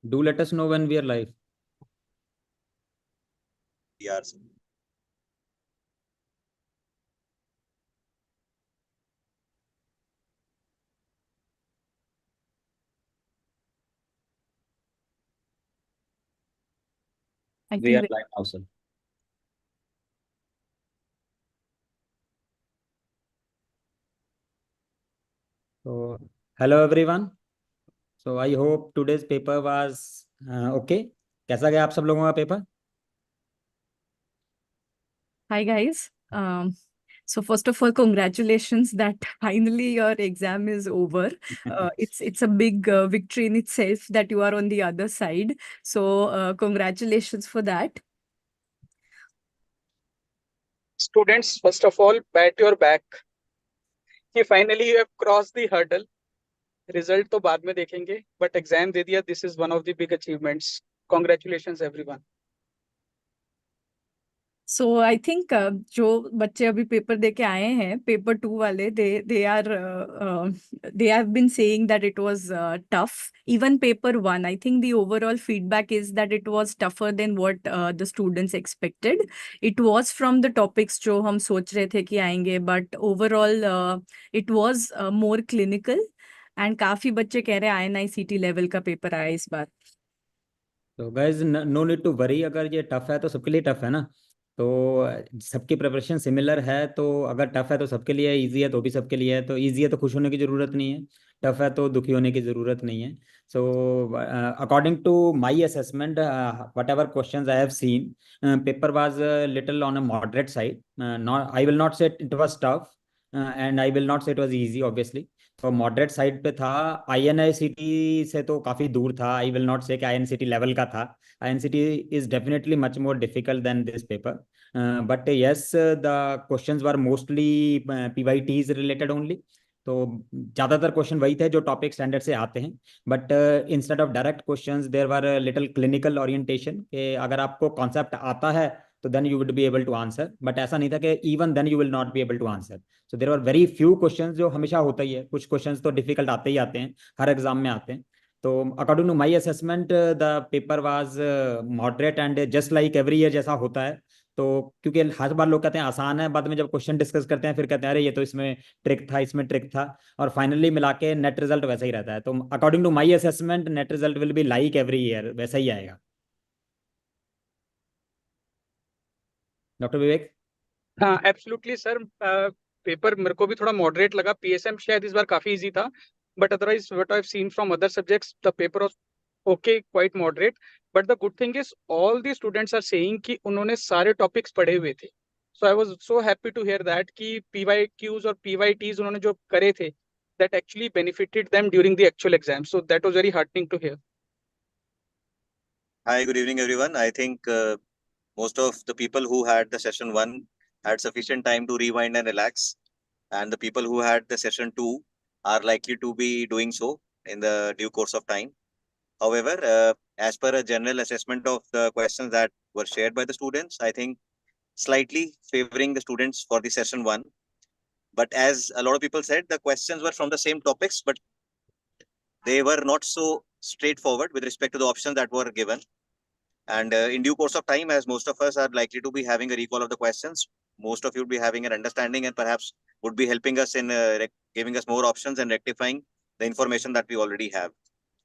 Do let us know when we are live. Yes. We are live now, sir. So, hello everyone. So, I hope today's paper was okay. कैसा गया आप सब लोगों का paper? Hi guys. So first of all, congratulations that finally your exam is over. It's a big victory in itself that you are on the other side. So congratulations for that. Students, first of all, pat your back. कि finally you have crossed the hurdle. Result तो बाद में देखेंगे, but exam दे दिया. This is one of the big achievements. Congratulations everyone. So I think जो बच्चे अभी paper दे के आए हैं, पेपर 2 वाले, they have been saying that it was tough. Even paper 1, I think the overall feedback is that it was tougher than what the students expected. It was from the topics जो हम सोच रहे थे कि आएंगे, but overall it was more clinical. And काफी बच्चे कह रहे हैं INICT लेवल का पेपर आया इस बार. तो guys no need to worry, अगर ये टफ है तो सबके लिए टफ है ना. तो सबकी प्रिपरेशन सिमिलर है, तो अगर टफ है तो सबके लिए, इजी है तो भी सबके लिए है. तो इजी है तो खुश होने की ज़रूरत नहीं है, टफ है तो दुखी होने की ज़रूरत नहीं है. So according to my assessment, whatever question I have seen, paper was little on a moderate side. I will not say it was tough and I will not say it was easy obviously. तो moderate side पे था. INICT से तो काफ़ी दूर था. आई will not से कि INCT लेवल का था. INCT is definitely much more difficult than this paper. But yes, the questions were mostly PYTs related only. तो ज़्यादातर क्वेश्चन वही थे जो टॉपिक स्टैंडर्ड से आते हैं. But instead of direct questions there were little clinical orientation, कि अगर आपको कॉन्सेप्ट आता है तो then you would be able to answer. But ऐसा नहीं था कि even then you will not be able to answer. So there are very few questions, जो हमेशा होता ही है. कुछ क्वेश्चंस तो डिफिकल्ट आते ही आते हैं, हर एग्जाम में आते हैं. तो according to my assessment the paper was moderate and just like every year जैसा होता है. तो क्योंकि हर बार लोग कहते हैं आसान है, बाद में जब क्वेश्चन डिस्कस करते हैं फिर कहते हैं अरे ये तो इसमें ट्रिक था, इसमें ट्रिक था, और फाइनली मिला के नेट रिजल्ट वैसा ही रहता है. तो according to my assessment net result will be like every year, वैसा ही आएगा. डॉक्टर विवेक. हाँ, एब्सोल्युटली सर. पेपर मेरे को भी थोड़ा मॉडरेट लगा. PSM शायद इस बार काफी इजी था, but otherwise what I have seen from other subjects, the paper was okay, quite moderate. But the good thing is all the students are saying कि उन्होंने सारे टॉपिक्स पढ़े हुए थे. So I was so happy to hear that कि PYQs और PYTs उन्होंने जो करे थे, that actually benefited them during the actual exam. So that was very heartening to hear. Hi, good evening, everyone. I think most of the people who had the session 1 had sufficient time to rewind and relax, and the people who had the session 2 are likely to be doing so in the due course of time. However, as per a general assessment of the questions that were shared by the students, I think slightly favoring the students for the session 1. But as a lot of people said, the questions were from the same topics, but they were not so straightforward with respect to the options that were given. And in due course of time, as most of us are likely to be having a recall of the questions, most of you will be having an understanding and perhaps would be helping us in giving us more options and rectifying the information that we already have.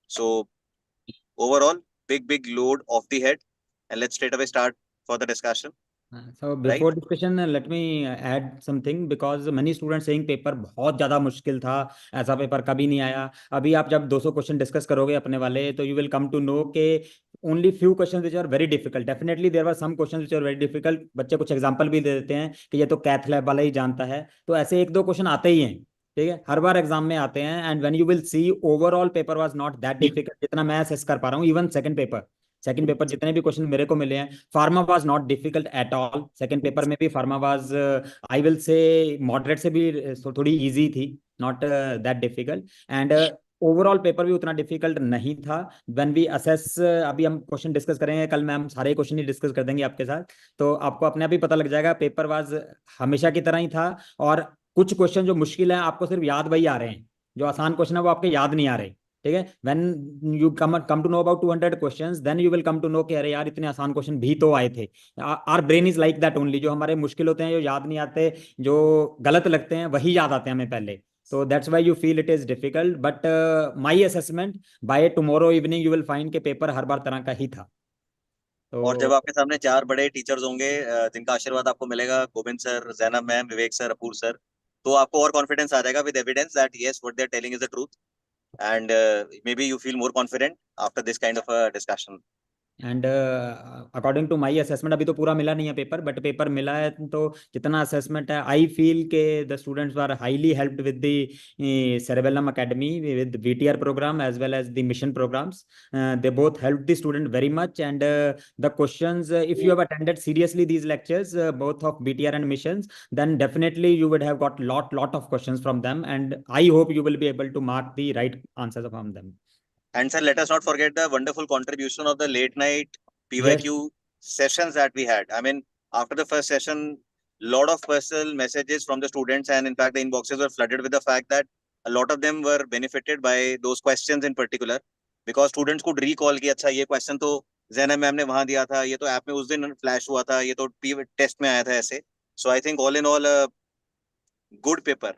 So overall, big load off the head, and let's straight away start for the discussion. So before discussion, let me add something, because many students saying paper बहुत ज़्यादा मुश्किल था, ऐसा paper कभी नहीं आया. अभी आप जब 200 क्वेश्चन डिस्कस करोगे अपने वाले, तो you will come to know के only few questions which are very difficult. Definitely there were some questions which are very difficult. बच्चे कुछ एग्जाम्पल भी दे देते हैं कि ये तो कैथ लैब वाला ही जानता है. तो ऐसे 1-2 क्वेश्चन आते ही हैं, ठीक है, हर बार एग्जाम में आते हैं. And when you will see overall paper was not that difficult, जितना मैं असेस कर पा रहा हूँ. इवन सेकंड पेपर जितने भी क्वेश्चन मेरे को मिले हैं, pharma was not difficult at all. Second paper में भी pharma was, I will say moderate से भी थोड़ी इजी थी, not that difficult. And overall paper भी उतना डिफिकल्ट नहीं था. व्हेन वी असेस, अभी हम क्वेश्चन डिस्कस करेंगे, कल मैम सारे क्वेश्चन ही डिस्कस कर देंगे आपके साथ, तो आपको अपने आप ही पता लग जाएगा. पेपर वाज हमेशा की तरह ही था, और कुछ क्वेश्चन जो मुश्किल है आपको सिर्फ याद वही आ रहे हैं, जो आसान क्वेश्चन है वो आपके याद नहीं आ रहे. ठीक है, when you come to know about 200 questions, then you will come to know कि अरे यार इतने आसान क्वेश्चन भी तो आए थे. Our brain is like that only. जो हमारे मुश्किल होते हैं, जो याद नहीं आते, जो गलत लगते हैं, वही याद आते हैं हमें पहले. So that's why you feel it is difficult. But my assessment, by tomorrow evening you will find कि पेपर हर बार तरह का ही था. और जब तो आपके सामने 4 बड़े टीचर्स होंगे जिनका आशीर्वाद आपको मिलेगा, Govind sir, Zainab ma'am, Vivek sir, Apoorv sir, तो आपको और कॉन्फिडेंस आ जाएगा with evidence that yes what they are telling is the truth, and maybe you feel more confident after this kind of a discussion. And according to my assessment, अभी तो पूरा मिला नहीं है पेपर, बट पेपर मिला है, तो जितना असेसमेंट है, आई फील के the students are highly helped with the cerebellum academy with VTR program as well as the mission programs. They both helped the student very much, and the questions, if you have attended seriously these lectures, both of VTR and missions, then definitely you would have got lot of questions from them, and I hope you will be able to mark the right answers from them. And sir, let us not forget the wonderful contribution of the late night Yes. PYQ sessions that we had. I mean, after the first session, lot of personal messages from the students, and in fact, the inboxes were flooded with the fact that a lot of them were benefited by those questions in particular, because students could recall कि अच्छा ये question तो Zainab ma'am ने वहां दिया था, ये तो ऐप में उस दिन फ्लैश हुआ था, ये तो टेस्ट में आया था ऐसे. So I think all in all a good paper.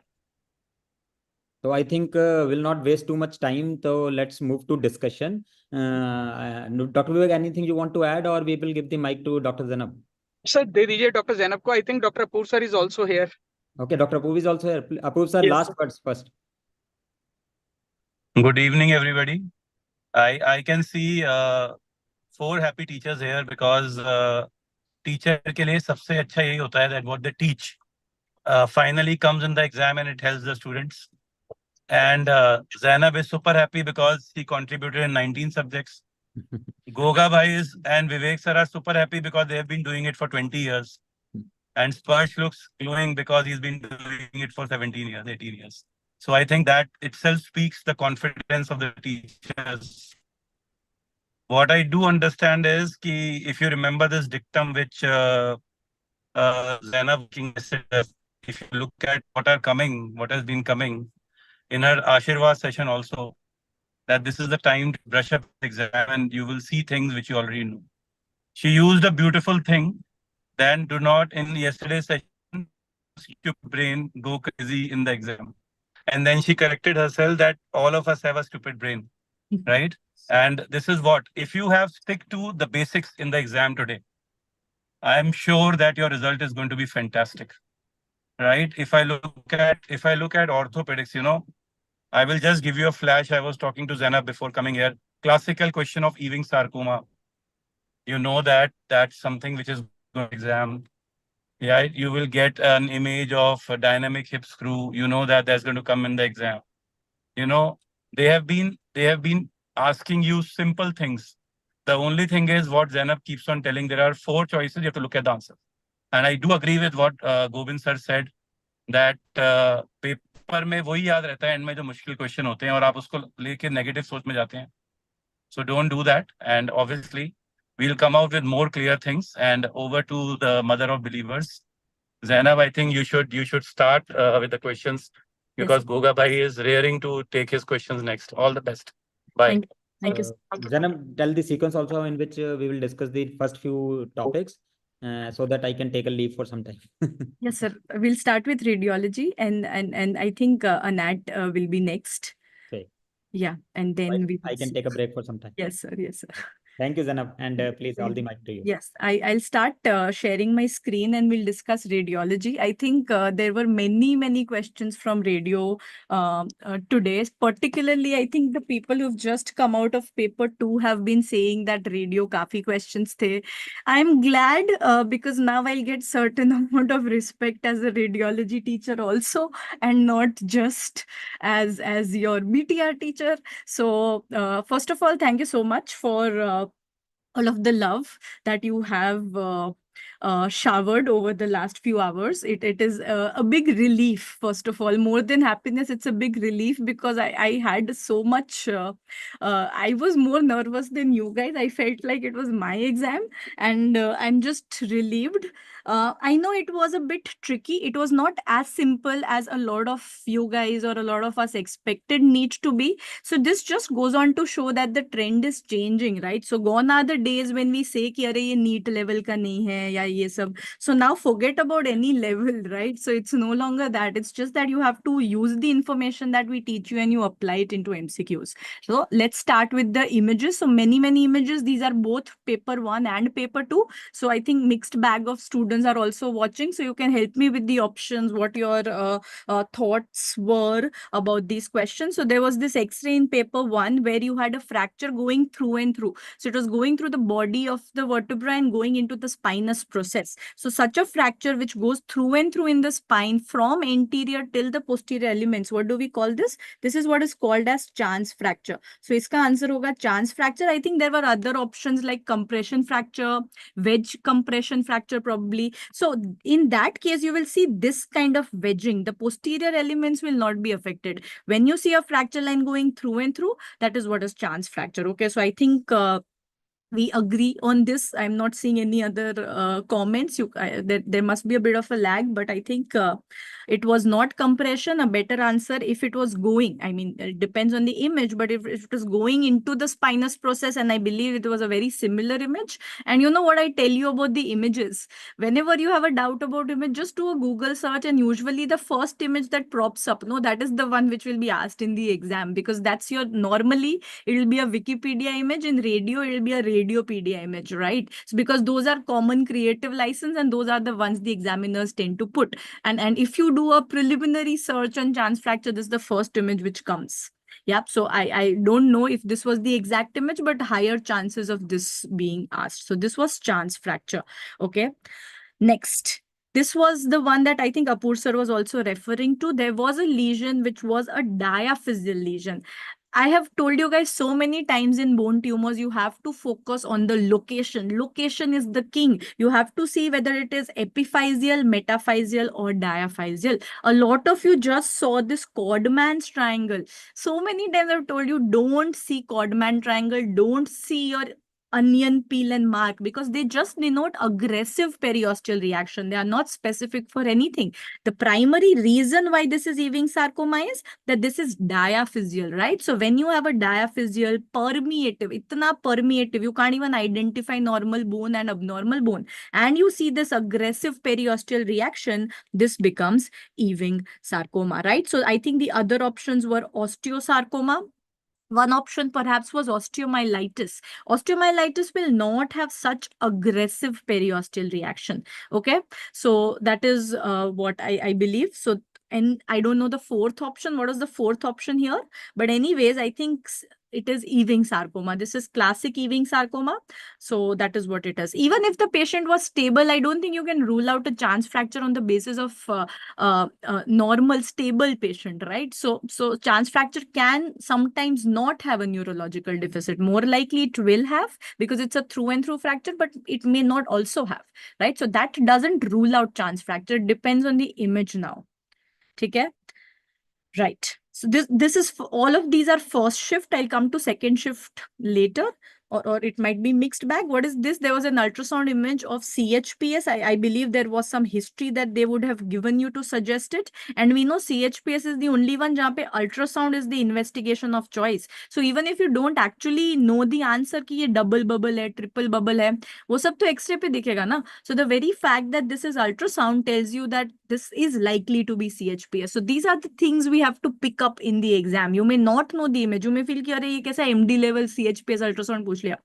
So I think we'll not waste too much time. So let's move to discussion. Dr. Vivek, anything you want to add, or we will give the mic to Dr. Zainab? Sir दे दीजिए doctor Zainab को. I think doctor Apurv sir is also here. Okay, Dr. Apurv is also here. Apurv sir, Yes. last words first. Good evening, everybody. I can see 4 happy teachers here because teacher के लिए सबसे अच्छा यही होता है that what they teach finally comes in the exam and it helps the students. And Zainab is super happy because he contributed in 19 subjects. Goga bhai and Vivek sir are super happy because they have been doing it for 20 years. And Sparsh looks glowing because he's been doing it for 17 years, 18 years. So I think that itself speaks the confidence of the teachers. What I do understand is ki if you remember this dictum which Zainab said, if you look at what has been coming in her Ashirwad session also, that this is the time to brush up the exam and you will see things which you already know. She used a beautiful thing. Then do not, in yesterday's session, your brain go crazy in the exam. And then she corrected herself that all of us have a stupid brain, right? And this is what, if you have stick to the basics in the exam today, I am sure that your result is going to be fantastic, right? If I look at orthopedics, you know, I will just give you a flash. I was talking to Zainab before coming here. Classical question of Ewing sarcoma. You know that that's something which is going to exam. Yeah, you will get an image of a dynamic hip screw. You know that that's going to come in the exam. You know, they have been asking you simple things. The only thing is what Zainab keeps on telling, there are 4 choices, you have to look at the answer. And I do agree with what Gobind sir said, that paper में वही याद रहता है and में जो मुश्किल question होते हैं और आप उसको लेके नेगेटिव सोच में जाते हैं. So don't do that, and obviously we'll come out with more clear things. And over to the mother of believers, Zainab, I think you should start with the questions, because Yes. Goga bhai is raring to take his questions next. All the best. Bye. Thank you. Zainab, tell the sequence also in which we will discuss the first few topics, so that I can take a leave for some time. Yes, sir. We'll start with radiology, and I think Anat will be next. Okay. Yeah, and then we. I can take a break for some time. Yes, sir. Yes, sir. Thank you, Zainab, and please, all the mic to you. Yes, I'll start sharing my screen and we'll discuss radiology. I think there were many questions from radio today. Particularly, I think the people who've just come out of paper 2 have been saying that radio kafi questions the. I'm glad because now I'll get certain amount of respect as a radiology teacher also, and not just as your BTR teacher. So first of all, thank you so much for all of the love that you have showered over the last few hours. It is a big relief, first of all, more than happiness. It's a big relief because I had so much, I was more nervous than you guys. I felt like it was my exam, and I'm just relieved. I know it was a bit tricky. It was not as simple as a lot of you guys or a lot of us expected NEET to be. So this just goes on to show that the trend is changing, right? So gone are the days when we say कि अरे ये NEET level का नहीं है या ये सब. So now forget about any level, right? So it's no longer that. It's just that you have to use the information that we teach you and you apply it into MCQs. So let's start with the images. So many images. These are both paper 1 and paper 2. So I think mixed bag of students are also watching. So you can help me with the options, what your thoughts were about these questions. So there was this X-ray in paper 1 where you had a fracture going through and through. So it was going through the body of the vertebra and going into the spinous process. So such a fracture which goes through and through in the spine from anterior till the posterior elements. What do we call this? This is what is called as chance fracture. So iska answer hoga chance fracture. I think there were other options like compression fracture, wedge compression fracture probably. So in that case, you will see this kind of wedging. The posterior elements will not be affected. When you see a fracture line going through and through, that is what is chance fracture. Okay, so I think we agree on this. I'm not seeing any other comments. There must be a bit of a lag, but I think it was not compression. A better answer if it was going. I mean, it depends on the image, but if it was going into the spinous process, and I believe it was a very similar image. And you know what I tell you about the images? Whenever you have a doubt about image, just do a Google search, and usually the first image that props up, no, that is the one which will be asked in the exam, because that's your normally it will be a Wikipedia image. In radio, it will be a Radiopedia image, right? So because those are common creative license and those are the ones the examiners tend to put. And if you do a preliminary search on chance fracture, this is the first image which comes. Yep. So I don't know if this was the exact image, but higher chances of this being asked. So this was chance fracture. Okay. Next. This was the one that I think Apurv sir was also referring to. There was a lesion which was a diaphyseal lesion. I have told you guys so many times in bone tumors, you have to focus on the location. Location is the king. You have to see whether it is epiphyseal, metaphyseal, or diaphyseal. A lot of you just saw this Codman's triangle. So many times I've told you, don't see Codman triangle. Don't see your onion peel and mark, because they just denote aggressive periosteal reaction. They are not specific for anything. The primary reason why this is Ewing sarcoma is that this is diaphyseal, right? So when you have a diaphyseal permeative, itna permeative, you can't even identify normal bone and abnormal bone, and you see this aggressive periosteal reaction, this becomes Ewing sarcoma, right? So I think the other options were osteosarcoma. One option perhaps was osteomyelitis. Osteomyelitis will not have such aggressive periosteal reaction. Okay, so that is what I believe. So, and I don't know the fourth option. What was the fourth option here? But anyways, I think it is Ewing sarcoma. This is classic Ewing sarcoma. So that is what it is. Even if the patient was stable, I don't think you can rule out a chance fracture on the basis of normal stable patient, right? So chance fracture can sometimes not have a neurological deficit. More likely it will have, because it's a through and through fracture, but it may not also have, right? So that doesn't rule out chance fracture. It depends on the image now. Okay? Right. So this is all of these are first shift. I'll come to second shift later. Or it might be mixed bag. What is this? There was an ultrasound image of CHPS. I believe there was some history that they would have given you to suggest it. And we know CHPS is the only one where ultrasound is the investigation of choice. So even if you don't actually know the answer कि ये double bubble है, triple bubble है, वो सब तो X-ray पे दिखेगा ना. So the very fact that this is ultrasound tells you that this is likely to be CHPS. So these are the things we have to pick up in the exam. You may not know the image. You may feel कि अरे ये कैसा MD level CHPS ultrasound पूछ लिया.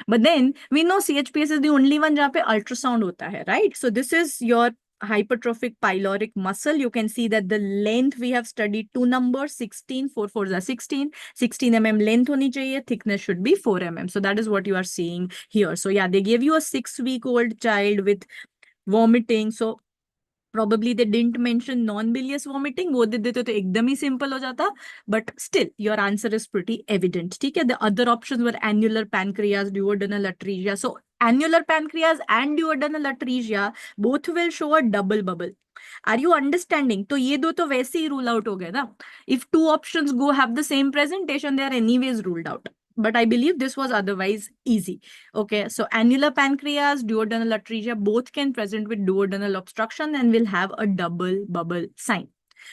But then we know CHPS is the only one जहाँ पे ultrasound होता है, right? So this is your hypertrophic pyloric muscle. You can see that the length we have studied 2 numbers, 16, 4 4s are 16 mm length honi chahiye, thickness should be 4 mm. So that is what you are seeing here. So yeah, they gave you a 6-week-old child with vomiting. So probably they didn't mention non-bilious vomiting. वो दे देते तो एकदम ही simple हो जाता. But still, your answer is pretty evident. ठीक है? The other options were annular pancreas, duodenal atresia. So annular pancreas and duodenal atresia both will show a double bubble. Are you understanding? तो ये दो तो वैसे ही rule out हो गए ना. If two options go have the same presentation, they are anyways ruled out. But I believe this was otherwise easy. Okay, so annular pancreas, duodenal atresia, both can present with duodenal obstruction and will have a double bubble sign.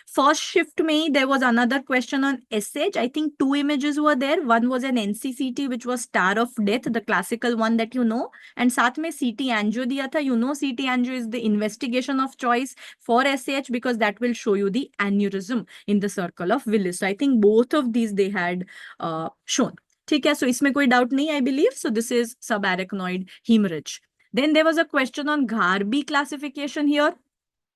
First shift में there was another question on SH. I think two images were there. One was an NCCT, which was star of death, the classical one that you know. And साथ में CT angio दिया था. You know CT angio is the investigation of choice for SH because that will show you the aneurysm in the circle of Willis. So I think both of these they had shown. ठीक है, so इसमें कोई doubt नहीं, I believe. So this is subarachnoid hemorrhage. Then there was a question on Garbi classification here.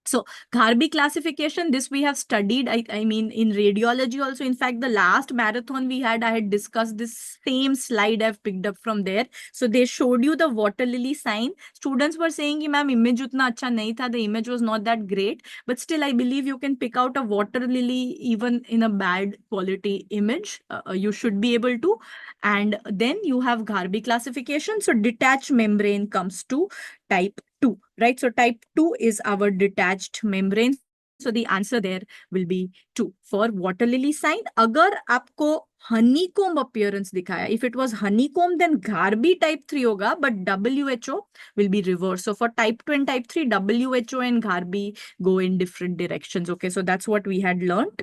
So Garbi classification, this we have studied, I mean, in radiology also. In fact, the last marathon we had, I had discussed this same slide I've picked up from there. So they showed you the water lily sign. Students were saying, ma'am, image utna acha nahi tha, the image was not that great. But still, I believe you can pick out a water lily even in a bad quality image. You should be able to. And then you have Garbi classification. So detached membrane comes to type 2, right? So type 2 is our detached membrane. So the answer there will be 2 for water lily sign. Agar aapko honeycomb appearance dikhaya, if it was honeycomb, then Garbi type 3 hoga, but WHO will be reversed. So for type 2 and type 3, WHO and Garbi go in different directions. Okay, so that's what we had learned.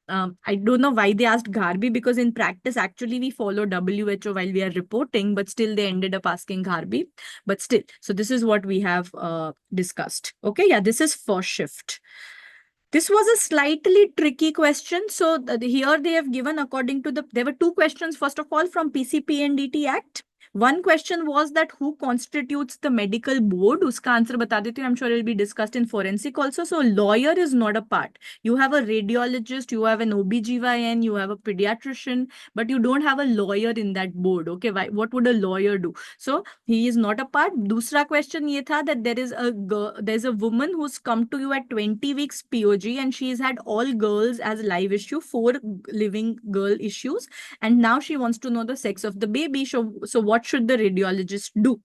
I don't know why they asked Garbi, because in practice, actually, we follow WHO while we are reporting, but still they ended up asking Garbi. But still, so this is what we have discussed. Okay, yeah, this is first shift. This was a slightly tricky question. So here they have given according to there were two questions, first of all, from PCPNDT Act. One question was that who constitutes the medical board? Uska answer bata deti hu. I'm sure it will be discussed in forensic also. So lawyer is not a part. You have a radiologist, you have an OBGYN, you have a pediatrician, but you don't have a lawyer in that board. Okay, why? What would a lawyer do? So he is not a part. Dusra question ye tha that there's a woman who's come to you at 20 weeks POG and she's had all girls as live issue, 4 living girl issues, and now she wants to know the sex of the baby. So what should the radiologist do?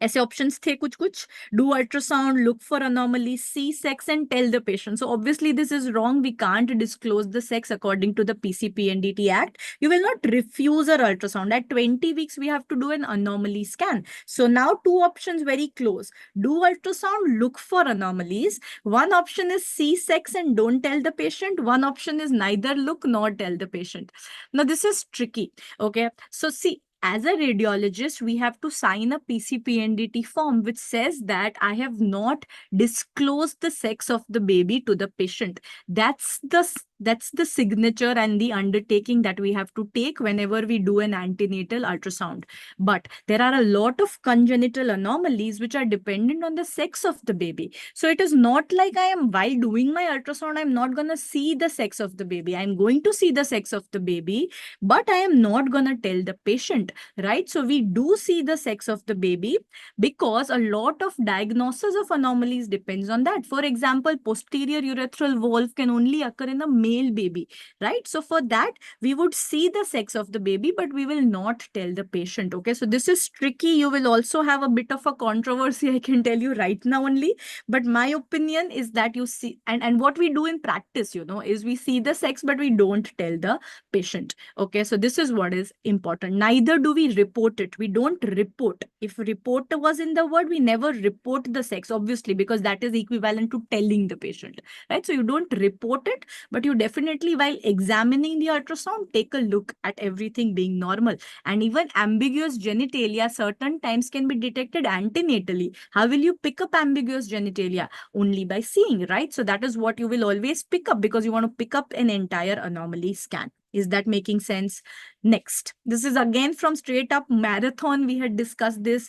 ऐसे options थे कुछ do ultrasound, look for anomalies, see sex and tell the patient. So obviously this is wrong. We can't disclose the sex according to the PCPNDT Act. You will not refuse an ultrasound. At 20 weeks, we have to do an anomaly scan. So now two options very close. Do ultrasound, look for anomalies. One option is see sex and don't tell the patient. One option is neither look nor tell the patient. Now this is tricky. Okay, so see, as a radiologist, we have to sign a PCPNDT form which says that I have not disclosed the sex of the baby to the patient. That's the signature and the undertaking that we have to take whenever we do an antenatal ultrasound. But there are a lot of congenital anomalies which are dependent on the sex of the baby. So it is not like while doing my ultrasound, I'm not going to see the sex of the baby. I'm going to see the sex of the baby, but I am not going to tell the patient, right? So we do see the sex of the baby because a lot of diagnosis of anomalies depends on that. For example, posterior urethral valve can only occur in a male baby, right? So for that, we would see the sex of the baby, but we will not tell the patient. Okay, so this is tricky. You will also have a bit of a controversy, I can tell you right now only. But my opinion is that you see, and what we do in practice, is we see the sex, but we don't tell the patient. Okay, so this is what is important. Neither do we report it. We don't report. If report was in the word, we never report the sex, obviously, because that is equivalent to telling the patient, right? So you don't report it, but you definitely, while examining the ultrasound, take a look at everything being normal. And even ambiguous genitalia certain times can be detected antenatally. How will you pick up ambiguous genitalia? Only by seeing, right? So that is what you will always pick up, because you want to pick up an entire anomaly scan. Is that making sense? Next, this is again from straight up marathon. We had discussed this.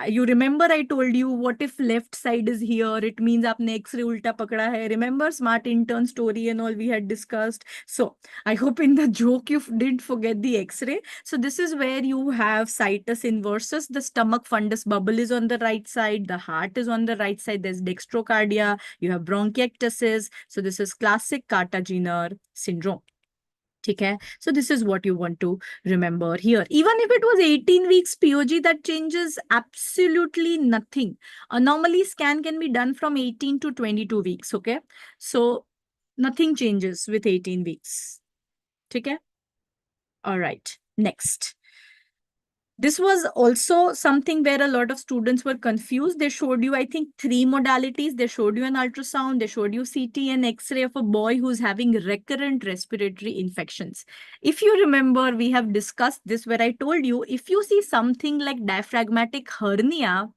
You remember I told you, what if left side is here? It means aapne X-ray ulta pakda hai. Remember smart intern story and all we had discussed. So I hope in the joke you didn't forget the X-ray. So this is where you have situs inversus. The stomach fundus bubble is on the right side. The heart is on the right side. There's dextrocardia. You have bronchiectasis. So this is classic Cartagena syndrome. Okay, so this is what you want to remember here. Even if it was 18 weeks POG, that changes absolutely nothing. Normally, scan can be done from 18 to 22 weeks. Okay, so nothing changes with 18 weeks. Okay, all right, next. This was also something where a lot of students were confused. They showed you, I think, 3 modalities. They showed you an ultrasound, they showed you CT and X-ray of a boy who's having recurrent respiratory infections. If you remember, we have discussed this where I told you, if you see something like diaphragmatic hernia,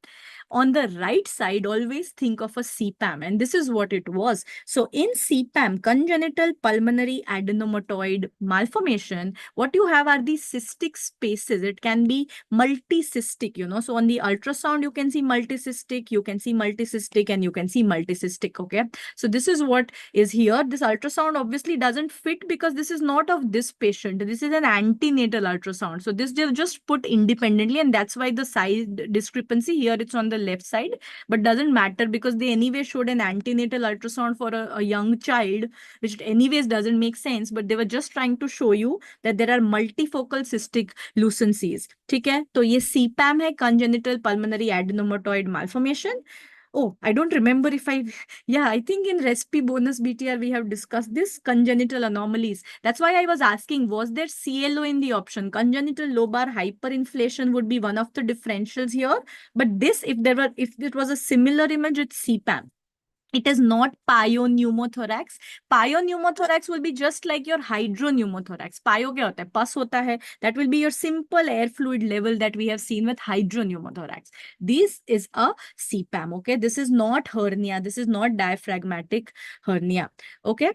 on the right side, always think of a CPAM, and this is what it was. So in CPAM, congenital pulmonary adenomatoid malformation, what you have are these cystic spaces. It can be multicystic, you know. So on the ultrasound, you can see multicystic, you can see multicystic, and you can see multicystic, okay? So this is what is here. This ultrasound obviously doesn't fit because this is not of this patient. This is an antenatal ultrasound. So this they've just put independently, and that's why the size discrepancy here, it's on the left side, but doesn't matter because they anyway showed an antenatal ultrasound for a young child, which anyways doesn't make sense, but they were just trying to show you that there are multifocal cystic lucencies. ठीक है, तो ये CPAM है, congenital pulmonary adenomatoid malformation. Oh, I don't remember if I think in Respi bonus BTR, we have discussed this congenital anomalies. That's why I was asking, was there CLO in the option? Congenital lobar hyperinflation would be one of the differentials here. But this, if it was a similar image, it's CPAM. It is not pyopneumothorax. Pyopneumothorax will be just like your hydropneumothorax. Pyo क्या होता है? Pus होता है. That will be your simple air fluid level that we have seen with hydropneumothorax. This is a CPAM, okay? This is not hernia. This is not diaphragmatic hernia, okay?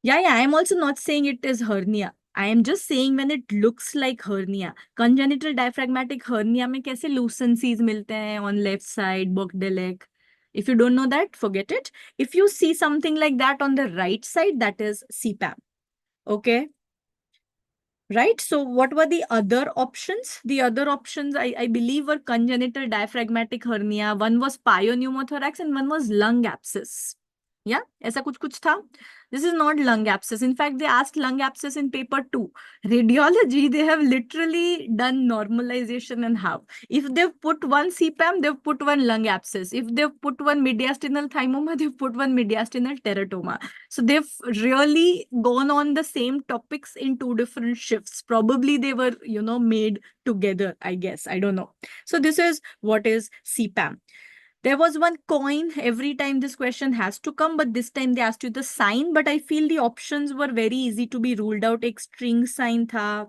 Yeah, I am also not saying it is hernia. I am just saying when it looks like hernia. Congenital diaphragmatic hernia में कैसे lucencies मिलते हैं on left side, Bogdelic. If you don't know that, forget it. If you see something like that on the right side, that is CPAM. Okay. Right. So what were the other options? The other options, I believe, were congenital diaphragmatic hernia. One was pyopneumothorax and one was lung abscess. Yeah, ऐसा कुछ था. This is not lung abscess. In fact, they asked lung abscess in paper 2. Radiology, they have literally done normalization and half. If they've put one CPAM, they've put one lung abscess. If they've put one mediastinal thymoma, they've put one mediastinal teratoma. So they've really gone on the same topics in 2 different shifts. Probably they were, you know, made together, I guess. I don't know. So this is what is CPAM. There was one coin. Every time this question has to come, but this time they asked you the sign. But I feel the options were very easy to be ruled out. Ek string sign tha,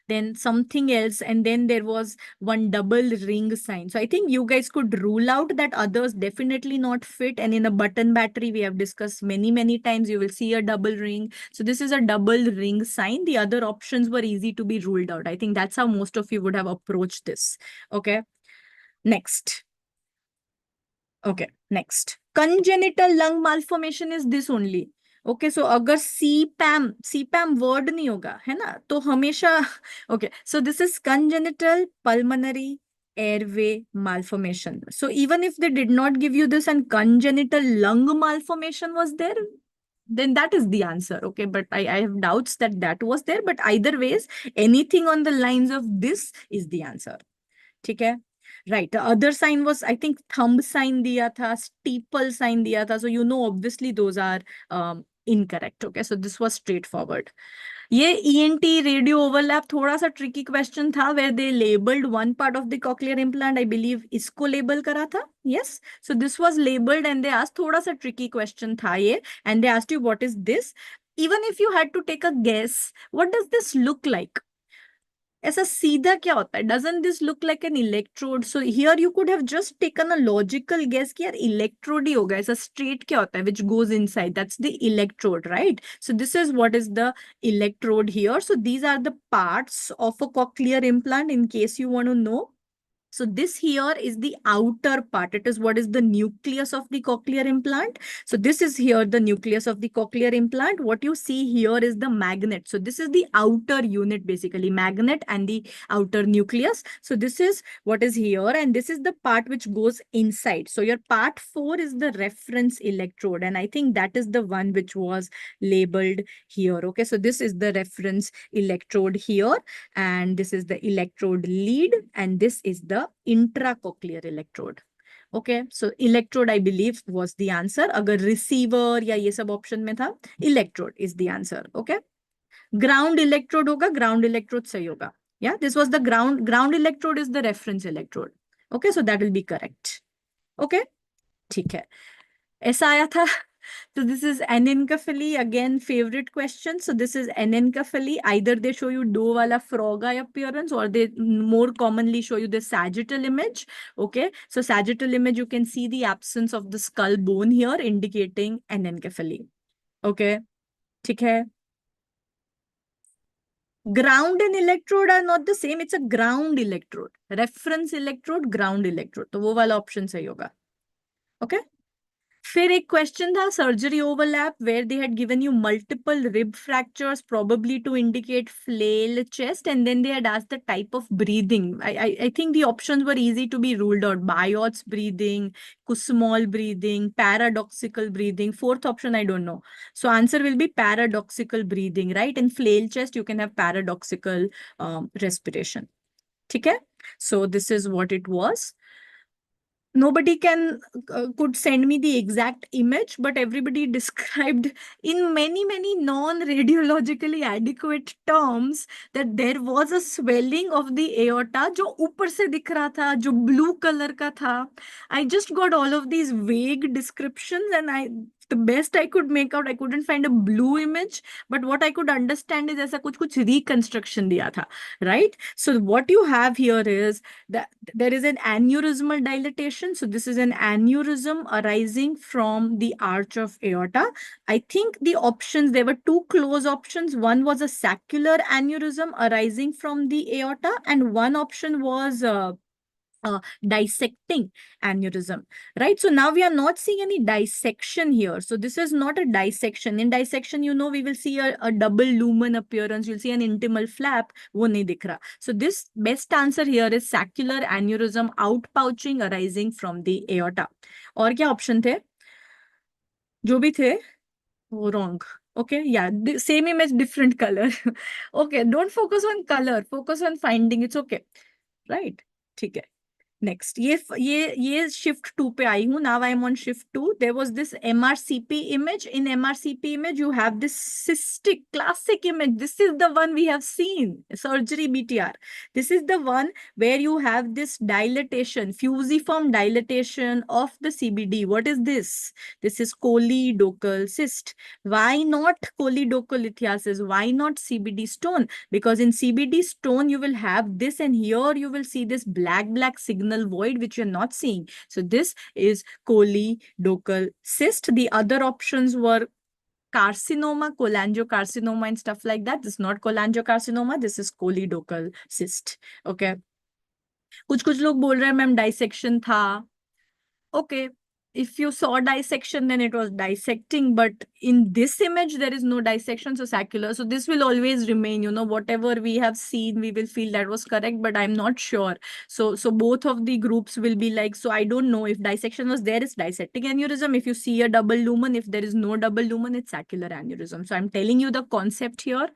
then something else, and then there was one double ring sign. So I think you guys could rule out that others definitely not fit. And in a button battery, we have discussed many times, you will see a double ring. So this is a double ring sign. The other options were easy to be ruled out. I think that's how most of you would have approached this. Okay, next. Okay, next. Congenital lung malformation is this only. Okay, so अगर CPAM word नहीं होगा, है ना? तो हमेशा, okay, so this is congenital pulmonary airway malformation. So even if they did not give you this and congenital lung malformation was there, then that is the answer, okay? But I have doubts that was there, but either ways, anything on the lines of this is the answer. ठीक है? Right. The other sign was, I think, thumb sign diya tha, steeple sign diya tha. So, you know, obviously those are incorrect. Okay. So this was straightforward. ये ENT radio overlap थोड़ा सा tricky question था where they labeled one part of the cochlear implant. I believe इसको label करा था. Yes. So this was labeled and they asked थोड़ा सा tricky question था ये. And they asked you what is this? Even if you had to take a guess, what does this look like? ऐसा सीधा क्या होता है? Doesn't this look like an electrode? So here you could have just taken a logical guess कि यार electrode ही होगा. ऐसा straight क्या होता है? Which goes inside. That's the electrode, right? So this is what is the electrode here. So these are the parts of a cochlear implant in case you want to know. So this here is the outer part. It is what is the nucleus of the cochlear implant. So this is here the nucleus of the cochlear implant. What you see here is the magnet. So this is the outer unit, basically magnet and the outer nucleus. So this is what is here, and this is the part which goes inside. So your part 4 is the reference electrode, and I think that is the one which was labeled here. Okay, so this is the reference electrode here, and this is the electrode lead, and this is the intracochlear electrode. Okay, so electrode I believe was the answer. अगर receiver या ये सब option में था, electrode is the answer. Okay, ground electrode होगा, ground electrode सही होगा. Yeah, this was the ground electrode is the reference electrode. Okay, so that will be correct. Okay, ठीक है. ऐसा आया था. So this is anencephaly, again favorite question. So this is anencephaly. Either they show you do wala frog eye appearance, or they more commonly show you the sagittal image. Okay, so sagittal image, you can see the absence of the skull bone here, indicating anencephaly. Okay, ठीक है. Ground and electrode are not the same. It's a ground electrode. Reference electrode, ground electrode. तो वो वाला option सही होगा. Okay. फिर एक question था surgery overlap where they had given you multiple rib fractures probably to indicate flail chest and then they had asked the type of breathing. I think the options were easy to be ruled out. Biot's breathing, Kussmaul breathing, paradoxical breathing. Fourth option I don't know. So answer will be paradoxical breathing, right? In flail chest you can have paradoxical respiration. ठीक है? So this is what it was. Nobody could send me the exact image, but everybody described in many non-radiologically adequate terms that there was a swelling of the aorta जो ऊपर से दिख रहा था, जो blue color का था. I just got all of these vague descriptions, and the best I could make out, I couldn't find a blue image, but what I could understand is ऐसा कुछ reconstruction दिया था, right? So what you have here is that there is an aneurysmal dilatation. So this is an aneurysm arising from the arch of aorta. I think the options, there were two close options. One was a saccular aneurysm arising from the aorta, and one option was dissecting aneurysm, right? So now we are not seeing any dissection here. So this is not a dissection. In dissection, you know, we will see a double lumen appearance. You'll see an intimal flap. वो नहीं दिख रहा. So this best answer here is saccular aneurysm outpouching arising from the aorta. और क्या option थे? जो भी थे, वो wrong. Okay, yeah, same image, different color. Okay, don't focus on color. Focus on finding. It's okay, right? ठीक है. Next, ये shift 2 पे आई हूँ. Now I am on shift 2. There was this MRCP image. In MRCP image, you have this cystic classic image. This is the one we have seen, surgery BTR. This is the one where you have this dilatation, fusiform dilatation of the CBD. What is this? This is choledochal cyst. Why not choledochal lithiasis? Why not CBD stone? Because in CBD stone, you will have this, and here you will see this black signal void which you're not seeing. So this is choledochal cyst. The other options were carcinoma, cholangiocarcinoma and stuff like that. This is not cholangiocarcinoma. This is choledochal cyst. Okay. कुछ लोग बोल रहे हैं ma'am dissection था. Okay. If you saw dissection, then it was dissecting, but in this image, there is no dissection, so saccular. So this will always remain, you know, whatever we have seen, we will feel that was correct, but I'm not sure. So both of the groups will be like, so I don't know if dissection was there, it's dissecting aneurysm. If you see a double lumen, if there is no double lumen, it's saccular aneurysm. So I'm telling you the concept here.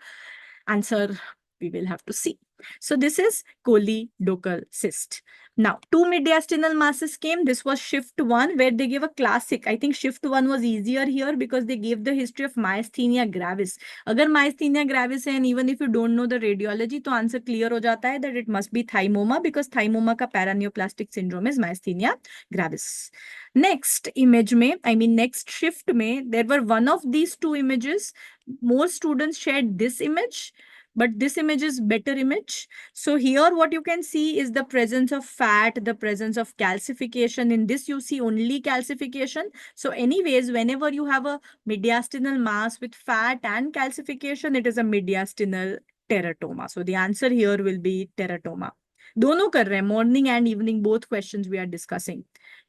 Answer, we will have to see. So this is choledochal cyst. Now, two mediastinal masses came. This was shift 1 where they gave a classic. I think shift 1 was easier here because they gave the history of myasthenia gravis. Agar myasthenia gravis hai, and even if you don't know the radiology, to answer clear ho jata hai that it must be thymoma, because thymoma ka paraneoplastic syndrome is myasthenia gravis. Next image mein, next shift mein, there were one of these two images. More students shared this image, but this image is better image. So here what you can see is the presence of fat, the presence of calcification. In this you see only calcification. So anyways, whenever you have a mediastinal mass with fat and calcification, it is a mediastinal teratoma. So the answer here will be teratoma. दोनों कर रहे हैं, morning and evening both questions we are discussing.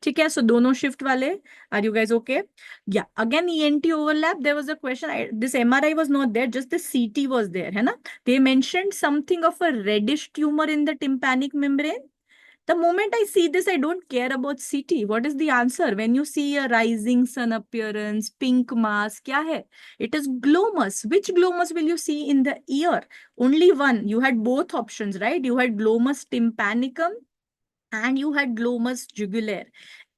ठीक है, so दोनों shift वाले, are you guys okay? या again ENT overlap, there was a question, this MRI was not there, just the CT was there, है ना? They mentioned something of a reddish tumor in the tympanic membrane. The moment I see this, I don't care about CT. What is the answer? When you see a rising sun appearance, pink mass, kya hai? It is glomus. Which glomus will you see in the ear? Only one. You had both options, right? You had glomus tympanicum and you had glomus jugulaire.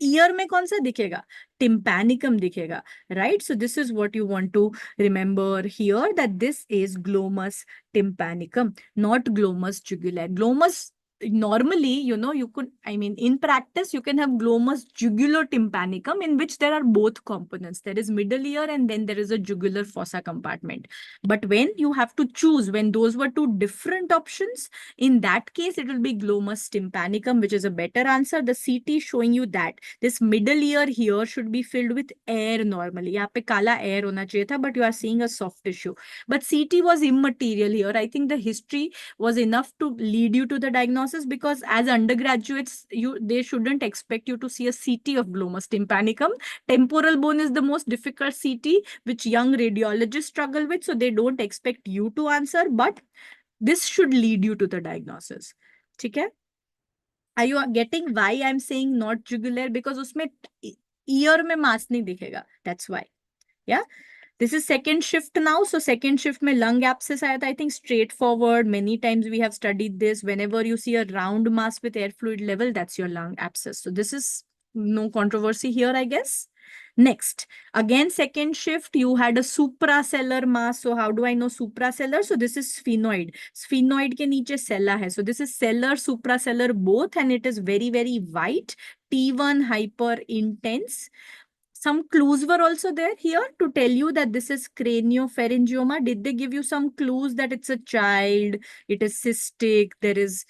Ear में कौन सा दिखेगा? Tympanicum दिखेगा, right? So this is what you want to remember here, that this is glomus tympanicum, not glomus jugulaire. Glomus, normally, you know, you could, I mean, in practice, you can have glomus jugulotympanicum, in which there are both components. There is middle ear and then there is a jugular fossa compartment. But when you have to choose, when those were two different options, in that case, it will be glomus tympanicum, which is a better answer. The CT showing you that this middle ear here should be filled with air normally. यहाँ पे काला air होना चाहिए था, but you are seeing a soft tissue. But CT was immaterial here. I think the history was enough to lead you to the diagnosis, because as undergraduates, they shouldn't expect you to see a CT of glomus tympanicum. Temporal bone is the most difficult CT, which young radiologists struggle with, so they don't expect you to answer, but this should lead you to the diagnosis. Okay? Are you getting why I'm saying not jugular? Because usme ear mein mass nahi dikhega. That's why. Yeah. This is second shift now. So second shift mein lung abscess aaya tha. I think straightforward. Many times we have studied this. Whenever you see a round mass with air fluid level, that's your lung abscess. So this is no controversy here, I guess. Next, again, second shift, you had a supracellar mass. So how do I know supracellar? So this is sphenoid. Sphenoid ke niche cella hai. So this is cellar, supracellar both, and it is very, very white. T1 hyper intense. Some clues were also there here to tell you that this is craniopharyngioma. Did they give you some clues that it's a child, it is cystic, there is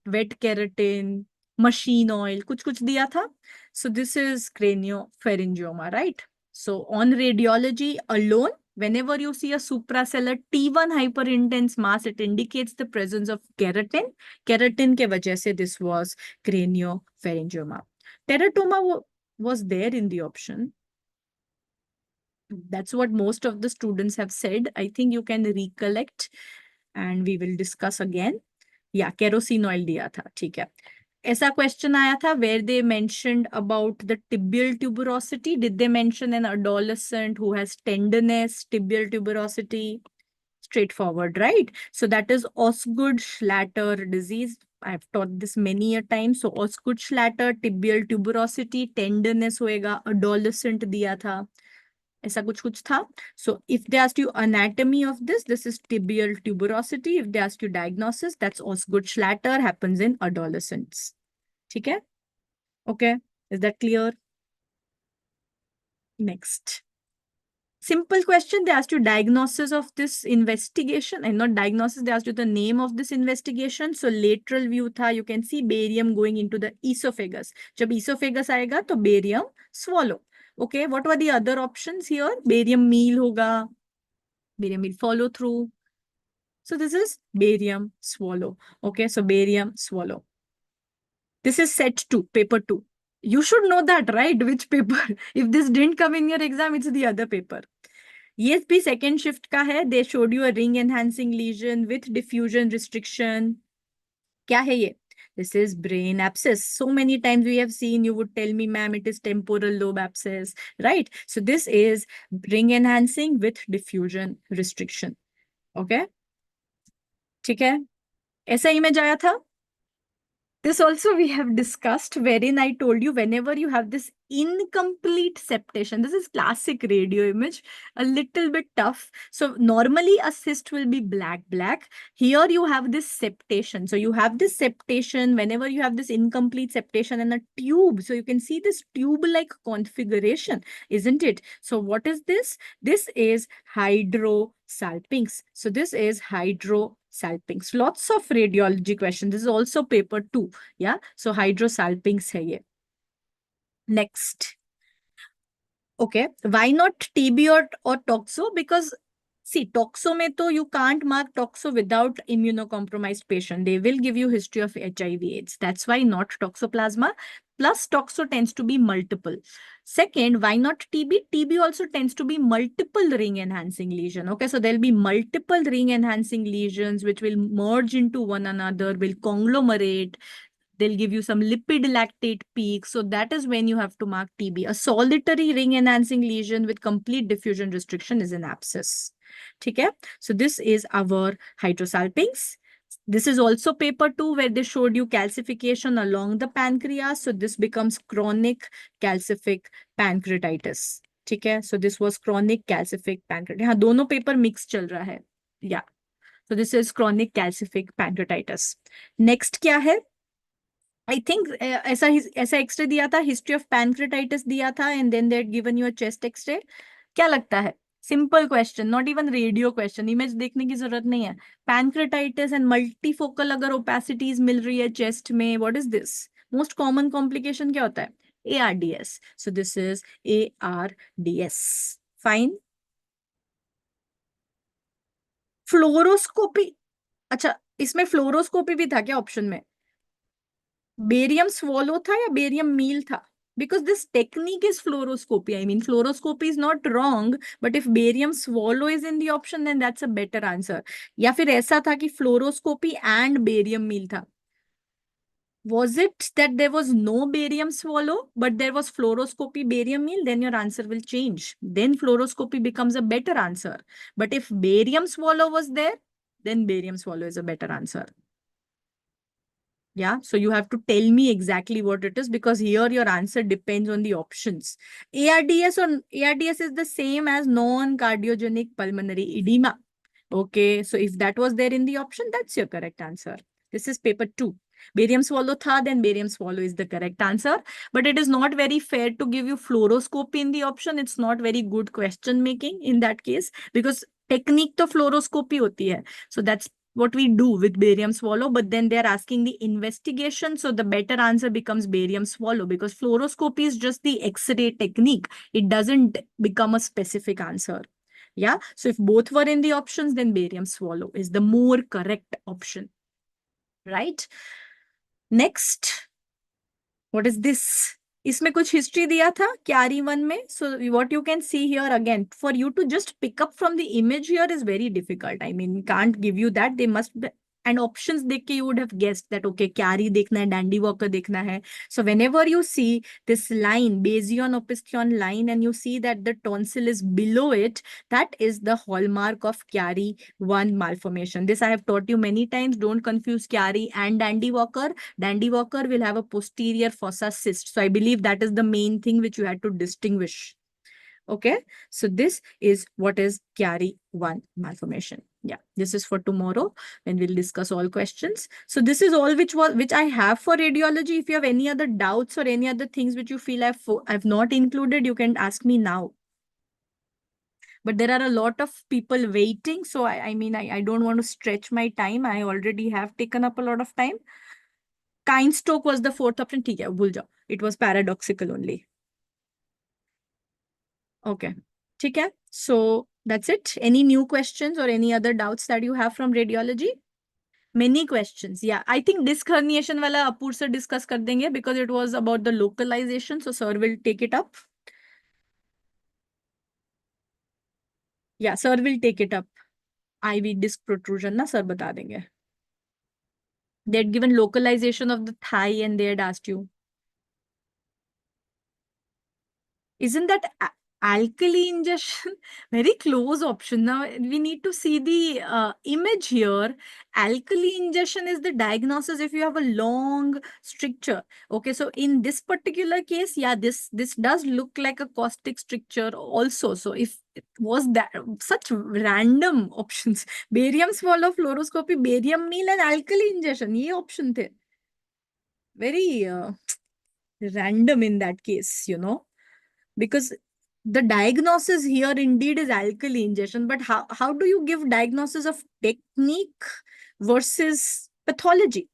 wet keratin, machine oil, kuch diya tha. So this is craniopharyngioma, right? So on radiology alone, whenever you see a supracellar T1 hyperintense mass, it indicates the presence of keratin. Keratin ke wajah se this was craniopharyngioma. Teratoma was there in the option. That's what most of the students have said. I think you can recollect and we will discuss again. Yeah, kerosene oil diya tha, theek hai. ऐसा question आया था where they mentioned about the tibial tuberosity. Did they mention an adolescent who has tenderness, tibial tuberosity? Straightforward, right? So that is Osgood-Schlatter disease. I have taught this many a time. So Osgood-Schlatter, tibial tuberosity, tenderness होएगा, adolescent दिया था. ऐसा कुछ था. So if they asked you anatomy of this is tibial tuberosity. If they ask you diagnosis, that's Osgood-Schlatter, happens in adolescents. ठीक है? Okay, is that clear? Next. Simple question, they asked you diagnosis of this investigation, and not diagnosis, they asked you the name of this investigation. So lateral view tha, you can see barium going into the esophagus. Jab esophagus aayega, to barium swallow. Okay, what were the other options here? Barium meal hoga, barium meal follow through. So this is barium swallow. Okay, so barium swallow. This is set 2, paper 2. You should know that, right? Which paper? If this didn't come in your exam, it's the other paper. Yes, be second shift ka hai. They showed you a ring enhancing lesion with diffusion restriction. Kya hai ye? This is brain abscess. So many times we have seen, you would tell me, ma'am, it is temporal lobe abscess, right? So this is ring enhancing with diffusion restriction. Okay? ठीक है? ऐसा image आया था? This also we have discussed, wherein I told you whenever you have this incomplete septation, this is classic radio image, a little bit tough. So normally a cyst will be black. Here you have this septation. So you have this septation whenever you have this incomplete septation and a tube. So you can see this tube-like configuration, isn't it? So what is this? This is hydrosalpinx. So this is hydrosalpinx. Lots of radiology questions. This is also paper 2. Yeah. So hydrosalpinx hai ye. Next. Okay. Why not TB or toxo? Because See, toxo mein to you can't mark toxo without immunocompromised patient. They will give you history of HIV/AIDS. That's why not toxoplasma. Plus, toxo tends to be multiple. Second, why not TB? TB also tends to be multiple ring enhancing lesion. Okay, so there'll be multiple ring enhancing lesions which will merge into one another, will conglomerate. They'll give you some lipid lactate peak. So that is when you have to mark TB. A solitary ring enhancing lesion with complete diffusion restriction is an abscess. Okay? So this is our hydrosalpinx. This is also paper 2 where they showed you calcification along the pancreas. So this becomes chronic calcific pancreatitis. Okay? So this was chronic calcific pancreatitis. हाँ, दोनों paper mix चल रहा है. Yeah. So this is chronic calcific pancreatitis. Next क्या है? I think ऐसा x ray दिया था, हिस्ट्री ऑफ पैनक्रेटाइटिस दिया था, and then they given you a chest x-ray. क्या लगता है? Simple question, not even radio question, image देखने की जरूरत नहीं है. पैनक्रेटाइटिस एंड मल्टीफोकल अगर ओपेसिटीज मिल रही है चेस्ट में, what is this? Most common complication क्या होता है? ARDS. So this is ARDS. Fine. Fluoroscopy. अच्छा, इसमें फ्लोरोस्कोपी भी था क्या ऑप्शन में? बेरियम स्वॉलो था या बेरियम मील था? Because this technique is fluoroscopy. I mean, fluoroscopy is not wrong, but if barium swallow is in the option, then that's a better answer. या फिर ऐसा था कि fluoroscopy and barium meal था? Was it that there was no barium swallow, but there was fluoroscopy barium meal? Then your answer will change. Then fluoroscopy becomes a better answer. But if barium swallow was there, then barium swallow is a better answer. Yeah, so you have to tell me exactly what it is, because here your answer depends on the options. ARDS is the same as non-cardiogenic pulmonary edema. Okay, so if that was there in the option, that's your correct answer. This is paper 2. Barium swallow tha, then barium swallow is the correct answer. But it is not very fair to give you fluoroscopy in the option. It's not very good question making in that case, because technique to fluoroscopy hoti hai. So that's what we do with barium swallow, but then they're asking the investigation. So the better answer becomes barium swallow, because fluoroscopy is just the X-ray technique. It doesn't become a specific answer. Yeah. So if both were in the options, then barium swallow is the more correct option. Right? Next. What is this? इसमें कुछ history दिया था Kyari 1 में. So what you can see here again, for you to just pick up from the image here is very difficult. I mean, can't give you that. They must be, and options देख के you would have guessed that, okay, Kyari देखना है, Dandy Walker देखना है. So whenever you see this line, Bayesian Opisthion line, and you see that the tonsil is below it, that is the hallmark of Kyari 1 malformation. This I have taught you many times. Don't confuse Kyari and Dandy Walker. Dandy Walker will have a posterior fossa cyst. So I believe that is the main thing which you had to distinguish. Okay, so this is what is Kyari 1 malformation. Yeah, this is for tomorrow when we'll discuss all questions. So this is all which I have for radiology. If you have any other doubts or any other things which you feel I've not included, you can ask me now. But there are a lot of people waiting. So I mean, I don't want to stretch my time. I already have taken up a lot of time. Kind-Stoke was the 4th option. ठीक है, भूल जाओ. It was paradoxical only. Okay. ठीक है. So that's it. Any new questions or any other doubts that you have from radiology? Many questions. Yeah, I think disc herniation wala Apur se discuss kar denge, because it was about the localization. So sir will take it up. Yeah, sir will take it up. IV disc protrusion na sir bata denge. They had given localization of the thigh and they had asked you. Isn't that alkali ingestion? Very close option. Now we need to see the image here. Alkali ingestion is the diagnosis if you have a long stricture. Okay, so in this particular case, yeah, this does look like a caustic stricture also. So if it was that such random options, barium swallow, fluoroscopy, barium meal, and alkali ingestion, ye option the. Very random in that case, you know, because the diagnosis here indeed is alkali ingestion, but how do you give diagnosis of technique versus pathology?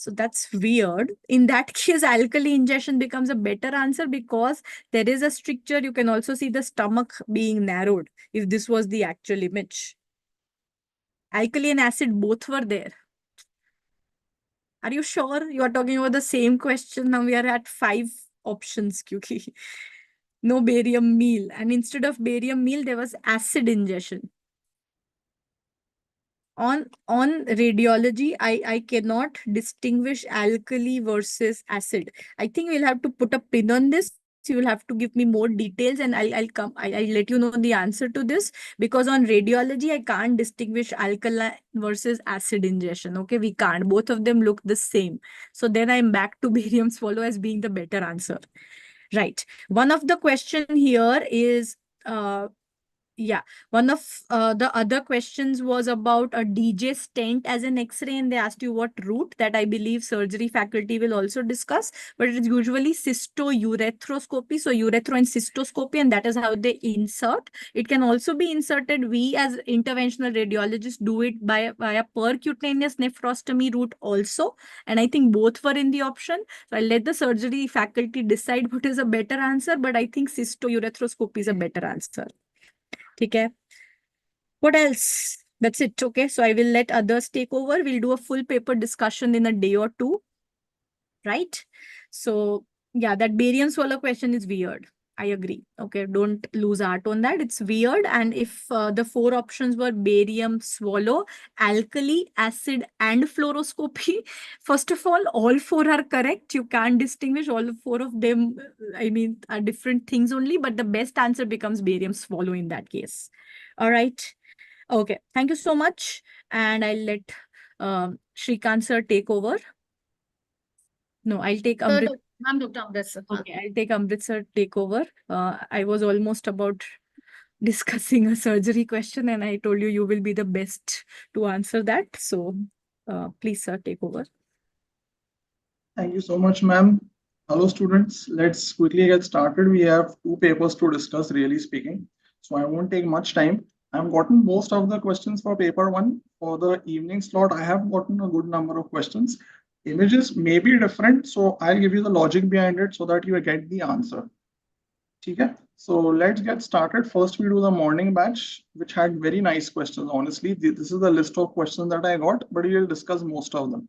So that's weird. In that case, alkali ingestion becomes a better answer because there is a stricture. You can also see the stomach being narrowed if this was the actual image. Alkali and acid both were there. Are you sure you are talking about the same question? Now we are at 5 options. Kyuki. No barium meal. And instead of barium meal, there was acid ingestion. On radiology, I cannot distinguish alkali versus acid. I think we'll have to put a pin on this. You will have to give me more details and I'll let you know the answer to this, because on radiology, I can't distinguish alkaline versus acid ingestion. Okay, we can't. Both of them look the same. So then I'm back to barium swallow as being the better answer. Right. One of the question here is, one of the other questions was about a DJ stent as an X-ray, and they asked you what route. That I believe surgery faculty will also discuss, but it is usually cystourethroskopy, so urethro and cystoscopy, and that is how they insert. It can also be inserted. We as interventional radiologists do it via percutaneous nephrostomy route also, and I think both were in the option. So I'll let the surgery faculty decide what is a better answer, but I think cystourethroskopy is a better answer. Okay. What else? That's it. Okay. So I will let others take over. We'll do a full paper discussion in a day or two. Right? So yeah, that barium swallow question is weird. I agree. Okay. Don't lose heart on that. It's weird. And if the 4 options were barium swallow, alkali, acid, and fluoroscopy, first of all 4 are correct. You can't distinguish. All 4 of them, I mean, are different things only, but the best answer becomes barium swallow in that case. All right. Okay. Thank you so much. And I'll let Shrikant sir take over. No, I'll take Amrit. Ma'am, Dr. Amrit sir. Okay, I'll take Amrit sir take over. I was almost about discussing a surgery question and I told you you will be the best to answer that. So please sir, take over. Thank you so much, ma'am. Hello, students. Let's quickly get started. We have 2 papers to discuss, really speaking. So I won't take much time. I've gotten most of the questions for paper 1. For the evening slot, I have gotten a good number of questions. Images may be different, so I'll give you the logic behind it so that you get the answer. Okay, so let's get started. First, we do the morning batch, which had very nice questions. Honestly, this is the list of questions that I got, but we'll discuss most of them.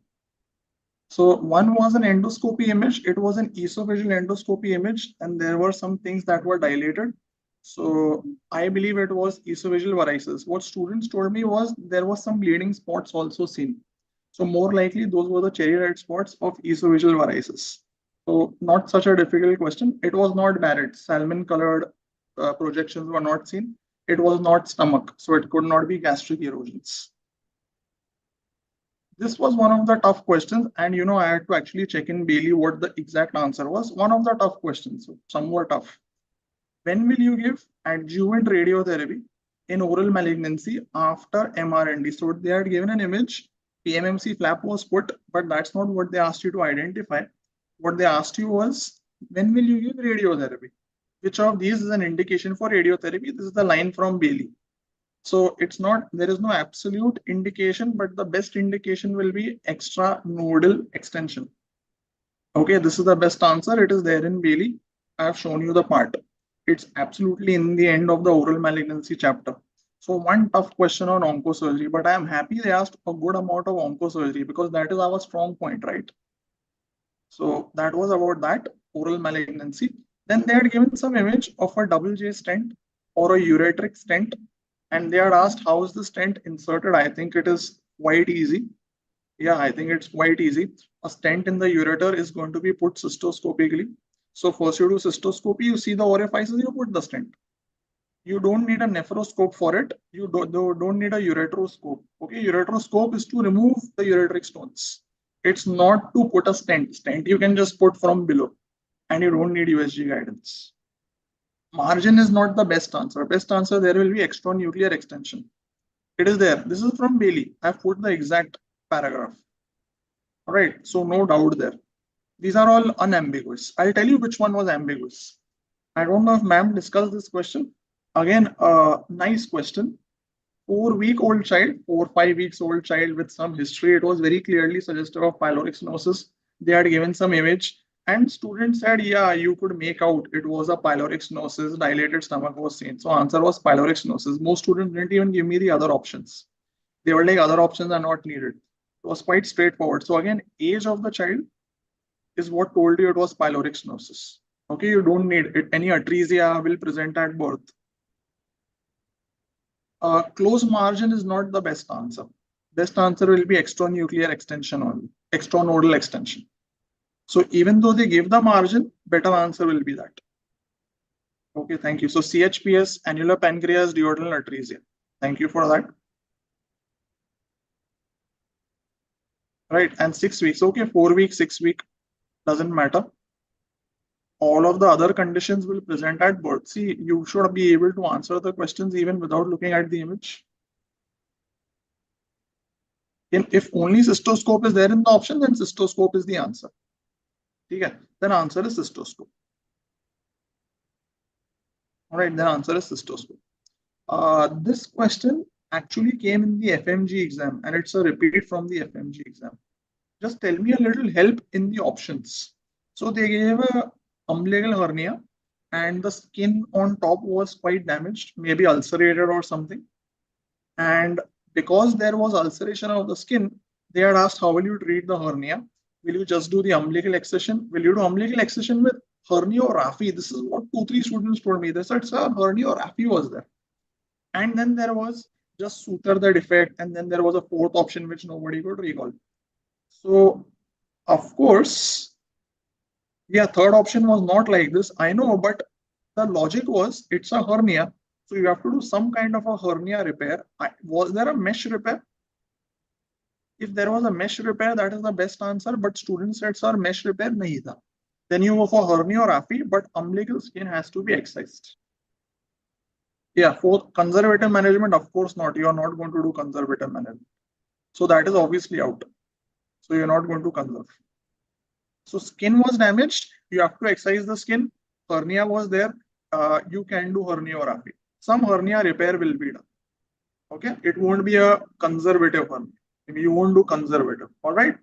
So one was an endoscopy image. It was an esophageal endoscopy image, and there were some things that were dilated. So I believe it was esophageal varices. What students told me was there was some bleeding spots also seen. So more likely those were the cherry red spots of esophageal varices. So not such a difficult question. It was not Barrett's. Salmon colored projections were not seen. It was not stomach. So it could not be gastric erosions. This was one of the tough questions. And I had to actually check in Bailey what the exact answer was. One of the tough questions. So some were tough. When will you give adjuvant radiotherapy in oral malignancy after MRND? So they had given an image. PMMC flap was put, but that's not what they asked you to identify. What they asked you was, when will you give radiotherapy? Which of these is an indication for radiotherapy? This is the line from Bailey. So it's not, there is no absolute indication, but the best indication will be extranodal extension. Okay, this is the best answer. It is there in Bailey. I have shown you the part. It's absolutely in the end of the oral malignancy chapter. So one tough question on oncosurgery, but I am happy they asked a good amount of oncosurgery because that is our strong point, right? So that was about that oral malignancy. Then they had given some image of a double J stent or a ureteric stent, and they had asked how is the stent inserted. I think it is quite easy. Yeah, I think it's quite easy. A stent in the ureter is going to be put cystoscopically. So first you do cystoscopy, you see the orifices, you put the stent. You don't need a nephroscope for it. You don't need a ureteroscope. Okay, ureteroscope is to remove the ureteric stones. It's not to put a stent. Stent you can just put from below, and you don't need USG guidance. Margin is not the best answer. Best answer there will be extranuclear extension. It is there. This is from Bailey. I've put the exact paragraph. All right, so no doubt there. These are all unambiguous. I'll tell you which one was ambiguous. I don't know if ma'am discussed this question. Again, a nice question. 4-week-old child, 4-5 weeks old child with some history. It was very clearly suggestive of pyloric stenosis. They had given some image, and students said, yeah, you could make out it was a pyloric stenosis, dilated stomach was seen. So answer was pyloric stenosis. Most students didn't even give me the other options. They were like, other options are not needed. It was quite straightforward. So again, age of the child is what told you it was pyloric stenosis. Okay, you don't need it. Any atresia will present at birth. Close margin is not the best answer. Best answer will be extranuclear extension only, extranodal extension. So even though they give the margin, better answer will be that. Okay, thank you. So CHPS, annular pancreas, duodenal atresia. Thank you for that. Right, and 6 weeks. Okay, 4 weeks, 6 weeks, doesn't matter. All of the other conditions will present at birth. See, you should be able to answer the questions even without looking at the image. If only cystoscope is there in the option, then cystoscope is the answer. Okay, then answer is cystoscope. All right, then answer is cystoscope. This question actually came in the FMG exam, and it's a repeat from the FMG exam. Just tell me a little help in the options. So they gave a umbilical hernia, and the skin on top was quite damaged, maybe ulcerated or something. And because there was ulceration of the skin, they had asked, how will you treat the hernia? Will you just do the umbilical excision? Will you do umbilical excision with herniorrhaphy? This is what 2-3 students told me. They said, sir, herniorrhaphy was there. And then there was just suture the defect, and then there was a fourth option which nobody could recall. So, of course, yeah, third option was not like this. I know, but the logic was it's a hernia. So you have to do some kind of a hernia repair. Was there a mesh repair? If there was a mesh repair, that is the best answer. But students said, sir, mesh repair nahi tha. Then you go for herniorrhaphy, but umbilical skin has to be excised. Yeah, for conservative management, of course not. You are not going to do conservative management. So that is obviously out. So you're not going to conserve. So skin was damaged. You have to excise the skin. Hernia was there. You can do herniorrhaphy. Some hernia repair will be done. Okay, it won't be a conservative hernia. You won't do conservative. All right,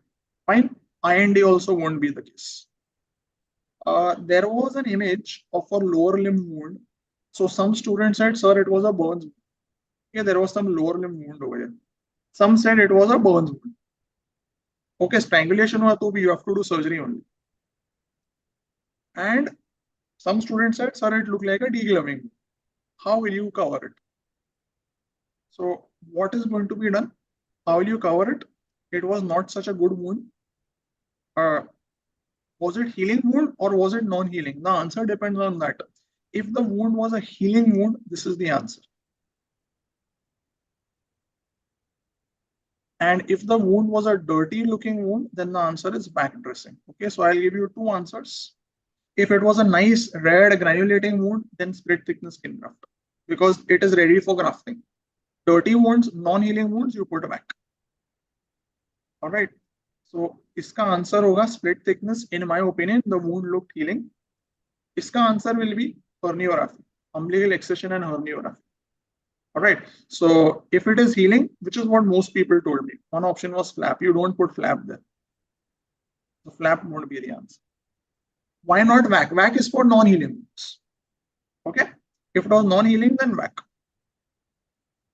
fine. IND also won't be the case. There was an image of a lower limb wound. So some students said, sir, it was a burns. Okay, there was some lower limb wound over here. Some said it was a burns wound. Okay, strangulation hua to bhi you have to do surgery only. And some students said, sir, it looked like a degloving. How will you cover it? So what is going to be done? How will you cover it? It was not such a good wound. Was it healing wound or was it non-healing? The answer depends on that. If the wound was a healing wound, this is the answer. And if the wound was a dirty looking wound, then the answer is back dressing. Okay, so I'll give you 2 answers. If it was a nice red granulating wound, then split thickness skin graft because it is ready for grafting. Dirty wounds, non-healing wounds, you put back. All right. So iska answer hoga split thickness. In my opinion, the wound looked healing. Iska answer will be herniorrhaphy, umbilical excision and herniorrhaphy. All right. So if it is healing, which is what most people told me, one option was flap. You don't put flap there. The flap won't be the answer. Why not VAC? VAC is for non-healing wounds. Okay. If it was non-healing, then VAC.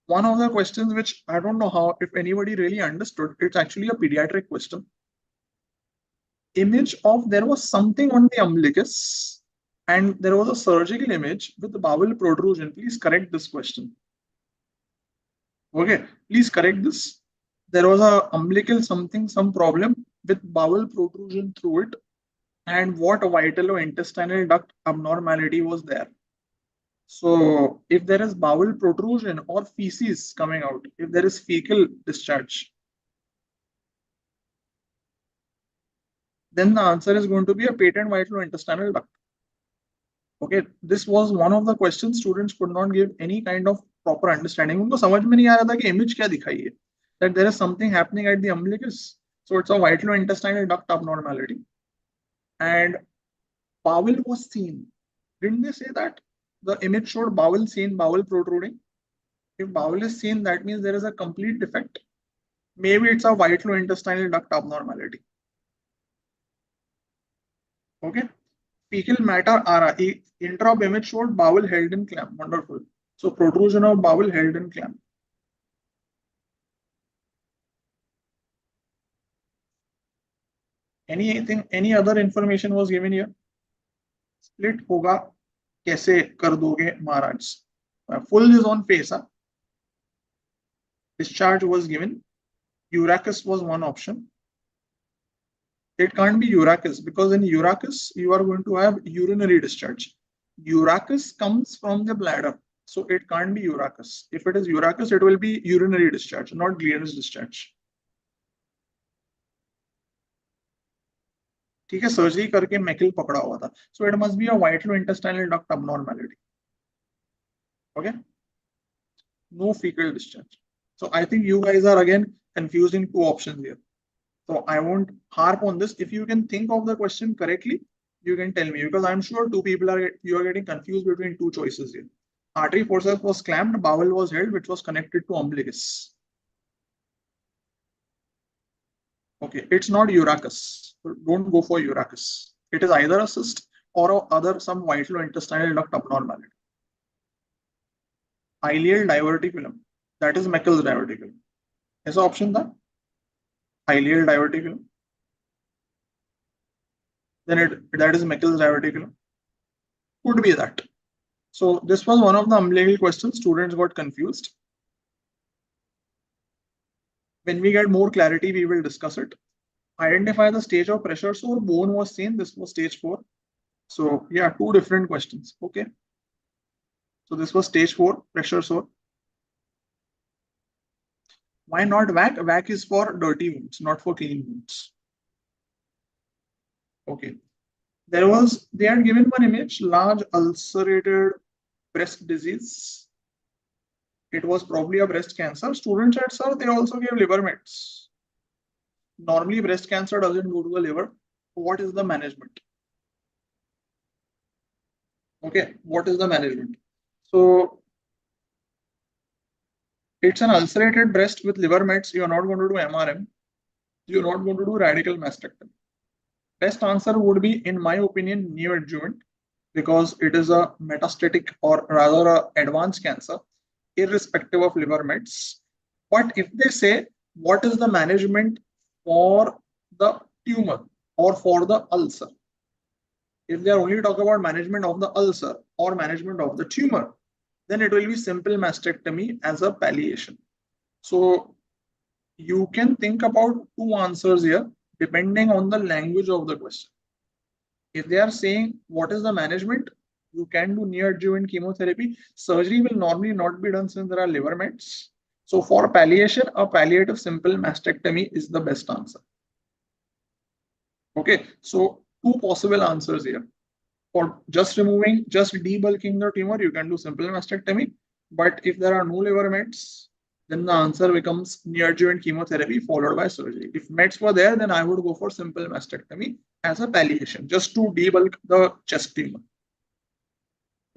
One of the questions which I don't know how, if anybody really understood, it's actually a pediatric question. Image of there was something on the umbilicus and there was a surgical image with the bowel protrusion. Please correct this question. Okay, please correct this. There was a umbilical something, some problem with bowel protrusion through it, and what vitalointestinal duct abnormality was there. So if there is bowel protrusion or feces coming out, if there is fecal discharge, then the answer is going to be a patent vitalointestinal duct. Okay, this was one of the questions students could not give any kind of proper understanding. उनको समझ में नहीं आ रहा था कि image क्या दिखाई है, that there is something happening at the umbilicus. So it's a vitalointestinal duct abnormality. And bowel was seen. Didn't they say that? The image showed bowel seen, bowel protruding. If bowel is seen, that means there is a complete defect. Maybe it's a white flow intestinal duct abnormality. Okay. Fecal matter RA. Intra image showed bowel held in clamp. Wonderful. So protrusion of bowel held in clamp. Anything, any other information was given here? Split होगा कैसे कर दोगे महाराज? Full is on face. Discharge was given. Urachus was one option. It can't be urachus because in urachus you are going to have urinary discharge. Urachus comes from the bladder, so it can't be urachus. If it is urachus, it will be urinary discharge, not glandular discharge. ठीक है, surgery करके मैकिल पकड़ा हुआ था, so it must be a white flow intestinal duct abnormality. Okay, no fecal discharge. So I think you guys are again confusing two options here. So I won't harp on this. If you can think of the question correctly, you can tell me, because I'm sure you are getting confused between two choices here. Artery forceps was clamped, bowel was held, which was connected to umbilicus. Okay, it's not urachus. Don't go for urachus. It is either a cyst or some white flow intestinal duct abnormality. Ileal diverticulum, that is Meckel's diverticulum. Is the option that? Ileal diverticulum. Then that is Meckel's diverticulum. Could be that. So this was one of the umbilical questions. Students got confused. When we get more clarity, we will discuss it. Identify the stage of pressure sore. Bone was seen. This was stage 4. So yeah, two different questions. Okay. So this was stage 4, pressure sore. Why not VAC? VAC is for dirty wounds, not for clean wounds. Okay. They had given one image, large ulcerated breast disease. It was probably a breast cancer. Students said, sir, they also gave liver mets. Normally, breast cancer doesn't go to the liver. What is the management? Okay, what is the management? So, it's an ulcerated breast with liver mets. You are not going to do MRM. You are not going to do radical mastectomy. Best answer would be, in my opinion, neoadjuvant, because it is a metastatic or rather a advanced cancer, irrespective of liver mets. But if they say, what is the management for the tumor or for the ulcer? If they are only talking about management of the ulcer or management of the tumor, then it will be simple mastectomy as a palliation. So you can think about two answers here depending on the language of the question. If they are saying what is the management, you can do neoadjuvant chemotherapy. Surgery will normally not be done since there are liver mets. So for palliation, a palliative simple mastectomy is the best answer. Okay, so two possible answers here. For just debulking the tumor, you can do simple mastectomy. But if there are no liver mets, then the answer becomes neoadjuvant chemotherapy followed by surgery. If mets were there, then I would go for simple mastectomy as a palliation, just to debulk the chest tumor.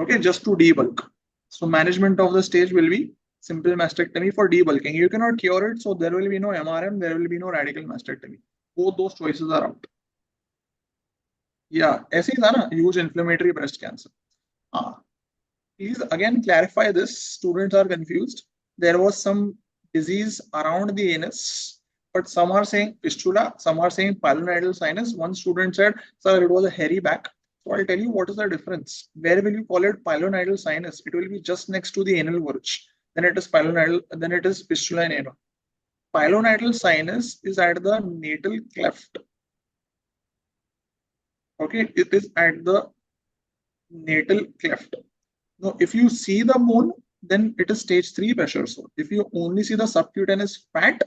Okay, just to debulk. So management of the stage will be simple mastectomy for debulking. You cannot cure it, so there will be no MRM, there will be no radical mastectomy. Both those choices are out. Yeah, ऐसे ही था ना, huge inflammatory breast cancer. Please again clarify this. Students are confused. There was some disease around the anus, but some are saying fistula, some are saying pilonidal sinus. One student said, sir, it was a hairy back. So I'll tell you what is the difference. Where will you call it pilonidal sinus? It will be just next to the anal verge. Then it is pilonidal, then it is fistula and anal. Pilonidal sinus is at the natal cleft. Okay, it is at the natal cleft. Now, if you see the bone, then it is stage 3 pressure sore. If you only see the subcutaneous fat,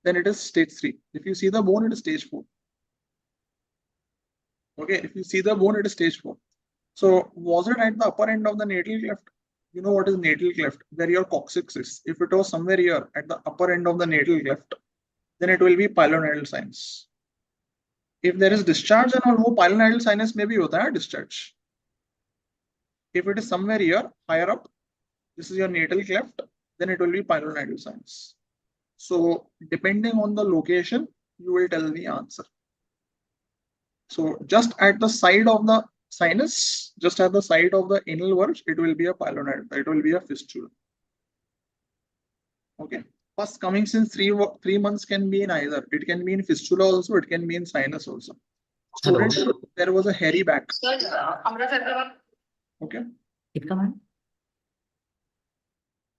then it is stage 3. If you see the bone, it is stage 4. Okay, if you see the bone, it is stage 4. So, was it at the upper end of the natal cleft? You know what is natal cleft, where your coccyx is. If it was somewhere here at the upper end of the natal cleft, then it will be pilonidal sinus. If there is discharge and all, pilonidal sinus may be hota hai discharge. If it is somewhere here, higher up, this is your natal cleft, then it will be pilonidal sinus. So depending on the location, you will tell the answer. So just at the side of the sinus, just at the side of the anal verge, it will be a pilonidal, it will be a fistula. Okay. First coming since 3 months can be in either. It can be in fistula also, it can be in sinus also. Hello. Student, there was a hairy back. Okay.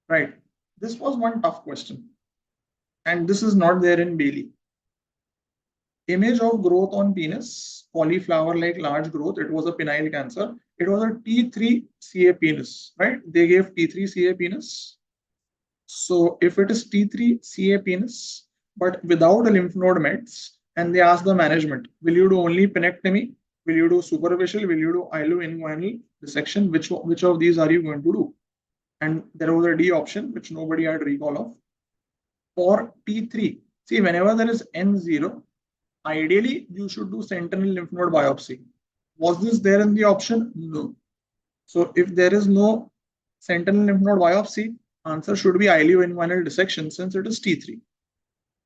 Right. This was one tough question. And this is not there in Bailey. Image of growth on penis, cauliflower-like large growth. It was a penile cancer. It was a T3CA penis, right? They gave T3CA penis. So if it is T3CA penis, but without a lymph node mets, and they ask the management, will you do only penectomy? Will you do superficial? Will you do ilo-inguinal dissection? Which of these are you going to do? And there was a D option, which nobody had recall of. For T3, see, whenever there is N0, ideally you should do sentinel lymph node biopsy. Was this there in the option? No. So if there is no sentinel lymph node biopsy, answer should be ilo-inguinal dissection since it is T3.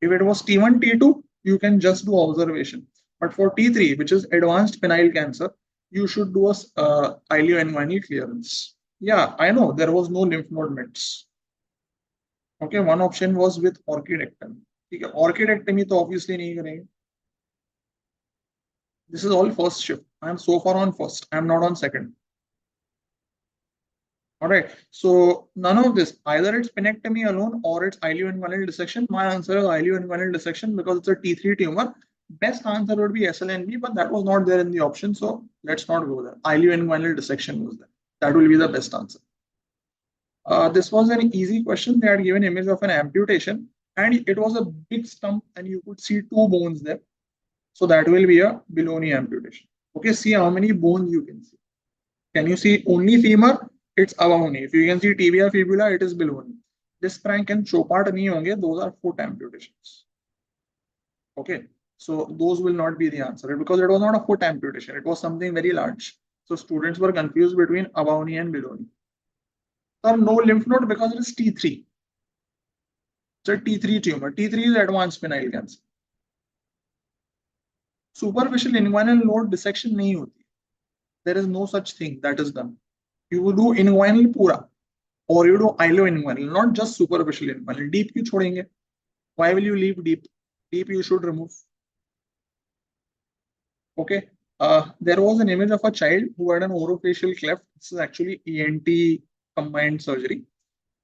If it was T1, T2, you can just do observation. But for T3, which is advanced penile cancer, you should do a ilo-inguinal clearance. Yeah, I know there was no lymph node mets. Okay, one option was with orchidectomy. Okay, orchidectomy to obviously nahi karenge. This is all first shift. I am so far on first. I am not on second. All right. So none of this. Either it's penectomy alone or it's ilo-inguinal dissection. My answer is ilo-inguinal dissection because it's a T3 tumor. Best answer would be SLNB, but that was not there in the option. So let's not go there. Ilo-inguinal dissection was there. That will be the best answer. This was an easy question. They had given image of an amputation and it was a big stump and you could see 2 bones there. So that will be a below-knee amputation. Okay, see how many bones you can see. Can you see only femur? It's above knee. If you can see tibia, fibula, it is below knee. Disc frank and chopart nahi honge, those are foot amputations. Okay, so those will not be the answer because it was not a foot amputation. It was something very large. So students were confused between above knee and below knee. So no lymph node because it is T3. It's a T3 tumor. T3 is advanced penile cancer. Superficial inguinal node dissection nahi hoti. There is no such thing that is done. You will do inguinal pura or you do ilo-inguinal, not just superficial inguinal. Deep you chhodenge. Why will you leave deep? Deep you should remove. Okay. There was an image of a child who had an orofacial cleft. This is actually ENT combined surgery.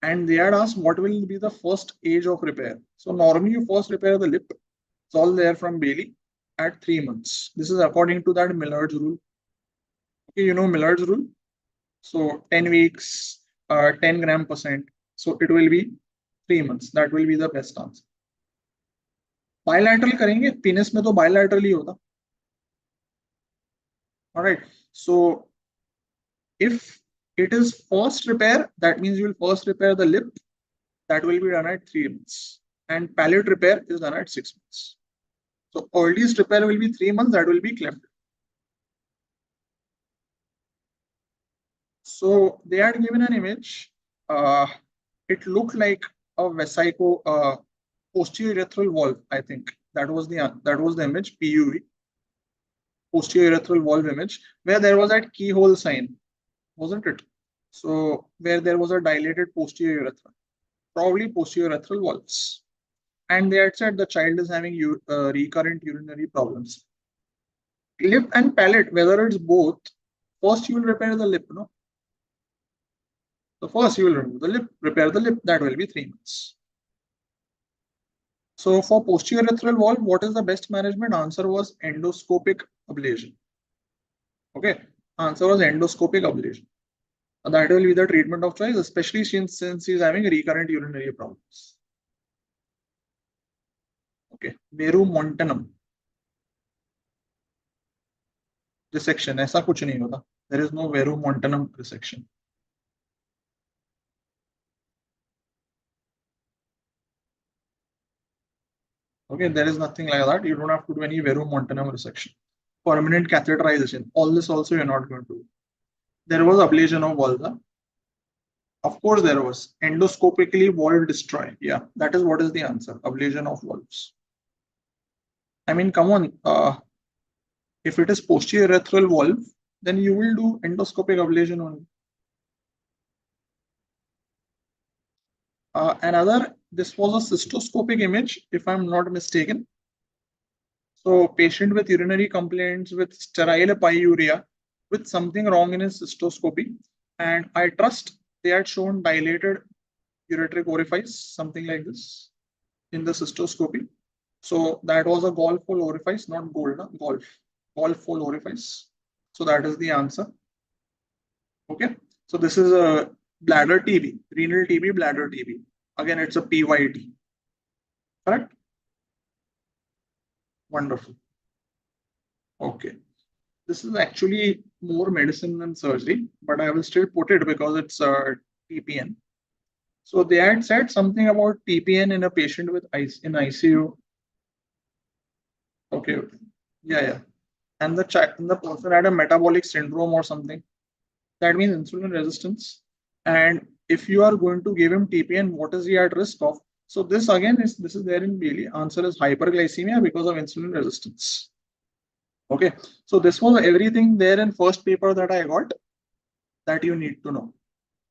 And they had asked what will be the first age of repair. So normally you first repair the lip. It's all there from Bailey at 3 months. This is according to that Millard's rule. Okay, you know Millard's rule. So 10 weeks, 10 gram %. So it will be 3 months. That will be the best answer. Bilateral karenge, penis mein to bilateral hi hota. All right. So if it is first repair, that means you will first repair the lip. That will be done at 3 months. And palate repair is done at 6 months. So earliest repair will be 3 months. That will be cleft. So they had given an image. It looked like a vesico posterior-urethral valve. I think that was the image. PUV, posterior-urethral valve image, where there was that keyhole sign, wasn't it? So where there was a dilated posterior urethra, probably posterior-urethral valves, and they had said the child is having recurrent urinary problems. Lip and palate, whether it's both, first you will repair the lip, no? So first you will remove the lip, repair the lip, that will be 3 months. So for posterior urethral valve, what is the best management? Answer was endoscopic ablation. Okay, answer was endoscopic ablation. That will be the treatment of choice, especially since he is having recurrent urinary problems. Okay, verumontanum resection, ऐसा कुछ नहीं होता. There is no verumontanum resection. Okay, there is nothing like that. You don't have to do any verumontanum resection. Permanent catheterization. All this also you're not going to do. There was ablation of vulva. Of course, there was endoscopically valve destroy. Yeah, that is what is the answer. Ablation of valves. I mean, come on. If it is posterior urethral valve, then you will do endoscopic ablation only. This was a cystoscopic image, if I'm not mistaken. So patient with urinary complaints with sterile pyuria with something wrong in his cystoscopy. And I trust they had shown dilated ureteric orifice, something like this in the cystoscopy. So that was a golf hole orifice, not golf hole orifice. So that is the answer. Okay. So this is a bladder TB, renal TB, bladder TB. Again, it's a PYT. Correct? Wonderful. Okay. This is actually more medicine than surgery, but I will still put it because it's TPN. So they had said something about TPN in a patient with in ICU. Okay. Yeah. And the person had a metabolic syndrome or something. That means insulin resistance. And if you are going to give him TPN, what is he at risk of? So this again is there in Bailey. Answer is hyperglycemia because of insulin resistance. Okay. So this was everything there in first paper that I got that you need to know.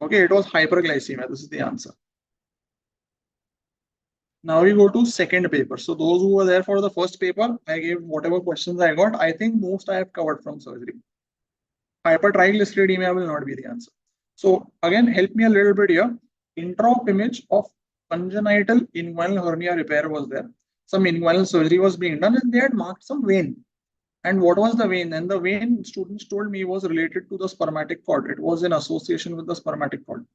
Okay, it was hyperglycemia. This is the answer. Now we go to second paper. So those who were there for the first paper, I gave whatever questions I got. I think most I have covered from surgery. Hypertriglyceridemia will not be the answer. So again, help me a little bit here. Intraop image of congenital inguinal hernia repair was there. Some inguinal surgery was being done and they had marked some vein. And what was the vein? And the vein, students told me, was related to the spermatic cord. It was in association with the spermatic cord.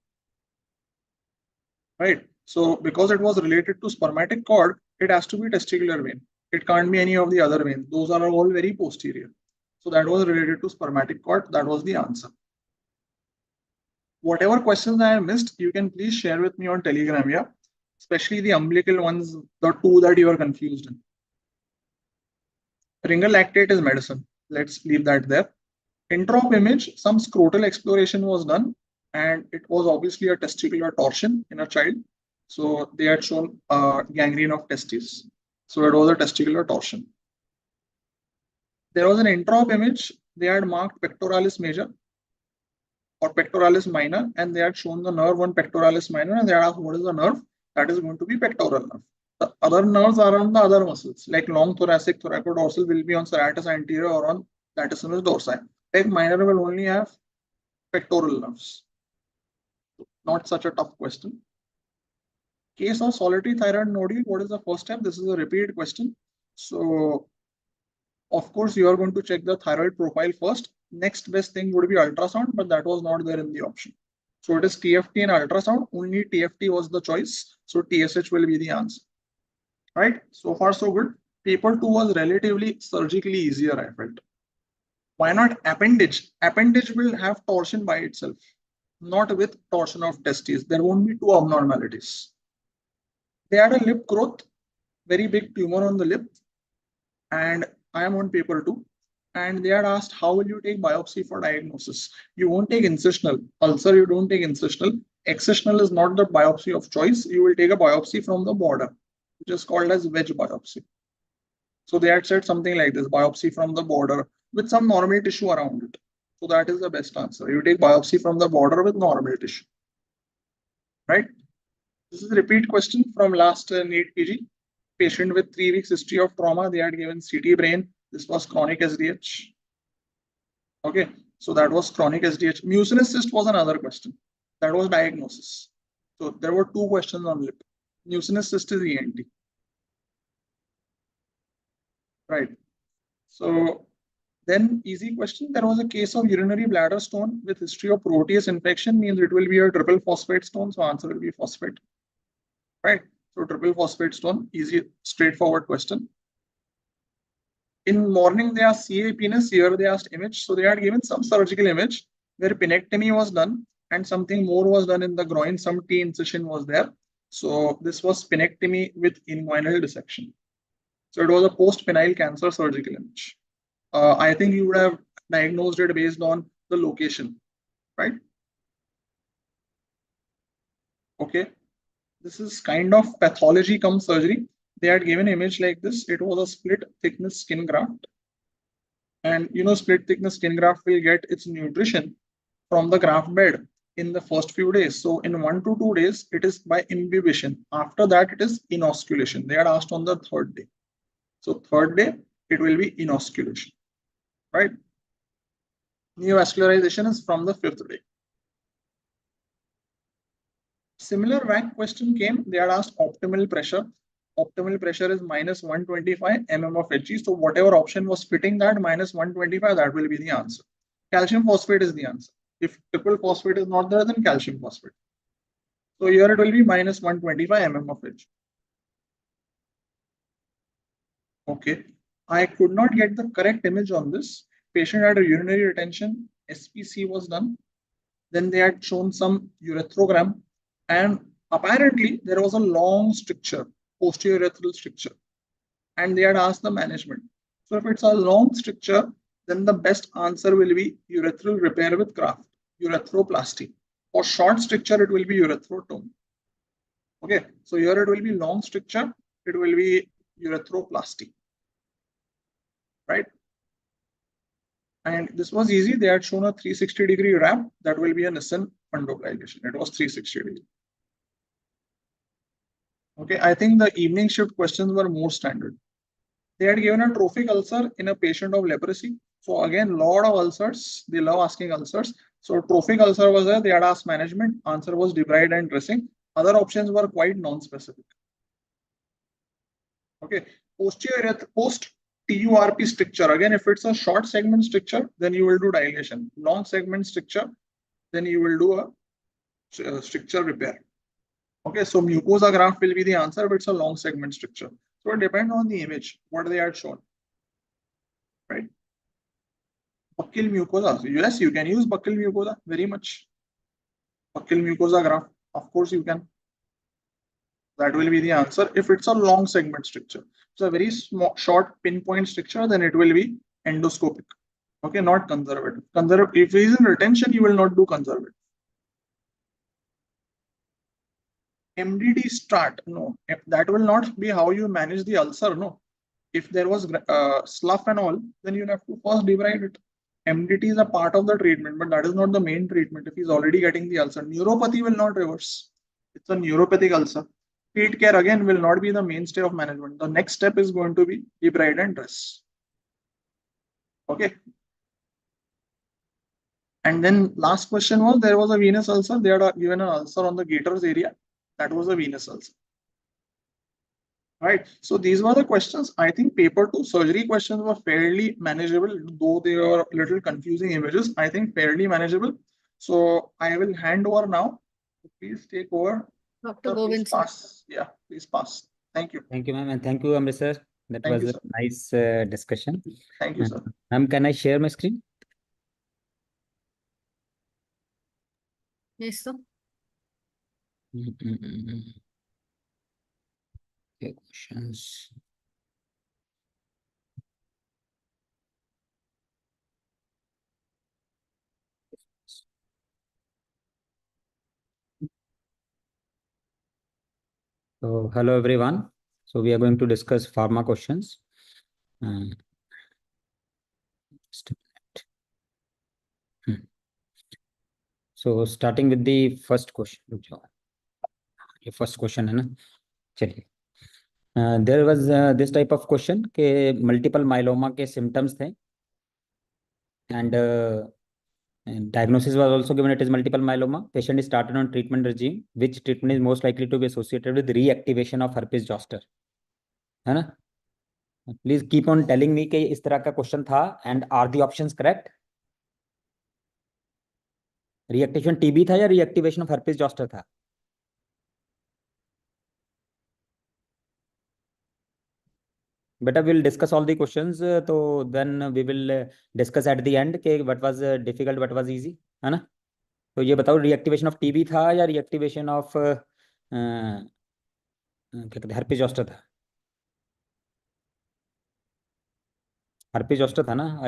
Right. So because it was related to spermatic cord, it has to be testicular vein. It can't be any of the other veins. Those are all very posterior. So that was related to spermatic cord. That was the answer. Whatever questions I have missed, you can please share with me on Telegram, yeah? Especially the umbilical ones, the two that you are confused in. Ringer lactate is medicine. Let's leave that there. Intraop image, some scrotal exploration was done, and it was obviously a testicular torsion in a child. So they had shown gangrene of testes. So it was a testicular torsion. There was an intraop image. They had marked pectoralis major or pectoralis minor, and they had shown the nerve on pectoralis minor, and they had asked what is the nerve. That is going to be pectoral nerve. The other nerves are on the other muscles, like long thoracic, thoracodorsal will be on serratus anterior or on latissimus dorsi. Pec minor will only have pectoral nerves. Not such a tough question. Case of solitary thyroid nodule, what is the first step? This is a repeat question. So, of course, you are going to check the thyroid profile first. Next best thing would be ultrasound, but that was not there in the option. So it is TFT and ultrasound. Only TFT was the choice. So TSH will be the answer. Right? So far, so good. Paper 2 was relatively surgically easier, I felt. Why not appendage? Appendage will have torsion by itself, not with torsion of testes. There won't be two abnormalities. They had a lip growth, very big tumor on the lip, and I am on paper 2. And they had asked, how will you take biopsy for diagnosis? You won't take incisional. Ulcer, you don't take incisional. Excisional is not the biopsy of choice. You will take a biopsy from the border, which is called as wedge biopsy. So they had said something like this, biopsy from the border with some normal tissue around it. So that is the best answer. You take biopsy from the border with normal tissue. Right? This is a repeat question from last NEET PG. Patient with 3 weeks history of trauma. They had given CT brain. This was chronic SDH. Okay. So that was chronic SDH. Mucinous cyst was another question. That was diagnosis. So there were 2 questions on lip. Mucinous cyst is ENT. Right. So then easy question. There was a case of urinary bladder stone with history of proteus infection, means it will be a triple phosphate stone. So answer will be phosphate. Right. So triple phosphate stone, easy, straightforward question. In morning, they asked CA penis. Here they asked image. So they had given some surgical image where penectomy was done and something more was done in the groin. Some T incision was there. So this was penectomy with inguinal dissection. So it was a post-penile cancer surgical image. I think you would have diagnosed it based on the location, right? Okay, this is kind of pathology cum surgery. They had given image like this. It was a split thickness skin graft. And split thickness skin graft will get its nutrition from the graft bed in the first few days. So in 1 to 2 days, it is by imbibition. After that, it is inosculation. They had asked on the third day. So third day, it will be inosculation, right? Neovascularization is from the 5th day. Similar WAC question came. They had asked optimal pressure. Optimal pressure is minus 125 mm of Hg. So whatever option was fitting that minus 125, that will be the answer. Calcium phosphate is the answer. If triple phosphate is not there, then calcium phosphate. So here it will be minus 125 mm of Hg. Okay. I could not get the correct image on this. Patient had a urinary retention. SPC was done. Then they had shown some urethrogram. And apparently there was a long stricture, posterior urethral stricture. And they had asked the management. So if it's a long stricture, then the best answer will be urethral repair with graft, urethroplasty. For short stricture, it will be urethrotomy. Okay, so here it will be long stricture, it will be urethroplasty, right? And this was easy. They had shown a 360-degree wrap. That will be a Nissen fundobulation. It was 360 degree. Okay, I think the evening shift questions were more standard. They had given a trophic ulcer in a patient of leprosy. So again, lot of ulcers. They love asking ulcers. So trophic ulcer was there. They had asked management. Answer was debride and dressing. Other options were quite non-specific. Okay, posterior post TURP stricture. Again, if it's a short segment stricture, then you will do dilation. Long segment stricture, then you will do a stricture repair. Okay, so mucosa graft will be the answer, but it's a long segment stricture. So it depends on the image, what they had shown, right? Buccal mucosa. So yes, you can use buccal mucosa very much. Buccal mucosa graft, of course you can. That will be the answer. If it's a long segment stricture, it's a very small, short pinpoint stricture, then it will be endoscopic. Okay, not conservative. Conservative. If it is in retention, you will not do conservative. MDD start, no, that will not be how you manage the ulcer. No, if there was slough and all, then you have to first debride it. MDT is a part of the treatment, but that is not the main treatment. If he's already getting the ulcer, neuropathy will not reverse. It's a neuropathic ulcer. Feet care again will not be the mainstay of management. The next step is going to be debride and dress. Okay. And then last question was, there was a venous ulcer. They had given an ulcer on the gaiters area. That was a venous ulcer. Right. So these were the questions. I think paper 2 surgery questions were fairly manageable, though they were a little confusing images. I think fairly manageable. So I will hand over now. Please take over. Dr. Gobind. Pass. Yeah, please pass. Thank you. Thank you, ma'am, and thank you, Amrit sir. That Thank was you, a nice discussion. Thank you, sir. Ma'am, can I share my screen? Yes, sir. Okay, questions. So, hello everyone. So we are going to discuss pharma questions. Just a minute. So starting with the first question. ये first question है ना, चलिए. There was this type of question कि multiple myeloma के symptoms थे, and diagnosis was also given. It is multiple myeloma. Patient is started on treatment regime. Which treatment is most likely to be associated with reactivation of herpes zoster? है ना? Please keep on telling me कि इस तरह का question था, and are the options correct? Reactivation TB था या reactivation of herpes zoster था? Beta, we'll discuss all the questions. So then we will discuss at the end कि what was difficult, what was easy, है ना? तो ये बताओ, reactivation of TB था या reactivation of क्या कहते हैं, herpes zoster था? herpes zoster था ना?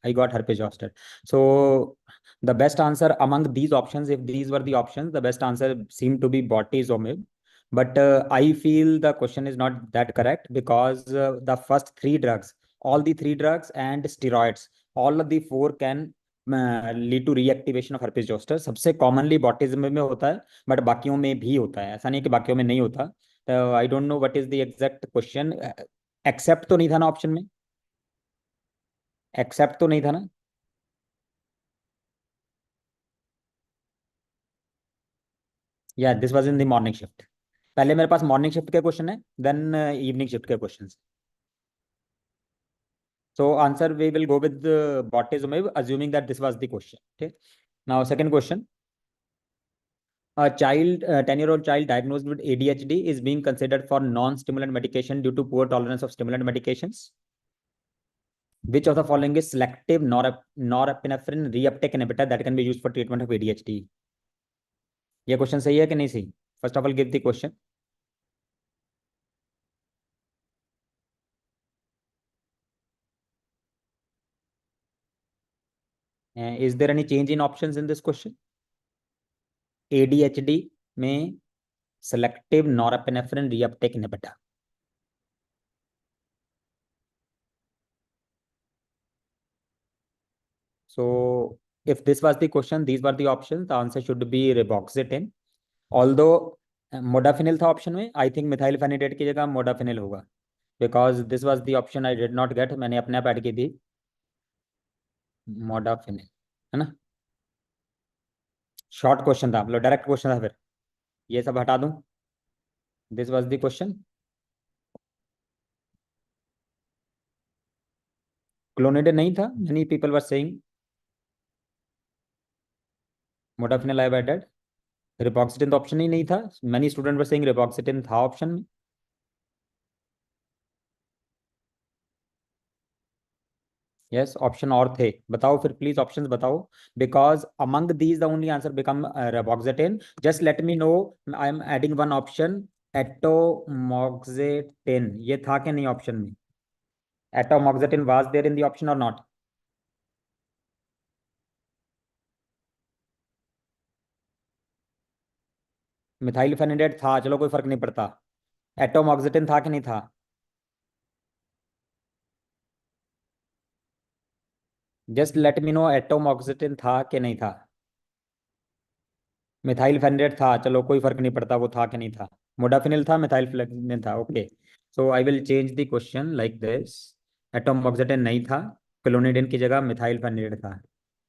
I got herpes zoster. So the best answer among these options, if these were the options, the best answer seemed to be bortezomib. But I feel the question is not that correct, because the first three drugs, all the three drugs and steroids, all of the four can lead to reactivation of herpes zoster. सबसे commonly bortezomib में होता है, but बाकियों में भी होता है, ऐसा नहीं है कि बाकियों में नहीं होता. तो I don't know what is the exact question. Except तो नहीं था ना ऑप्शन में? एक्सेप्ट तो नहीं था ना? या this was in the morning shift. पहले मेरे पास मॉर्निंग शिफ्ट के क्वेश्चन है, देन इवनिंग शिफ्ट के question. So answer we will go with the bortezomib, assuming that this was the question. Okay. Now second question. A child, 10-year-old child diagnosed with ADHD is being considered for non-stimulant medication due to poor tolerance of stimulant medications. Which of the following is selective norepinephrine reuptake inhibitor that can be used for treatment of ADHD? ये question सही है कि नहीं सही? First of all give the question. Is there any change in options in this question? ADHD में selective norepinephrine reuptake inhibitor. So if this was the question, these were the options, the answer should be riboxetine. Although modafinil था option में, I think methylphenidate की जगह modafinil होगा, because this was the option I did not gate. मैंने अपने आप add की थी मोडाफिनिल, है ना. शॉर्ट क्वेश्चन था, मतलब डायरेक्ट क्वेश्चन था. फिर ये सब हटा दूं. This was the question. Clonidine नहीं था, many people were saying. Modafinil I have added. Reboxetine तो ऑप्शन ही नहीं था, many student were saying reboxetine था ऑप्शन में. यस, ऑप्शन और थे. बताओ फिर प्लीज, ऑप्शंस बताओ, because among these the only answer become reboxetine. Just let me know. I am adding one option, atomoxetine. ये था कि नहीं ऑप्शन में? Atomoxetine was there in the option और नॉट? मिथाइलफेनिडेट था, चलो कोई फर्क नहीं पड़ता. एटोमॉक्सेटिन था कि नहीं था? जस्ट लेट मी नो, एटोमॉक्सेटिन था कि नहीं था? मिथाइलफेनिडेट था, चलो कोई फर्क नहीं पड़ता वो था कि नहीं था. मोडाफिनिल था, मिथाइलफेनिडेट था. Okay, so I will change the question like this. Atomoxetine नहीं था, क्लोनिडेन की जगह मिथाइलफेनिडेट था.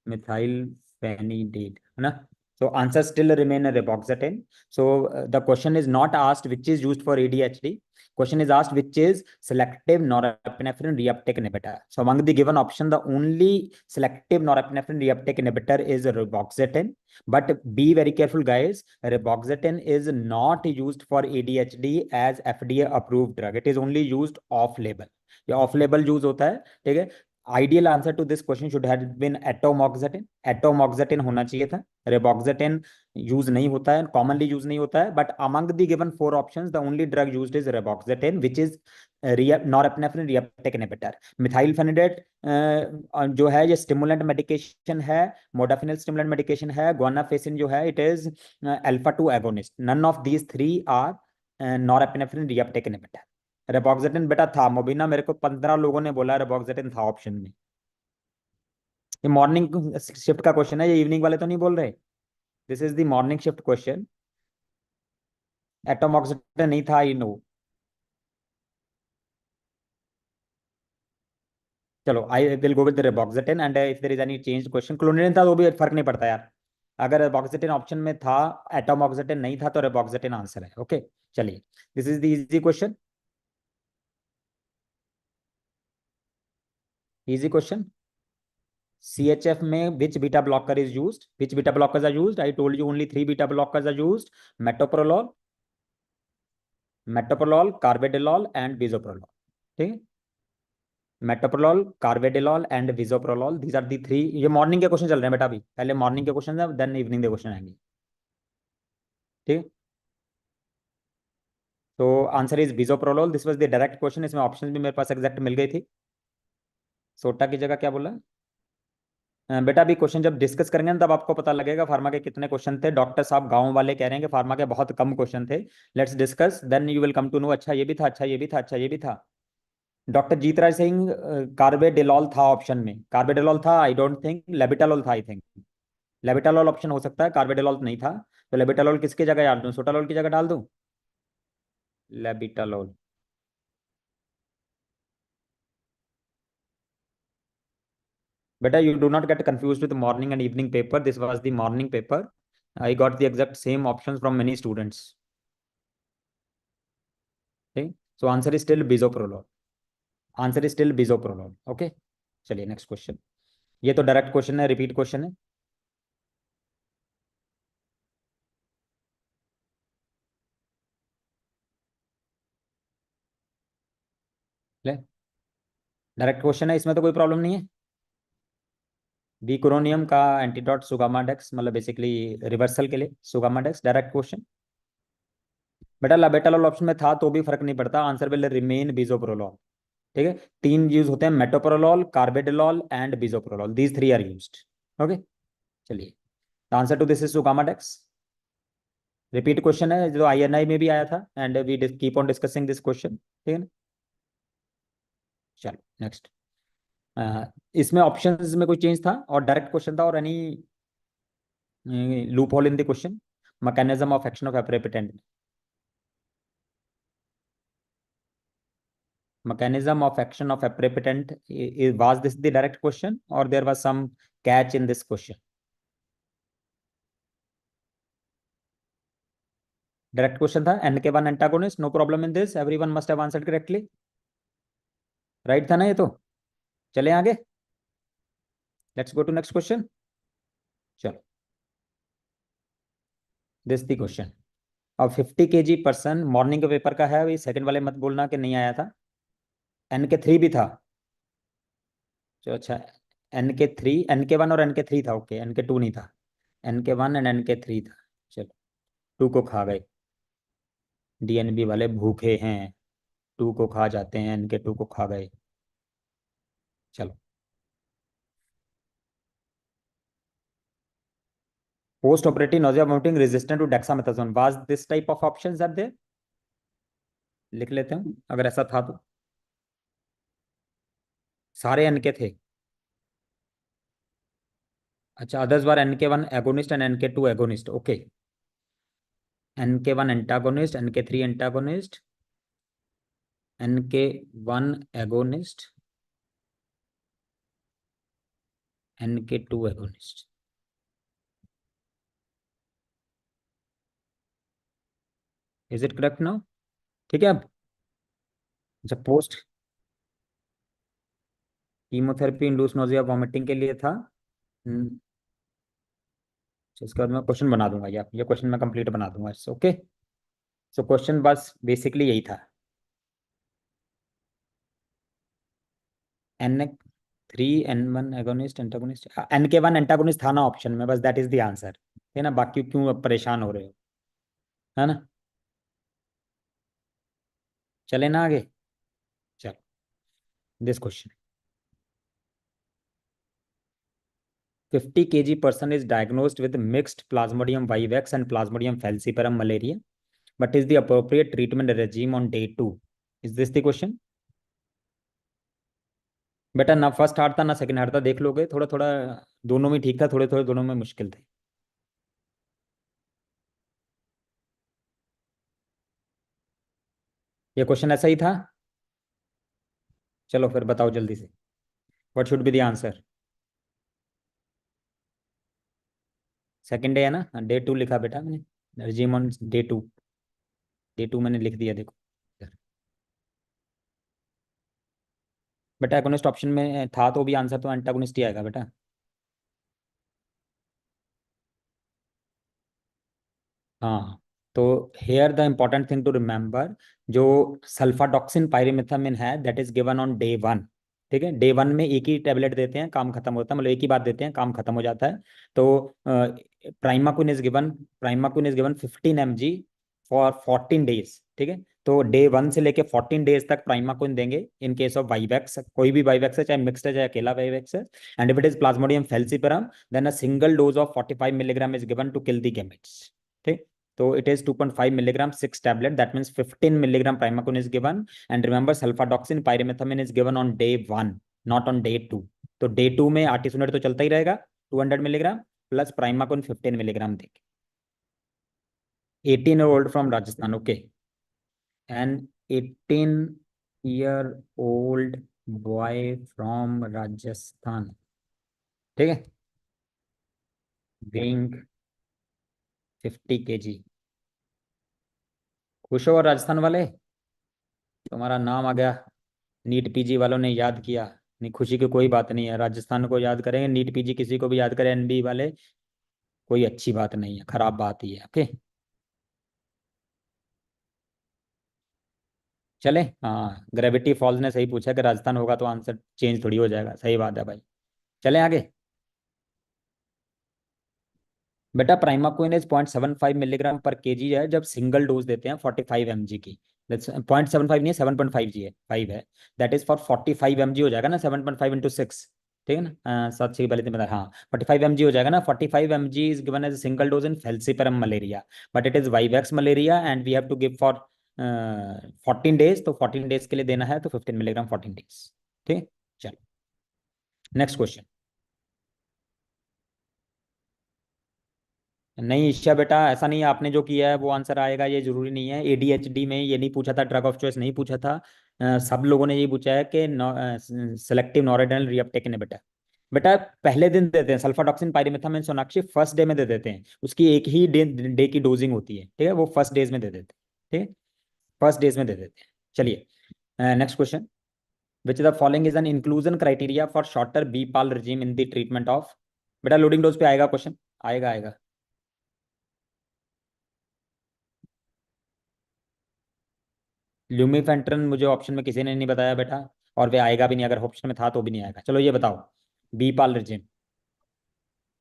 मिथाइलफेनिडेट, है ना. So answer still remain a riboxetine. So the question is not asked which is used for ADHD. Question is asked which is selective norepinephrine reuptake inhibitor. So among the given option, the only selective norepinephrine reuptake inhibitor is riboxetine. But be very careful, guys. Riboxetine is not used for ADHD as FDA approved drug. It is only used off label. ये off label use होता है, ठीक है. Ideal answer to this question should have been atomoxetine. Atomoxetine होना चाहिए था. रिबॉक्सेटिन use नहीं होता है, कॉमनली यूज नहीं होता है. But among the given four options, the only drug used is reboxetine, which is norepinephrine reuptake inhibitor. Methylphenidate जो है ये स्टिमुलेंट मेडिकेशन है, मोडाफिनिल स्टिमुलेंट मेडिकेशन है. गुआनाफेसिन जो है it is alpha 2 agonist. None of these three are norepinephrine reuptake inhibitor. Reboxetine बेटा था, मोबिना मेरे को 15 लोगों ने बोला रिबॉक्सेटिन था ऑप्शन में. ये मॉर्निंग शिफ्ट का क्वेश्चन है, ये इवनिंग वाले तो नहीं बोल रहे. This is the morning shift question. Atomoxetine नहीं था, आई नो. चलो I will go with reboxetine. And if there is any change question, clonidine था तो भी फर्क नहीं पड़ता यार. अगर रिबॉक्सेटिन ऑप्शन में था, एटोमॉक्सेटिन नहीं था, तो रिबॉक्सेटिन आंसर है. ओके, चलिए. This is the easy question. Easy question. CHF में which beta blocker is used? Which beta blockers are used? I told you only 3 beta blockers are used: metoprolol, carvedilol, and bisoprolol. ठीक है. Metoprolol, carvedilol and bisoprolol, these are the three. ये morning के question चल रहे हैं बेटा. अभी पहले मॉर्निंग के क्वेश्चन है, देन इवनिंग के क्वेश्चन आएंगे. ठीक. तो answer is bisoprolol. This was the direct question. इसमें ऑप्शन भी मेरे पास एग्जैक्ट मिल गई थी. सोटा की जगह क्या बोला? बेटा अभी क्वेश्चन जब डिस्कस करेंगे ना तब आपको पता लगेगा फार्मा के कितने क्वेश्चन थे। डॉक्टर साहब गांव वाले कह रहे हैं कि फार्मा के बहुत कम क्वेश्चन थे। Let's discuss then you will come to know, अच्छा ये भी था, अच्छा ये भी था, अच्छा ये भी था। डॉक्टर जीतराज सिंह, कार्बेडेलॉल था ऑप्शन में, कार्बेडेलॉल था, आई डोंट थिंक लेबिटालॉल था, आई थिंक लेबिटालॉल ऑप्शन हो सकता है, कार्बेडेलॉल नहीं था। तो लेबिटालॉल किसकी जगह डाल दूं, सोटालॉल की जगह डाल दूं, लेबिटालॉल। Beta, you do not get confused with morning and evening paper. This was the morning paper. I got the exact same options from many students. Okay, so answer is still bisoprolol. Answer is still bisoprolol. Okay, चलिए next question. ये तो direct question है, repeat question है। ले, direct question है, इसमें तो कोई प्रॉब्लम नहीं है। बीक्रोनियम का एंटीडोट सुगामाडेक्स, मतलब बेसिकली रिवर्सल के लिए सुगामाडेक्स, डायरेक्ट क्वेश्चन। बेटा लाबेटालॉल ऑप्शन में था तो भी फर्क नहीं पड़ता, आंसर विल रिमेन बिसोप्रोलॉल। ठीक है, तीन यूज होते हैं, metoprolol, carvedilol and bisoprolol, these three are used. Okay, चलिए answer to this is sugammadex. Repeat question है जो INI में भी आया था, and we keep on discussing this question. ठीक है ना, चलो नेक्स्ट। इसमें ऑप्शंस में कोई चेंज था और डायरेक्ट क्वेश्चन था, और any loophole in the question? Mechanism of action of aprepitant, mechanism of action of aprepitant, was this the direct question or there was some catch in this question? Direct question था, NK1 antagonist, no problem in this, everyone must have answered correctly, right था ना ये तो। चले आगे, let's go to next question। चलो, this the question। अब 50 kg person, morning के पेपर का है, सेकंड वाले मत बोलना कि नहीं आया था। NK3 भी था, चलो अच्छा, NK3, NK1 और NK3 था, ओके, NK2 नहीं था, NK1 एंड NK3 था। चलो, 2 को खा गए, DNB वाले भूखे हैं, 2 को खा जाते हैं, NK2 को खा गए। चलो, post operative nausea vomiting resistant to dexamethasone, was this type of options are there? लिख लेते हैं अगर ऐसा था तो। सारे NK थे, अच्छा, others were NK1 agonist and NK2 agonist, okay. NK1 antagonist, NK3 antagonist, NK1 agonist, NK2 agonist. Is it correct now? ठीक है, अब अच्छा, post chemotherapy induce nausea vomiting के लिए था। इसके बाद मैं क्वेश्चन बना दूंगा, ये क्वेश्चन मैं कंप्लीट बना दूंगा, ओके। सो क्वेश्चन बस बेसिकली यही था, N3 N1 agonist antagonist, NK1 antagonist था ना ऑप्शन में, बस दैट इज द आंसर, है ना, बाकी क्यों अब परेशान हो रहे हो, है ना। चले ना आगे, चलो this question. 50 kg person is diagnosed with mixed Plasmodium vivax and Plasmodium falciparum malaria. What is the appropriate treatment regime on day 2? Is this the question? बेटा ना फर्स्ट हार्ट था ना सेकंड हार्ट था, देख लोगे, थोड़ा थोड़ा दोनों में ठीक था, थोड़े थोड़े दोनों में मुश्किल थे। ये क्वेश्चन ऐसा ही था, चलो फिर बताओ जल्दी से, what should be the answer? Second day है ना, डे 2 लिखा बेटा मैंने, regime on डे टू मैंने लिख दिया, देखो बेटा, एगोनिस्ट ऑप्शन में था तो भी आंसर तो एंटागोनिस्ट ही आएगा बेटा। हाँ, तो here the important thing to remember, जो सल्फाडॉक्सिन पायरिमेथामिन है that is given on day 1। ठीक है, डे 1 में एक ही टेबलेट देते हैं, काम खत्म होता है, मतलब एक ही बात देते हैं, काम खत्म हो जाता है। तो primaquine is given 15 mg for 14 days। ठीक है, तो डे 1 से लेके 14 डेज तक प्राइमाकोइन देंगे इन केस ऑफ वाइवैक्स, कोई भी वाइवैक्स है, चाहे मिक्स्ड है चाहे अकेला वाइवैक्स है। And if it is plasmodium falciparum then a single dose of 45 milligram is given to kill the gametes. ठीक, तो it is 2.5 milligram 6 tablet, that means 15 milligram primacon is given, and remember sulfadoxine pyrimethamine is given on day 1 not on day 2। तो day 2 में आर्टिसोनेट तो चलता ही रहेगा 200 milligram plus प्राइमाकोन 15 milligram देंगे। 18-year-old from Rajasthan, okay, an 18-year-old boy from Rajasthan, ठीक है, weighing 50 kg। खुश हो राजस्थान वाले, तुम्हारा नाम आ गया, नीट पीजी वालों ने याद किया। नहीं, खुशी की कोई बात नहीं है, राजस्थान को याद करेंगे, नीट पीजी किसी को भी याद करें एनबी वाले, कोई अच्छी बात नहीं है, खराब बात ही है। ओके चले, हाँ ग्रेविटी फॉल्स ने सही पूछा कि राजस्थान होगा तो आंसर चेंज थोड़ी हो जाएगा, सही बात है भाई। चले आगे। बेटा प्राइमाकोइन इज 0.75 मिलीग्राम पर केजी है जब सिंगल डोज देते हैं 45 mg की। 0.75 नहीं है, 7.5 जी है, 5 है, दैट इज फॉर 45 mg हो जाएगा ना, 7.5 इंटू 6, ठीक है ना, 7 6 वाले बता, हाँ 45 mg हो जाएगा ना। 45 mg is given as single dose in falciparum malaria, but it is vivax malaria and we have to give for 14 days, तो 14 डेज के लिए देना है, तो 15 मिलीग्राम 14 डेज। ठीक है, चलो नेक्स्ट क्वेश्चन। नहीं ईशा बेटा, ऐसा नहीं है, आपने जो किया है वो आंसर आएगा ये जरूरी नहीं है। एडीएचडी में ये नहीं पूछा था, ड्रग ऑफ चॉइस नहीं पूछा था, सब लोगों ने ये पूछा है कि सेलेक्टिव नॉरेड्रेनल रीअपटेक इनहिबिटर। बेटा पहले दिन देते हैं सल्फाडॉक्सिन पायरिमेथामिन सोनाक्षी, फर्स्ट डे में दे देते हैं, उसकी एक ही डे की डोजिंग होती है, ठीक है, वो फर्स्ट डेज में दे देते हैं, ठीक है, फर्स्ट डेज में दे देते हैं। चलिए next question, which the following is an inclusion criteria for shorter B PAL regime in the treatment of. बेटा लोडिंग डोज पे आएगा क्वेश्चन, आएगा आएगा। ल्यूमीफेंट्रन मुझे ऑप्शन में किसी ने नहीं बताया बेटा, और वे आएगा भी नहीं, अगर ऑप्शन में था तो भी नहीं आएगा। चलो ये बताओ, बी पाल रिजिम,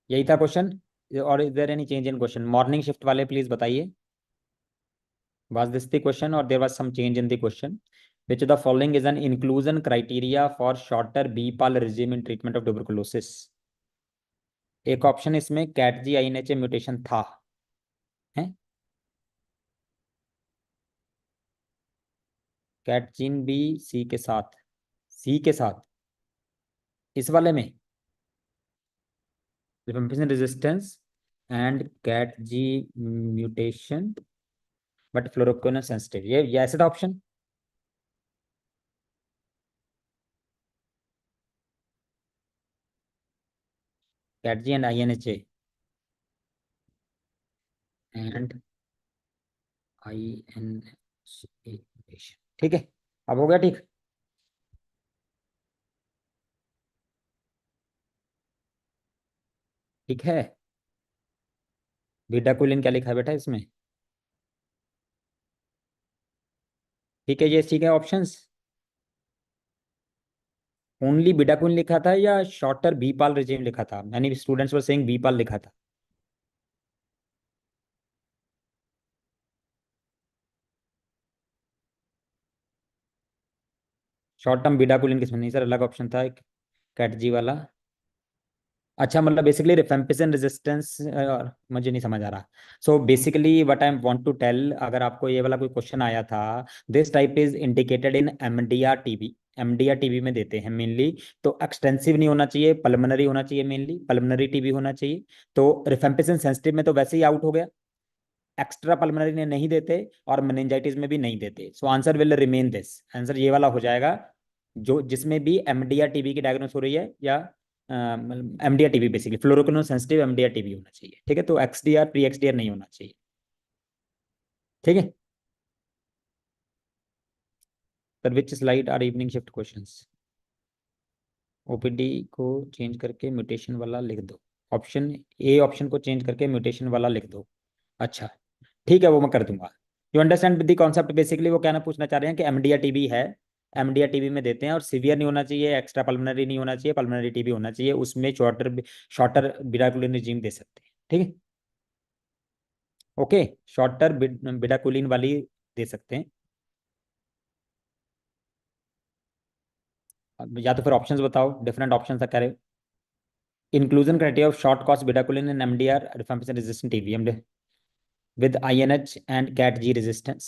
यही था क्वेश्चन, और is there any change in question? Morning shift वाले प्लीज बताइए, वाज दिस द क्वेश्चन और there was some change in the question? Which the following is an inclusion criteria for shorter B PAL regime in treatment of tuberculosis? एक option इसमें kat G I N H A mutation था, है cat gene B C के साथ, सी के साथ इस वाले में rifampicin resistance and kat G mutation but fluoroquinolone sensitive, ये ऐसे था option. Kat G and I N H and I N H mutation, ठीक है, अब हो गया ठीक। ठीक है, बीटाकुलिन क्या लिखा है बेटा इसमें? ठीक है, ये ठीक है ऑप्शंस, ओनली बीटाकुलिन लिखा था या शॉर्टर बीपाल रेजिम लिखा था? यानी स्टूडेंट्स वर सेइंग बीपाल लिखा था। शॉर्ट टर्म बीटाकुलिन किसमें नहीं सर, अलग ऑप्शन था एक कैट जी वाला। अच्छा मतलब बेसिकली रिफेम्पिसिन रेजिस्टेंस, मुझे नहीं समझ आ रहा। So basically what I want to tell, अगर आपको ये वाला कोई क्वेश्चन आया था, this type is indicated in MDR TB, MDR TB में देते हैं मेनली, तो एक्सटेंसिव नहीं होना चाहिए, पल्मोनरी होना चाहिए, मेनली पल्मोनरी टीबी होना चाहिए। तो रिफेम्पिसिन सेंसिटिव में तो वैसे ही आउट हो गया, एक्स्ट्रा पल्मोनरी में नहीं देते और मेनिंजाइटिस में भी नहीं देते, सो answer will remain this, answer ये वाला हो जाएगा, जो जिसमें भी एमडीआर टीबी की डायग्नोस हो रही है, या MDR TB basically fluoroquinolone sensitive MDR TB होना चाहिए, ठीक है, तो एक्सडीआर प्री एक्सडीआर नहीं होना चाहिए, ठीक है। पर which slide are evening shift questions? OPD को चेंज करके म्यूटेशन वाला लिख दो, ऑप्शन ए ऑप्शन को चेंज करके म्यूटेशन वाला लिख दो। अच्छा ठीक है, वो मैं कर दूंगा। You understand the concept, basically वो कहना पूछना चाह रहे हैं कि एमडीआर टीबी है, एमडीआर टीबी में देते हैं, और सीवियर नहीं होना चाहिए, एक्स्ट्रा पल्मोनरी नहीं होना चाहिए, पल्मोनरी टीबी होना चाहिए, उसमें शॉर्टर शॉर्टर बिडाकुलिन रिजीम दे सकते हैं, ठीक है, ओके, शॉर्टर बिडाकुलिन वाली दे सकते हैं। या तो फिर ऑप्शंस बताओ, डिफरेंट ऑप्शंस क्या रहे। इंक्लूजन क्राइटेरिया ऑफ शॉर्ट कॉस्ट bedaquiline in MDR rifampicin resistant TB with INH and kat G resistance.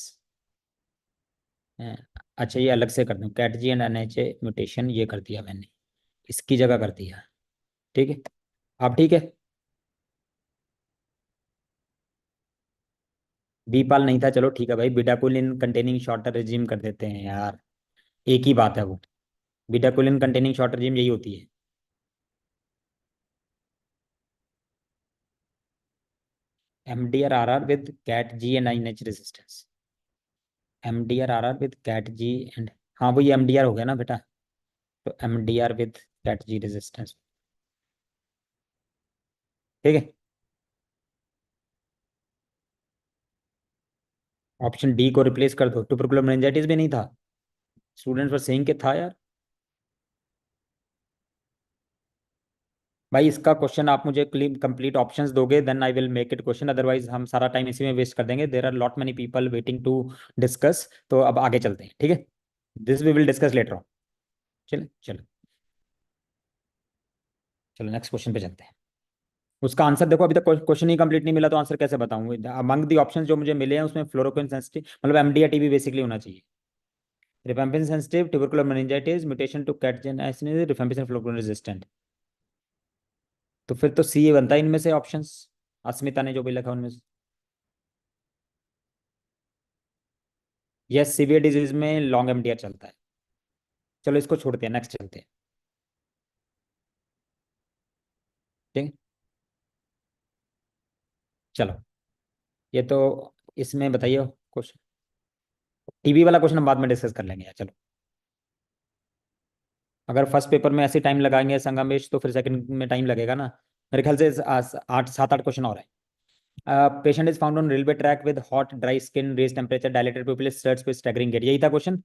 अच्छा ये अलग से कर दूं, kat G and INH mutation ये कर दिया मैंने, इसकी जगह कर दिया। ठीक है, अब ठीक है। बीपाल नहीं था, चलो ठीक है भाई, बिडाकुलिन कंटेनिंग शॉर्टर रेजिम कर देते हैं यार, एक ही बात है वो। बिडाकुलिन कंटेनिंग शॉर्टर रेजिम यही होती है। MDR-RR with kat G and INH resistance. MDR-RR with kat G and, हाँ वो ये MDR हो गया ना बेटा, तो MDR with kat G resistance. ठीक है, ऑप्शन डी को रिप्लेस कर दो, ट्यूबरकुलर मेनिंजाइटिस भी नहीं था, स्टूडेंट्स वर सेइंग के था यार। भाई इसका क्वेश्चन आप मुझे कंप्लीट ऑप्शंस दोगे then I will make it question, otherwise हम सारा टाइम इसी में वेस्ट कर देंगे। There are lot many people waiting to discuss, तो अब आगे चलते हैं, ठीक है। This we will discuss later on. चलो चलो चलो नेक्स्ट क्वेश्चन पे चलते हैं। उसका आंसर देखो, अभी तक क्वेश्चन ही कंप्लीट नहीं मिला तो आंसर कैसे बताऊं। अमंग दी ऑप्शंस जो मुझे मिले हैं उसमें फ्लोरोक्विन सेंसिटिव मतलब एमडीआर टीबी बेसिकली होना चाहिए। Rifampicin sensitive, tubercular meningitis, mutation to katG acid, rifampicin fluoroquinolone resistant. तो फिर तो सी बनता है इनमें से ऑप्शंस, अस्मिता ने जो भी लिखा उनमें से। यस, सीवियर डिजीज में लॉन्ग एमडीआर चलता है। चलो इसको छोड़ते हैं, नेक्स्ट चलते हैं। ठीक है? चलो ये तो, इसमें बताइए क्वेश्चन, टीबी वाला क्वेश्चन हम बाद में डिस्कस कर लेंगे यार। चलो अगर फर्स्ट पेपर में ऐसे टाइम लगाएंगे संगमेश तो फिर सेकंड में टाइम लगेगा ना। मेरे ख्याल से 8 7 8 क्वेश्चन और है। Patient is found on railway track with hot dry skin, raised temperature, dilated pupil, slurs with staggering gait, यही था क्वेश्चन।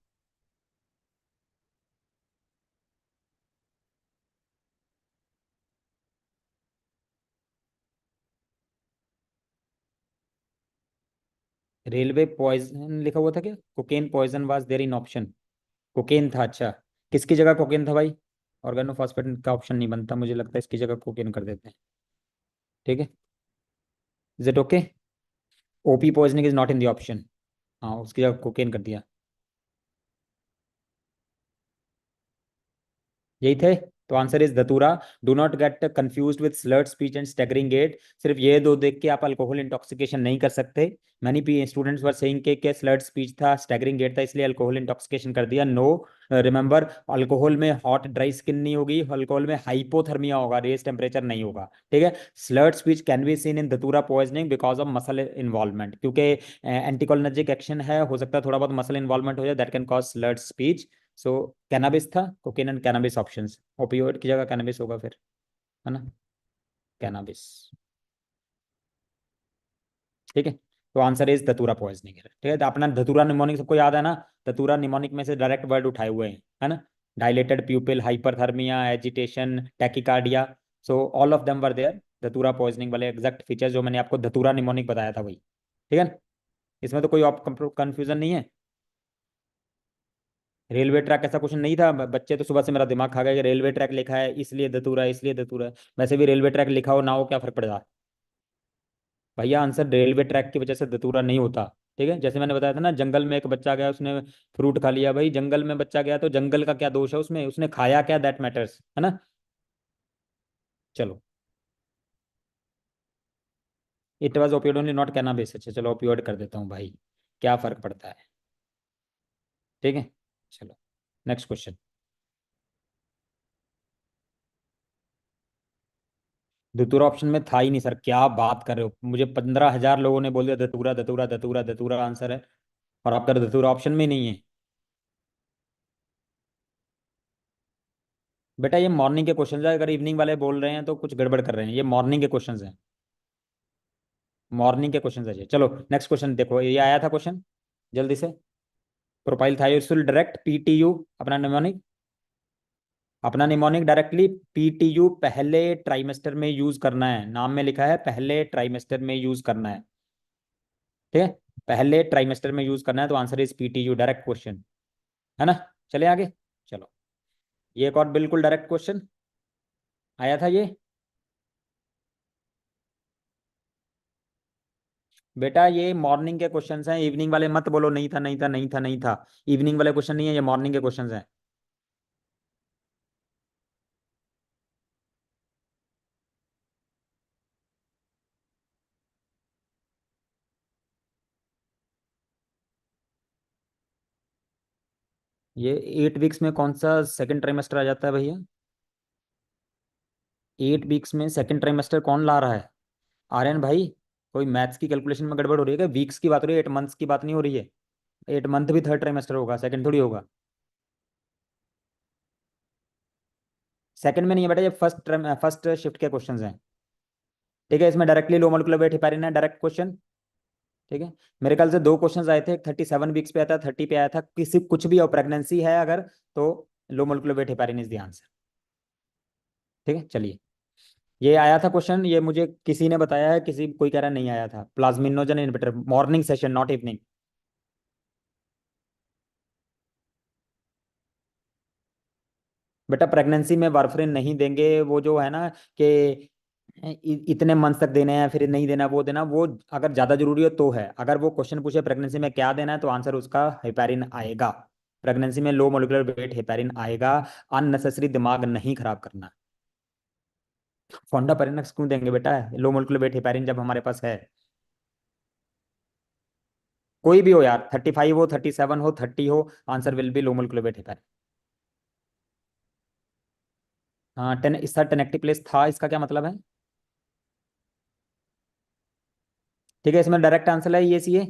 रेलवे पॉइजन लिखा हुआ था क्या, cocaine poison was there in option, cocaine था। अच्छा किसकी जगह कोकेन था भाई, ऑर्गेनोफॉस्फेट का ऑप्शन नहीं बनता, मुझे लगता है इसकी जगह कोकेन कर देते हैं। ठीक है, is it okay. OP poisoning is not in the option, हाँ उसकी जगह कोकेन कर दिया, यही थे। तो answer is dhatura. Do not get confused with slurred speech and staggering gait, सिर्फ ये दो देख के आप अल्कोहल इंटॉक्सिकेशन नहीं कर सकते। Many P students were saying के स्लर्ड स्पीच था, स्टैगरिंग गेट था, इसलिए अल्कोहल इंटॉक्सिकेशन कर दिया। नो, रिमेंबर अल्कोहल में हॉट ड्राई स्किन नहीं होगी, अल्कोहल में हाइपोथर्मिया होगा, रेज टेम्परेचर नहीं होगा। ठीक है, slurred speech can be seen in datura poisoning because of muscle involvement, क्योंकि एंटीकोलिनर्जिक एक्शन है, हो सकता है थोड़ा बहुत मसल इन्वॉल्वमेंट हो जाए, that can cause slurred speech. So cannabis था, cocaine and cannabis options, opioid की जगह कैनाबिस होगा फिर, है ना, कैनाबिस। ठीक है, तो आंसर इज धतूरा पॉइजनिंग है। ठीक है, तो अपना धतूरा निमोनिक सबको याद है ना, धतूरा निमोनिक में से डायरेक्ट वर्ड उठाए हुए हैं, है ना, dilated pupil, hyperthermia, agitation, tachycardia, so all of them were there. Dhatura poisoning वाले एग्जैक्ट फीचर्स जो मैंने आपको धतूरा निमोनिक बताया था वही। ठीक है ना? इसमें तो कोई कंफ्यूजन नहीं है। रेलवे ट्रैक ऐसा क्वेश्चन नहीं था, बच्चे तो सुबह से मेरा दिमाग खा गए कि रेलवे ट्रैक लिखा है इसलिए धतूरा है, इसलिए धतूरा है। वैसे भी रेलवे ट्रैक लिखा हो ना हो क्या फर्क पड़ रहा है भैया, आंसर रेलवे ट्रैक की वजह से धतूरा नहीं होता। ठीक है, जैसे मैंने बताया था ना, जंगल में एक बच्चा गया उसने फ्रूट खा लिया, भाई जंगल में बच्चा गया तो जंगल का क्या दोष है उसमें, उसने खाया क्या, दैट मैटर्स, है ना। चलो, it was opioid only not cannabis, अच्छा चलो ओपियोड कर देता हूँ भाई, क्या फर्क पड़ता है। ठीक है, चलो नेक्स्ट क्वेश्चन। धतूरा ऑप्शन में था ही नहीं सर, क्या बात कर रहे हो, मुझे 15,000 लोगों ने बोल दिया धतूरा धतूरा धतूरा धतूरा आंसर है, और आपका धतूरा ऑप्शन में ही नहीं है। बेटा ये मॉर्निंग के क्वेश्चन है, अगर इवनिंग वाले बोल रहे हैं तो कुछ गड़बड़ कर रहे हैं, ये मॉर्निंग के क्वेश्चन हैं, मॉर्निंग के क्वेश्चन है ये। चलो नेक्स्ट क्वेश्चन देखो, ये आया था क्वेश्चन जल्दी से। प्रोपाइल थायोसिल डायरेक्ट पीटीयू, अपना निमोनिक डायरेक्टली पीटीयू पहले ट्राइमेस्टर में यूज करना है, नाम में लिखा है पहले ट्राइमेस्टर में यूज करना है। ठीक है, पहले ट्राइमेस्टर में यूज करना है, तो answer is PTU, direct question, है ना। चले आगे, चलो ये एक और बिल्कुल डायरेक्ट क्वेश्चन आया था ये। बेटा ये मॉर्निंग के क्वेश्चंस हैं, इवनिंग वाले मत बोलो नहीं था नहीं था नहीं था नहीं था। इवनिंग वाले क्वेश्चन नहीं है, ये मॉर्निंग के क्वेश्चंस हैं। ये 8 वीक्स में कौन सा सेकंड ट्राइमेस्टर आ जाता है भैया? 8 वीक्स में सेकंड ट्राइमेस्टर कौन ला रहा है? आर्यन भाई, कोई मैथ्स की कैलकुलेशन में गड़बड़ हो रही है क्या? वीक्स की बात हो रही है, 8 मंथ्स की बात नहीं हो रही है। 8 मंथ भी थर्ड ट्राइमेस्टर होगा, सेकंड थोड़ी होगा। सेकंड में नहीं है बेटा, ये फर्स्ट शिफ्ट के क्वेश्चंस हैं। ठीक है, इसमें directly low molecular weight heparin है, डायरेक्ट क्वेश्चन। ठीक है, मेरे ख्याल से 2 क्वेश्चंस आए थे, 37 वीक्स पे आया था, 30 पे आया था, किसी कुछ भी और प्रेगनेंसी है अगर, तो low molecular weight heparin is the answer. ठीक है, चलिए। ये आया था क्वेश्चन, ये मुझे किसी ने बताया है, किसी कोई कह रहा नहीं आया था। Plasminogen inhibitor, morning session not evening. बेटा प्रेगनेंसी में वारफरिन नहीं देंगे, वो जो है ना कि इतने मंथ तक देने हैं, फिर नहीं देना, वो देना, वो अगर ज्यादा जरूरी हो तो है। अगर वो क्वेश्चन पूछे प्रेगनेंसी में क्या देना है, तो आंसर उसका हेपेरिन आएगा। प्रेगनेंसी में लो मोलिकुलर वेट हेपेरिन आएगा। अननेसेसरी दिमाग नहीं खराब करना। फोंडापेरिनक्स क्यों देंगे बेटा लो मोलिकुलर वेट हेपेरिन जब हमारे पास है? कोई भी हो यार, 35 हो, 37 हो, 30 हो, answer will B low molecular weight heparin. हाँ, इसका टेनेक्टिव प्लेस था, इसका क्या मतलब है? ठीक है, इसमें डायरेक्ट आंसर है ये सी ए।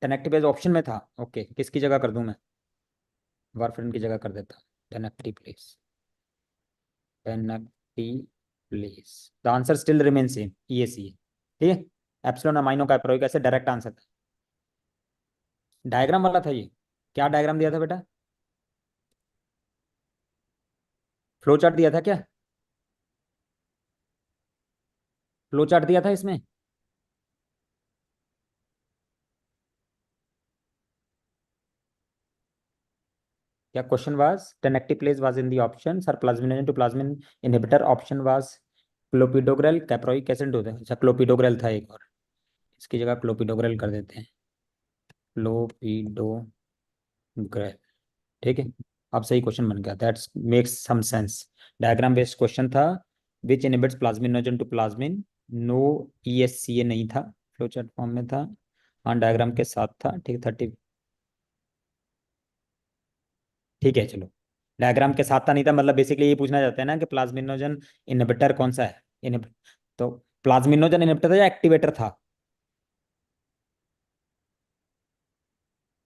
टेनेक्टिव प्लेस ऑप्शन में था, ओके, किसकी जगह कर दूं मैं? वारफरिन की जगह कर देता। Tenecteplase, tenecteplase, the answer still remain same, ये सी ए। ठीक है, एप्सिलॉन अमाइनो का प्रोइक ऐसे डायरेक्ट आंसर था। डायग्राम वाला था ये? क्या डायग्राम दिया था बेटा? फ्लो चार्ट दिया था क्या? फ्लो चार्ट दिया था इसमें? क्या question was? Tenecteplase was in the option, sir plasminogen to plasmin inhibitor option was clopidogrel caproic acid होता है। अच्छा, क्लोपिडोग्रेल था एक और, इसकी जगह क्लोपिडोग्रेल कर देते हैं, क्लोपिडोग्रेल। ठीक है, अब सही क्वेश्चन बन गया, that's makes some sense. Diagram based question था। Which inhibits plasminogen to plasmin, no ESCA नहीं था, फ्लो चार्ट फॉर्म में था। हाँ, डायग्राम के साथ था। ठीक है, 30। ठीक है, चलो। डायग्राम के साथ था नहीं था, मतलब बेसिकली ये पूछना चाहते हैं ना कि प्लाज्मिनोजन इनहिबिटर कौन सा है। इनहिबिटर, तो प्लाज्मिनोजन इनहिबिटर था या एक्टिवेटर था?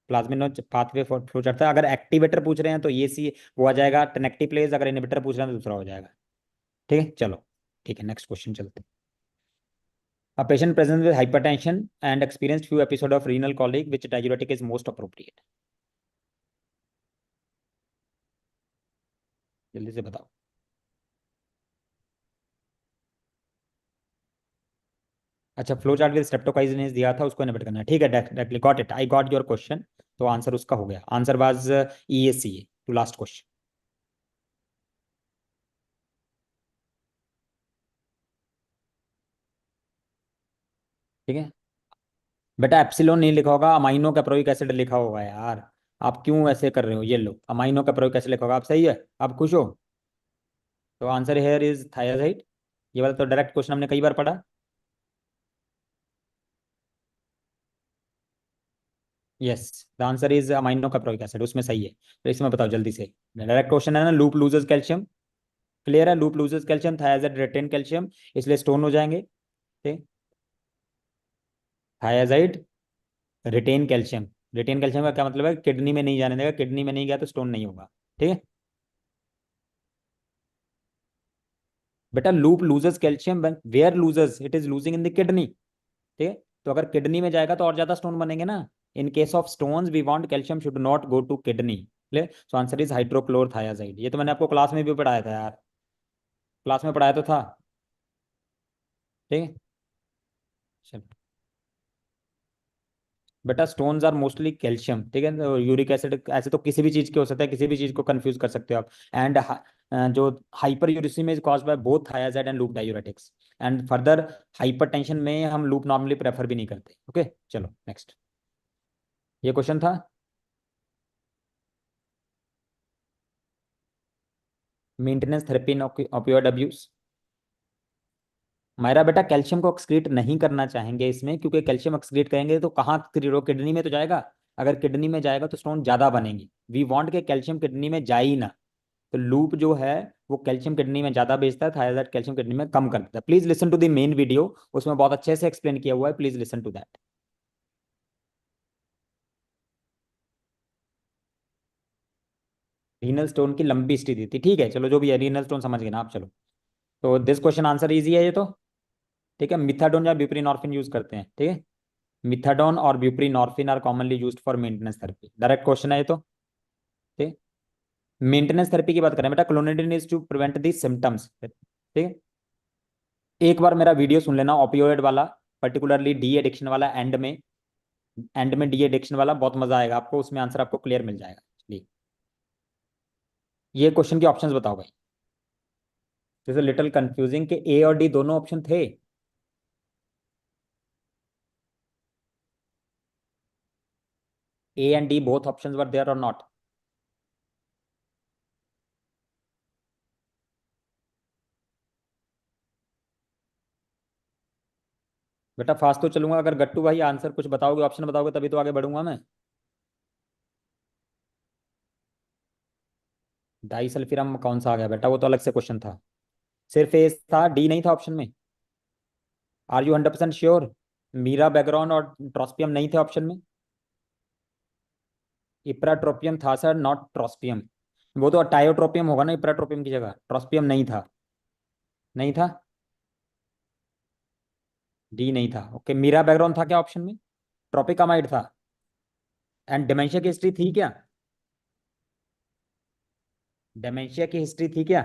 प्लाज्मिनोज पाथवे फ्लो चार्ट था। अगर एक्टिवेटर पूछ रहे हैं तो ये सी वो आ जाएगा टेनेक्टिव प्लेस, अगर इनहिबिटर पूछ रहे हैं तो दूसरा हो जाएगा। ठीक है, चलो। ठीक है, नेक्स्ट क्वेश्चन चलते हैं। A patient present with hypertension and experienced few episode of renal colic, which diuretic is most appropriate? जल्दी से बताओ। अच्छा, फ्लो चार्ट विद स्ट्रेप्टोकाइनेस दिया था, उसको इनहिबिट करना है। ठीक है, directly got it, I got your question. तो आंसर उसका हो गया, answer was ESCA to last question. ठीक है बेटा, एप्सिलॉन नहीं लिखा होगा, अमाइनो कैप्रोइक एसिड लिखा होगा यार। आप क्यों ऐसे कर रहे हो? ये लो, अमाइनो कैप्रोइक एसिड लिखा होगा, आप सही है, आप खुश हो? तो आंसर हेयर इज थायाजाइड। ये वाला तो डायरेक्ट क्वेश्चन हमने कई बार पढ़ा। Yes, the answer is amino caproic acid, उसमें सही है। तो इसमें बताओ जल्दी से, डायरेक्ट क्वेश्चन है ना। लूप लूजेस कैल्शियम, क्लियर है? Loop loses calcium, thiazide retain calcium, इसलिए स्टोन हो जाएंगे। ठीक, thiazide retain calcium. Retain calcium का क्या मतलब है? किडनी में नहीं जाने देगा, किडनी में नहीं गया तो स्टोन नहीं होगा। ठीक है बेटा, loop loses calcium, where loses, it is losing in the kidney. ठीक है, तो अगर किडनी में जाएगा तो और ज्यादा स्टोन बनेंगे ना। In case of stones we want calcium should not go to kidney. ले, सो आंसर इज हाइड्रोक्लोरथायाजाइड। ये तो मैंने आपको क्लास में भी पढ़ाया था यार, क्लास में पढ़ाया तो था। ठीक है, चलो। बेटा स्टोन्स आर मोस्टली कैल्शियम, ठीक है, तो यूरिक एसिड ऐसे तो किसी भी चीज के हो सकता है, किसी भी चीज को कंफ्यूज कर सकते हो आप। एंड जो hyperuricemia is caused by both thyroid and loop diuretics. And further hypertension में हम लूप नॉर्मली प्रेफर भी नहीं करते। ओके चलो नेक्स्ट, ये क्वेश्चन था। मेंटेनेंस थेरेपी इन ऑपियोइड अब्यूज। मेरा बेटा कैल्शियम को एक्सक्रीट नहीं करना चाहेंगे इसमें, क्योंकि कैल्शियम एक्सक्रीट करेंगे तो कहाँ, किडनी में तो जाएगा। अगर किडनी में जाएगा तो स्टोन ज्यादा बनेंगे। वी वांट के कैल्शियम किडनी में जाए ही ना। तो लूप जो है वो कैल्शियम किडनी में ज्यादा भेजता है, थायराइड कैल्शियम किडनी में कम कर देता है। Please listen to the main video, उसमें बहुत अच्छे से एक्सप्लेन किया हुआ है, please listen to that. Renal stone की लंबी स्थिति थी, ठीक है चलो जो भी है, रीनल स्टोन समझ गए ना आप। चलो तो दिस क्वेश्चन आंसर इजी है ये तो, ठीक है। मिथाडोन या ब्यूप्रीनॉर्फिन यूज करते हैं, ठीक है। मिथाडोन और buprenorphine are commonly used for maintenance therapy, direct question है ये तो, ठीक। मेंटेनेंस थेरेपी की बात करें बेटा, clonidine is to prevent the symptoms, ठीक है। एक बार मेरा वीडियो सुन लेना ओपियोइड वाला, पर्टिकुलरली डी एडिक्शन वाला, एंड में डी एडिक्शन वाला, बहुत मजा आएगा आपको, उसमें आंसर आपको क्लियर मिल जाएगा। चलिए ये क्वेश्चन के ऑप्शंस बताओ भाई। जैसे लिटिल कंफ्यूजिंग के ए और डी दोनों ऑप्शन थे। A and D both options were there और नॉट? बेटा फास्ट तो चलूंगा, अगर गट्टू भाई आंसर कुछ बताओगे, ऑप्शन बताओगे, तभी तो आगे बढ़ूंगा मैं। डाई सल्फिरम कौन सा आ गया बेटा, वो तो अलग से क्वेश्चन था। सिर्फ ए था, डी नहीं था ऑप्शन में? Are you 100% sure? Mirabegron और ट्रॉस्पियम नहीं थे ऑप्शन में? इप्राट्रोपियम था सर, नॉट ट्रॉस्पियम। वो तो टायोट्रोपियम होगा ना इप्राट्रोपियम की जगह, ट्रॉस्पियम नहीं था। नहीं था, डी नहीं था। ओके मीरा बैकग्राउंड था क्या ऑप्शन में? ट्रोपिकामाइड था। एंड डिमेंशिया की हिस्ट्री थी क्या? डिमेंशिया की हिस्ट्री थी क्या?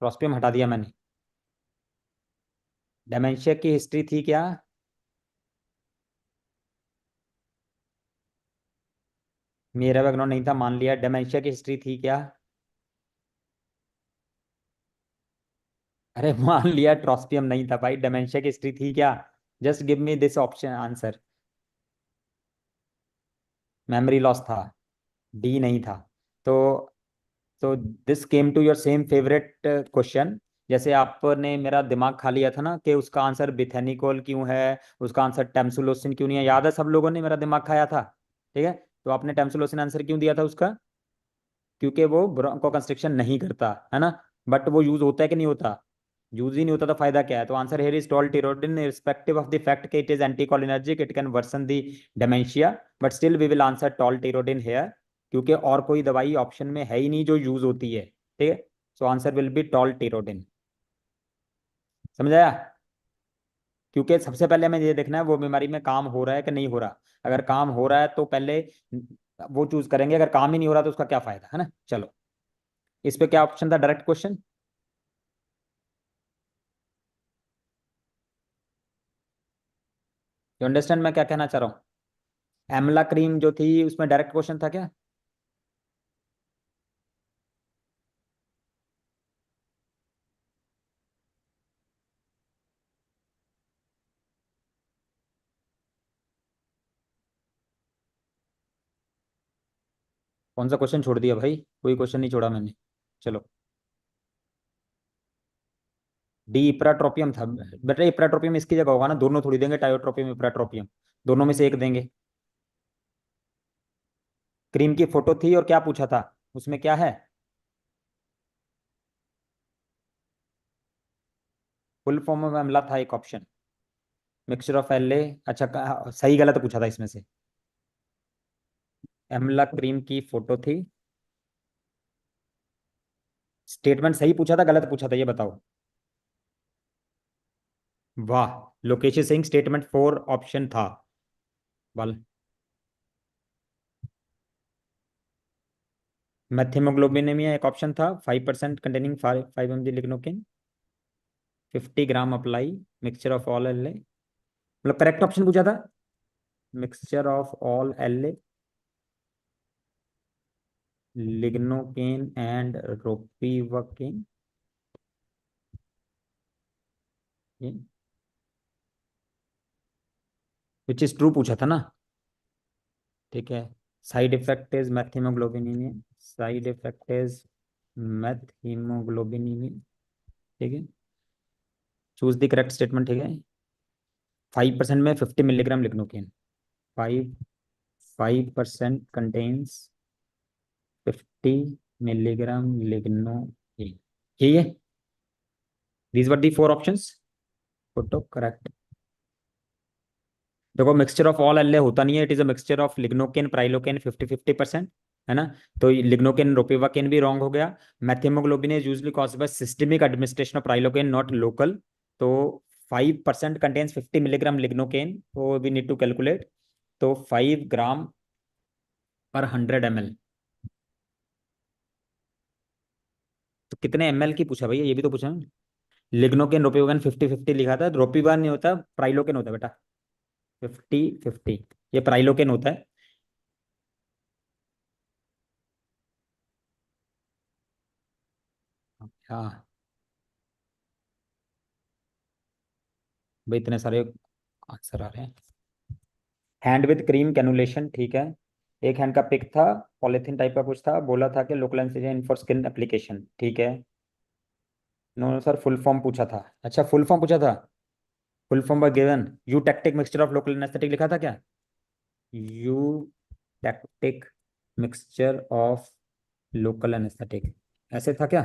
ट्रॉस्पियम हटा दिया मैंने। डिमेंशिया की हिस्ट्री थी क्या? मेरा बैकग्राउंड नहीं था मान लिया, डिमेंशिया की हिस्ट्री थी क्या? अरे मान लिया ट्रॉस्पियम नहीं था भाई, डिमेंशिया की हिस्ट्री थी क्या? Just give me this option answer. Memory loss था, डी नहीं था। तो this came to your same favourite question. जैसे आपने मेरा दिमाग खा लिया था ना कि उसका आंसर बिथेनिकोल क्यों है, उसका आंसर टेम्सुलोसिन क्यों नहीं है, याद है सब लोगों ने मेरा दिमाग खाया था, ठीक है। तो आपने टेम्सुलोसिन आंसर क्यों दिया था उसका? क्योंकि वो ब्रोंको कंस्ट्रिक्शन नहीं करता है ना। बट वो यूज होता है कि नहीं होता? यूज ही नहीं होता तो फायदा क्या है? तो answer here is tolterodine, respective of the fact कि it is anticholinergic, it can worsen the dementia, but still we will answer tolterodine here, क्योंकि और कोई दवाई ऑप्शन में है ही नहीं जो यूज होती है, ठीक है। So answer will be tolterodine. समझ आया? क्योंकि सबसे पहले हमें ये देखना है वो बीमारी में काम हो रहा है कि नहीं हो रहा। अगर काम हो रहा है तो पहले वो चूज करेंगे, अगर काम ही नहीं हो रहा तो उसका क्या फायदा, है ना। चलो इस पे क्या ऑप्शन था, डायरेक्ट क्वेश्चन। यू अंडरस्टैंड मैं क्या कहना चाह रहा हूँ? एमला क्रीम जो थी उसमें डायरेक्ट क्वेश्चन था क्या? कौन सा क्वेश्चन छोड़ दिया भाई? कोई क्वेश्चन नहीं छोड़ा मैंने। चलो डी इप्राट्रोपियम था बेटा, इप्राट्रोपियम इसकी जगह होगा ना, दोनों थोड़ी देंगे, टायोट्रोपियम इप्राट्रोपियम, दोनों में से एक देंगे। क्रीम की फोटो थी और क्या पूछा था उसमें, क्या है? फुल फॉर्म में अमला था एक option, mixture of L A. अच्छा सही गलत पूछा था इसमें से? अमला क्रीम की फोटो थी। स्टेटमेंट सही पूछा था गलत पूछा था ये बताओ? वाह, लोकेश सिंह स्टेटमेंट 4 ऑप्शन था। वाल मैथेमोग्लोबिनेमिया एक ऑप्शन था, 5% containing 5 mg lignocaine. 50 gram apply mixture of all L, मतलब करेक्ट ऑप्शन पूछा था, mixture of all L, lignocaine and ropivacaine, which is true पूछा था ना। ठीक है, side effect is methaemoglobin, side effect is methaemoglobin. ठीक है, चूज द करेक्ट स्टेटमेंट। ठीक है, 5% में 50 milligram lignocaine, 5% contains 50 milligram lignocaine. ठीक है, these were the 4 options, put correct. देखो मिक्सचर ऑफ ऑल एल होता नहीं है, it is a mixture of lignocaine prilocaine 50-50%, है ना। तो लिग्नोकेन रोपिवाकेन भी रॉन्ग हो गया। Methaemoglobin is usually caused by systemic administration of prilocaine not local. तो 5% कंटेन्स 50 मिलीग्राम लिग्नोकेन, तो वी नीड टू कैलकुलेट। तो 5 ग्राम पर 100 ml, तो कितने ml की पूछा भैया, ये भी तो पूछा ना। लिग्नोकेन रोपिवाकेन 50-50 लिखा था, रोपिवा नहीं होता, प्राइलोकेन होता है बेटा, 50-50, ये प्राइलोकेन होता है। हाँ भाई, इतने सारे आंसर आ रहे हैं। हैंड विद क्रीम कैनुलेशन, ठीक है। एक हैंड का पिक था, पॉलिथीन टाइप का कुछ था, बोला था कि local anaesthesia for skin application, ठीक है। नो सर, फुल फॉर्म पूछा था। अच्छा, फुल फॉर्म पूछा था, full form were given, you tactic mixture of local anaesthetic लिखा था क्या, you tactic mixture of local anaesthetic, ऐसे था क्या।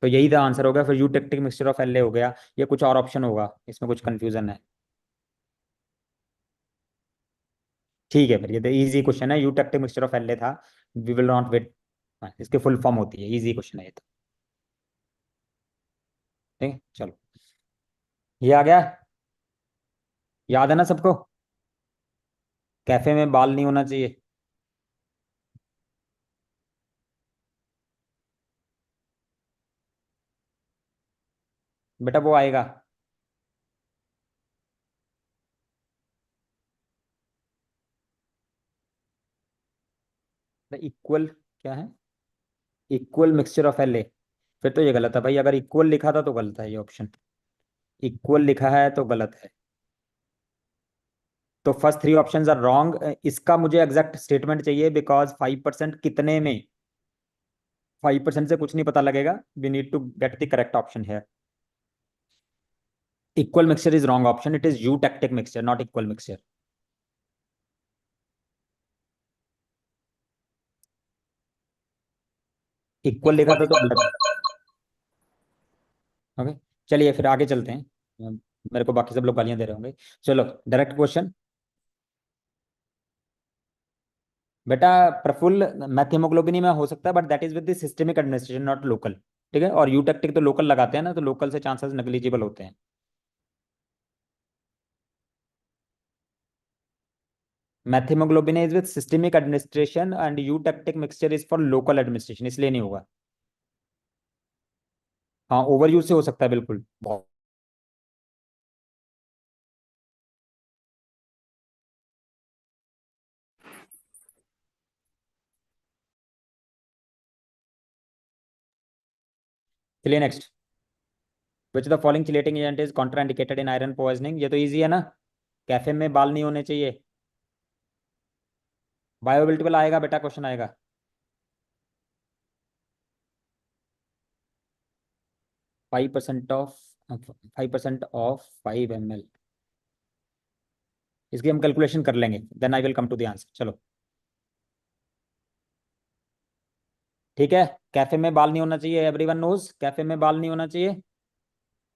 तो यही था आंसर, होगा फिर you tactic mixture of L हो गया, ये कुछ और ऑप्शन होगा, इसमें कुछ कंफ्यूजन है। ठीक है, फिर ये तो इजी क्वेश्चन है, you tactic mixture of L था, वी विल नॉट वेट, इसकी फुल फॉर्म होती है, इजी क्वेश्चन है ये तो। ठीक है, चलो ये आ गया, याद है ना सबको, कैफे में बाल नहीं होना चाहिए। बेटा वो आएगा, इक्वल क्या है, इक्वल मिक्सचर ऑफ एल, फिर तो ये गलत है भाई, अगर इक्वल लिखा था तो गलत है ये ऑप्शन, इक्वल लिखा है तो गलत है। तो फर्स्ट 3 ऑप्शंस आर रॉन्ग, इसका मुझे एग्जैक्ट स्टेटमेंट चाहिए, बिकॉज 5% कितने में, 5% से कुछ नहीं पता लगेगा, we need to get the correct option है। Equal mixture is wrong option, it is eutectic mixture not equal mixture. Equal लिखा था तो गलत है। ओके, चलिए फिर आगे चलते हैं, मेरे को बाकी सब लोग गालियां दे रहे होंगे। चलो डायरेक्ट क्वेश्चन, बेटा प्रफुल्ल मैथ हीमोग्लोबिन में हो सकता है, but that is with the systemic administration not local. ठीक है, और यूटेक्टिक तो लोकल लगाते हैं ना, तो लोकल से चांसेस नेग्लिजिबल होते हैं। Math haemoglobin is with systemic administration and eutectic mixture is for local administration, इसलिए नहीं होगा। हाँ, ओवर यूज से हो सकता है बिल्कुल, बहुत। चलिए next, which the following chelating agent is contraindicated in iron poisoning, ये तो इजी है ना, कैफे में बाल नहीं होने चाहिए, बायोबिल्टिबल आएगा बेटा, क्वेश्चन आएगा। 5% ऑफ 5 ml, इसकी हम कैलकुलेशन कर लेंगे, then I will come to the answer. चलो ठीक है, कैफे में बाल नहीं होना चाहिए, एवरीवन नोज कैफे में बाल नहीं होना चाहिए,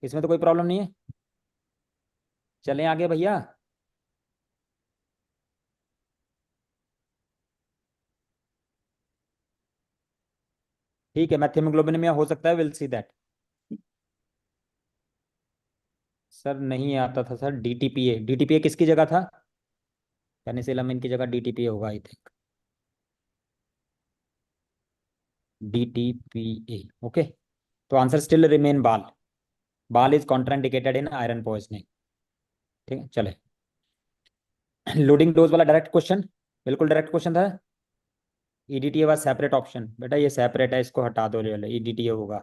इसमें तो कोई प्रॉब्लम नहीं है। चलें आगे भैया, ठीक है, मैथियोग्लोबिन हो सकता है, विल सी दैट। सर नहीं आता था सर, डीटीपीए, डीटीपीए किसकी जगह था, पेनिसिलामिन की जगह डीटीपीए होगा आई थिंक, डीटीपीए, ओके। तो आंसर स्टिल रिमेन बाल। बाल is contraindicated in iron poisoning. ठीक है, चले। लोडिंग डोज वाला डायरेक्ट क्वेश्चन, बिल्कुल डायरेक्ट क्वेश्चन था। ईडीटीए वाज सेपरेट ऑप्शन, बेटा ये सेपरेट है, इसको हटा दो, ले ईडीटीए होगा।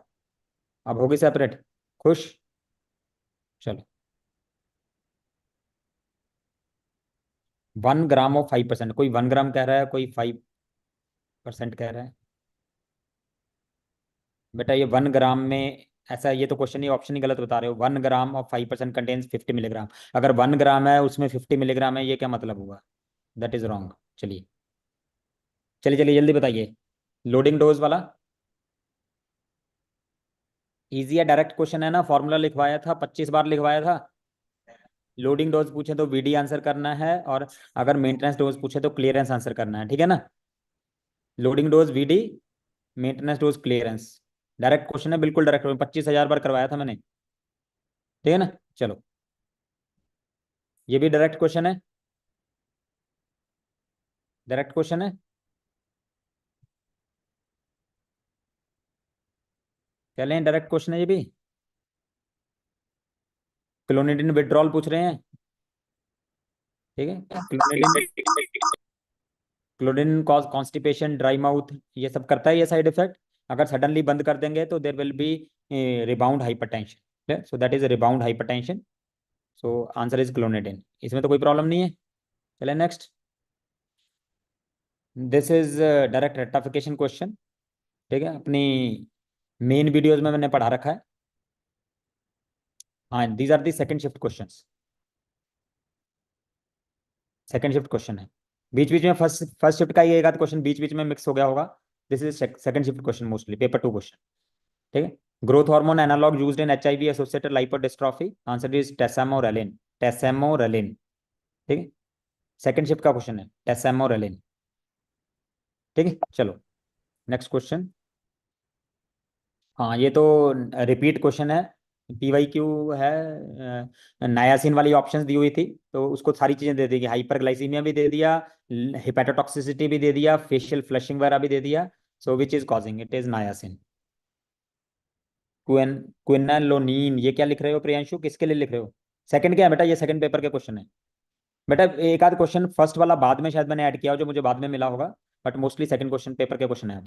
अब होगी सेपरेट, खुश। चलो, 1 ग्राम ऑफ 5%, कोई 1 ग्राम कह रहा है, कोई 5% कह रहा है। बेटा ये 1 ग्राम में ऐसा, ये तो क्वेश्चन ही ऑप्शन ही गलत बता रहे हो। 1 ग्राम ऑफ 5% कंटेन्स 50 मिलीग्राम। अगर 1 ग्राम है उसमें 50 मिलीग्राम है, ये क्या मतलब हुआ? That is wrong. चलिए चलिए चलिए, जल्दी बताइए। लोडिंग डोज वाला इजी है, डायरेक्ट क्वेश्चन है ना, फॉर्मूला लिखवाया था, 25 बार लिखवाया था। लोडिंग डोज पूछे तो वीडी आंसर करना है, और अगर मेंटेनेंस डोज पूछे तो क्लियरेंस आंसर करना है, ठीक है ना। Loading dose VD, maintenance dose clearance. Direct question है, बिल्कुल डायरेक्ट, 25,000 बार करवाया था मैंने, ठीक है ना। चलो, ये भी डायरेक्ट क्वेश्चन है, डायरेक्ट क्वेश्चन है। कह लें डायरेक्ट क्वेश्चन है ये भी। क्लोनिडिन विड्रॉल पूछ रहे हैं, ठीक है। Clonidine cause constipation, dry mouth, ये सब करता है ये साइड इफेक्ट। अगर सडनली बंद कर देंगे तो there will be rebound hypertension, so that is rebound hypertension. So answer is clonidine, इसमें तो कोई प्रॉब्लम नहीं है। चले next. This is direct rectification question, ठीक है। अपनी मेन वीडियोज में मैंने पढ़ा रखा है। हाँ, these are the second shift questions, second shift question है। बीच बीच में फर्स्ट शिफ्ट का ही एक आध क्वेश्चन बीच बीच में मिक्स हो गया होगा। This is second shift question, mostly paper 2 question, ठीक है। Growth hormone analogue used in HIV associated lipodystrophy, answer is tesamorelin, tesamorelin, ठीक है। सेकंड शिफ्ट का क्वेश्चन है टेसामोरेलिन, ठीक है। चलो नेक्स्ट क्वेश्चन। हाँ, ये तो रिपीट क्वेश्चन है, पीवाई क्यू है। नायासिन वाली ऑप्शंस दी हुई थी, तो उसको सारी चीजें दे दी, हाइपरग्लाइसीमिया भी दे दिया, हिपेटोटॉक्सिसिटी भी दे दिया, फेशियल फ्लशिंग वगैरह भी दे दिया। So which is causing it is niacin. क्विनालोनीन, ये क्या लिख रहे हो प्रियांशु, किसके लिए लिख रहे हो? सेकंड क्या है बेटा, ये सेकंड पेपर के क्वेश्चन है बेटा। एक आध क्वेश्चन फर्स्ट वाला बाद में शायद मैंने ऐड किया हो, जो मुझे बाद में मिला होगा, but mostly second question paper के क्वेश्चन है।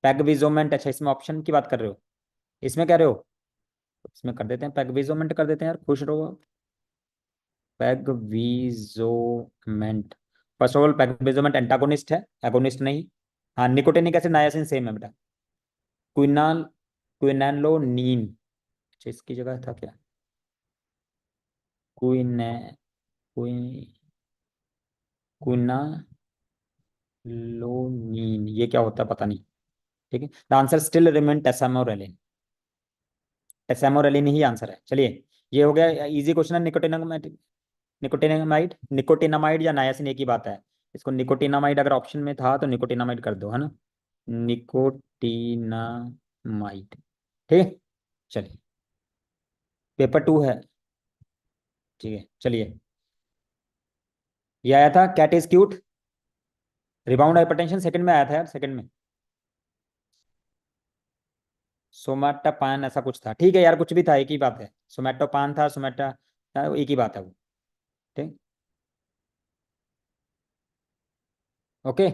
पैगविजोमेंट, अच्छा इसमें ऑप्शन की बात कर रहे हो, इसमें कह रहे हो? इसमें कर देते हैं, पैगविजोमेंट कर देते हैं यार, खुश रहो। पैगविजोमेंट, फर्स्ट ऑफ ऑल पैगविजोमेंट एंटागोनिस्ट है, एगोनिस्ट नहीं। हाँ, निकोटिनिक एसिड नायासिन सेम है बेटा। क्विनाल क्विनालोनीन, अच्छा इसकी जगह था क्या? क्विने क्विन क्विनालोनीन, ये क्या होता है पता नहीं, ठीक है। The answer still remain tesamorelin, tesamorelin ही आंसर है। चलिए, ये हो गया इजी क्वेश्चन है। निकोटिनामाइड, निकोटिनामाइड या नायासिन एक ही बात है। इसको निकोटिनामाइड अगर ऑप्शन में था तो निकोटिनामाइड कर दो, है ना, निकोटिनामाइड, ठीक है। चलिए, पेपर 2 है, ठीक है। चलिए, ये आया था cat is cute, rebound hypertension second में आया था यार, सेकंड में। सोमाटापान ऐसा कुछ था, ठीक है यार, कुछ भी था, एक ही बात है। सोमेटोपान था, सोमेटा था, एक ही बात है वो, ठीक। ओके,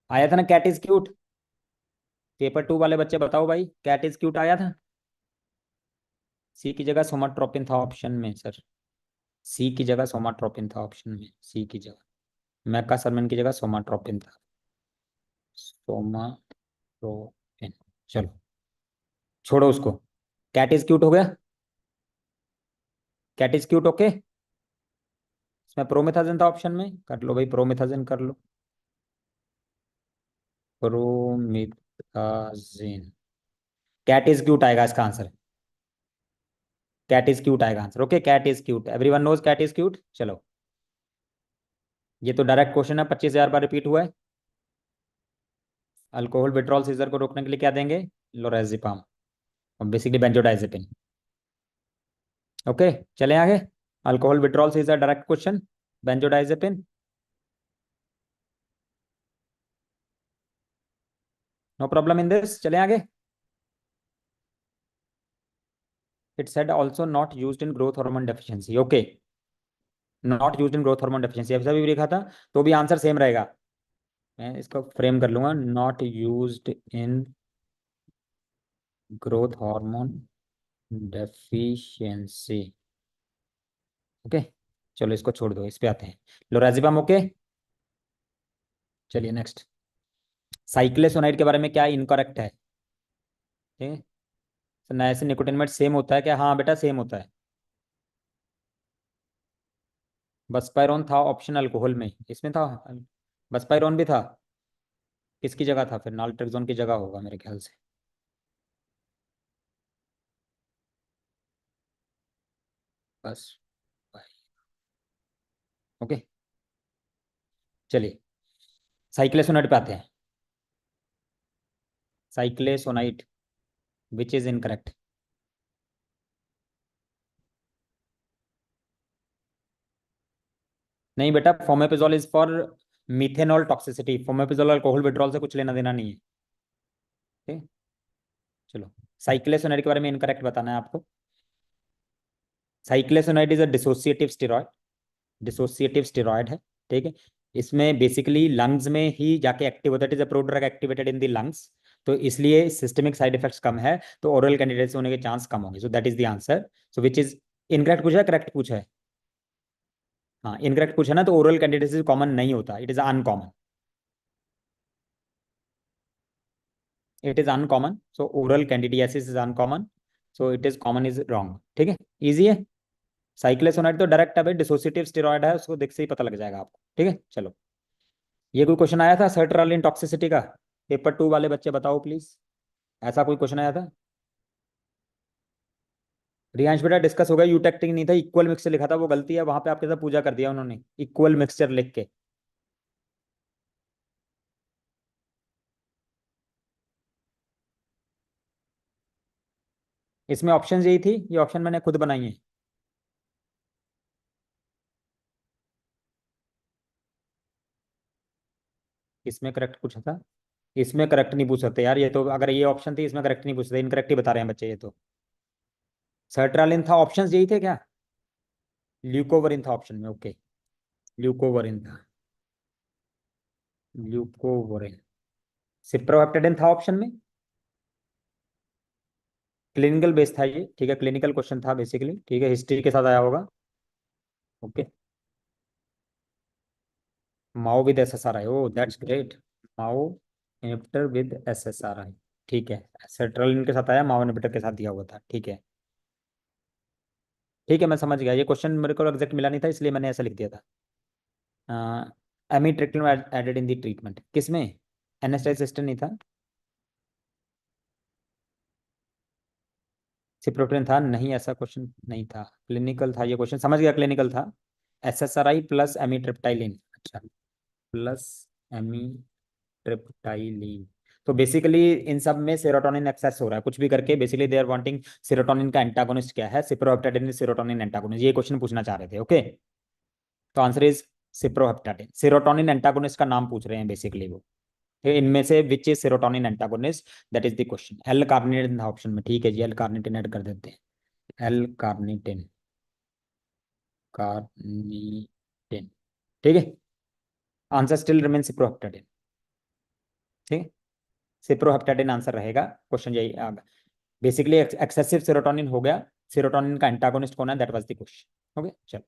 आया था ना कैट इज क्यूट, पेपर 2 वाले बच्चे बताओ भाई, कैट इज क्यूट आया था। सी की जगह सोमाट्रोपिन था ऑप्शन में सर, सी की जगह सोमाट्रोपिन था ऑप्शन में, सी की जगह मैका सरमन की जगह सोमाट्रोपिन था, सोमाट्रोपिन। चलो छोड़ो उसको, कैट इज क्यूट हो गया, कैट इज क्यूट ओके। इसमें प्रोमेथाजन था ऑप्शन में, कर लो भाई, प्रोमेथाजन कर लो, प्रोमेथाजिन। कैट इज क्यूट आएगा इसका आंसर, कैट इज क्यूट आएगा answer, okay. Cat is cute, everyone knows cat is cute. चलो, ये तो डायरेक्ट क्वेश्चन है, 25,000 बार रिपीट हुआ है। अल्कोहल विड्रॉल सीजर को रोकने के लिए क्या देंगे? लोराजिपाम, और बेसिकली बेंजोडाइजेपिन, ओके। चले आगे, alcohol withdrawal seizure direct question, benzodiazepine. No problem in this, चले आगे। It said also not used in growth hormone deficiency, okay, not used in growth hormone deficiency ऐसा भी लिखा था, तो भी आंसर सेम रहेगा। मैं इसको फ्रेम कर लूंगा, not used in growth hormone deficiency, okay. चलो इसको छोड़ दो, इस पे आते हैं। लोराजिपम, ओके। चलिए नेक्स्ट, साइक्लोसोनाइड के बारे में क्या इनकरेक्ट है? ठीक है, तो नाइसिन निकोटिनमेट सेम होता है क्या? हाँ बेटा सेम होता है। बसपायरोन था ऑप्शन अल्कोहल में, इसमें था बसपायरोन भी था, किसकी जगह था फिर? नाल्ट्रेक्सोन की जगह होगा मेरे ख्याल से। बस, ओके। चलिए साइक्लोसोनाइड पे आते हैं। Ciclesonide which is incorrect? नहीं बेटा, fomepizole is for methanol toxicity, fomepizole alcohol withdrawal से कुछ लेना देना नहीं है, ठीक। चलो साइक्लोसोनाइड के बारे में इनकरेक्ट बताना है आपको। Ciclesonide is a dissociative steroid, dissociative steroid है, ठीक है। इसमें बेसिकली लंग्स में ही जाके एक्टिव होता है, it is a prodrug activated in the lungs, तो इसलिए सिस्टमिक साइड इफेक्ट्स कम है, तो ओरल कैंडिडेट्स होने के चांस कम होंगे। So that is the answer. So which is incorrect पूछा है, करेक्ट पूछा है? हाँ इनकरेक्ट पूछा ना, तो ओरल कैंडिडेट्स कॉमन नहीं होता, it is uncommon, it is uncommon. So oral candidiasis is uncommon, so it is common is wrong, ठीक है, इजी है। साइक्लोसोनाइड तो डायरेक्ट है भाई, डिसोसिएटिव स्टेरॉयड है, उसको देख से ही पता लग जाएगा आपको, ठीक है। चलो ये कोई क्वेश्चन आया था सर्ट्रालिन टॉक्सिसिटी का? पेपर 2 वाले बच्चे बताओ प्लीज, ऐसा कोई क्वेश्चन आया था? रियांश बेटा डिस्कस हो गया, यूटेक्टिंग नहीं था, इक्वल मिक्सचर लिखा था, वो गलती है, वहां पे आपके साथ पूजा कर दिया उन्होंने, इक्वल मिक्सचर लिख के। इसमें ऑप्शन यही थी, ये ऑप्शन मैंने खुद बनाई है। इसमें करेक्ट पूछा था? इसमें करेक्ट नहीं पूछ सकते यार, ये तो अगर ये ऑप्शन थी इसमें करेक्ट नहीं पूछ सकते, इनकरेक्ट ही बता रहे हैं बच्चे ये तो। सर्ट्रालिन था, ऑप्शन यही थे क्या? ल्यूकोवरिन था ऑप्शन में, ओके, ल्यूकोवरिन था, ल्यूकोवरिन। सिप्रोहेप्टेडिन था ऑप्शन में, क्लिनिकल बेस था ये, ठीक है, क्लिनिकल क्वेश्चन था बेसिकली, ठीक है, हिस्ट्री के साथ आया होगा, okay. Mao with SSRI, O that's great, Mao inhibitor with SSRI, ठीक है, सर्ट्रालिन के साथ आया, माओ इनहिबिटर के साथ दिया हुआ था, ठीक है, ठीक है, मैं समझ गया, ये क्वेश्चन मेरे को एग्जैक्ट मिला नहीं था इसलिए मैंने ऐसा लिख दिया था। एमिट्रिक्टिन एडेड इन दी ट्रीटमेंट, किसमें? एनेस्थेसिस्ट नहीं था? सिप्रोफ्लिन था नहीं, ऐसा क्वेश्चन नहीं था, क्लिनिकल था ये क्वेश्चन, समझ गया, क्लिनिकल था। एसएसआरआई प्लस एमिट्रिप्टाइलिन, अच्छा, प्लस एमिट्रिप्टाइलिन, तो बेसिकली इन सब में सेरोटोनिन एक्सेस हो रहा है कुछ भी करके, basically they are wanting serotonin का एंटागोनिस्ट क्या है, सिप्रोहेप्टाडिन सेरोटोनिन एंटागोनिस्ट, ये क्वेश्चन पूछना चाह रहे थे, ओके। तो answer is cyproheptadine, serotonin antagonist का नाम पूछ रहे हैं बेसिकली वो, ठीक है, इनमें से which is serotonin antagonist, that is the question. L carnitine था ऑप्शन में, ठीक है जी, एल कार्निटिन ऐड कर देते हैं, एल कार्निटिन, कार्निटिन, ठीक है, आंसर स्टिल रिमेन सिप्रोहेप्टाडिन, ठीक है, सिप्रोहेप्टाडिन आंसर रहेगा, क्वेश्चन यही आगा। बेसिकली एक्सेसिव सेरोटोनिन हो गया, सेरोटोनिन का एंटागोनिस्ट कौन है, that was the question, okay. चलो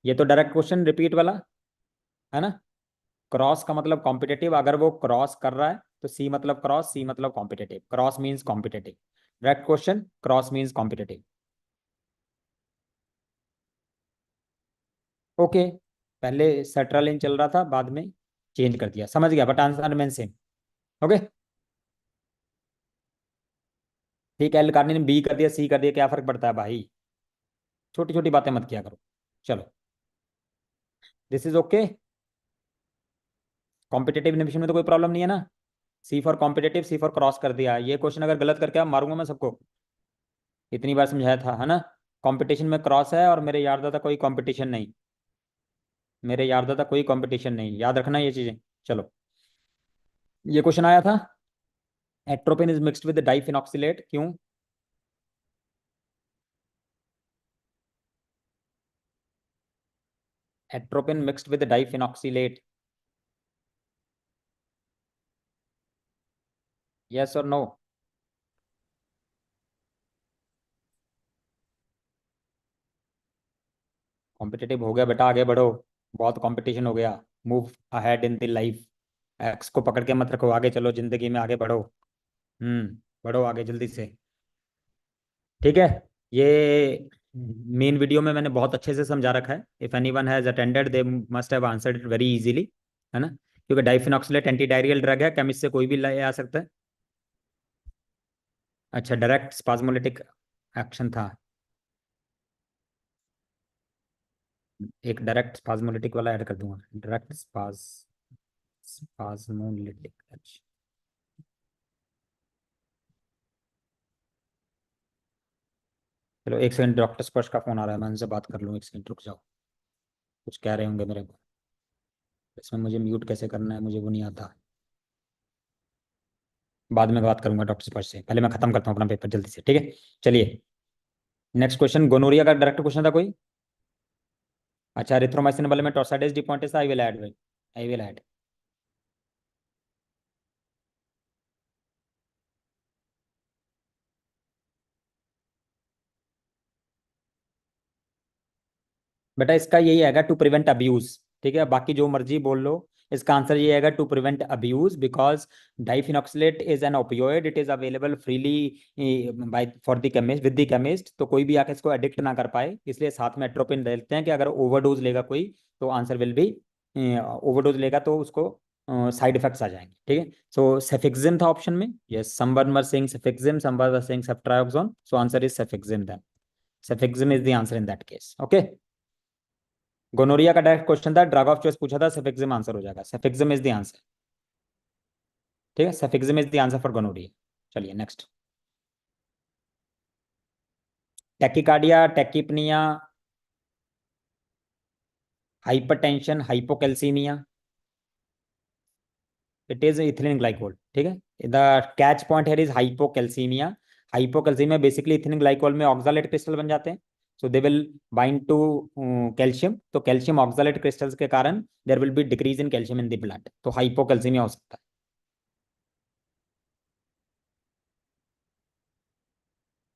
ये तो डायरेक्ट क्वेश्चन रिपीट वाला है ना। क्रॉस का मतलब कॉम्पिटेटिव, अगर वो क्रॉस कर रहा है तो सी मतलब क्रॉस, सी मतलब competitive, cross means competitive, direct question, cross means competitive, okay. पहले सेट्रालिन चल रहा था, बाद में चेंज कर दिया, समझ गया, but answer remain same, okay. ठीक है, एल कार्निन ने बी कर दिया, सी कर दिया, क्या फर्क पड़ता है भाई, छोटी छोटी बातें मत किया करो। चलो this is okay, competitive inhibition में तो कोई प्रॉब्लम नहीं है ना। C for competitive, C for cross कर दिया, ये क्वेश्चन अगर गलत करके आप मारूंगा मैं सबको, इतनी बार समझाया था है ना। कंपटीशन में क्रॉस है और मेरे यार दादा कोई कंपटीशन नहीं, मेरे यार दादा कोई कंपटीशन नहीं, याद रखना ये चीजें। चलो ये क्वेश्चन आया था, atropine is mixed with diphenoxylate, क्यों? Atropine mixed with diphenoxylate, yes और नो? कॉम्पिटिटिव हो गया बेटा, आगे बढ़ो, बहुत कंपटीशन हो गया। Move ahead in the life, X को पकड़ के मत रखो, आगे चलो जिंदगी में, आगे बढ़ो। बढ़ो आगे जल्दी से। ठीक है, ये मेन वीडियो में मैंने बहुत अच्छे से समझा रखा है। If anyone has attended they must have answered it very easily, है ना? क्योंकि डाइफिनॉक्सिलेट एंटी डायरियल ड्रग है, केमिस्ट से कोई भी ले आ सकता है। अच्छा, डायरेक्ट स्पाज्मोलिटिक एक्शन था, एक डायरेक्ट स्पाज्मोलिटिक वाला ऐड कर दूंगा, डायरेक्ट स्पाज्मोलिटिक। अच्छा, चलो एक सेकंड, डॉक्टर स्पर्श का फोन आ रहा है, मैं उनसे बात कर लूँ, एक सेकंड रुक जाओ। कुछ कह रहे होंगे मेरे को, इसमें मुझे म्यूट कैसे करना है मुझे वो नहीं आता। बाद में बात करूंगा डॉक्टर स्पर्श से, पहले मैं खत्म करता हूँ अपना पेपर जल्दी से, ठीक है? चलिए नेक्स्ट क्वेश्चन, गोनोरिया का डायरेक्ट क्वेश्चन था कोई? अच्छा, एरिथ्रोमाइसिन वाले में torsades de pointes, I will add, I will add. बेटा इसका यही आएगा, टू प्रिवेंट अब्यूज, ठीक है? बाकी जो मर्जी बोल लो, इसका आंसर ये आएगा, to prevent abuse, because diphenoxylate is an opioid, it is available freely by for the chemist, with the chemist, तो कोई भी आके इसको एडिक्ट ना कर पाए, इसलिए साथ में एट्रोपिन देते हैं कि अगर ओवरडोज लेगा कोई तो आंसर विल बी, ओवरडोज लेगा तो उसको साइड इफेक्ट्स आ जाएंगे, ठीक है? सो सेफिक्सिम था ऑप्शन में, yes, someone were saying cefixime, someone were saying ceftriaxone, so answer is cefixime then, cefixime is the answer in that case, okay? Gonorrhoea का direct question था, ड्रग ऑफ चॉइस पूछा था, cefixime answer हो जाएगा, cefixime is the answer, ठीक है? Cefixime is the answer for gonorrhoea. चलिए next, tachycardia, tachypnoea, hypertension, hypocalcaemia, it is ethylene glycol, ठीक है? The catch point here is hypocalcaemia. Hypocalcaemia basically ethylene glycol में oxalate crystal बन जाते हैं, so they will bind to calcium, तो calcium oxalate crystals के कारण there will be decrease in calcium in the blood, तो हाइपोकैल्सीमिया हो सकता है।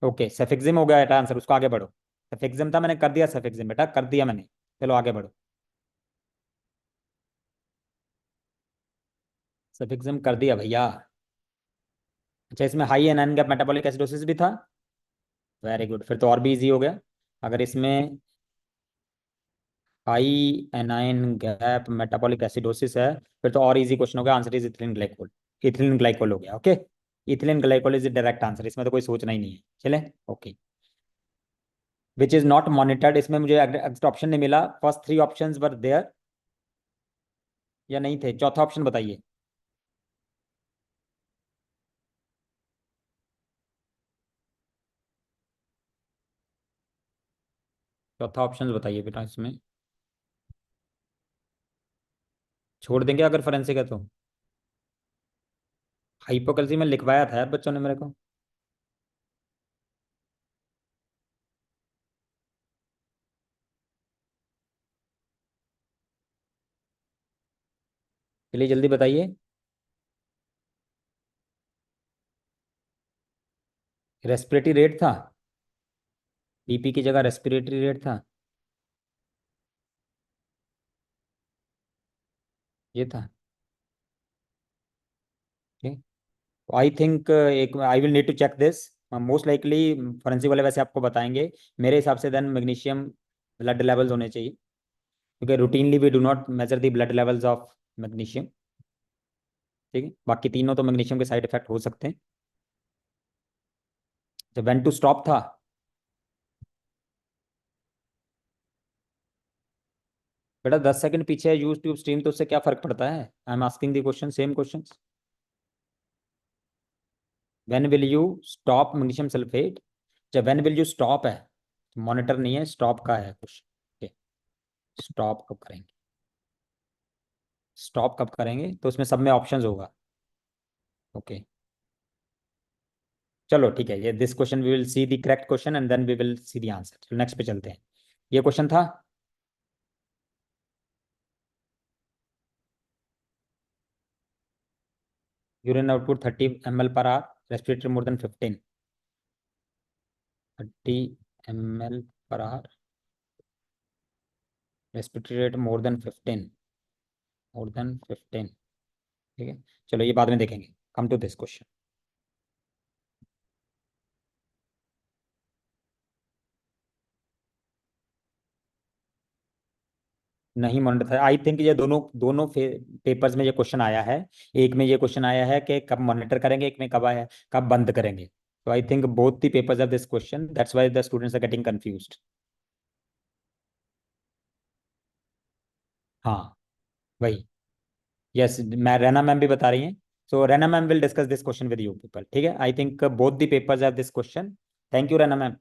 ओके, सेफिक्सिम हो गया बेटा आंसर, उसको आगे बढ़ो। सेफिक्सिम था, मैंने कर दिया सेफिक्सिम बेटा, कर दिया मैंने, चलो आगे बढ़ो। सेफिक्सिम कर दिया भैया। अच्छा, इसमें high anion gap metabolic acidosis भी था, वेरी गुड, फिर तो और भी इजी हो गया। अगर इसमें high anion gap metabolic acidosis है, फिर तो और इजी क्वेश्चन हो गया, answer is ethylene glycol, ethylene glycol हो गया, okay? Ethylene glycol is direct answer, इसमें तो कोई सोचना ही नहीं है, चले okay? Which is not monitored, इसमें मुझे ऑप्शन नहीं मिला, first three option were there या नहीं थे, चौथा ऑप्शन बताइए। चौथा ऑप्शन बताइए बेटा, इसमें छोड़ देंगे अगर फोरेंसिक है तो? हाइपोकल्सी में लिखवाया था यार बच्चों ने मेरे को। चलिए जल्दी बताइए। रेस्पिरेटरी रेट था, बीपी की जगह रेस्पिरेटरी रेट था, ये था, ठीक। आई थिंक एक I will need to check this, most likely forensic वाले वैसे आपको बताएंगे, मेरे हिसाब से देन मैग्नीशियम ब्लड लेवल्स होने चाहिए, क्योंकि routinely we do not measure the blood levels of magnesium, ठीक है? बाकी तीनों तो मैग्नीशियम के साइड इफेक्ट हो सकते हैं। जब व्हेन टू स्टॉप था, बेटा 10 सेकंड पीछे यूज ट्यूब स्ट्रीम, तो उससे क्या फर्क पड़ता है? I am asking the question, same question. When will you stop magnesium sulphate, जब व्हेन विल यू स्टॉप है, मॉनिटर नहीं है, स्टॉप का है कुछ, स्टॉप कब करेंगे, स्टॉप कब करेंगे, तो उसमें सब में ऑप्शंस होगा, ओके? चलो ठीक है, ये this question we will see the correct question and then we will see the answer. चलो नेक्स्ट पे चलते हैं। ये क्वेश्चन था urine output 30 ml per hour, respiratory more than 15, 30 ml per hour, respiratory rate more than 15, more than 15। ठीक है, चलो ये बाद में देखेंगे। Come to this question. नहीं मॉनिटर था, आई थिंक ये दोनों दोनों पेपर्स में ये क्वेश्चन आया है। एक में ये क्वेश्चन आया है कि कब मॉनिटर करेंगे, एक में कब आया है कब बंद करेंगे। तो I think both the papers of this question, that's why the students are getting confused. हाँ वही, यस, मैं रैना मैम भी बता रही हैं। So Raina ma'am will discuss this question with you people. ठीक है, I think both the papers of this question, thank you Raina ma'am,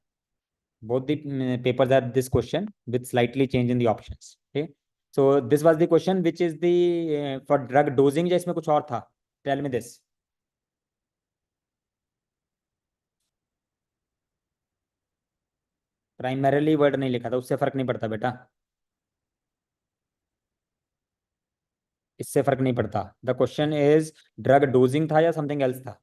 both the papers are this question with slightly change in the options. Okay, so this was the question which is the for drug dosing, या इसमें कुछ और था? Tell me this. Primarily word नहीं लिखा था, उससे फर्क नहीं पड़ता बेटा, इससे फर्क नहीं पड़ता। The question is drug dosing था या समथिंग एल्स था?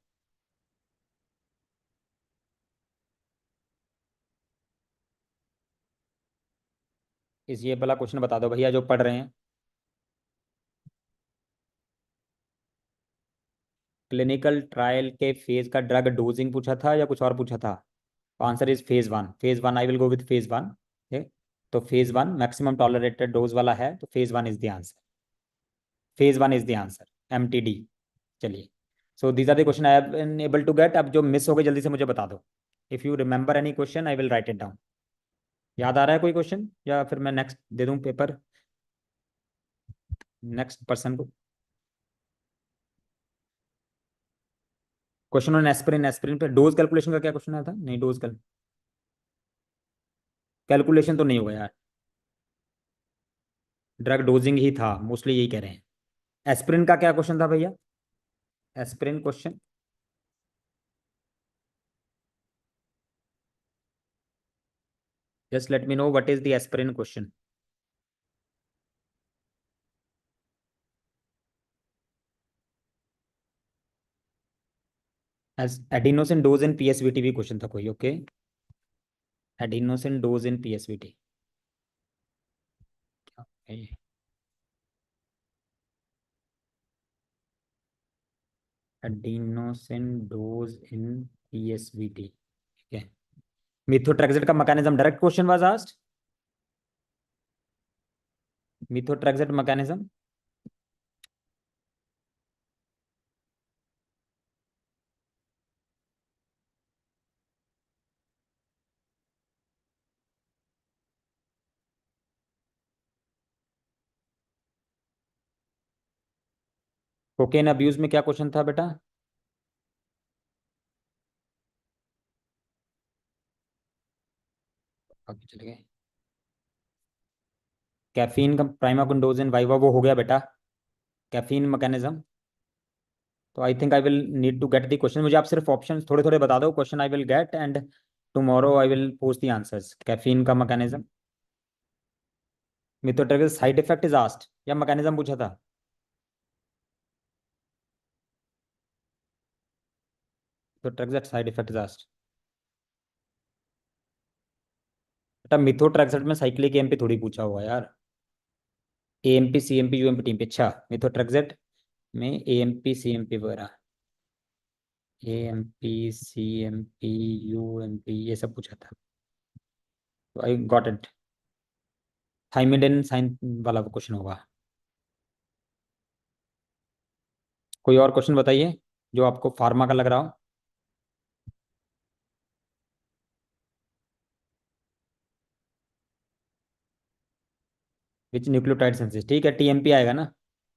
इस ये वाला क्वेश्चन बता दो भैया जो पढ़ रहे हैं। क्लिनिकल ट्रायल के फेज का ड्रग डोजिंग पूछा था या कुछ और पूछा था? Answer is phase one. Phase one, I will go with phase one. तो phase one maximum tolerated dose वाला है, तो phase one is the answer. Phase one is the answer, MTD। चलिए, so these are the question I have been able to get. अब जो miss हो गए जल्दी से मुझे बता दो। If you remember any question I will write it down. याद आ रहा है कोई क्वेश्चन, या फिर मैं नेक्स्ट दे दूं पेपर नेक्स्ट पर्सन को? क्वेश्चन ऑन एस्पिरिन, एस्पिरिन पे डोज कैलकुलेशन का क्या क्वेश्चन आया था? नहीं, डोज कैलकुलेशन तो नहीं होगा यार, ड्रग डोजिंग ही था मोस्टली, यही कह रहे हैं। एस्पिरिन का क्या क्वेश्चन था भैया? Aspirin question, just let me know what is the aspirin question. As adenosine dose in PSVT भी क्वेश्चन था कोई, okay? Adenosine dose in PSVT, adenosine dose in PSVT। ठीक है, मिथोट्रेक्सेट का mechanism, direct question was asked. Methotrexate mechanism, cocaine abuse में क्या question था बेटा? आगे चले गए। कैफीन का प्राइमाकोंडोज इन वाइवा, वो हो गया बेटा। कैफीन मैकेनिज्म, तो I think I will need to get the question. मुझे आप सिर्फ ऑप्शन थोड़े थोड़े बता दो, question I will get and tomorrow I will post the answers. Caffeine का mechanism, methotrexate side effect is asked या मैकेनिज्म पूछा था? Methotrexate side effect is asked. बेटा मिथोट्रेक्सेट में साइक्लिक एएमपी थोड़ी पूछा हुआ यार, AMP CMP UMP टीम पे। अच्छा, मिथोट्रेक्सेट में AMP CMP वगैरह, AMP CMP UMP ये सब पूछा था, तो I got it. Thymidine sign वाला क्वेश्चन होगा। कोई और क्वेश्चन बताइए जो आपको फार्मा का लग रहा हो। विच न्यूक्लियोटाइड सिंथेसिस, ठीक है, TMP आएगा ना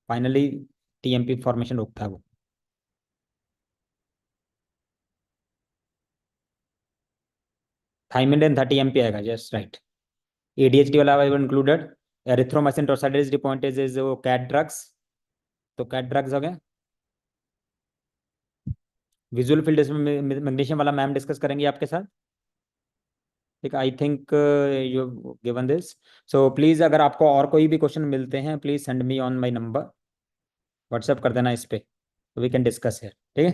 फाइनली, TMP फॉर्मेशन रोकता है वो। थाइमिडिन था, TMP आएगा, यस राइट। ADHD वाला इंक्लूडेड। एरिथ्रोमाइसिन टोर्साइडेज डिपॉइंटेज इज वो कैट ड्रग्स, तो कैट ड्रग्स हो गए। विजुअल फील्ड में मैग्नीशियम वाला मैम डिस्कस करेंगे आपके साथ। ठीक, I think you given this. So please अगर आपको और कोई भी क्वेश्चन मिलते हैं please send me on my number, WhatsApp कर देना इस पे, वी कैन डिस्कस है। ठीक है,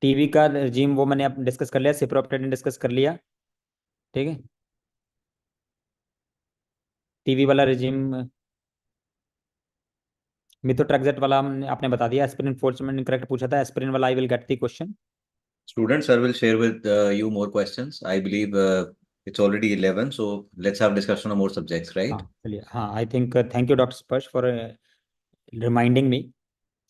टीवी का जिम वो मैंने आप डिस्कस कर लिया, सिप्रोप्टेड डिस्कस कर लिया। ठीक है, टीवी वाला रिजिम, मिथोट्रेक्सेट वाला आपने बता दिया। एस्पिरिन फोर्समेंट इनकरेक्ट पूछा था, एस्पिरिन वाला आई will gate the question. Students, sir will share with you more questions. I believe it's already 11, so let's have discussion on more subjects, right? हाँ चलिए, हाँ I think thank you doctor स्पर्श for reminding me.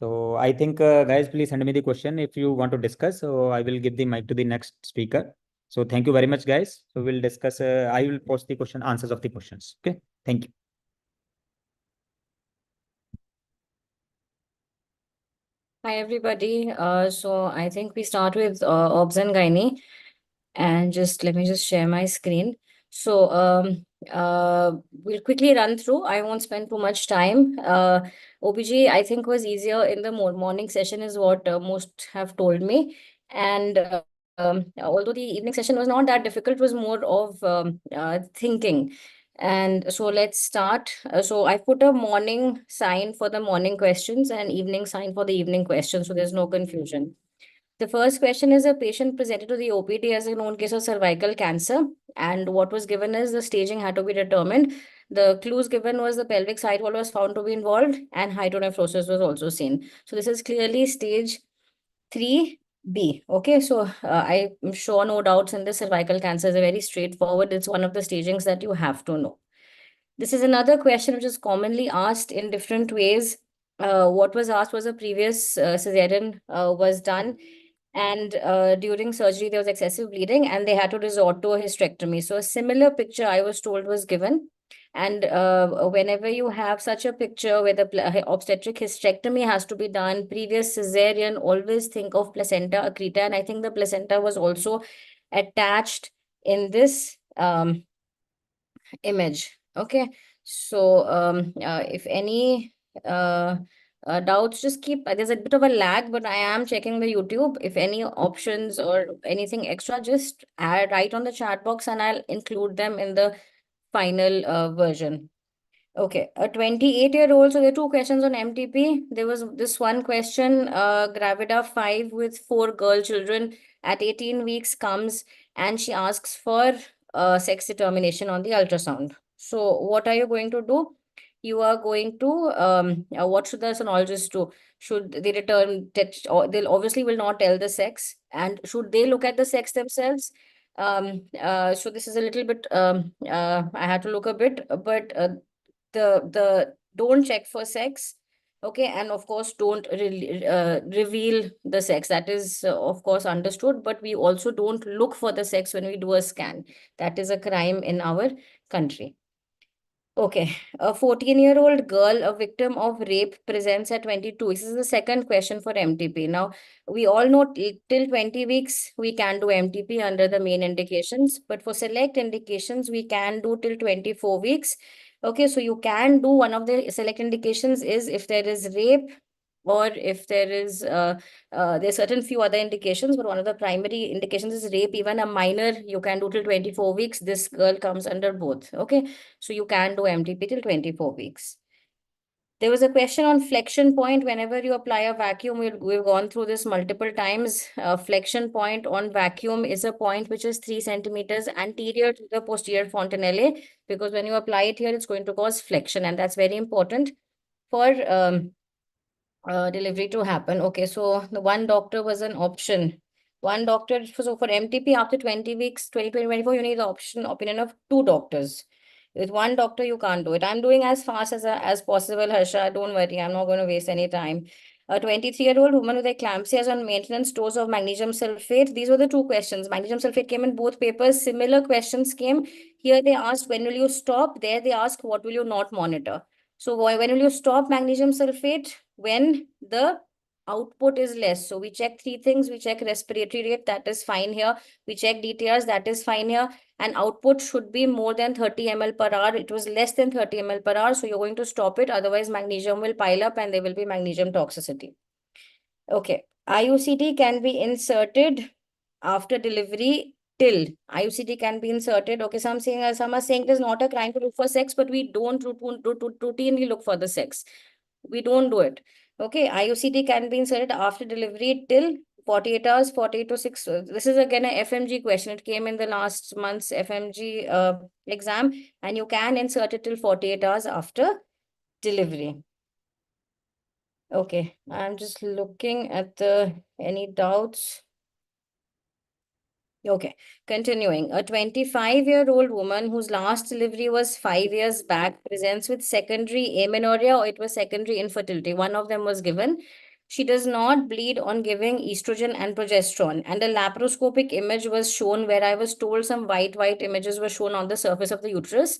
So I think guys, please send me the question if you want to discuss. So I will give the mic to the next speaker. So thank you very much, guys. So we'll discuss. I will post the question answers of the questions. Okay. Thank you. Hi, everybody. So I think we start with obs and gynae, and just let me just share my screen. So we'll quickly run through. I won't spend too much time. OBG, I think, was easier in the morning session, is what most have told me. And although the evening session was not that difficult, it was more of thinking. And so let's start. So I put a morning sign for the morning questions and evening sign for the evening questions, so there's no confusion. The first question is: a patient presented to the OPD as a known case of cervical cancer, and what was given is the staging had to be determined. The clues given was the pelvic side wall was found to be involved, and hydronephrosis was also seen. So this is clearly stage 3B. Okay, so I'm sure no doubts in this. Cervical cancer is a very straightforward. It's one of the stagings that you have to know. This is another question which is commonly asked in different ways. What was asked was a previous cesarean was done, and during surgery there was excessive bleeding and they had to resort to a hysterectomy. So a similar picture I was told was given. And whenever you have such a picture where the obstetric hysterectomy has to be done, previous cesarean, always think of placenta accreta. And I think the placenta was also attached in this image. Okay, so if any doubts, just keep, there's a bit of a lag, but I am checking the YouTube. If any options or anything extra, just write on the chat box and I'll include them in the final version. Okay, a 28-year-old. So there are two questions on MTP. There was this one question, Gravida 5 with 4 girl children at 18 weeks comes and she asks for sex determination on the ultrasound. So what are you going to do? You are going to, what should the sonologist do? Should they they'll obviously will not tell the sex, and should they look at the sex themselves? So this is a little bit, I had to look a bit, but the don't check for sex. Okay, and of course don't reveal the sex. That is of course understood, but we also don't look for the sex when we do a scan. That is a crime in our country. Okay, a 14-year-old girl, a victim of rape, presents at 22. This is the second question for MTP. Now, we all know till 20 weeks, we can do MTP under the main indications, but for select indications, we can do till 24 weeks. Okay, so you can do, one of the select indications is if there is rape, or if there is there's certain few other indications, but one of the primary indications is rape. Even a minor you can do till 24 weeks. This girl comes under both. Okay, so you can do MTP till 24 weeks. There was a question on flexion point. Whenever you apply a vacuum, we've gone through this multiple times. Flexion point on vacuum is a point which is 3 centimeters anterior to the posterior fontanelle, because when you apply it here, it's going to cause flexion, and that's very important for delivery to happen. Okay, so the one doctor was an option. One doctor, so for MTP after 20 weeks, 24, you need the opinion of 2 doctors. With one doctor, you can't do it. I'm doing as fast as possible, Harsha. Don't worry, I'm not going to waste any time. A 23-year-old woman with eclampsia is on maintenance dose of magnesium sulfate. These were the 2 questions. Magnesium sulfate came in both papers. Similar questions came. Here they asked, when will you stop? There they ask, what will you not monitor? So when will you stop magnesium sulfate? When the output is less. So we check three things. We check respiratory rate, that is fine here. We check DTRs, that is fine here. And output should be more than 30 ml per hour. It was less than 30 ml per hour. So you're going to stop it. Otherwise, magnesium will pile up and there will be magnesium toxicity. Okay. IUCD can be inserted after delivery till. IUCD can be inserted. Okay, some are saying it is not a crime to look for sex, but we don't routinely look for the sex. We don't do it. Okay, IUCD can be inserted after delivery till 48 hours, 48 to 6. This is again a FMG question. It came in the last month's FMG exam, and you can insert it till 48 hours after delivery. Okay, I'm just looking at the any doubts. Okay, continuing. A 25-year-old woman whose last delivery was 5 years back presents with secondary amenorrhea, or it was secondary infertility. One of them was given. She does not bleed on giving estrogen and progesterone. And a laparoscopic image was shown where I was told some white images were shown on the surface of the uterus.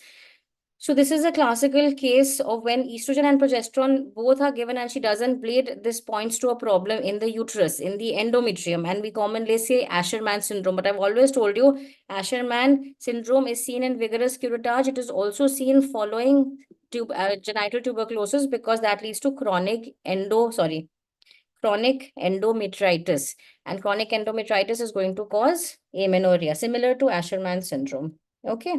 So this is a classical case of when estrogen and progesterone both are given and she doesn't bleed. This points to a problem in the uterus, in the endometrium, and we commonly say Asherman syndrome. But I've always told you, Asherman syndrome is seen in vigorous curettage. It is also seen following genital tuberculosis, because that leads to chronic endometritis, and chronic endometritis is going to cause amenorrhea, similar to Asherman syndrome. Okay.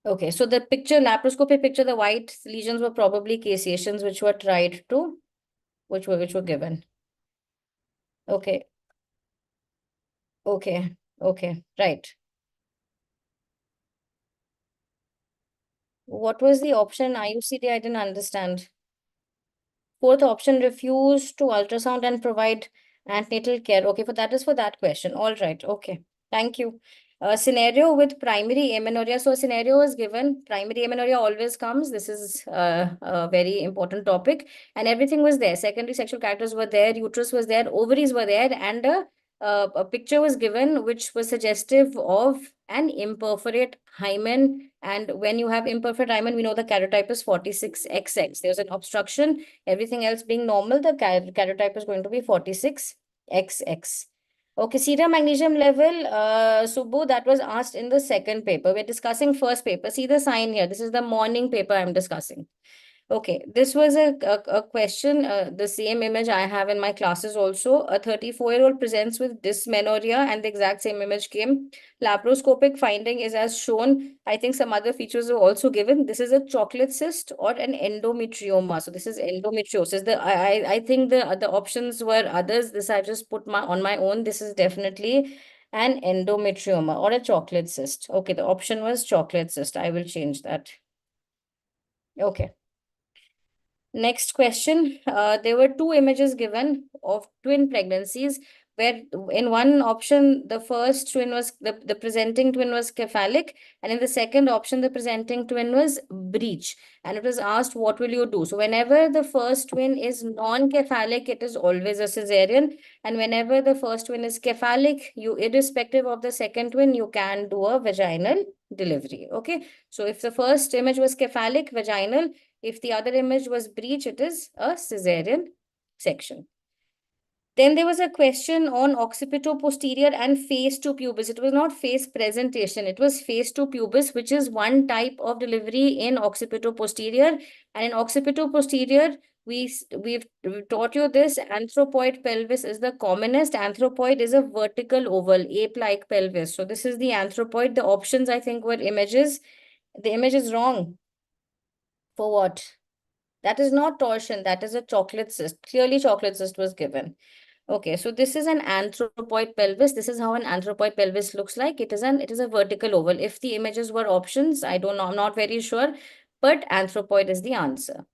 Okay, so the picture, laparoscopic picture, the white lesions were probably caseations which were tried to, which were given. Okay. Okay. Okay. Right. What was the option IUCD? I didn't understand. Fourth option, refuse to ultrasound and provide antenatal care. Okay, that is for that question. All right. Okay. Thank you. Scenario with primary amenorrhea. So a scenario is given. Primary amenorrhea always comes. This is a very important topic. And everything was there. Secondary sexual characters were there. Uterus was there. Ovaries were there. And a picture was given which was suggestive of an imperforate hymen. And when you have imperforate hymen, we know the karyotype is 46XX. There's an obstruction. Everything else being normal, the karyotype is going to be 46XX. Okay, serum magnesium level, Subbu, that was asked in the second paper. We're discussing first paper. See the sign here. This is the morning paper I'm discussing. Okay, this was a question, the same image I have in my classes also. A 34-year-old presents with dysmenorrhea, and the exact same image came. Laparoscopic finding is as shown. I think some other features are also given. This is a chocolate cyst or an endometrioma. So this is endometriosis. I think the options were others. This I just put on my own. This is definitely an endometrioma or a chocolate cyst. Okay, the option was chocolate cyst. I will change that. Okay. Next question. There were two images given of twin pregnancies, where in one option, the first twin was, the presenting twin was cephalic, and in the second option, the presenting twin was breech. And it was asked, what will you do? So whenever the first twin is non-cephalic, it is always a cesarean. And whenever the first twin is cephalic, irrespective of the second twin, you can do a vaginal delivery. Okay. So if the first image was cephalic, vaginal. If the other image was breech, it is a cesarean section. Then there was a question on occipito-posterior and face to pubis. It was not face presentation. It was face to pubis, which is one type of delivery in occipito-posterior. And in occipito-posterior, we've taught you this. Anthropoid pelvis is the commonest. Anthropoid is a vertical oval, ape-like pelvis. So this is the anthropoid. The options, I think, were images. The image is wrong. For what? That is not torsion. That is a chocolate cyst. Clearly, chocolate cyst was given. Okay, so this is an anthropoid pelvis. This is how an anthropoid pelvis looks like. It is a vertical oval. If the images were options, I don't know. I'm not very sure, but anthropoid is the answer.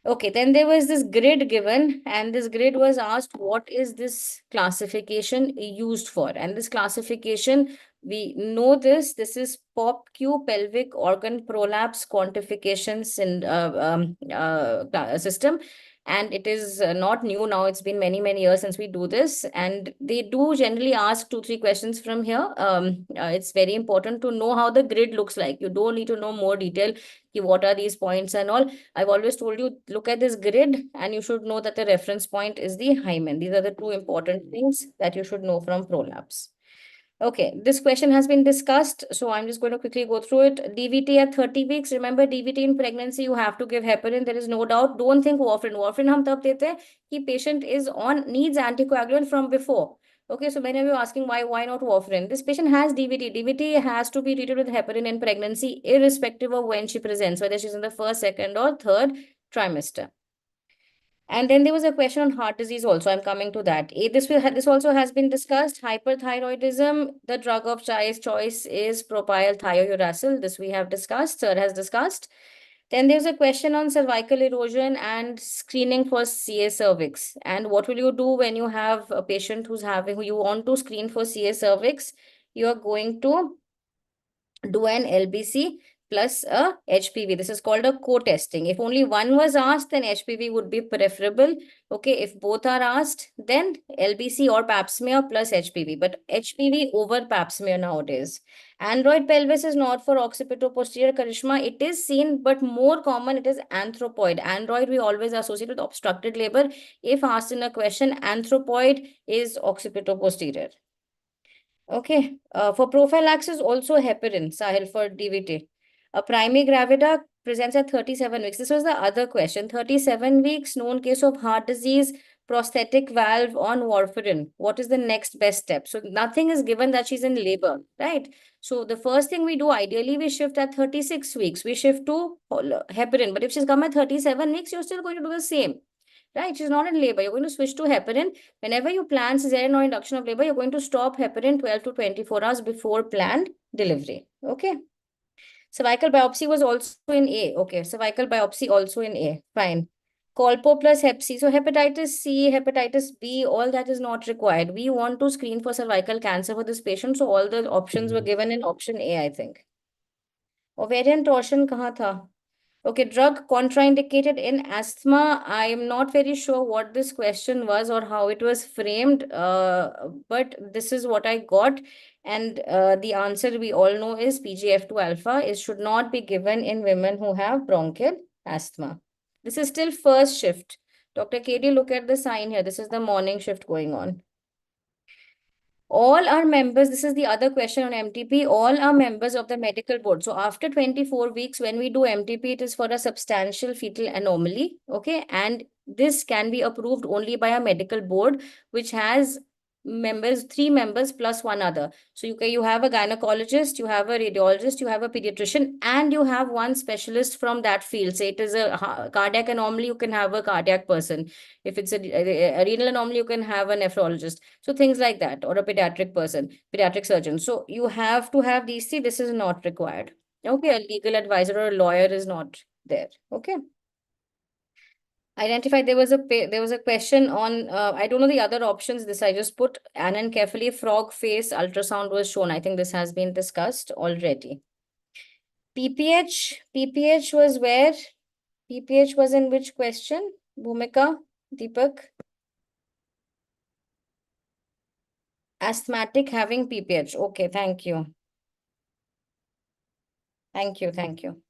Okay, then there was this grid given, and this grid was asked, what is this classification used for? And this classification We know this. This is POPQ, pelvic organ prolapse quantification system. And it is not new now. It's been many, many years since we do this. And they do generally ask 2-3 questions from here. It's very important to know how the grid looks like. You don't need to know more detail. What are these points and all. I've always told you, look at this grid and you should know that the reference point is the hymen. These are the 2 important things that you should know from prolapse. Okay, this question has been discussed, so I'm just going to quickly go through it. DVT at 30 weeks. Remember, DVT in pregnancy, you have to give heparin. There is no doubt. Don't think warfarin. Warfarin hum tab dete hain ki patient is on, needs anticoagulant from before. Okay, so many of you are asking why not warfarin? This patient has DVT. DVT has to be treated with heparin in pregnancy, irrespective of when she presents, whether she's in the first, second, or third trimester. And then there was a question on heart disease also. I'm coming to that. This also has been discussed. Hyperthyroidism, the drug of choice is propyl thiouracil. This we have discussed, sir has discussed. Then there's a question on cervical erosion and screening for CA cervix. And what will you do when you have a patient who you want to screen for CA cervix? You are going to do an LBC plus a HPV. This is called a co-testing. If only one was asked, then HPV would be preferable. Okay, if both are asked, then LBC or pap smear plus HPV. But HPV over pap smear nowadays. Android pelvis is not for occipito-posterior, Karishma. It is seen, but more common, it is anthropoid. Android we always associate with obstructed labor. If asked in a question, anthropoid is occipito-posterior. Okay, for prophylaxis, also heparin, Sahil, for DVT. A primary gravida presents at 37 weeks. This was the other question. 37 weeks, known case of heart disease, prosthetic valve on warfarin. What is the next best step? So nothing is given that she's in labor, right? So the first thing we do, ideally, we shift at 36 weeks. We shift to heparin. But if she's come at 37 weeks, you're still going to do the same. Right, she's not in labor. You're going to switch to heparin. Whenever you plan cesarean or induction of labor, you're going to stop heparin 12 to 24 hours before planned delivery. Okay. Cervical biopsy was also in A. Okay, cervical biopsy also in A. Fine. Colpo plus Hep C. So hepatitis C, hepatitis B, all that is not required. We want to screen for cervical cancer for this patient. So all the options were given in option A, I think. Ovarian torsion kahan tha? Okay, drug contraindicated in asthma. I am not very sure what this question was or how it was framed, but this is what I got. And the answer we all know is PGF2 alpha. It should not be given in women who have bronchial asthma. This is still first shift. Dr. KD, look at the sign here. This is the morning shift going on. All our members, this is the other question on MTP, all are members of the medical board. So after 24 weeks, when we do MTP, it is for a substantial fetal anomaly, okay? And this can be approved only by a medical board, which has members, 3 members plus 1 other. So you have a gynecologist, you have a radiologist, you have a pediatrician, and you have 1 specialist from that field. Say it is a cardiac anomaly, you can have a cardiac person. If it's a renal anomaly, you can have a nephrologist. So things like that, or a pediatric person, pediatric surgeon. So you have to have these 3. This is not required. Okay, a legal advisor or a lawyer is not there. Okay. Identify, there was a question on, I don't know the other options. This I just put anencephaly, frog face, ultrasound was shown. I think this has been discussed already. PPH was where? PPH was in which question? Bhumika, Deepak? Asthmatic having PPH. Okay, thank you. Thank you.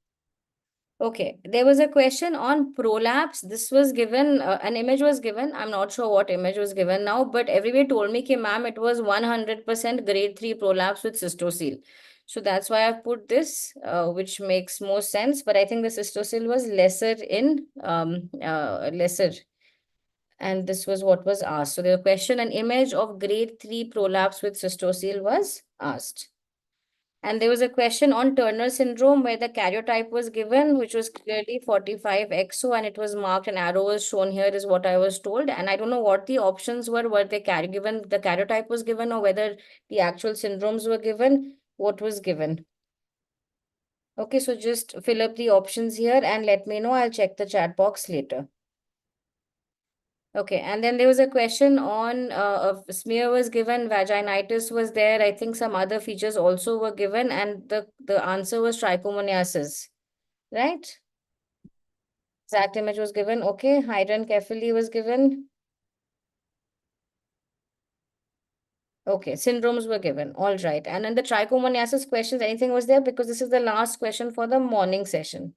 Okay, there was a question on prolapse. This was given, an image was given. I'm not sure what image was given now, but everybody told me, ma'am, it was 100% grade 3 prolapse with cystocele. So that's why I've put this, which makes more sense. But I think the cystocele was lesser in, lesser. And this was what was asked. So the question, an image of grade 3 prolapse with cystocele was asked. And there was a question on Turner syndrome where the karyotype was given, which was clearly 45XO, and it was marked, an arrow was shown here is what I was told. And I don't know what the options were they given, the karyotype was given, or whether the actual syndromes were given, what was given. Okay, so just fill up the options here and let me know. I'll check the chat box later. Okay, and then there was a question on smear was given, vaginitis was there. I think some other features also were given, and the answer was trichomoniasis, right? Exact image was given. Okay, hydranencephaly was given. Okay, syndromes were given. All right. And then the trichomoniasis questions, anything was there? Because this is the last question for the morning session.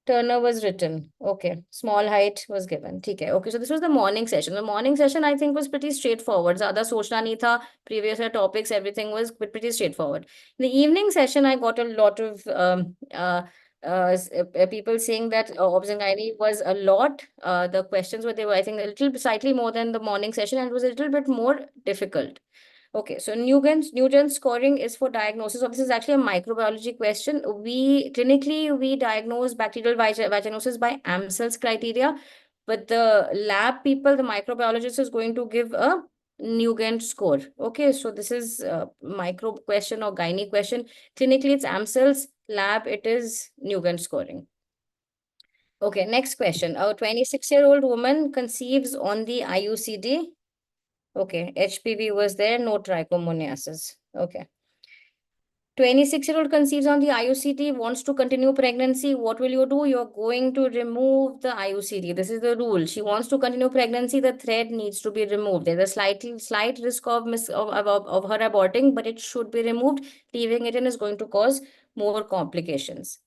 Turner was written. Okay. Small height was given. Okay. Okay. So this was the morning session. The morning session, I think, was pretty straightforward. Zyada sochna nahi tha. Previous year topics, everything was pretty straightforward. In the evening session, I got a lot of people saying that obs-and-gynae was a lot. The questions were, they were, I think, a little slightly more than the morning session, and it was a little bit more difficult. Okay, so Nugent's scoring is for diagnosis. So this is actually a microbiology question. Clinically, we diagnose bacterial vaginosis by Amsel's criteria, but the lab people, the microbiologist, is going to give a Nugent score. Okay, so this is a micro question or gynae question. Clinically, it's Amsel's. Lab, it is Nugent scoring. Okay, next question. A 26-year-old woman conceives on the IUCD. Okay, HPV was there, no trichomoniasis. Okay. 26-year-old conceives on the IUCD, wants to continue pregnancy. What will you do? You're going to remove the IUCD. This is the rule. She wants to continue pregnancy. The thread needs to be removed. There's a slight risk of her aborting, but it should be removed. Leaving it in is going to cause more complications.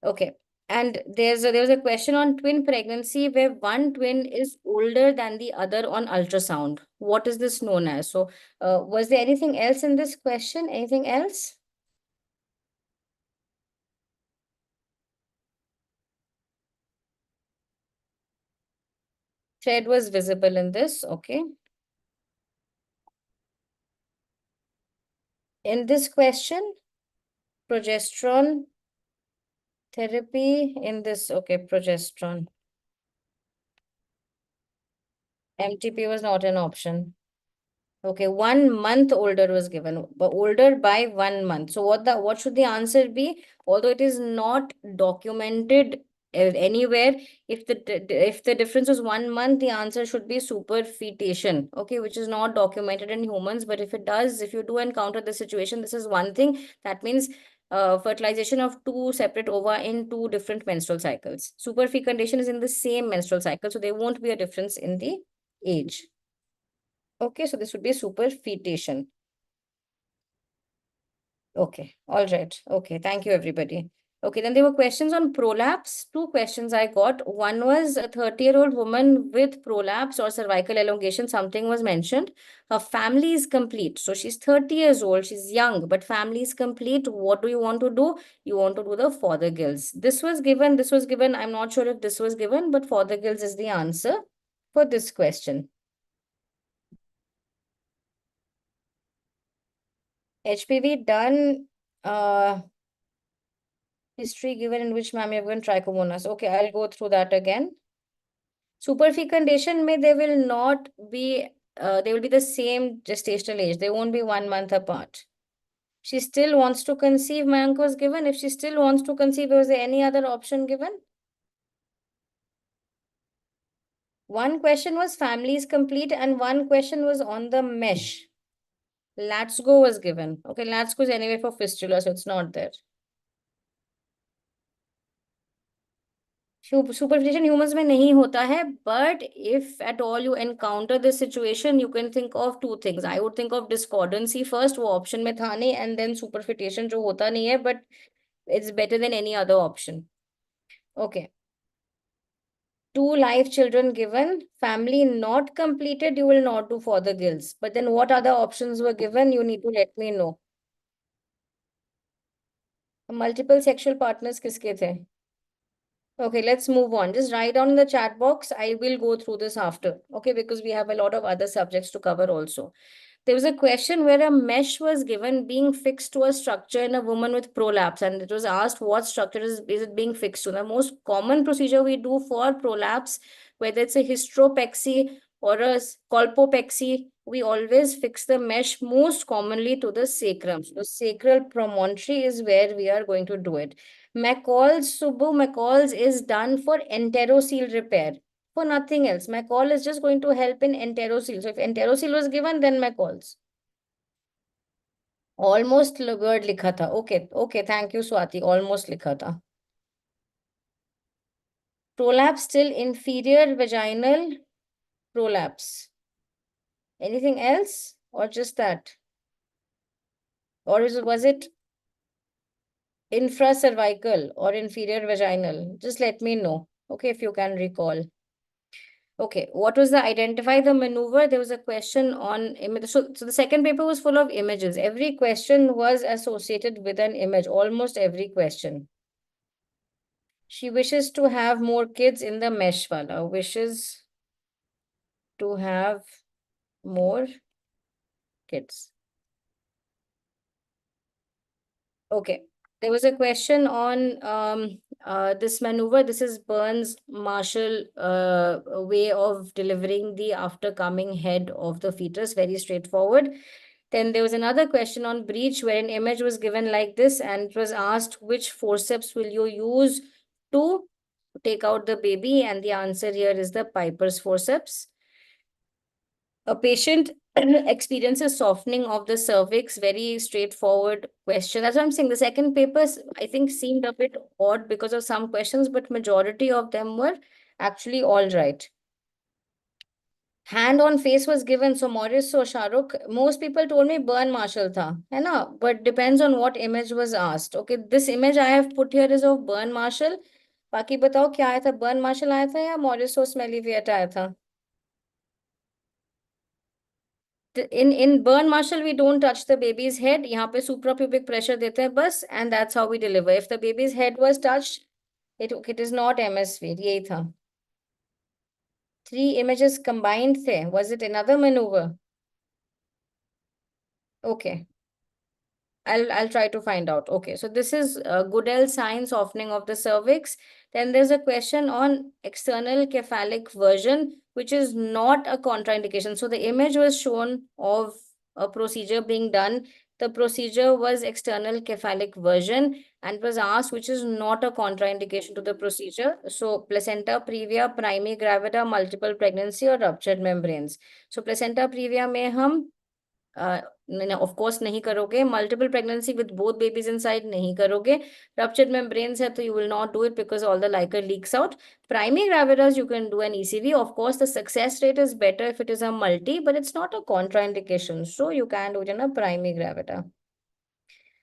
Okay. And there was a question on twin pregnancy where one twin is older than the other on ultrasound. What is this known as? So was there anything else in this question? Anything else? Thread was visible in this. Okay. In this question, progesterone therapy in this. Okay, progesterone. MTP was not an option. Okay, 1 month older was given, but older by 1 month. So what should the answer be? Although it is not documented anywhere, if the difference is 1 month, the answer should be superfetation. Okay, which is not documented in humans, but if you do encounter the situation, this is one thing. That means fertilization of 2 separate ova in 2 different menstrual cycles. Superfecundation is in the same menstrual cycle, so there won't be a difference in the age. Okay, so this would be superfetation. Okay, all right. Okay, thank you, everybody. Okay, then there were questions on prolapse. 2 questions I got. One was a 30-year-old woman with prolapse or cervical elongation. Something was mentioned. Her family is complete. So she's 30 years old. She's young, but family is complete. What do you want to do? You want to do the Fothergill's. This was given. This was given. I'm not sure if this was given, but Fothergill's is the answer for this question. HPV done, history given in which ma'am you have given trichomonas. Okay, I'll go through that again. Superfecundation may they will not be, they will be the same gestational age. They won't be 1 month apart. She still wants to conceive, Mayank was given. If she still wants to conceive, was there any other option given? One question was family is complete and one question was on the mesh. Let's go was given. Okay, let's go is anyway for fistula, so it's not there. Superfetation humans में नहीं होता है, but if at all you encounter this situation, you can think of 2 things. I would think of discordancy first, वो option में था नहीं, and then superfetation जो होता नहीं है, but it's better than any other option. Okay. 2 live children given, family not completed, you will not do Fothergill's. But then what other options were given? You need to let me know. Multiple sexual partners किसके थे? Okay, let's move on. Just write down in the chat box. I will go through this after. Okay, because we have a lot of other subjects to cover also. There was a question where a mesh was given being fixed to a structure in a woman with prolapse, and it was asked what structure is it being fixed to. The most common procedure we do for prolapse, whether it's a hystropexy or a colpopexy, we always fix the mesh most commonly to the sacrum. So the sacral promontory is where we are going to do it. McCall's is done for enterocele repair. For for nothing else. My call is just going to help in enteroseal. So if enteroseal was given, then my calls. Almost word likha tha. Okay, okay. Thank you, Swati. Almost likha tha. Prolapse till inferior vaginal prolapse. Anything else or just that? Or was it infracervical or inferior vaginal? Just let me know. Okay, if you can recall. Okay, what was the identify the maneuver? There was a question on image. So the second paper was full of images. Every question was associated with an image, almost every question. She wishes to have more kids in the mesh wala. Wishes to have more kids. Okay. There was a question on this maneuver. This is Burns Marshall way of delivering the after coming head of the fetus. Very straightforward. Then there was another question on breech where an image was given like this and it was asked which forceps will you use to take out the baby, and the answer here is the Piper's forceps. A patient experiences softening of the cervix. Very straightforward question. That's what I'm saying. The second papers, I think, seemed a bit odd because of some questions, but majority of them were actually all right. Hand on face was given. So Morris or Shahrukh, most people told me burn Marshall tha, hai na? But depends on what image was asked. Okay, this image I have put here is of burn Marshall. बाकी बताओ क्या आया था, burn Marshall आया था या Morris or smelly Viet आया था? In burn Marshall, we don't touch the baby's head. यहाँ पे suprapubic pressure देते हैं बस, and that's how we deliver. If the baby's head was touched, it is not MSV. यही था. 3 images combined थे. Was it another maneuver? Okay. I'll try to find out. Okay, so this is Goodell sign softening of the cervix. Then there's a question on external cephalic version, which is not a contraindication. So the image was shown of a procedure being done. The procedure was external cephalic version and was asked, which is not a contraindication to the procedure. So placenta previa, primary gravida, multiple pregnancy or ruptured membranes. So placenta previa में हम of course नहीं करोगे. Multiple pregnancy with both babies inside नहीं करोगे. Ruptured membranes है तो you will not do it because all the liquor leaks out. Primary gravidas you can do an ECV. Of course the success rate is better if it is a multi, but it's not a contraindication, so you can do it in a primary gravida.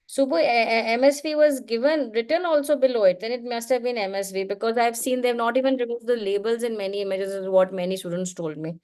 So MSV was given, written also below it, then it must have been MSV because I've seen they've not even removed the labels in many images, is what many students told me.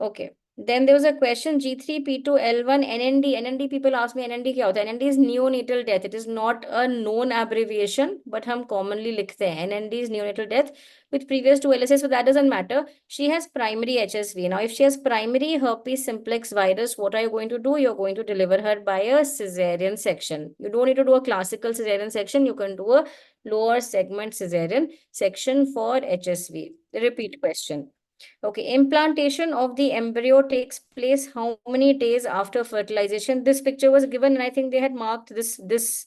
Okay. Then there was a question G3, P2, L1, NND. NND, people ask me NND क्या होता है? NND is neonatal death. It is not a known abbreviation, but हम commonly लिखते हैं. NND is neonatal death with previous 2 LSS, so that doesn't matter. She has primary HSV. Now, if she has primary herpes simplex virus, what are you going to do? You're going to deliver her by a cesarean section. You don't need to do a classical cesarean section. You can do a lower segment cesarean section for HSV. Repeat question. Okay, implantation of the embryo takes place how many days after fertilization? This picture was given and I think they had marked this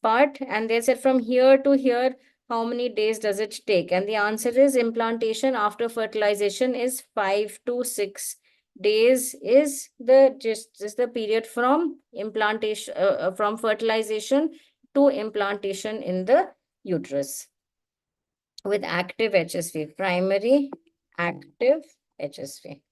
part and they said from here to here, how many days does it take? And the answer is implantation after fertilization is 5 to 6 days is the period from implantation, from fertilization to implantation in the uterus with active HSV, primary active HSV.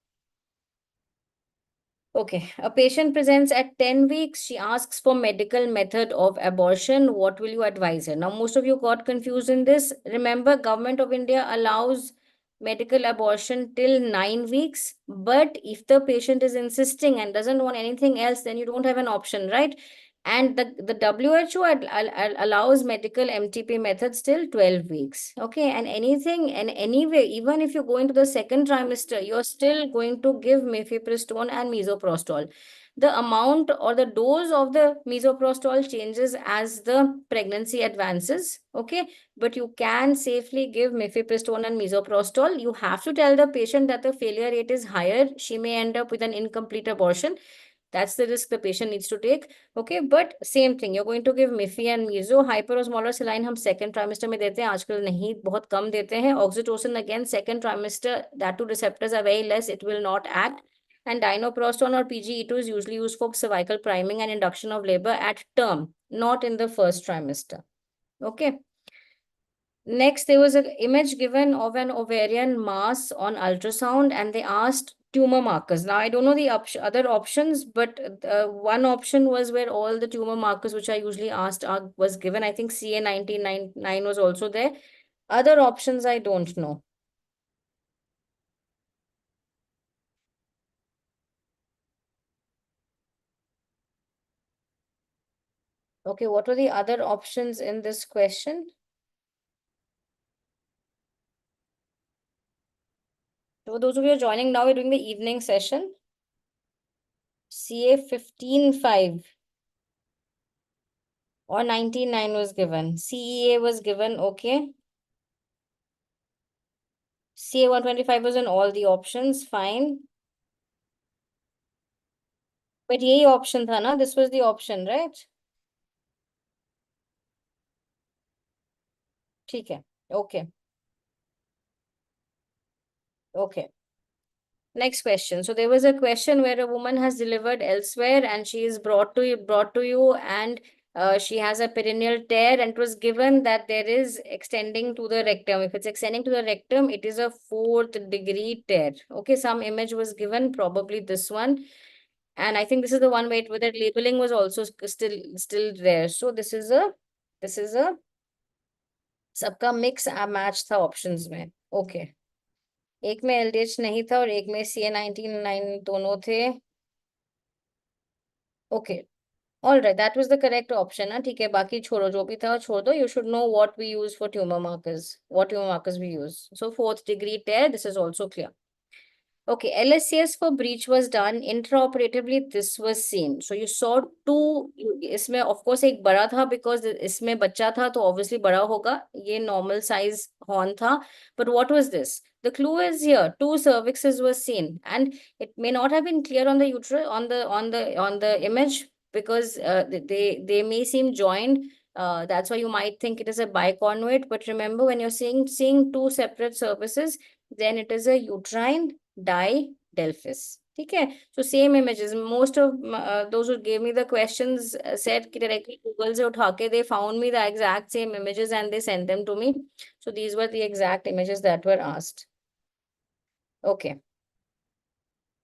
Okay, a patient presents at 10 weeks. She asks for medical method of abortion. What will you advise her? Now, most of you got confused in this. Remember, Government of India allows medical abortion till 9 weeks. But if the patient is insisting and doesn't want anything else, then you don't have an option, right? And the WHO allows medical MTP methods till 12 weeks. Okay, and anything and anyway, even if you go into the second trimester, you're still going to give mifepristone and misoprostol. The amount or the dose of the misoprostol changes as the pregnancy advances. Okay, but you can safely give mifepristone and misoprostol. You have to tell the patient that the failure rate is higher. She may end up with an incomplete abortion. That's the risk the patient needs to take. Okay, but same thing, you're going to give Miffy and Meso. Hyperosmolar saline हम second trimester में देते हैं, आजकल नहीं, बहुत कम देते हैं. Oxytocin again second trimester, that two receptors are very less, it will not act. And dinoproston or PGE2 is usually used for cervical priming and induction of labor at term, not in the first trimester. Okay. Next, there was an image given of an ovarian mass on ultrasound, and they asked tumor markers. Now, I don't know the other options, but one option was where all the tumor markers, which I usually asked, was given. I think CA1999 was also there. Other options, I don't know. Okay, what were the other options in this question? So those of you who are joining now, we're doing the evening session. CA 15.5 or 19.9 was given. CEA was given, okay. CA 125 was in all the options, fine. But यही option था ना, this was the option, right? ठीक है, okay. Okay. Next question. So there was a question where a woman has delivered elsewhere and she is brought to you and she has a perineal tear, and it was given that there is extending to the rectum. If it's extending to the rectum, it is a 4th degree tear. Okay, some image was given, probably this one. And I think this is the one where the labeling was also still there. So this is a सबका mix match था options में. Okay. एक में LDH नहीं था और एक में CA1999 दोनों थे. Okay. All right, that was the correct option. ना ठीक है, बाकी छोड़ो, जो भी था छोड़ दो. You should know what we use for tumor markers. What tumor markers we use. So 4th degree tear, this is also clear. Okay, LSCS for breach was done. Intraoperatively, this was seen. So you saw two. इसमें of course एक बड़ा था because इसमें बच्चा था, तो obviously बड़ा होगा. ये normal size horn था. But what was this? The clue is here. 2 cervixes were seen, and it may not have been clear on the uterus on the image because they may seem joined. That's why you might think it is a biconvoid. But remember, when you're seeing 2 separate cervices, then it is a uterine didelphys. Okay, so same images. Most of those who gave me the questions said directly Google se utha ke they found me the exact same images and they sent them to me. So these were the exact images that were asked. Okay.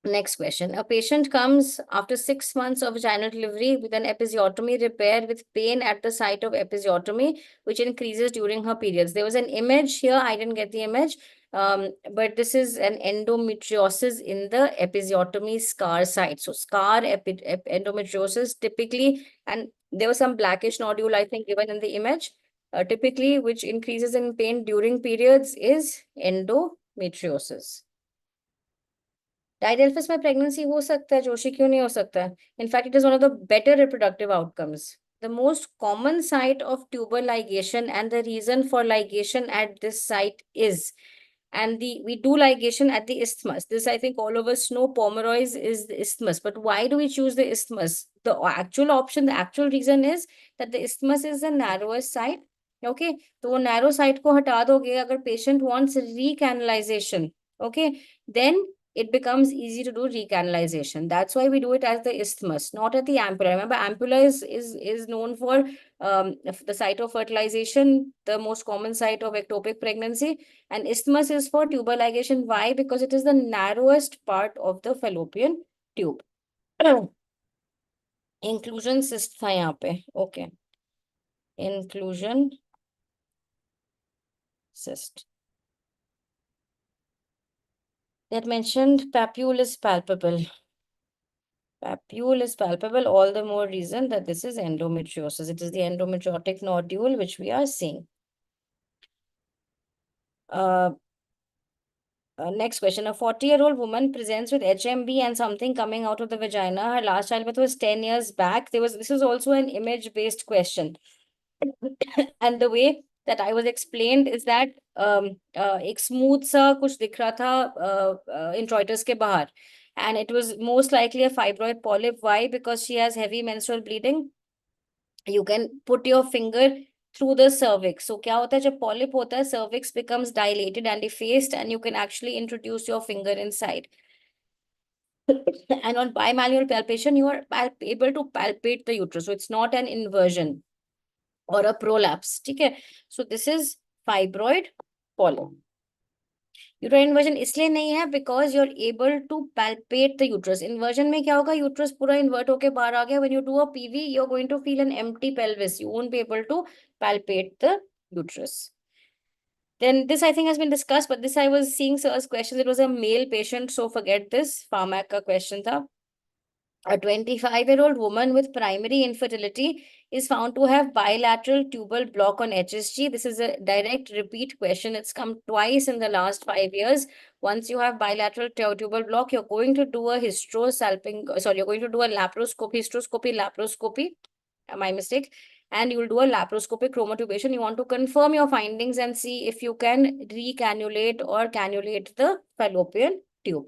Next question. A patient comes after 6 months of vaginal delivery with an episiotomy repair with pain at the site of episiotomy, which increases during her periods. There was an image here. I didn't get the image. But this is an endometriosis in the episiotomy scar site. So scar endometriosis typically, and there was some blackish nodule, I think, given in the image. Typically, which increases in pain during periods is endometriosis. Didelphys में pregnancy हो सकता है, जोशी क्यों नहीं हो सकता है? In fact, it is one of the better reproductive outcomes. The most common site of tubal ligation and the reason for ligation at this site is, and we do ligation at the isthmus. This I think all of us know, Pomeroy's is the isthmus. But why do we choose the isthmus? The actual option, the actual reason is that the isthmus is the narrowest site. Okay, तो वो narrow site को हटा दोगे अगर patient wants recanalization. Okay, then it becomes easy to do recanalization. That's why we do it as the isthmus, not at the ampulla. Remember, ampulla is known for the site of fertilization, the most common site of ectopic pregnancy, and isthmus is for tubal ligation. Why? Because it is the narrowest part of the fallopian tube. Inclusion cyst था यहाँ पे. Okay. Inclusion cyst. That mentioned papule is palpable. Papule is palpable, all the more reason that this is endometriosis. It is the endometriotic nodule which we are seeing. Next question. A 40-year-old woman presents with HMB and something coming out of the vagina. Her last childbirth was 10 years back. This was also an image-based question. And the way that I was explained is that एक smooth सा कुछ दिख रहा था introitus के बाहर. and it was most likely a fibroid polyp. Why? Because she has heavy menstrual bleeding. You can put your finger through the cervix. So क्या होता है जब polyp होता है, cervix becomes dilated and effaced, and you can actually introduce your finger inside. And on bimanual palpation, you are able to palpate the uterus. So it's not an inversion or a prolapse. Okay. So this is fibroid polyp. Uterine inversion इसलिए नहीं है because you are able to palpate the uterus. Inversion में क्या होगा, uterus पूरा invert होके बाहर आ गया. When you do a PV you are going to feel an empty pelvis. You won't be able to palpate the uterus. Then this I think has been discussed, but this I was seeing sir's questions. It was a male patient, so forget this. Pharmac का question था. A 25-year-old woman with primary infertility is found to have bilateral tubal block on HSG. This is a direct repeat question. It's come twice in the last 5 years. Once you have bilateral tubal block, you're going to do a you're going to do a laparoscopy, my mistake. And you will do a laparoscopic chromatubation. You want to confirm your findings and see if you can recannulate or cannulate the fallopian tube.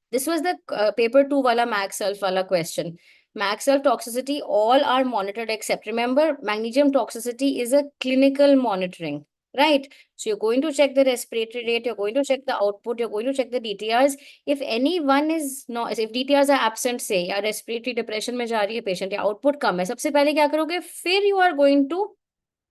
This was the paper 2 wala MagSelf wala question. MagSelf toxicity, all are monitored except, remember, magnesium toxicity is a clinical monitoring, right? So you're going to check the respiratory rate, you're going to check the output, you're going to check the DTRs. If any one is not, if DTRs are absent, say, या respiratory depression में जा रही है patient, या output कम है, सबसे पहले क्या करोगे? फिर you are going to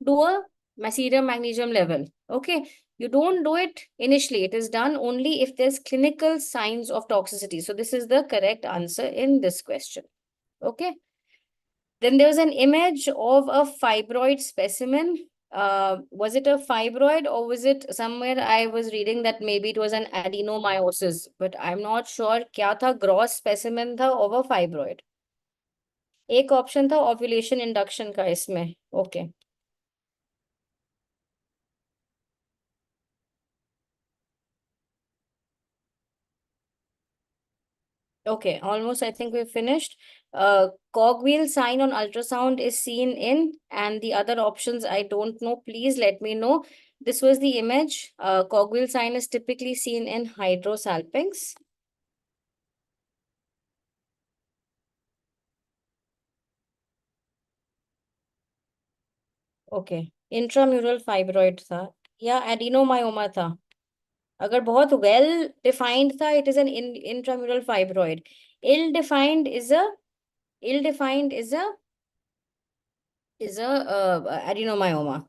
do a serum magnesium level, okay? You don't do it initially. It is done only if there's clinical signs of toxicity. So this is the correct answer in this question. Okay. Then there was an image of a fibroid specimen. Was it a fibroid or was it somewhere I was reading that maybe it was an adenomyosis, but I'm not sure. क्या था? Gross specimen था of a fibroid. एक option था ovulation induction का इसमें. Okay. Okay, almost I think we've finished. Cogwheel sign on ultrasound is seen in, and the other options I don't know. Please let me know. This was the image. Cogwheel sign is typically seen in hydrosalpinx. Okay, intramural fibroid था या adenomyoma था. अगर बहुत well defined था, it is an intramural fibroid. Ill defined is a adenomyoma.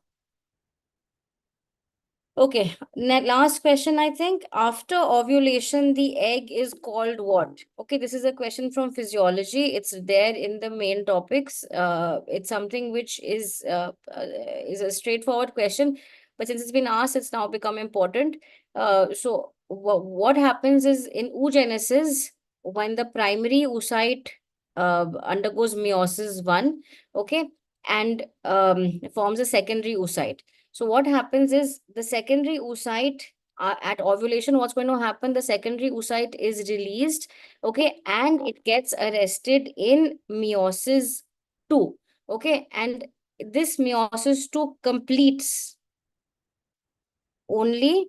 Okay, last question, I think. After ovulation, the egg is called what? Okay, this is a question from physiology. It's there in the main topics. It's something which is a straightforward question, but since it's been asked, it's now become important. So what happens is in oogenesis, when the primary oocyte undergoes meiosis 1, okay, and forms a secondary oocyte. So what happens is the secondary oocyte at ovulation, what's going to happen? The secondary oocyte is released, okay, and it gets arrested in meiosis 2, okay, and this meiosis 2 completes only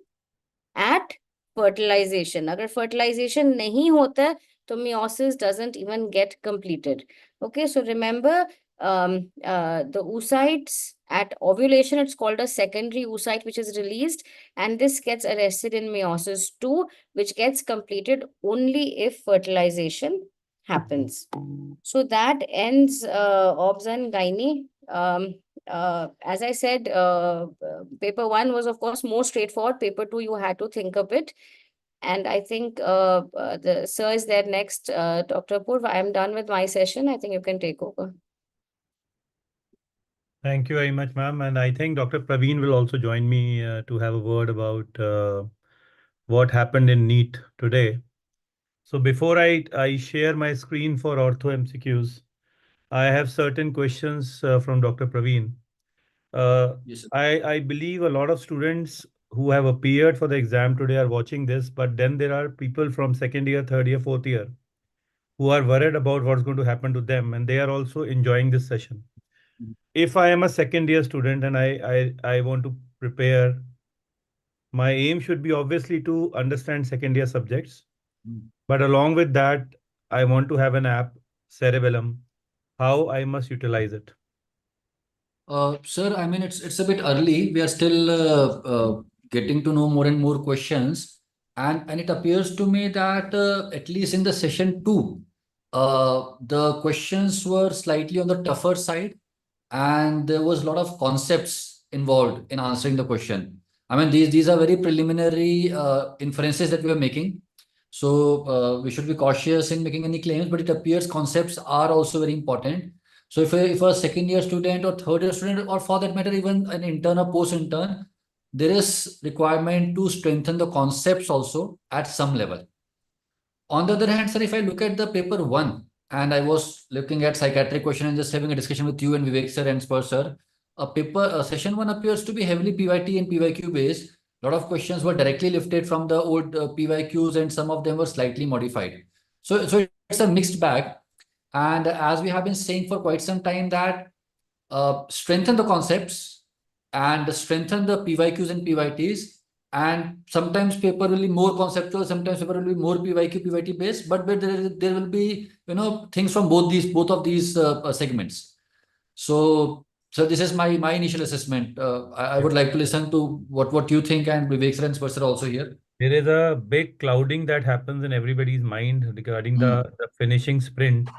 at fertilization. अगर fertilization नहीं होता है, तो meiosis doesn't even get completed. Okay, so remember, the oocytes at ovulation, it's called a secondary oocyte which is released, and this gets arrested in meiosis 2, which gets completed only if fertilization happens. So that ends obs and gynae. As I said, paper 1 was of course more straightforward. Paper 2 you had to think a bit. And I think the sir is there next, Dr. Apurv. I am done with my session. I think you can take over. Thank you very much, ma'am. And I think Dr. Praveen will also join me to have a word about what happened in NEET today. So before I share my screen for ortho MCQs, I have certain questions from Dr. Praveen. Yes, sir. I believe a lot of students who have appeared for the exam today are watching this, but then there are people from second year, third year, fourth year who are worried about what's going to happen to them, and they are also enjoying this session. If I am a second year student and I want to prepare, my aim should be obviously to understand second year subjects. But along with that, I want to have an app, Cerebellum. How I must utilize it? Sir, I mean, it's a bit early. We are still getting to know more and more questions, and it appears to me that at least in the session two, the questions were slightly on the tougher side, and there was a lot of concepts involved in answering the question. I mean, these are very preliminary inferences that we are making. So we should be cautious in making any claims, but it appears concepts are also very important. So if a second year student or third year student, or for that matter, even an intern or post intern, there is requirement to strengthen the concepts also at some level. On the other hand, sir, if I look at the paper one, and I was looking at psychiatric question and just having a discussion with you and Vivek sir and Sparsh sir, session one appears to be heavily PYT and PYQ based. A lot of questions were directly lifted from the old PYQs, and some of them were slightly modified. So it's a mixed bag. And as we have been saying for quite some time, that strengthen the concepts and strengthen the PYQs and PYTs. And sometimes paper will be more conceptual, sometimes paper will be more PYQ, PYT based, but there will be, things from both of these segments. So this is my initial assessment. I would like to listen to what you think, and Vivek sir and Sparsh sir also here. There is a big clouding that happens in everybody's mind regarding the finishing sprint,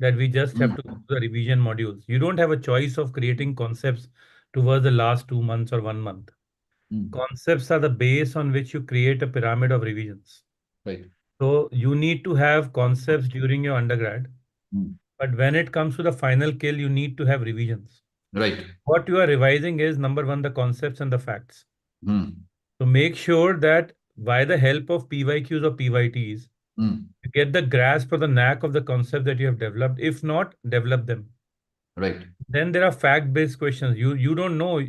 that we just have to do the revision modules. You don't have a choice of creating concepts towards the last 2 months or 1 month. Concepts are the base on which you create a pyramid of revisions. Right. So you need to have concepts during your undergrad, but when it comes to the final kill, you need to have revisions. Right. What you are revising is, number one, the concepts and the facts. So make sure that by the help of PYQs or PYTs, you get the grasp or the knack of the concept that you have developed. If not, develop them. Right. Then there are fact-based questions. You don't know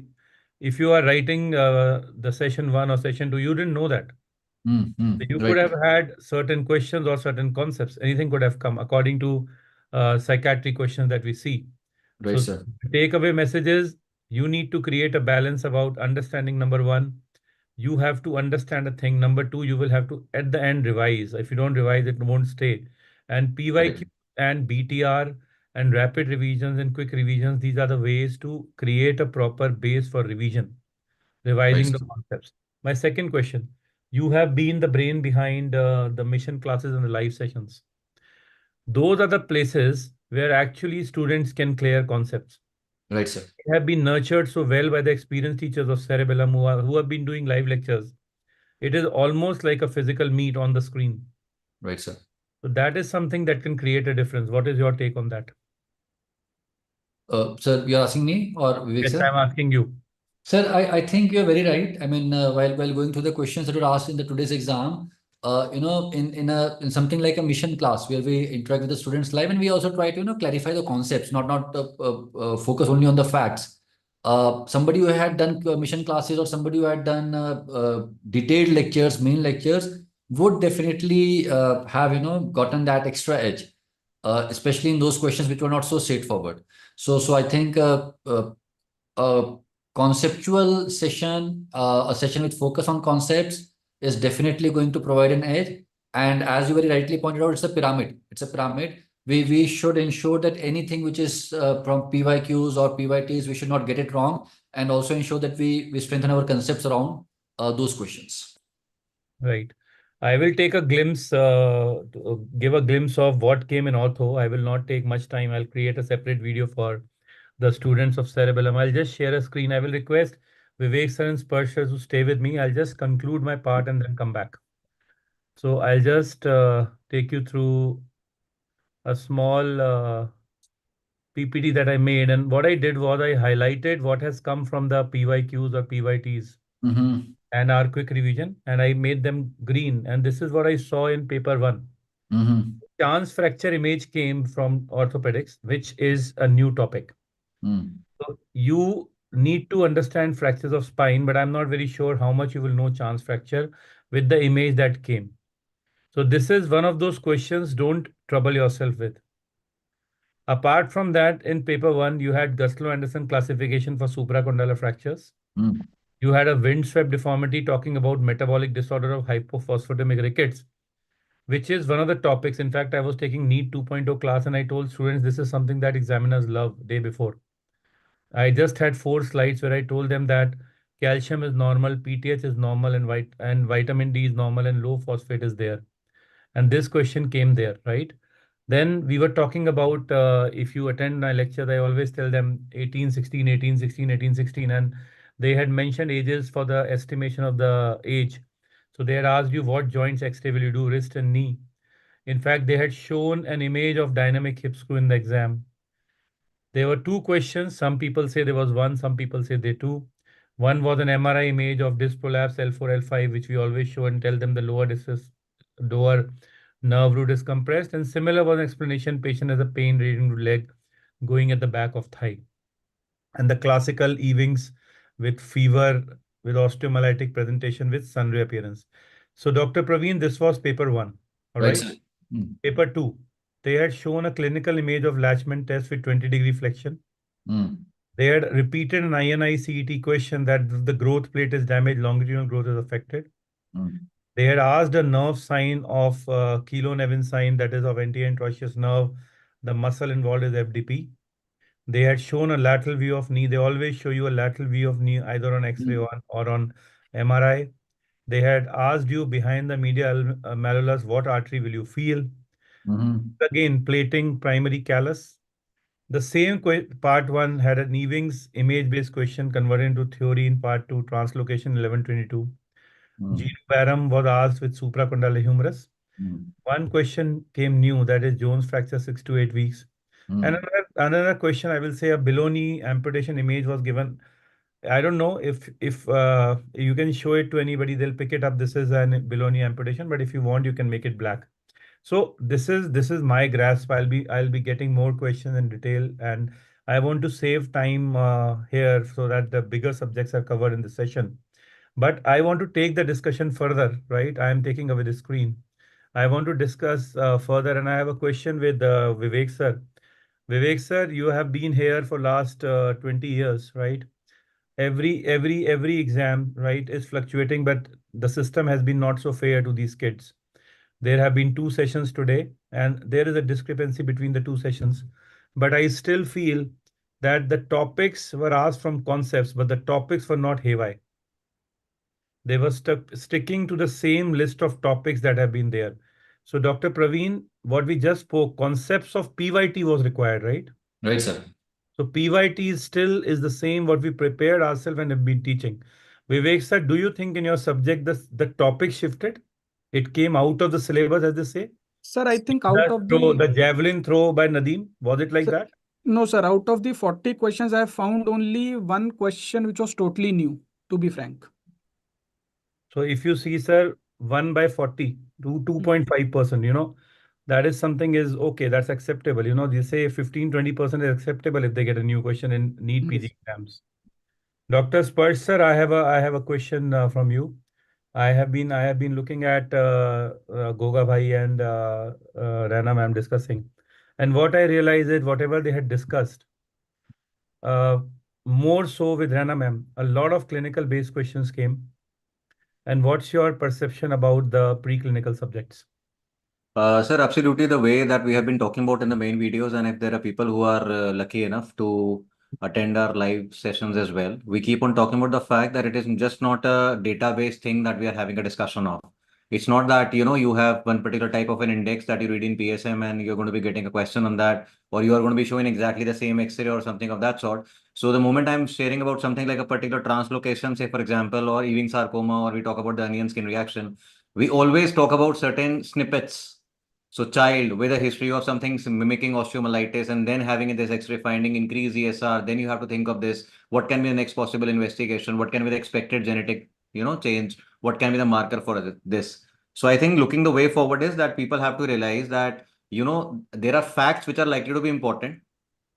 if you are writing the session one or session two. You didn't know that. So you could have had certain questions or certain concepts. Anything could have come according to psychiatric questions that we see. Right, So sir. takeaway messages, you need to create a balance about understanding. Number one, you have to understand a thing. Number two, you will have to at the end revise. If you don't revise, it won't stay. And PYQ and BTR and rapid revisions and quick revisions, these are the ways to create a proper base for revision, revising the concepts. My second question, you have been the brain behind the mission classes and the live sessions. Those are the places where actually students can clear concepts. Right, sir. They have been nurtured so well by the experienced teachers of Cerebellum who have been doing live lectures. It is almost like a physical meet on the screen. Right, sir. So that is something that can create a difference. What is your take on that? Sir, you're asking me or Vivek, Yes, sir? I'm asking you. Sir, I think you're very right. I mean, while going through the questions that were asked in the today's exam, in something like a mission class where we interact with the students live, and we also try to clarify the concepts, not focus only on the facts. Somebody who had done mission classes, or somebody who had done detailed lectures, main lectures, would definitely have gotten that extra edge, especially in those questions which were not so straightforward. So I think a conceptual session, a session with focus on concepts, is definitely going to provide an edge. And as you very rightly pointed out, it's a pyramid. It's a pyramid. We should ensure that anything which is from PYQs or PYTs, we should not get it wrong, and also ensure that we strengthen our concepts around those questions. Right. I will take a glimpse, give a glimpse of what came in ortho. I will not take much time. I'll create a separate video for the students of Cerebellum. I'll just share a screen. I will request Vivek sir and Sparsh sir to stay with me. I'll just conclude my part and then come back. So I'll just take you through a small PPT that I made. And what I did was I highlighted what has come from the PYQs or PYTs and our quick revision, and I made them green. And this is what I saw in paper one. Chance fracture image came from orthopedics, which is a new topic. So you need to understand fractures of spine, but I'm not very sure how much you will know chance fracture with the image that came. So this is one of those questions, don't trouble yourself with. Apart from that, in paper one, you had Guslow-Anderson classification for supracondylar fractures. You had a windswept deformity talking about metabolic disorder of hypophosphatemic rickets. which is one of the topics. In fact, I was taking NEET 2.0 class and I told students this is something that examiners love day before. I just had 4 slides where I told them that calcium is normal, PTH is normal, and vitamin D is normal, and low phosphate is there. And this question came there, right? Then we were talking about if you attend my lectures, I always tell them 18, 16, 18, 16, 18, 16, and they had mentioned ages for the estimation of the age. So they had asked you what joints X-ray will you do, wrist and knee. In fact, they had shown an image of dynamic hip screw in the exam. There were 2 questions. Some people say there was one, some people say there two. One was an MRI image of disc prolapse L4, L5, which we always show and tell them the lower nerve root is compressed. And similar was an explanation, patient has a pain radiating to leg going at the back of thigh. And the classical Ewing's with fever, with osteomyelitic presentation with sundry appearance. So Dr. Praveen, this was paper 1. All right. sir. Hmm. Paper 2. They had shown a clinical image of Latchman test with 20-degree flexion. Hmm. They had repeated an INI CET question that the growth plate is damaged, longitudinal growth is affected. Hmm. They had asked a nerve sign of Kilo-Nevin sign, that is of anterior trochleus nerve. The muscle involved is FDP. They had shown a lateral view of knee. They always show you a lateral view of knee either on X-ray or on MRI. They had asked you behind the medial malleolus, what artery will you feel? Again, plating primary callus. The same part 1 had an Ewing's image-based question converted into theory in part 2, translocation 1122. Genobarum was asked with supracondylar humerus. One question came new, that is Jones fracture 6 to 8 weeks. And another question, I will say a below knee amputation image was given. I don't know if you can show it to anybody, they'll pick it up. This is an below knee amputation, but if you want, you can make it black. So this is my grasp. I'll be getting more questions in detail, and I want to save time here so that the bigger subjects are covered in the session. But I want to take the discussion further, right? I am taking away the screen. I want to discuss further, and I have a question with Vivek sir. Vivek sir, you have been here for last 20 years, right? Every exam, right, is fluctuating, but the system has been not so fair to these kids. There have been 2 sessions today, and there is a discrepancy between the 2 sessions. But I still feel that the topics were asked from concepts, but the topics were not haywire. They were sticking to the same list of topics that have been there. So Dr. Praveen, what we just spoke, concepts of PYT was required, right? Right, sir. So PYT still is the same what we prepared ourselves and have been teaching. Vivek sir, do you think in your subject the topic shifted? It came out of the syllabus, as they say? Sir, I think out of The javelin throw by Nadeem, was it like Sir, that? no, sir. Out of the 40 questions, I have found only one question which was totally new, to be frank. So if you see, sir, 1 by 40 to 2.5%, that is something is okay, that's acceptable. They say 15-20% is acceptable if they get a new question in NEET PG exams. Dr. Sparsh sir, I have a question from you. I have been looking at Goga Bhai and Raina ma'am discussing. And what I realized is whatever they had discussed, more so with Raina ma'am, a lot of clinical based questions came. And what's your perception about the preclinical subjects? Sir, absolutely the way that we have been talking about in the main videos, and if there are people who are lucky enough to attend our live sessions as well, we keep on talking about the fact that it is just not a database thing that we are having a discussion of. It's not that, you have one particular type of an index that you read in PSM and you're going to be getting a question on that, or you are going to be showing exactly the same X-ray or something of that sort. So the moment I'm sharing about something like a particular translocation, say for example, or Ewing sarcoma, or we talk about the onion skin reaction, we always talk about certain snippets. So child with a history of something mimicking osteomyelitis and then having this X-ray finding increase ESR, then you have to think of this. What can be the next possible investigation? What can be the expected genetic, change? What can be the marker for this? So I think looking the way forward is that people have to realize that, there are facts which are likely to be important,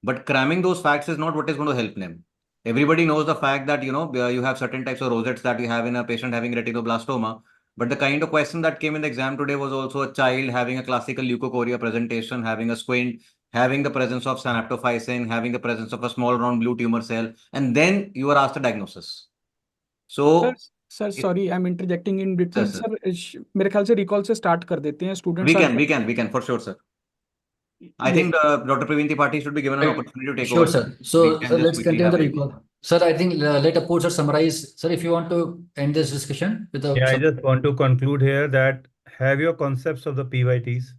but cramming those facts is not what is going to help them. Everybody knows the fact that, you have certain types of rosettes that you have in a patient having retinoblastoma. But the kind of question that came in the exam today was also a child having a classical leukocoria presentation, having a squint, having the presence of synaptophysin, having the presence of a small round blue tumor cell, and then you are asked a diagnosis. So sir sorry I am interjecting in between sir. Sir मेरे ख्याल से recall से start कर देते हैं students We can for sure, sir. I think Dr. Praveen Tripathi should be given an Right. opportunity to take Sure, over. sir. So We can just let's quickly continue have the a recall. Sir, I think let Apurv sir summarize. Sir, if you want to end this discussion with a Yeah, I just want to conclude here that have your concepts of the PYTs,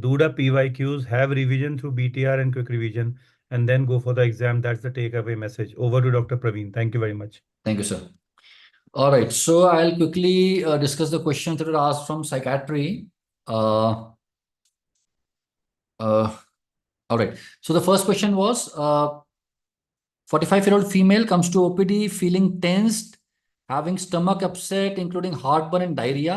do the PYQs, have revision through BTR and quick revision, and then go for the exam. That's the takeaway message. Over to Dr. Praveen. Thank you very much. Thank you, sir. All right. So I'll quickly discuss the questions that were asked from psychiatry. All right. So the first question was 45-year-old female comes to OPD feeling tensed, having stomach upset, including heartburn and diarrhea.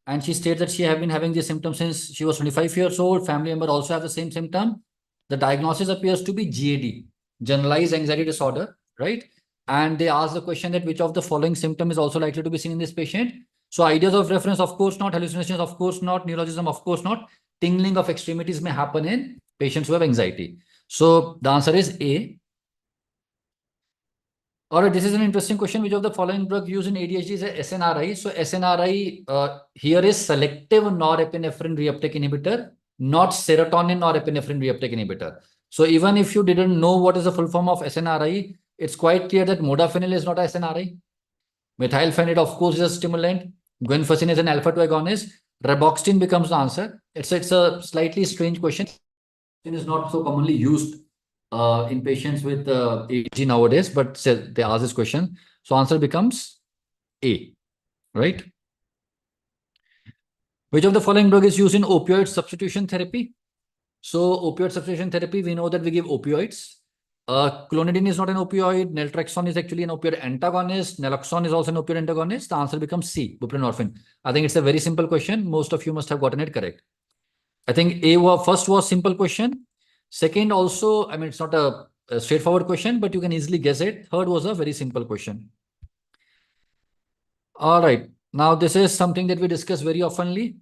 And she states that she has been having these symptoms since she was 25 years old. Family member also have the same symptom. The diagnosis appears to be GAD, generalized anxiety disorder, right? And they ask the question that which of the following symptom is also likely to be seen in this patient. So ideas of reference, of course not. Hallucinations, of course not. Neologism, of course not. Tingling of extremities may happen in patients who have anxiety. So the answer is A. All right, this is an interesting question. Which of the following drug used in ADHD is a SNRI? So SNRI here is selective norepinephrine reuptake inhibitor, not serotonin norepinephrine reuptake inhibitor. So even if you didn't know what is the full form of SNRI, it's quite clear that modafinil is not a SNRI. Methylphenidate, of course, is a stimulant. Guanfacine is an alpha-2 agonist. Reboxetine becomes the answer. It's a slightly strange question. It is not so commonly used in patients with ADHD nowadays, but they ask this question. So answer becomes A, right? Which of the following drug is used in opioid substitution therapy? So opioid substitution therapy, we know that we give opioids. Clonidine is not an opioid. Naltrexone is actually an opioid antagonist. Naloxone is also an opioid antagonist. The answer becomes C, buprenorphine. I think it's a very simple question. Most of you must have gotten it correct. I think first was simple question. Second also, I mean, it's not a straightforward question, but you can easily guess it. Third was a very simple question. All right. Now, this is something that we discuss very oftenly.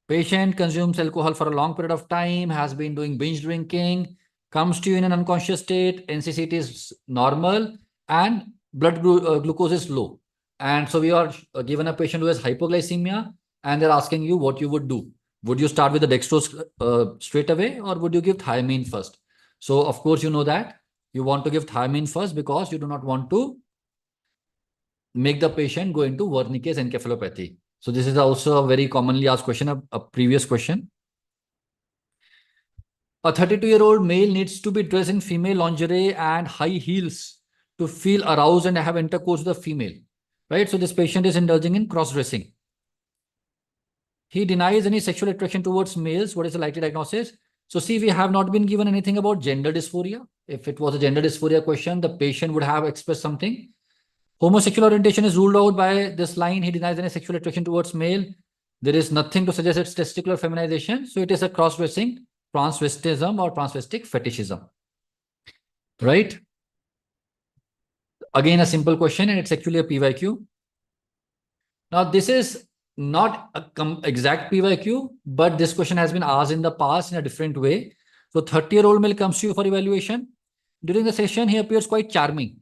Patient consumes alcohol for a long period of time, has been doing binge drinking, comes to you in an unconscious state, NCCT is normal, and blood glucose is low. And so we are given a patient who has hypoglycemia, and they're asking you what you would do. Would you start with the dextrose straight away, or would you give thiamine first? So, of course, you know that you want to give thiamine first because you do not want to make the patient go into Wernicke's encephalopathy. So this is also a very commonly asked question, a previous question. A 32-year-old male needs to be dressed in female lingerie and high heels to feel aroused and have intercourse with a female, right? So this patient is indulging in cross-dressing. He denies any sexual attraction towards males. What is the likely diagnosis? So see, we have not been given anything about gender dysphoria. If it was a gender dysphoria question, the patient would have expressed something. Homosexual orientation is ruled out by this line. He denies any sexual attraction towards male. There is nothing to suggest it's testicular feminization. So it is a cross-dressing, transvestism or transvestic fetishism. Right? Again, a simple question, and it's actually a PYQ. Now, this is not an exact PYQ, but this question has been asked in the past in a different way. So 30-year-old male comes to you for evaluation. During the session, he appears quite charming.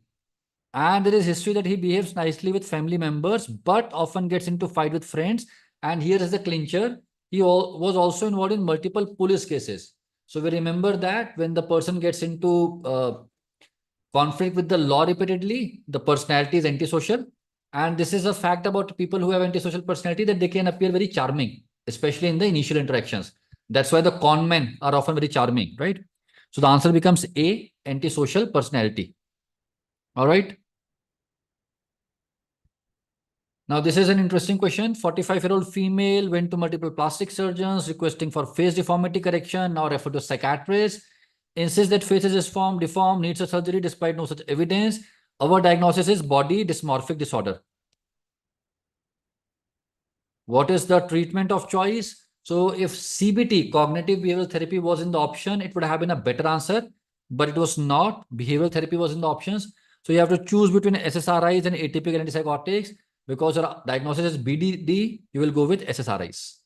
And there is history that he behaves nicely with family members, but often gets into fight with friends. And here is the clincher. He was also involved in multiple police cases. So we remember that when the person gets into conflict with the law repeatedly, the personality is antisocial. And this is a fact about people who have antisocial personality, that they can appear very charming, especially in the initial interactions. That's why the con men are often very charming, right? So the answer becomes A, antisocial personality. All right. Now, this is an interesting question. 45-year-old female went to multiple plastic surgeons requesting for face deformity correction, now referred to a psychiatrist, insists that faces is deformed, needs a surgery despite no such evidence. Our diagnosis is body dysmorphic disorder. What is the treatment of choice? So if CBT, cognitive behavioral therapy, was in the option, it would have been a better answer, but it was not. Behavioral therapy was in the options. So you have to choose between SSRIs and atypical antipsychotics. Because your diagnosis is BDD, you will go with SSRIs.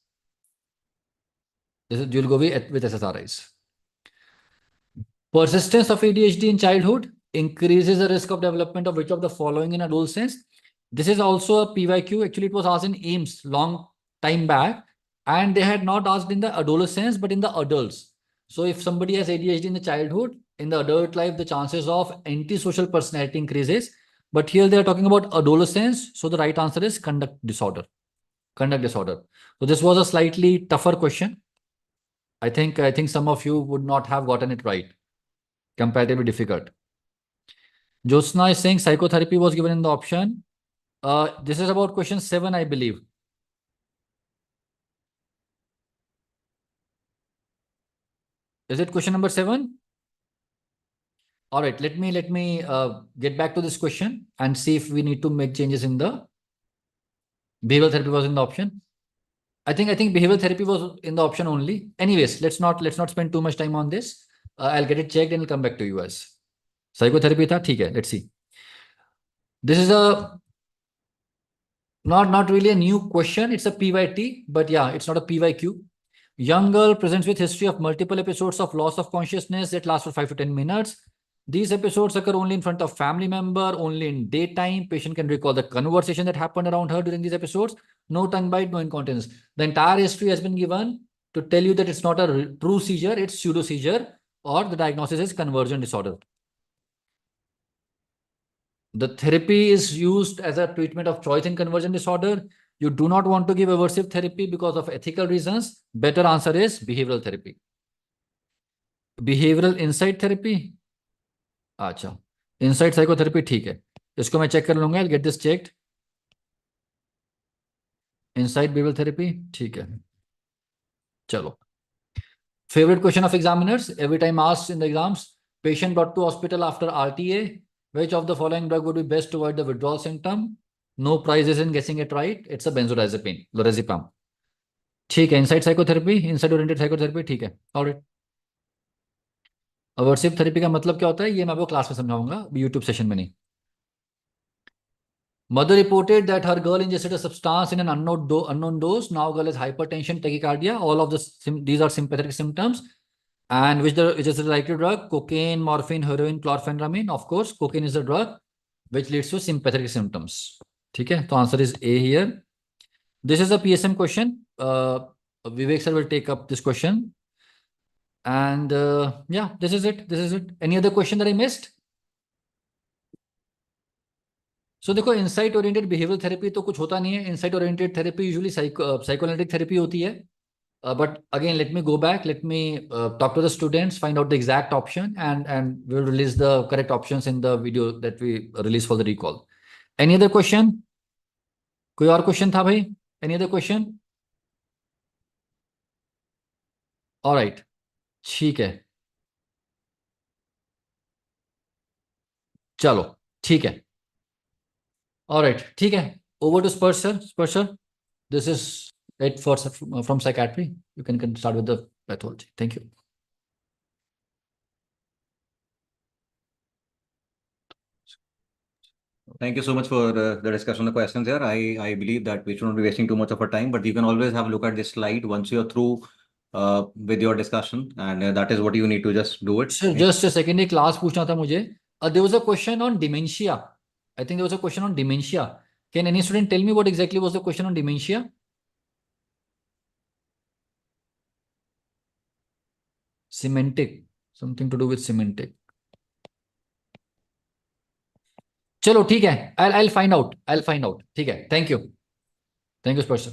You will go with SSRIs. Persistence of ADHD in childhood increases the risk of development of which of the following in adolescence? This is also a PYQ. Actually, it was asked in AIMS long time back, and they had not asked in the adolescents, but in the adults. So if somebody has ADHD in the childhood, in the adult life, the chances of antisocial personality increases. But here they are talking about adolescence. So the right answer is conduct disorder. Conduct disorder. So this was a slightly tougher question. I think some of you would not have gotten it right. Comparatively difficult. Jyotsna is saying psychotherapy was given in the option. This is about question 7, I believe. Is it question number 7? All right, let me get back to this question and see if we need to make changes in the behavioral therapy was in the option. I think behavioral therapy was in the option only. Anyways, let's not spend too much time on this. I'll get it checked and I'll come back to you as psychotherapy tha, theek hai, let's see. This is a not really a new question. It's a PYT, but yeah, it's not a PYQ. Young girl presents with history of multiple episodes of loss of consciousness that last for 5 to 10 minutes. These episodes occur only in front of family member, only in daytime. Patient can recall the conversation that happened around her during these episodes. No tongue bite, no incontinence. The entire history has been given to tell you that it's not a true seizure, it's pseudo seizure, or the diagnosis is conversion disorder. The therapy is used as a treatment of choice in conversion disorder. You do not want to give aversive therapy because of ethical reasons. Better answer is behavioral therapy. Behavioral insight therapy. अच्छा, insight psychotherapy ठीक है. इसको मैं check कर लूँगा. I'll get this checked. Insight behavioral therapy ठीक है. चलो. Favorite question of examiners. Every time asked in the exams. Patient brought to hospital after RTA. Which of the following drug would be best to avoid the withdrawal symptom? No prizes in guessing it right. It's a benzodiazepine, lorazepam. ठीक है. Insight psychotherapy, insight oriented psychotherapy ठीक है. All right. Aversive therapy का मतलब क्या होता है ये मैं आपको क्लास में समझाऊंगा, यूट्यूब सेशन में नहीं. Mother reported that her girl ingested a substance in an unknown dose. Now girl has hypertension, tachycardia. All of these are sympathetic symptoms. And which is the likely drug? Cocaine, morphine, heroin, chlorpheniramine. Of course, cocaine is the drug which leads to sympathetic symptoms. Okay, so answer is A here. This is a PSM question. Vivek sir will take up this question. And yeah, this is it. Any other question that I missed? So देखो insight oriented behavioral therapy तो कुछ होता नहीं है. Insight oriented therapy usually psychoanalytic therapy होती है. But again, let me go back. Let me talk to the students, find out the exact option, and we'll release the correct options in the video that we release for the recall. Any other question? कोई और question था भाई? Any other question? All right. ठीक है. चलो ठीक है. All right, ठीक है. Over to Sparsh sir. Sparsh sir, this is it from psychiatry. You can start with the pathology. Thank you. Thank you so much for the discussion on the questions here. I believe that we should not be wasting too much of our time, but you can always have a look at this slide once you're through with your discussion, and that is what you need to just do it. Sir, just a second, एक class पूछना था मुझे. There was a question on dementia. I think there was a question on dementia. Can any student tell me what exactly was the question on dementia? Semantic, something to do with semantic. चलो ठीक है. I'll find out. ठीक है. Thank you, Sparsh sir.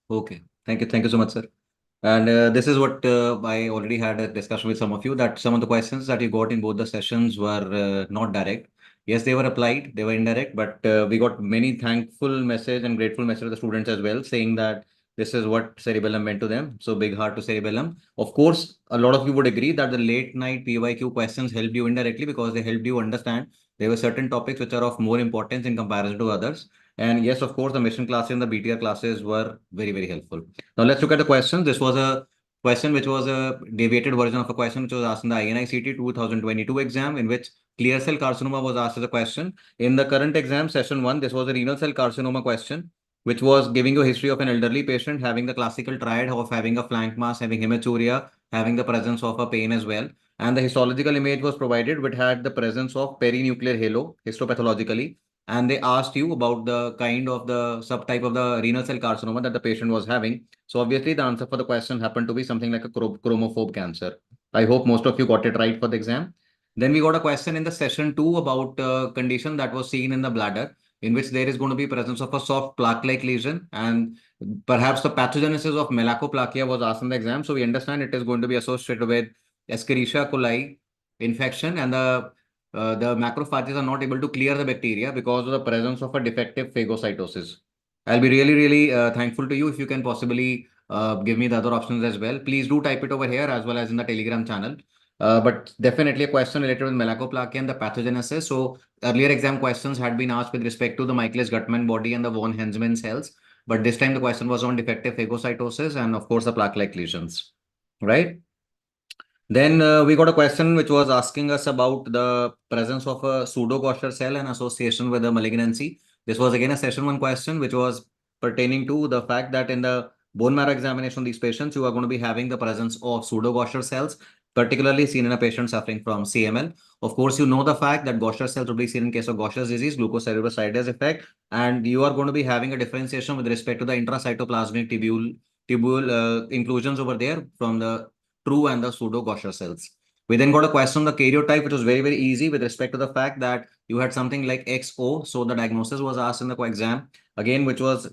Okay, thank you so much, sir. And this is what I already had a discussion with some of you, that some of the questions that you got in both the sessions were not direct. Yes, they were applied, they were indirect, but we got many thankful message and grateful message to the students as well, saying that this is what Cerebellum meant to them. So big heart to Cerebellum. Of course, a lot of you would agree that the late night PYQ questions helped you indirectly because they helped you understand there were certain topics which are of more importance in comparison to others. And yes, of course, the mission classes and the BTR classes were very, very helpful. Now let's look at the questions. This was a question which was a deviated version of a question which was asked in the INICT 2022 exam, in which clear cell carcinoma was asked as a question. In the current exam, session 1, this was a renal cell carcinoma question, which was giving you a history of an elderly patient having the classical triad of having a flank mass, having hematuria, having the presence of a pain as well. And the histological image was provided, which had the presence of perinuclear halo histopathologically. and they asked you about the kind of the subtype of the renal cell carcinoma that the patient was having. So obviously the answer for the question happened to be something like a chromophobe cancer. I hope most of you got it right for the exam. Then we got a question in the session 2 about a condition that was seen in the bladder, in which there is going to be presence of a soft plaque-like lesion, and perhaps the pathogenesis of malakoplakia was asked in the exam. So we understand it is going to be associated with Escherichia coli infection, and the macrophages are not able to clear the bacteria because of the presence of a defective phagocytosis. I'll be really thankful to you if you can possibly give me the other options as well. Please do type it over here as well as in the Telegram channel. But definitely a question related with malakoplakia and the pathogenesis. So earlier exam questions had been asked with respect to the Michaelis-Guttman body and the von Hensman cells. But this time the question was on defective phagocytosis and of course the plaque-like lesions, right? Then we got a question which was asking us about the presence of a pseudo-Gaucher cell and association with a malignancy. This was again a session 1 question which was pertaining to the fact that in the bone marrow examination of these patients, you are going to be having the presence of pseudo-Gaucher cells, particularly seen in a patient suffering from CML. Of course, you know the fact that Gaucher cells will be seen in case of Gaucher's disease, glucocerebrosidase effect, and you are going to be having a differentiation with respect to the intracytoplasmic tubule inclusions over there from the true and the pseudo Gaucher cells. We then got a question on the karyotype, which was very easy with respect to the fact that you had something like XO. So the diagnosis was asked in the exam again, which was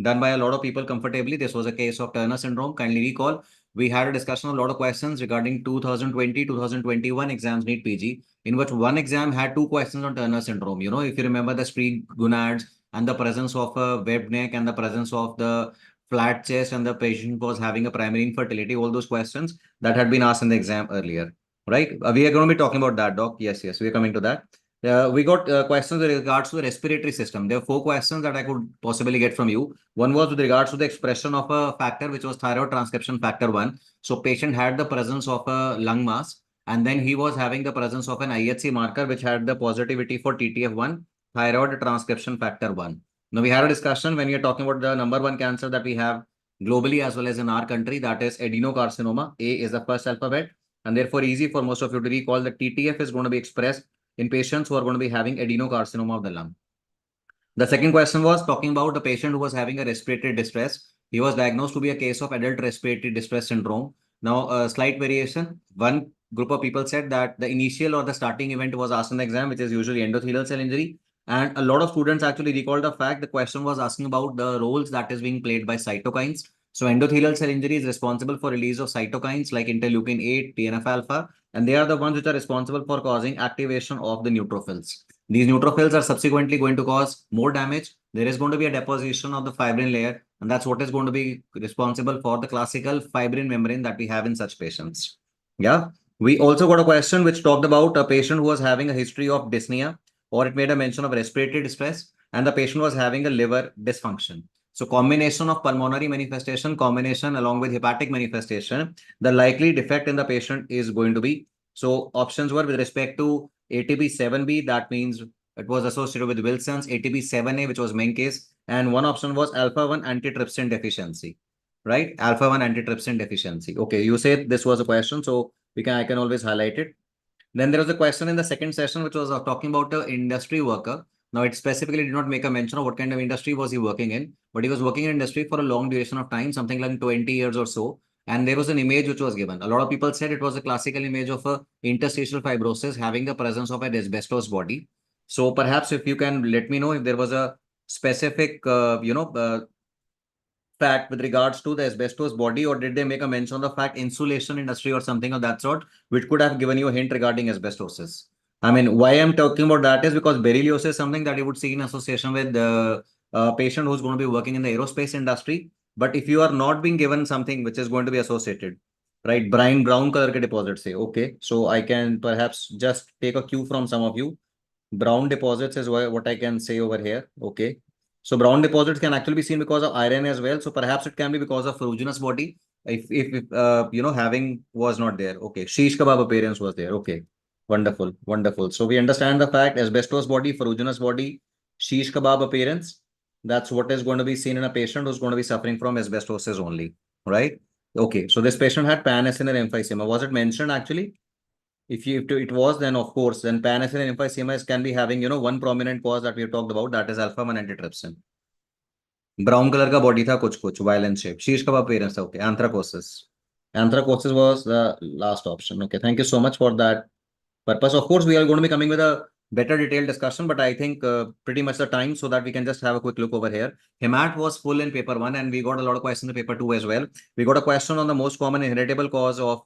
done by a lot of people comfortably. This was a case of Turner syndrome. Kindly recall, we had a discussion on a lot of questions regarding 2020-2021 exams NEET PG, in which one exam had 2 questions on Turner syndrome. You know, if you remember the streak gonads and the presence of a webbed neck and the presence of the flat chest and the patient was having a primary infertility, all those questions that had been asked in the exam earlier, right? We are going to be talking about that, Doc. Yes, we are coming to that. We got questions with regards to the respiratory system. There are 4 questions that I could possibly get from you. One was with regards to the expression of a factor, which was thyroid transcription factor 1. So patient had the presence of a lung mass, and then he was having the presence of an IHC marker, which had the positivity for TTF1, thyroid transcription factor 1. Now we had a discussion when we are talking about the number 1 cancer that we have globally as well as in our country, that is adenocarcinoma. A is the first alphabet, and therefore easy for most of you to recall that TTF is going to be expressed in patients who are going to be having adenocarcinoma of the lung. The second question was talking about the patient who was having a respiratory distress. He was diagnosed to be a case of adult respiratory distress syndrome. Now, a slight variation. One group of people said that the initial or the starting event was asked in the exam, which is usually endothelial cell injury. And a lot of students actually recalled the fact the question was asking about the roles that is being played by cytokines. So endothelial cell injury is responsible for release of cytokines like interleukin 8, TNF alpha, and they are the ones which are responsible for causing activation of the neutrophils. These neutrophils are subsequently going to cause more damage. There is going to be a deposition of the fibrin layer, and that's what is going to be responsible for the classical fibrin membrane that we have in such patients. Yeah. We also got a question which talked about a patient who was having a history of dyspnea, or it made a mention of respiratory distress, and the patient was having a liver dysfunction. So combination of pulmonary manifestation, combination along with hepatic manifestation, the likely defect in the patient is going to be. So options were with respect to ATP7B, that means it was associated with Wilson's, ATP7A, which was main case, and one option was alpha-1 antitrypsin deficiency, right? Alpha-1 antitrypsin deficiency. Okay, you said this was a question, so I can always highlight it. Then there was a question in the second session, which was talking about an industry worker. Now, it specifically did not make a mention of what kind of industry was he working in, but he was working in industry for a long duration of time, something like 20 years or so. And there was an image which was given. A lot of people said it was a classical image of a interstitial fibrosis having the presence of an asbestos body. So perhaps if you can let me know if there was a specific, fact with regards to the asbestos body, or did they make a mention of the fact insulation industry or something of that sort, which could have given you a hint regarding asbestosis? I mean, why I'm talking about that is because berylliose is something that you would see in association with the patient who's going to be working in the aerospace industry. But if you are not being given something which is going to be associated, right, brown color ke deposits say, okay, so I can perhaps just take a cue from some of you. Brown deposits is what I can say over here. Okay. So brown deposits can actually be seen because of iron as well. So perhaps it can be because of ferruginous body. If having was not there. Okay. Shish kebab appearance was there. Okay. Wonderful. Wonderful. So we understand the fact asbestos body, ferruginous body, shish kebab appearance. That's what is going to be seen in a patient who's going to be suffering from asbestosis only. Right. Okay. So this patient had pan-acinar emphysema. Was it mentioned actually If it was, then of course, then pan-SLA emphysema can be having, one prominent cause that we have talked about, that is alpha-1 antitrypsin. Brown color का body था कुछ violent shape. शीर्ष का appearance था, okay. Anthracosis. Anthracosis was the last option. Okay, thank you so much for that purpose. Of course, we are going to be coming with a better detailed discussion, but I think pretty much the time so that we can just have a quick look over here. Hemat was full in paper 1 and we got a lot of questions in paper 2 as well. We got a question on the most common inheritable cause of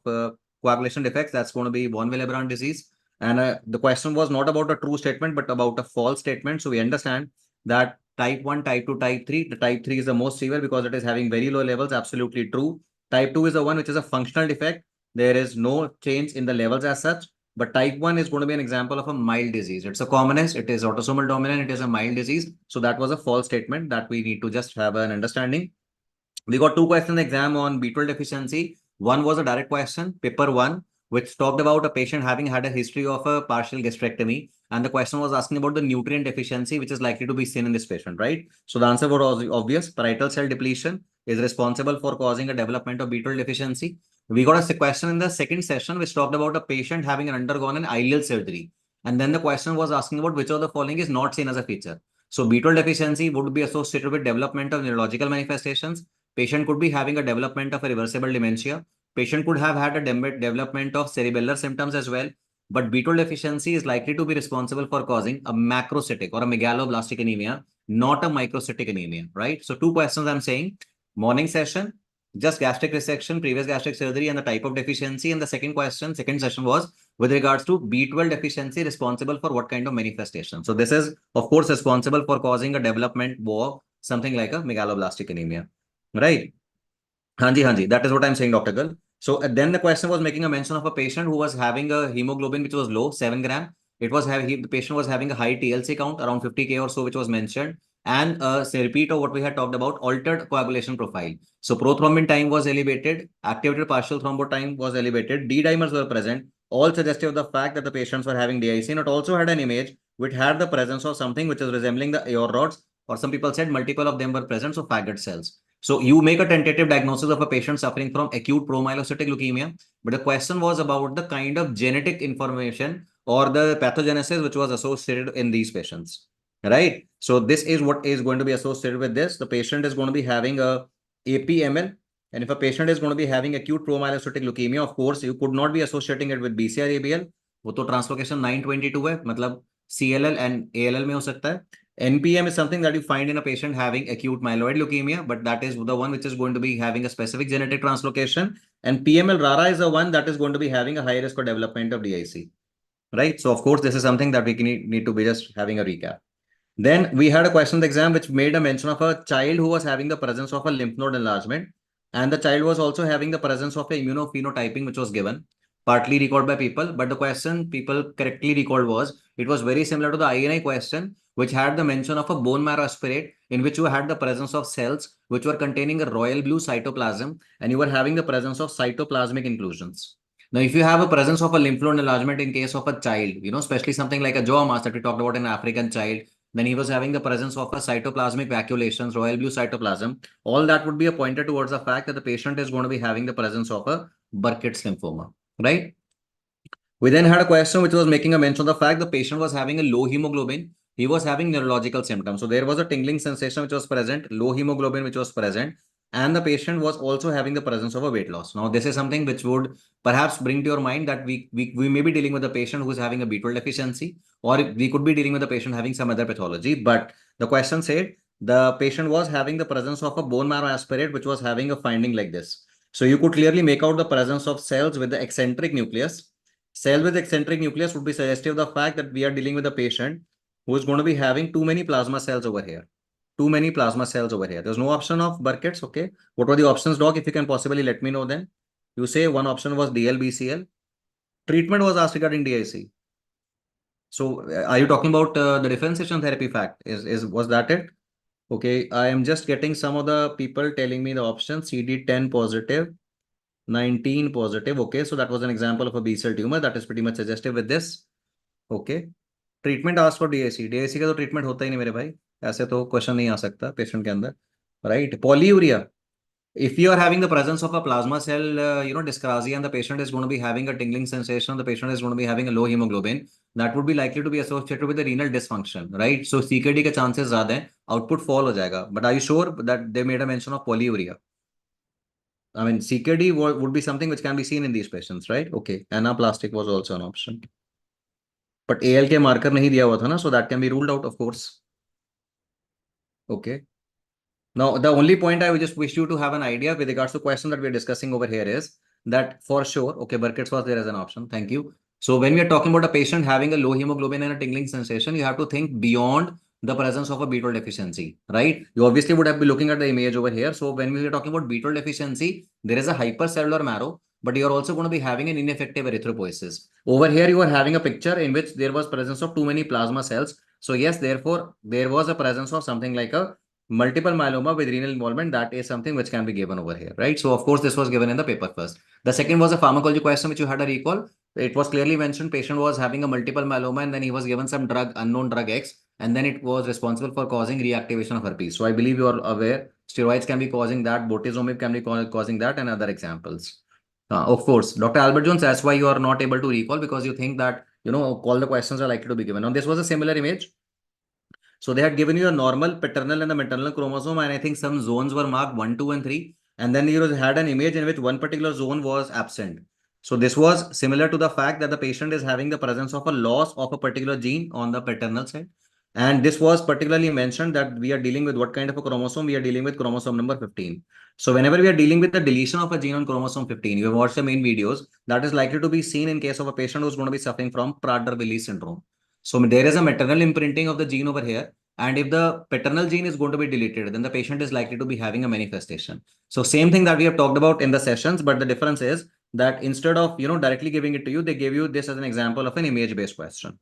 coagulation defects. That's going to be von Willebrand disease. And the question was not about a true statement, but about a false statement. So we understand that type 1, type 2, type 3. The type 3 is the most severe because it is having very low levels. Absolutely true. Type 2 is the one which is a functional defect. There is no change in the levels as such. But type 1 is going to be an example of a mild disease. It's a commonest. It is autosomal dominant. It is a mild disease. So that was a false statement that we need to just have an understanding. We got 2 questions in the exam on B12 deficiency. One was a direct question, paper 1, which talked about a patient having had a history of a partial gastrectomy. And the question was asking about the nutrient deficiency, which is likely to be seen in this patient, right? So the answer was obvious. Parietal cell depletion is responsible for causing a development of B12 deficiency. We got a question in the second session, which talked about a patient having undergone an ileal surgery. And then the question was asking about which of the following is not seen as a feature. So B12 deficiency would be associated with development of neurological manifestations. Patient could be having a development of a reversible dementia. Patient could have had a development of cerebellar symptoms as well. But B12 deficiency is likely to be responsible for causing a macrocytic or a megaloblastic anemia, not a microcytic anemia, right? So 2 questions I'm saying. Morning session, just gastric resection, previous gastric surgery, and the type of deficiency. And the second session was with regards to B12 deficiency responsible for what kind of manifestation. So this is, of course, responsible for causing a development of something like a megaloblastic anemia, right? Hanji, that is what I'm saying, Dr. Gal. So then the question was making a mention of a patient who was having a hemoglobin which was low, 7 gram. The patient was having a high TLC count, around 50K or so, which was mentioned. And a repeat of what we had talked about, altered coagulation profile. So prothrombin time was elevated, activated partial thrombo time was elevated, D dimers were present, all suggestive of the fact that the patients were having DIC. And it also had an image which had the presence of something which is resembling the Aor rods, or some people said multiple of them were present, so Faggot cells. So you make a tentative diagnosis of a patient suffering from acute promyelocytic leukemia, but the question was about the kind of genetic information or the pathogenesis which was associated in these patients, right? So this is what is going to be associated with this. The patient is going to be having a APML, and if a patient is going to be having acute promyelocytic leukemia, of course, you could not be associating it with BCR-ABL. वो तो translocation 922 है, मतलब CLL and ALL में हो सकता है. NPM is something that you find in a patient having acute myeloid leukemia, but that is the one which is going to be having a specific genetic translocation. And PML rara is the one that is going to be having a high risk of development of DIC, right? So of course, this is something that we need to be just having a recap. Then we had a question in the exam which made a mention of a child who was having the presence of a lymph node enlargement. And the child was also having the presence of a immunophenotyping, which was given, partly recalled by people. But the question people correctly recalled was, it was very similar to the INI question, which had the mention of a bone marrow aspirate in which you had the presence of cells which were containing a royal blue cytoplasm, and you were having the presence of cytoplasmic inclusions. Now, if you have a presence of a lymph node enlargement in case of a child, especially something like a Joa mass that we talked about in an African child, then he was having the presence of a cytoplasmic vacuolations, royal blue cytoplasm. All that would be a pointer towards the fact that the patient is going to be having the presence of a Burkitt's lymphoma, right? We then had a question which was making a mention of the fact the patient was having a low hemoglobin. He was having neurological symptoms. So there was a tingling sensation which was present, low hemoglobin which was present, and the patient was also having the presence of a weight loss. Now, this is something which would perhaps bring to your mind that we may be dealing with a patient who is having a B12 deficiency, or we could be dealing with a patient having some other pathology. But the question said the patient was having the presence of a bone marrow aspirate, which was having a finding like this. So you could clearly make out the presence of cells with the eccentric nucleus. Cell with eccentric nucleus would be suggestive of the fact that we are dealing with a patient who is going to be having too many plasma cells over here. Too many plasma cells over here. There's no option of Burkitt's. Okay. What were the options, doc? If you can possibly let me know then. You say one option was DLBCL. Treatment was asked regarding DIC. So are you talking about the differentiation therapy fact? Was that it? Okay. I am just getting some of the people telling me the option CD10 positive. 19 positive. Okay, so that was an example of a B cell tumor that is pretty much suggestive with this. Okay, treatment asked for DIC. DIC का तो treatment होता ही नहीं मेरे भाई, ऐसे तो question नहीं आ सकता पेशेंट के अंदर, right? Polyuria, if you are having the presence of a plasma cell, dyscrasia, and the patient is going to be having a tingling sensation, the patient is going to be having a low hemoglobin, that would be likely to be associated with the renal dysfunction, right? So CKD के chances ज़्यादा हैं, output fall हो जाएगा. But are you sure that they made a mention of polyuria? I mean, CKD would be something which can be seen in these patients, right? Okay, anaplastic was also an option. But ALK marker नहीं दिया हुआ था ना, so that can be ruled out, of course. Okay. Now, the only point I would just wish you to have an idea with regards to the question that we're discussing over here is that for sure, okay, Burkitt's was there as an option. Thank you. So when we are talking about a patient having a low hemoglobin and a tingling sensation, you have to think beyond the presence of a B12 deficiency, right? You obviously would have been looking at the image over here. So when we are talking about B12 deficiency, there is a hypercellular marrow, but you are also going to be having an ineffective erythropoiesis. Over here, you are having a picture in which there was presence of too many plasma cells. So yes, therefore, there was a presence of something like a multiple myeloma with renal involvement. That is something which can be given over here, right? So of course, this was given in the paper first. The second was a pharmacology question, which you had a recall. It was clearly mentioned patient was having a multiple myeloma and then he was given some drug, unknown drug X, and then it was responsible for causing reactivation of herpes. So I believe you are aware steroids can be causing that, bortezomib can be causing that, and other examples. Of course, Dr. Albert Jones, that's why you are not able to recall, because you think that, all the questions are likely to be given. Now, this was a similar image. So they had given you a normal paternal and the maternal chromosome, and I think some zones were marked 1, 2, and 3. And then you had an image in which one particular zone was absent. So this was similar to the fact that the patient is having the presence of a loss of a particular gene on the paternal side. And this was particularly mentioned that we are dealing with what kind of a chromosome? We are dealing with chromosome number 15. So whenever we are dealing with the deletion of a gene on chromosome 15, you have watched the main videos, that is likely to be seen in case of a patient who's going to be suffering from Prader-Willi syndrome. So there is a maternal imprinting of the gene over here. And if the paternal gene is going to be deleted, then the patient is likely to be having a manifestation. So same thing that we have talked about in the sessions, but the difference is that instead of, directly giving it to you, they gave you this as an example of an image-based question,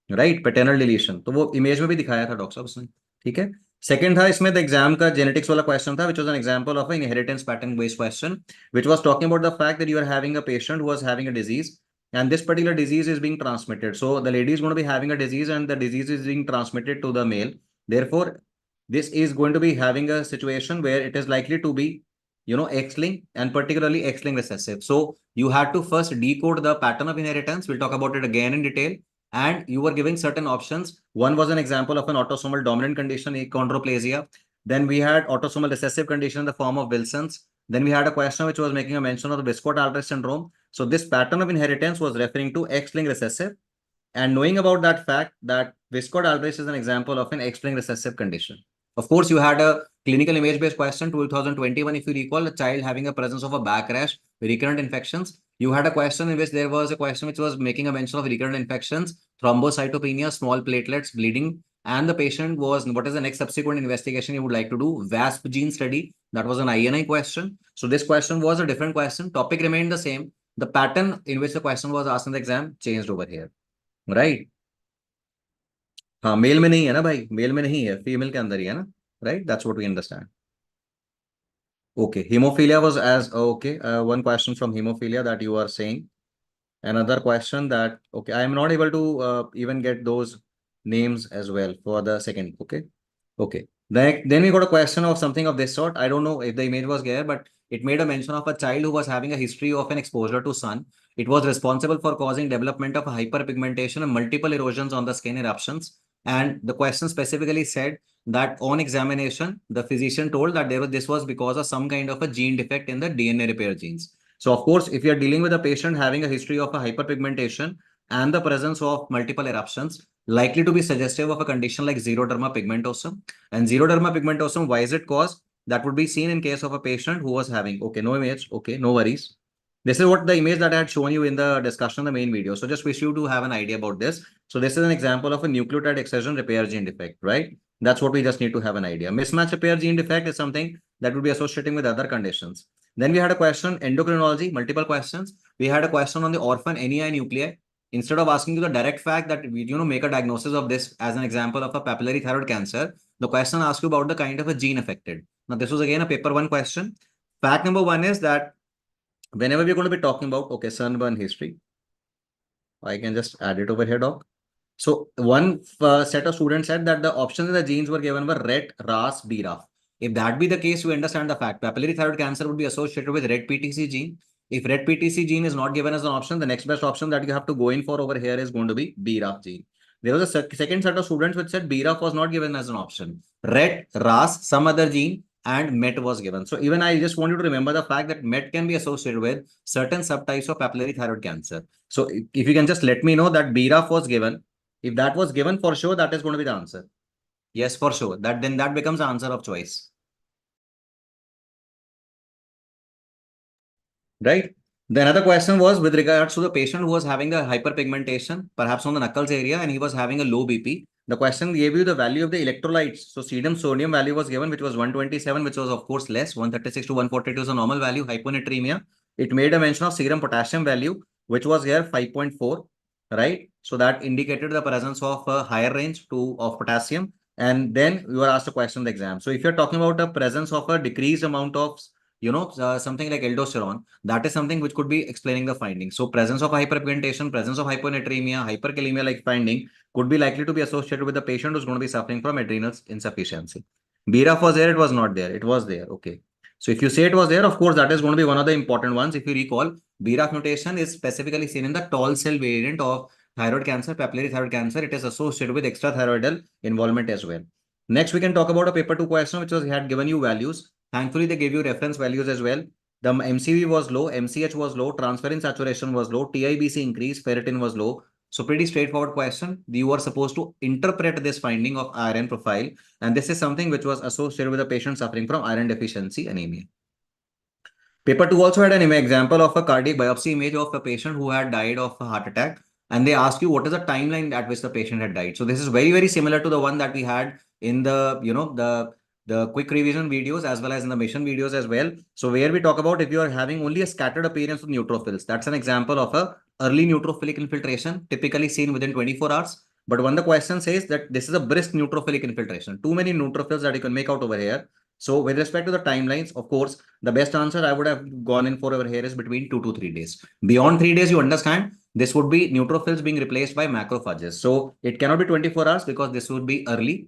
right? Paternal deletion. तो वो image में भी दिखाया था doctor साहब उसने, ठीक है? Second था इसमें the exam का genetics वाला question था, which was an example of an inheritance pattern based question, which was talking about the fact that you are having a patient who was having a disease, and this particular disease is being transmitted. So the lady is going to be having a disease and the disease is being transmitted to the male. Therefore, this is going to be having a situation where it is likely to be, X-linked and particularly X-linked recessive. So you had to first decode the pattern of inheritance. We'll talk about it again in detail. And you were giving certain options. One was an example of an autosomal dominant condition, achondroplasia. Then we had autosomal recessive condition in the form of Wilson's. Then we had a question which was making a mention of the Wiskott-Aldrich syndrome. So this pattern of inheritance was referring to X-linked recessive. And knowing about that fact that Wiskott-Aldrich is an example of an X-linked recessive condition. Of course, you had a clinical image-based question, 2021, if you recall, a child having a presence of a back rash, recurrent infections. You had a question in which there was a question which was making a mention of recurrent infections, thrombocytopenia, small platelets, bleeding, and the patient was, what is the next subsequent investigation you would like to do? VASP gene study. That was an INI question. So this question was a different question. Topic remained the same. The pattern in which the question was asked in the exam changed over here. Right? हाँ, mail में नहीं है ना भाई, mail में नहीं है, female के अंदर ही है ना, right? That's what we understand. Okay, hemophilia was as okay. One question from hemophilia that you are saying. Another question that okay, I am not able to even get those names as well for the second. Okay, okay. Then we got a question of something of this sort. I don't know if the image was there, but it made a mention of a child who was having a history of an exposure to sun. It was responsible for causing development of hyperpigmentation and multiple erosions on the skin eruptions. And the question specifically said that on examination, the physician told that this was because of some kind of a gene defect in the DNA repair genes. So of course, if you're dealing with a patient having a history of a hyperpigmentation and the presence of multiple eruptions, likely to be suggestive of a condition like xeroderma pigmentosum. And xeroderma pigmentosum, why is it caused? That would be seen in case of a patient who was having, okay, no image, okay, no worries. This is what the image that I had shown you in the discussion in the main video. So just wish you to have an idea about this. So this is an example of a nucleotide excision repair gene defect, right? That's what we just need to have an idea. Mismatch repair gene defect is something that would be associating with other conditions. Then we had a question, endocrinology, multiple questions. We had a question on the orphan NEI nuclei. Instead of asking you the direct fact that we, make a diagnosis of this as an example of a papillary thyroid cancer, the question asks you about the kind of a gene affected. Now, this was again a paper 1 question. Fact number 1 is that whenever we're going to be talking about, okay, sunburn history, I can just add it over here, doc. So one set of students said that the options in the genes were given were RET, RAS, BRAF. If that be the case, we understand the fact papillary thyroid cancer would be associated with red PTC gene. If red PTC gene is not given as an option, the next best option that you have to go in for over here is going to be BRAF gene. There was a second set of students which said BRAF was not given as an option. RET, RAS, some other gene, and MET was given. So even I just want you to remember the fact that MET can be associated with certain subtypes of papillary thyroid cancer. So if you can just let me know that BRAF was given, if that was given for sure, that is going to be the answer. Yes, for sure. Then that becomes the answer of choice. Right? The another question was with regards to the patient who was having the hyperpigmentation, perhaps on the knuckles area, and he was having a low BP. The question gave you the value of the electrolytes. So serum sodium value was given, which was 127, which was of course less. 136 to 142 is a normal value, hyponatremia. It made a mention of serum potassium value, which was here 5.4, right? So that indicated the presence of a higher range of potassium. And then you were asked a question in the exam. So if you're talking about a presence of a decreased amount of something like aldosterone, that is something which could be explaining the finding. So presence of hyperpigmentation, presence of hyponatremia, hyperkalemia like finding could be likely to be associated with the patient who's going to be suffering from adrenal insufficiency. BRAF was there, it was not there, it was there. Okay. So if you say it was there, of course, that is going to be one of the important ones. If you recall, BRAF mutation is specifically seen in the tall cell variant of thyroid cancer, papillary thyroid cancer. It is associated with extrathyroidal involvement as well. Next, we can talk about a paper 2 question, which was had given you values. Thankfully, they gave you reference values as well. The MCV was low, MCH was low, transferrin saturation was low, TIBC increased, ferritin was low. So pretty straightforward question. You are supposed to interpret this finding of iron profile. And this is something which was associated with a patient suffering from iron deficiency anemia. Paper 2 also had an example of a cardiac biopsy image of a patient who had died of a heart attack. And they ask you what is the timeline at which the patient had died. So this is very, very similar to the one that we had in the, the quick revision videos as well as in the mission videos as well. So where we talk about if you are having only a scattered appearance of neutrophils, that's an example of a early neutrophilic infiltration, typically seen within 24 hours. But when the question says that this is a brisk neutrophilic infiltration, too many neutrophils that you can make out over here. So with respect to the timelines, of course, the best answer I would have gone in for over here is between 2 to 3 days. Beyond 3 days, you understand, this would be neutrophils being replaced by macrophages. So it cannot be 24 hours because this would be early.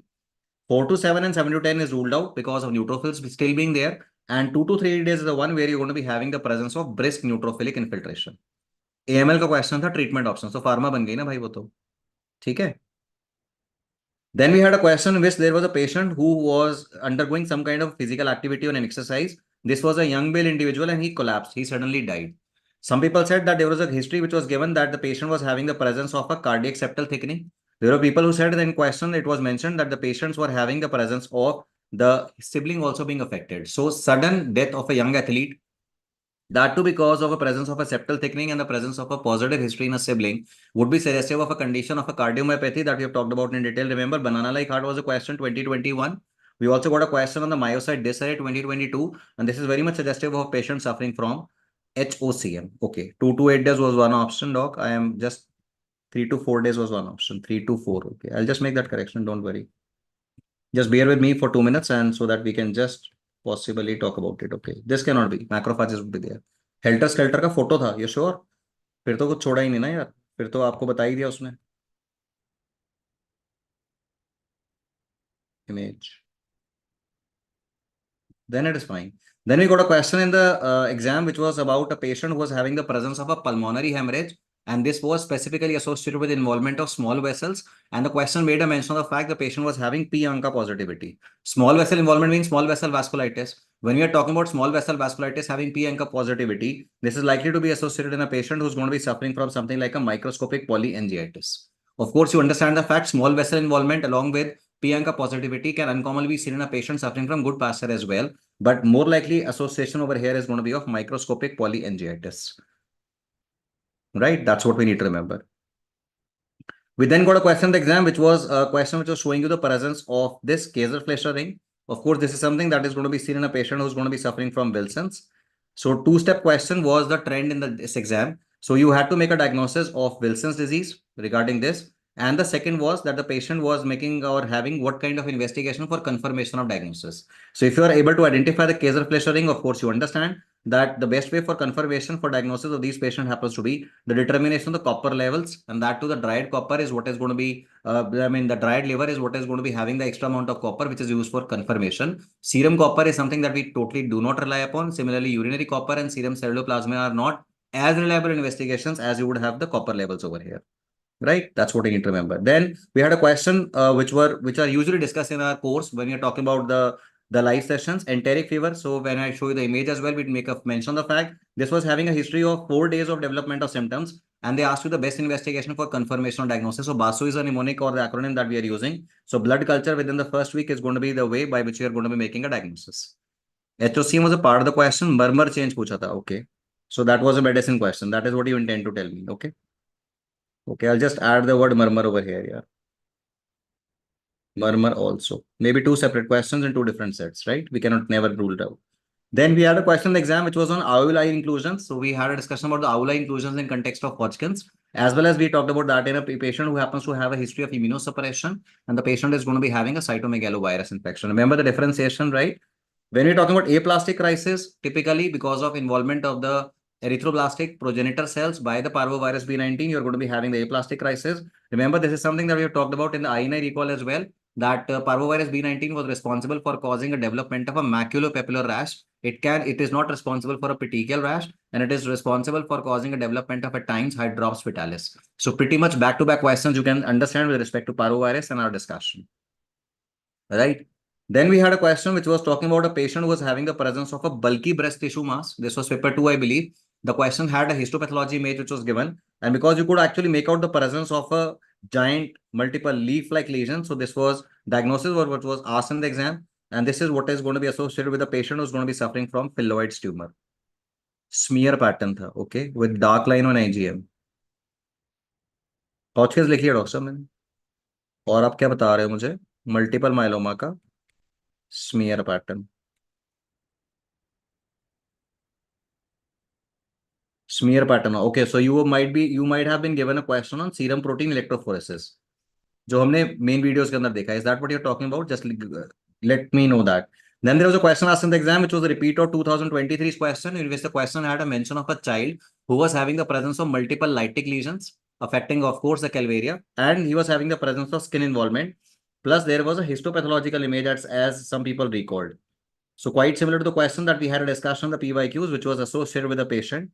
4 to 7 and 7 to 10 is ruled out because of neutrophils still being there. And 2 to 3 days is the one where you're going to be having the presence of brisk neutrophilic infiltration. AML का question था treatment option. So pharma बन गई ना भाई वो तो. ठीक है? Then we had a question in which there was a patient who was undergoing some kind of physical activity or an exercise. This was a young male individual and he collapsed. He suddenly died. Some people said that there was a history which was given that the patient was having the presence of a cardiac septal thickening. There were people who said that in question, it was mentioned that the patients were having the presence of the sibling also being affected. So sudden death of a young athlete, that too because of a presence of a septal thickening and the presence of a positive history in a sibling would be suggestive of a condition of a cardiomyopathy that we have talked about in detail. Remember, banana-like heart was a question 2021. We also got a question on the myocyte disarray 2022. And this is very much suggestive of a patient suffering from HOCM. Okay, 2 to 8 days was one option, doc. I am just 3 to 4 days was one option. 3 to 4. Okay, I'll just make that correction. Don't worry. Just bear with me for 2 minutes and so that we can just possibly talk about it. Okay, this cannot be. Macrophages would be there. Helter Skelter का photo था. You sure? फिर तो कुछ छोड़ा ही नहीं ना यार. फिर तो आपको बता ही दिया उसने. Image. Then it is fine. Then we got a question in the exam which was about a patient who was having the presence of a pulmonary hemorrhage. And this was specifically associated with involvement of small vessels. And the question made a mention of the fact the patient was having P-ANCA positivity. Small vessel involvement means small vessel vasculitis. When we are talking about small vessel vasculitis having P-ANCA positivity, this is likely to be associated in a patient who's going to be suffering from something like a microscopic polyangiitis. Of course, you understand the fact small vessel involvement along with P-ANCA positivity can uncommonly be seen in a patient suffering from good pasture as well. But more likely association over here is going to be of microscopic polyangiitis. Right? That's what we need to remember. We then got a question in the exam, which was a question which was showing you the presence of this Kayser-Fleischer ring. Of course, this is something that is going to be seen in a patient who's going to be suffering from Wilson's. So two-step question was the trend in this exam. So you had to make a diagnosis of Wilson's disease regarding this. And the second was that the patient was making or having what kind of investigation for confirmation of diagnosis. So if you are able to identify the Kayser-Fleischer ring, of course, you understand that the best way for confirmation for diagnosis of these patients happens to be the determination of the copper levels, and that to the dried copper is what is going to be, the dried liver is what is going to be having the extra amount of copper, which is used for confirmation. Serum copper is something that we totally do not rely upon. Similarly, urinary copper and serum ceruloplasmin are not as reliable investigations as you would have the copper levels over here. Right, that's what you need to remember. Then we had a question which are usually discussed in our course when you're talking about the live sessions, enteric fever. So when I show you the image as well, we'd make a mention of the fact this was having a history of 4 days of development of symptoms, and they asked you the best investigation for confirmation of diagnosis. So BASO is a mnemonic or the acronym that we are using. So blood culture within the first week is going to be the way by which you are going to be making a diagnosis. HOC was a part of the question. Murmur change pucha tha. Okay, so that was a medicine question. That is what you intend to tell me. Okay. Okay, I'll just add the word murmur over here. Yeah. Murmur also. Maybe 2 separate questions in 2 different sets, right? We cannot never rule it out. Then we had a question in the exam which was on alveoli inclusions. So we had a discussion about the alveoli inclusions in context of Hodgkin's, as well as we talked about that in a patient who happens to have a history of immunosuppression, and the patient is going to be having a cytomegalovirus infection. Remember the differentiation, right? When we're talking about aplastic crisis, typically because of involvement of the erythroblastic progenitor cells by the parvovirus B19, you're going to be having the aplastic crisis. Remember, this is something that we have talked about in the INI recall as well, that parvovirus B19 was responsible for causing a development of a maculopapular rash. It is not responsible for a petechial rash, and it is responsible for causing a development of at times hydrops fetalis. So pretty much back-to-back questions you can understand with respect to parvovirus and our discussion. Right? Then we had a question which was talking about a patient who was having the presence of a bulky breast tissue mass. This was paper 2, I believe. The question had a histopathology image which was given, and because you could actually make out the presence of a giant multiple leaf-like lesion, so this was diagnosis or what was asked in the exam, and this is what is going to be associated with the patient who's going to be suffering from phylloids tumor. Smear pattern tha, okay, with dark line on IgM. Hodgkin's लिखिए doctor साहब मैंने, और आप क्या बता रहे हो मुझे? मल्टीपल माइलोमा का smear pattern. Smear pattern. Okay, so you might have been given a question on serum protein electrophoresis, जो हमने main videos के अंदर देखा. Is that what you're talking about? Just let me know that. Then there was a question asked in the exam, which was a repeat of 2023's question, in which the question had a mention of a child who was having the presence of multiple lytic lesions affecting, of course, the calvaria, and he was having the presence of skin involvement. Plus, there was a histopathological image as some people recalled. So quite similar to the question that we had a discussion on the PYQs, which was associated with a patient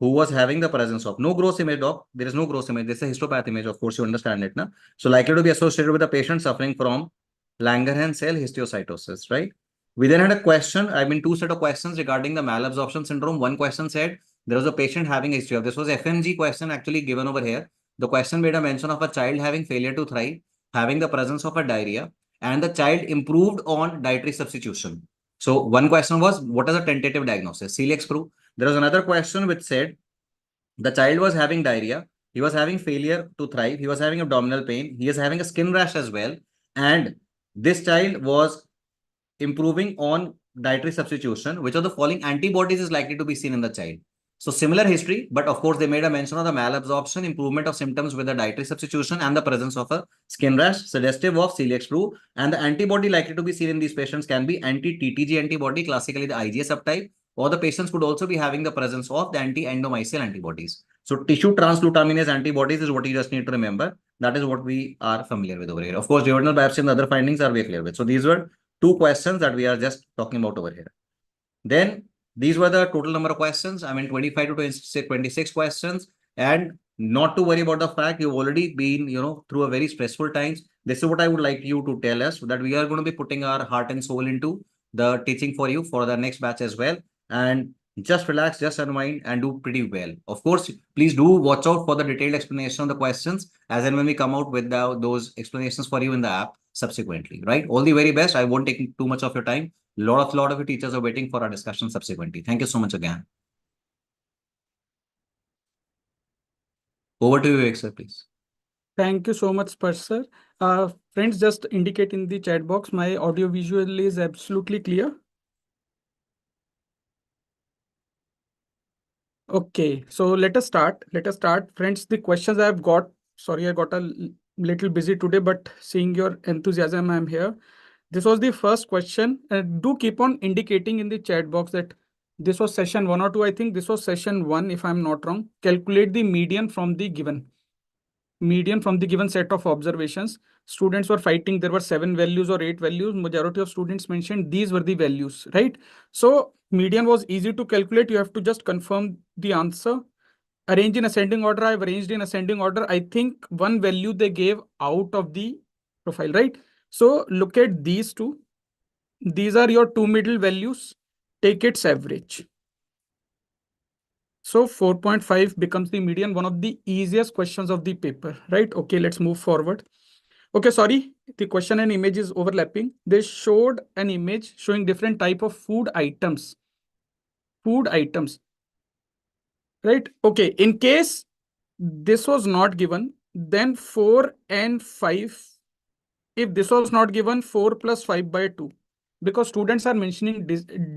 who was having the presence of no gross image, doc. There is no gross image. This is a histopath image. Of course, you understand it, na? So likely to be associated with a patient suffering from Langerhans cell histiocytosis, right? We then had a question, 2 set of questions regarding the malabsorption syndrome. One question said there was a patient having a history of, this was FMG question actually given over here. The question made a mention of a child having failure to thrive, having the presence of a diarrhea, and the child improved on dietary substitution. So one question was, what is a tentative diagnosis? Celiac sprue. There was another question which said the child was having diarrhea, he was having failure to thrive, he was having abdominal pain, he is having a skin rash as well, and this child was improving on dietary substitution. Which of the following antibodies is likely to be seen in the child? So similar history, but of course they made a mention of the malabsorption, improvement of symptoms with the dietary substitution, and the presence of a skin rash suggestive of celiac sprue. And the antibody likely to be seen in these patients can be anti-TTG antibody, classically the IgA subtype, or the patients could also be having the presence of the anti-endomysial antibodies. So tissue transglutaminase antibodies is what you just need to remember. That is what we are familiar with over here. Of course, duodenal biopsy and the other findings are we clear with. So these were 2 questions that we are just talking about over here. Then these were the total number of questions. 25 to 26 questions. And not to worry about the fact you've already been, through a very stressful times. This is what I would like you to tell us, that we are going to be putting our heart and soul into the teaching for you for the next batch as well. And just relax, just unwind and do pretty well. Of course, please do watch out for the detailed explanation of the questions as and when we come out with those explanations for you in the app subsequently, right? All the very best. I won't take too much of your time. Lot of your teachers are waiting for our discussion subsequently. Thank you so much again. Over to you, Vivek, sir, please. Thank you so much, Sparsh sir. Friends, just indicate in the chat box, my audio visual is absolutely clear. Okay, so let us start. Friends, the questions I have got, sorry, I got a little busy today, but seeing your enthusiasm, I'm here. This was the first question. Do keep on indicating in the chat box that This was session 1 or 2. I think this was session 1, if I'm not wrong. Calculate the median from the given set of observations. Students were fighting. There were 7 values or 8 values. Majority of students mentioned these were the values, right? So median was easy to calculate. You have to just confirm the answer. Arrange in ascending order. I've arranged in ascending order. I think one value they gave out of the profile, right? So look at these two. These are your two middle values. Take its average. So 4.5 becomes the median, one of the easiest questions of the paper, right? Okay, let's move forward. Okay, sorry, the question and image is overlapping. They showed an image showing different type of food items. Right? Okay, in case this was not given, then 4 and 5. If this was not given, 4 plus 5 by 2. Because students are mentioning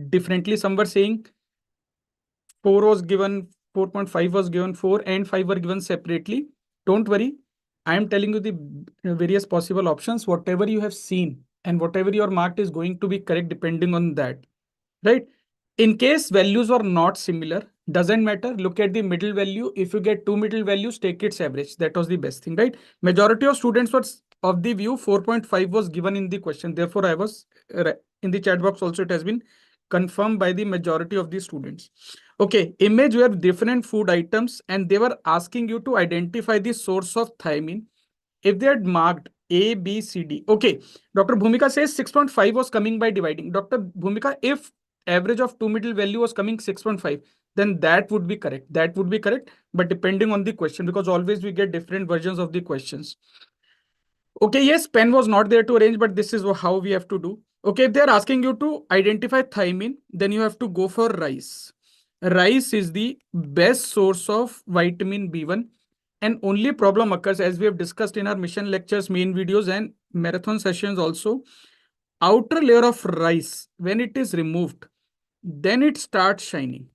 differently. Some were saying 4 was given, 4.5 was given, 4 and 5 were given separately. Don't worry. I am telling you the various possible options. Whatever you have seen and whatever your marked is going to be correct depending on that, right? In case values are not similar, doesn't matter. Look at the middle value. If you get two middle values, take its average. That was the best thing, right? Majority of students were of the view 4.5 was given in the question. Therefore, I was in the chat box also. It has been confirmed by the majority of the students. Okay, image were different food items and they were asking you to identify the source of thiamine. If they had marked A, B, C, D. Okay, Dr. Bhumika says 6.5 was coming by dividing. Dr. Bhumika, if average of two middle value was coming 6.5, then that would be correct. That would be correct, but depending on the question, because always we get different versions of the questions. Okay, yes, pen was not there to arrange, but this is how we have to do. Okay, if they're asking you to identify thiamine, then you have to go for rice. Rice is the best source of vitamin B1. And only problem occurs, as we have discussed in our mission lectures, main videos and marathon sessions also. Outer layer of rice, when it is removed, then it starts shining.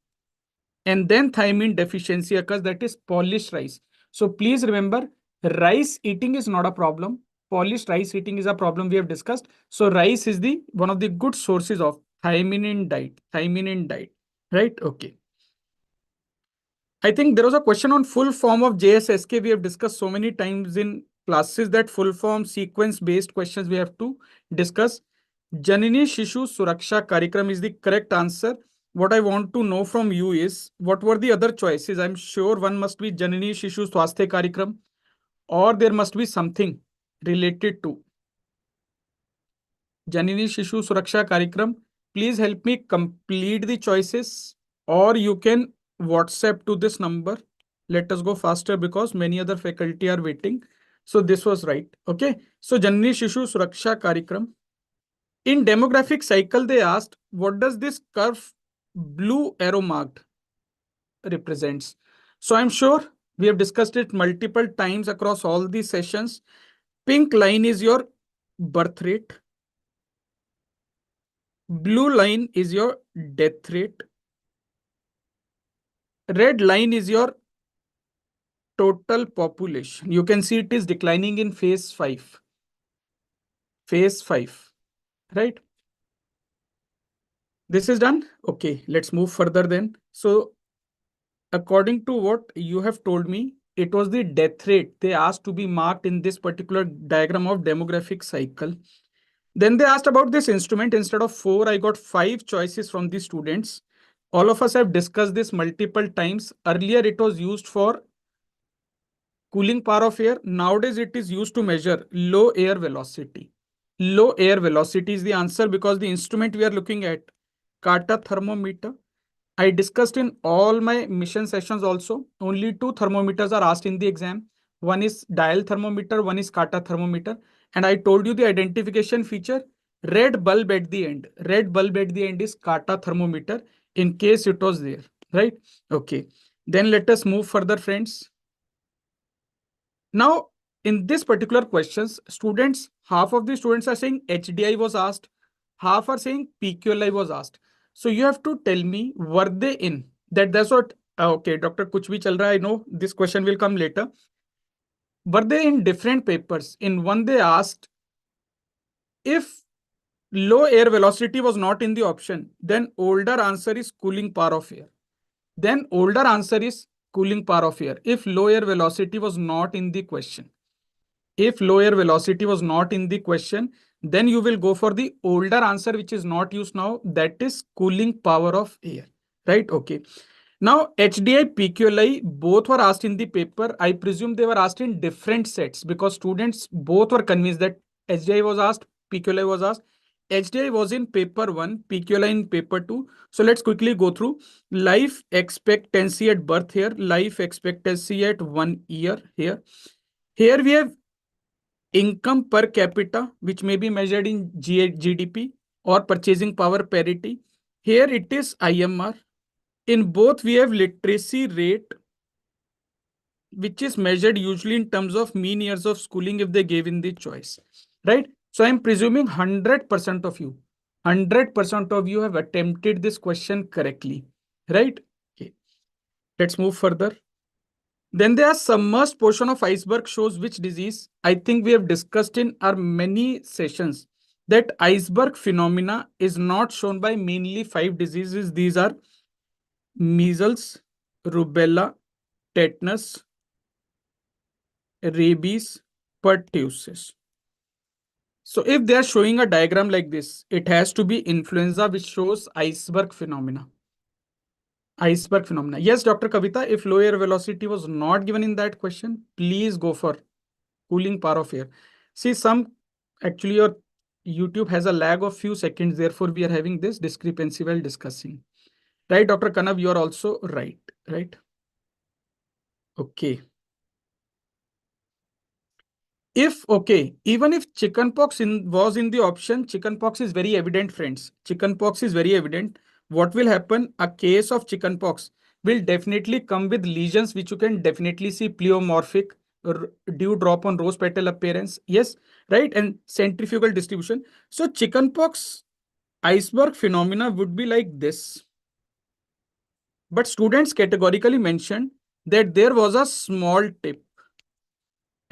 And then thiamine deficiency occurs, that is polished rice. So please remember, rice eating is not a problem. Polished rice eating is a problem we have discussed. So rice is the one of the good sources of thiamine in diet. Thiamine in diet, right? Okay. I think there was a question on full form of JSSK. We have discussed so many times in classes that full form sequence based questions we have to discuss. Janini Shishu Suraksha Karikram is the correct answer. What I want to know from you is what were the other choices? I'm sure one must be Janini Shishu Swasthya Karikram, or there must be something related to Janini Shishu Suraksha Karikram. Please help me complete the choices, or you can WhatsApp to this number. Let us go faster because many other faculty are waiting. So this was right. Okay. So Janani Shishu Suraksha Karikram. In demographic cycle, they asked, what does this curve blue arrow marked represents? So I'm sure we have discussed it multiple times across all these sessions. Pink line is your birth rate. Blue line is your death rate. Red line is your total population. You can see it is declining in phase 5. Phase 5, right? This is done. Okay, let's move further then. So according to what you have told me, it was the death rate they asked to be marked in this particular diagram of demographic cycle. Then they asked about this instrument. Instead of 4, I got 5 choices from the students. All of us have discussed this multiple times. Earlier, it was used for cooling power of air. Nowadays, it is used to measure low air velocity. Low air velocity is the answer because the instrument we are looking at, Carter thermometer. I discussed in all my mission sessions also. Only 2 thermometers are asked in the exam. One is dial thermometer, one is Carter thermometer. And I told you the identification feature, red bulb at the end. Red bulb at the end is Carter thermometer in case it was there, right? Okay. Then let us move further, friends. Now, in this particular questions, half of the students are saying HDI was asked, half are saying PQLI was asked. So you have to tell me, were they in? That's what, okay, Dr. Kuch bhi chal raha, I know this question will come later. Were they in different papers? In one they asked if low air velocity was not in the option, then older answer is cooling power of air. Then older answer is cooling power of air. If low air velocity was not in the question, if low air velocity was not in the question, then you will go for the older answer, which is not used now. That is cooling power of air, right? Okay. Now, HDI, PQLI, both were asked in the paper. I presume they were asked in different sets because students both were convinced that HDI was asked, PQLI was asked. HDI was in paper 1, PQLI in paper 2. So let's quickly go through life expectancy at birth here, life expectancy at 1 year here. Here we have income per capita, which may be measured in GDP or purchasing power parity. Here it is IMR. In both, we have literacy rate, which is measured usually in terms of mean years of schooling if they gave in the choice, right? So I'm presuming 100% of you, 100% of you have attempted this question correctly, right? Okay. Let's move further. Then there are submerged portion of iceberg shows which disease. I think we have discussed in our many sessions that iceberg phenomena is not shown by mainly 5 diseases. These are measles, rubella, tetanus, rabies, pertussis. So if they are showing a diagram like this, it has to be influenza which shows iceberg phenomena. Iceberg phenomena. Yes, Dr. Kavita, if low air velocity was not given in that question, please go for cooling power of air. See, actually your YouTube has a lag of few seconds. Therefore, we are having this discrepancy while discussing. Right, Dr. Kanav, you are also right, right? Okay. Even if chickenpox was in the option, chickenpox is very evident, friends. Chickenpox is very evident. What will happen? A case of chickenpox will definitely come with lesions, which you can definitely see pleomorphic, dew drop on rose petal appearance. Yes, right? And centrifugal distribution. So chickenpox iceberg phenomena would be like this. But students categorically mentioned that there was a small tip.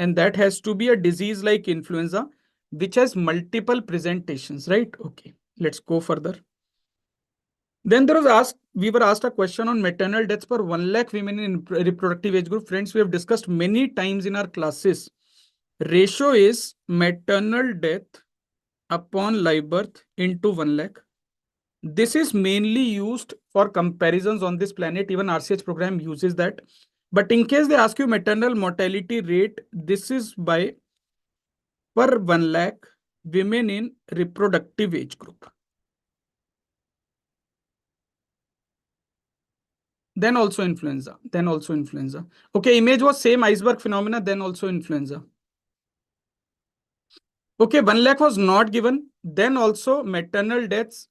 And that has to be a disease like influenza, which has multiple presentations, right? Okay, let's go further. Then we were asked a question on maternal deaths per 1 lakh women in reproductive age group. Friends, we have discussed many times in our classes. Ratio is maternal death upon live birth into 1 lakh. This is mainly used for comparisons on this planet. Even RCH program uses that. But in case they ask you maternal mortality rate, this is by per 1 lakh women in reproductive age group. Then also influenza. Okay, image was same iceberg phenomena, then also influenza. Okay, 1 lakh was not given. Then also maternal deaths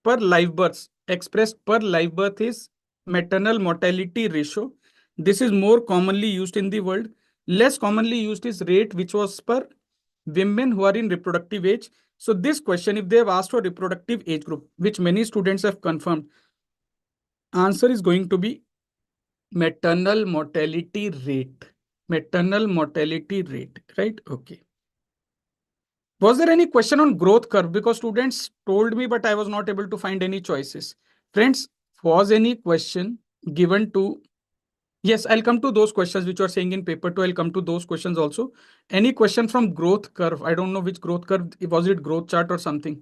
per live births expressed per live birth is maternal mortality ratio. This is more commonly used in the world. Less commonly used is rate, which was per women who are in reproductive age. So this question, if they have asked for reproductive age group, which many students have confirmed, answer is going to be maternal mortality rate. Maternal mortality rate, right? Okay. Was there any question on growth curve? Because students told me, but I was not able to find any choices. Friends, was any question given to... Yes, I'll come to those questions which you are saying in paper 2. I'll come to those questions also. Any question from growth curve? I don't know which growth curve. Was it growth chart or something?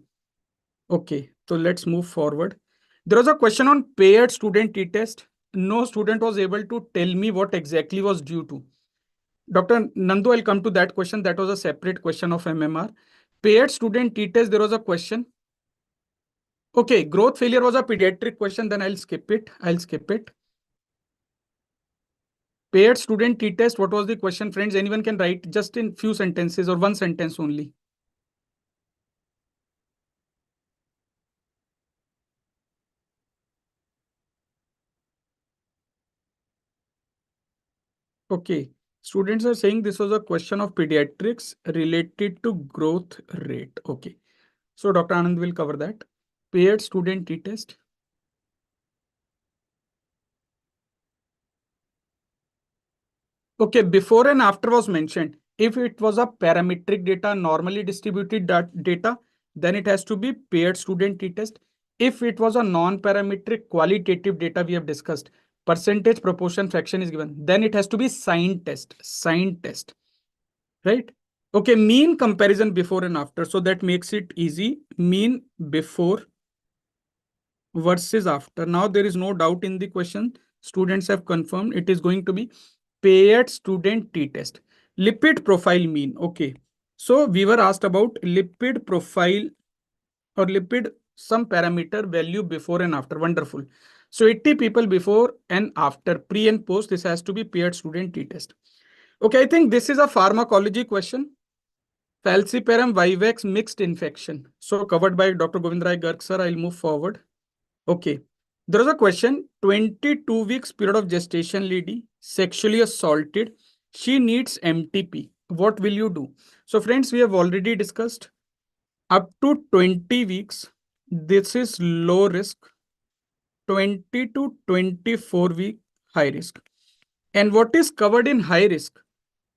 Okay, so let's move forward. There was a question on paired student t-test. No student was able to tell me what exactly was due to. Dr. Nandu, I'll come to that question. That was a separate question of MMR. Paired student t-test, there was a question. Okay, growth failure was a pediatric question. Then I'll skip it. Paired student t-test, what was the question, friends? Anyone can write just in few sentences or one sentence only. Okay, students are saying this was a question of pediatrics related to growth rate. Okay, so Dr. Anand will cover that. Paired student t-test. Okay, before and after was mentioned. If it was a parametric data, normally distributed data, then it has to be paired student t-test. If it was a non-parametric qualitative data we have discussed, percentage, proportion, fraction is given, then it has to be signed test, right? Okay, mean comparison before and after. So that makes it easy. Mean before versus after. Now there is no doubt in the question. Students have confirmed it is going to be paired student t-test. Lipid profile mean. Okay. So we were asked about lipid profile or lipid some parameter value before and after. Wonderful. So 80 people before and after, pre and post, this has to be paired student t-test. Okay, I think this is a pharmacology question. Falciparum vivax mixed infection. So covered by Dr. Gobind Rai Garg, sir. I'll move forward. Okay. There is a question. 22 weeks period of gestation lady, sexually assaulted. She needs MTP. What will you do? So friends, we have already discussed up to 20 weeks. This is low risk. 20 to 24 week high risk. And what is covered in high risk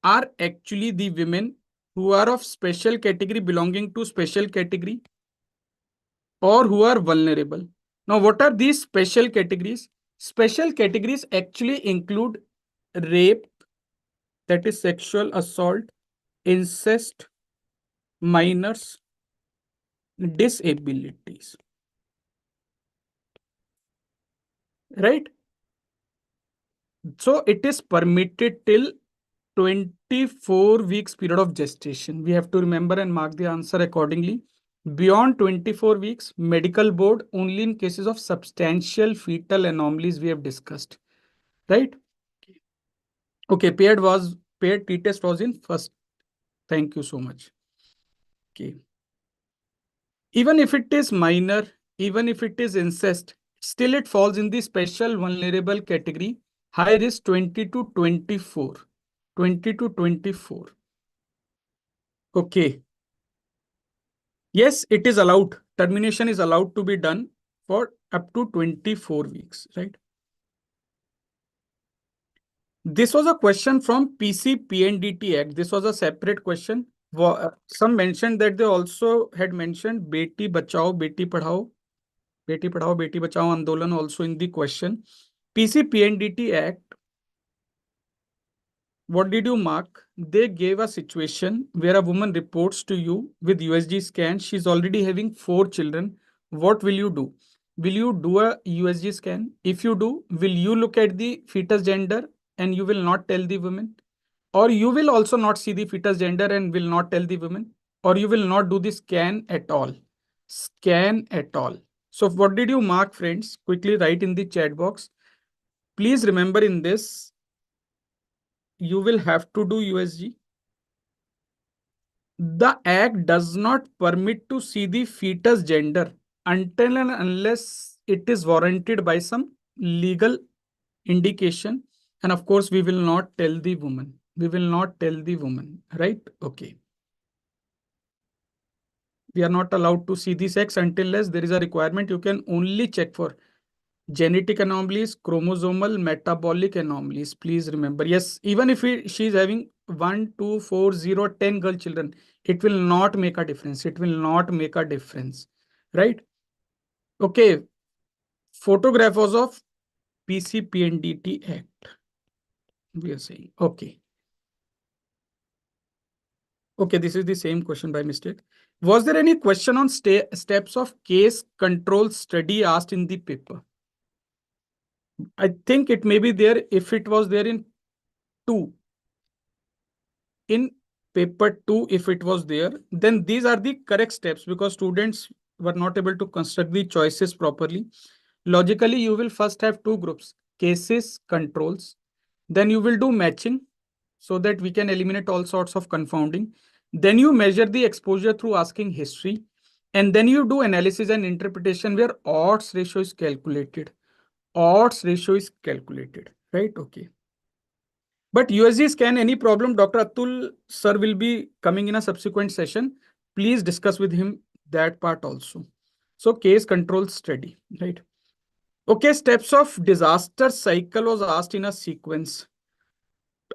are actually the women who are of special category, belonging to special category, or who are vulnerable. Now, what are these special categories? Special categories actually include rape, that is sexual assault, incest, minors, disabilities. Right? So it is permitted till 24 weeks period of gestation. We have to remember and mark the answer accordingly. Beyond 24 weeks, medical board only in cases of substantial fetal anomalies we have discussed. Right? Okay, paired t-test was in first. Thank you so much. Okay. Even if it is minor, even if it is incest, still it falls in the special vulnerable category, high risk 20 to 24. 20 to 24. Okay. Yes, it is allowed. Termination is allowed to be done for up to 24 weeks, right? This was a question from PC PNDT Act. This was a separate question. Some mentioned that they also had mentioned Beti Bachao, Beti Padhao, Beti Bachao Andolan also in the question. PC PNDT Act. What did you mark? They gave a situation where a woman reports to you with USG scan. She's already having 4 children. What will you do? Will you do a USG scan? If you do, will you look at the fetus gender and you will not tell the woman? Or you will also not see the fetus gender and will not tell the woman? Or you will not do the scan at all? Scan at all. So what did you mark, friends? Quickly write in the chat box. Please remember in this, you will have to do USG. The act does not permit to see the fetus gender until and unless it is warranted by some legal indication. And of course, we will not tell the woman. We will not tell the woman, right? Okay. We are not allowed to see the sex until unless there is a requirement. You can only check for genetic anomalies, chromosomal, metabolic anomalies. Please remember. Yes, even if she is having 1, 2, 4, 0, 10 girl children, it will not make a difference. It will not make a difference. Right? Okay. Photographers of PCPNDT Act. We are saying. Okay. Okay, this is the same question by mistake. Was there any question on steps of case control study asked in the paper? I think it may be there if it was there in 2. In paper 2, if it was there, then these are the correct steps because students were not able to construct the choices properly. Logically, you will first have 2 groups, cases, controls. Then you will do matching so that we can eliminate all sorts of confounding. Then you measure the exposure through asking history. And then you do analysis and interpretation where odds ratio is calculated. Odds ratio is calculated, right? Okay. But USG scan, any problem, Dr. Atul sir will be coming in a subsequent session. Please discuss with him that part also. So case control study, right? Okay, steps of disaster cycle was asked in a sequence.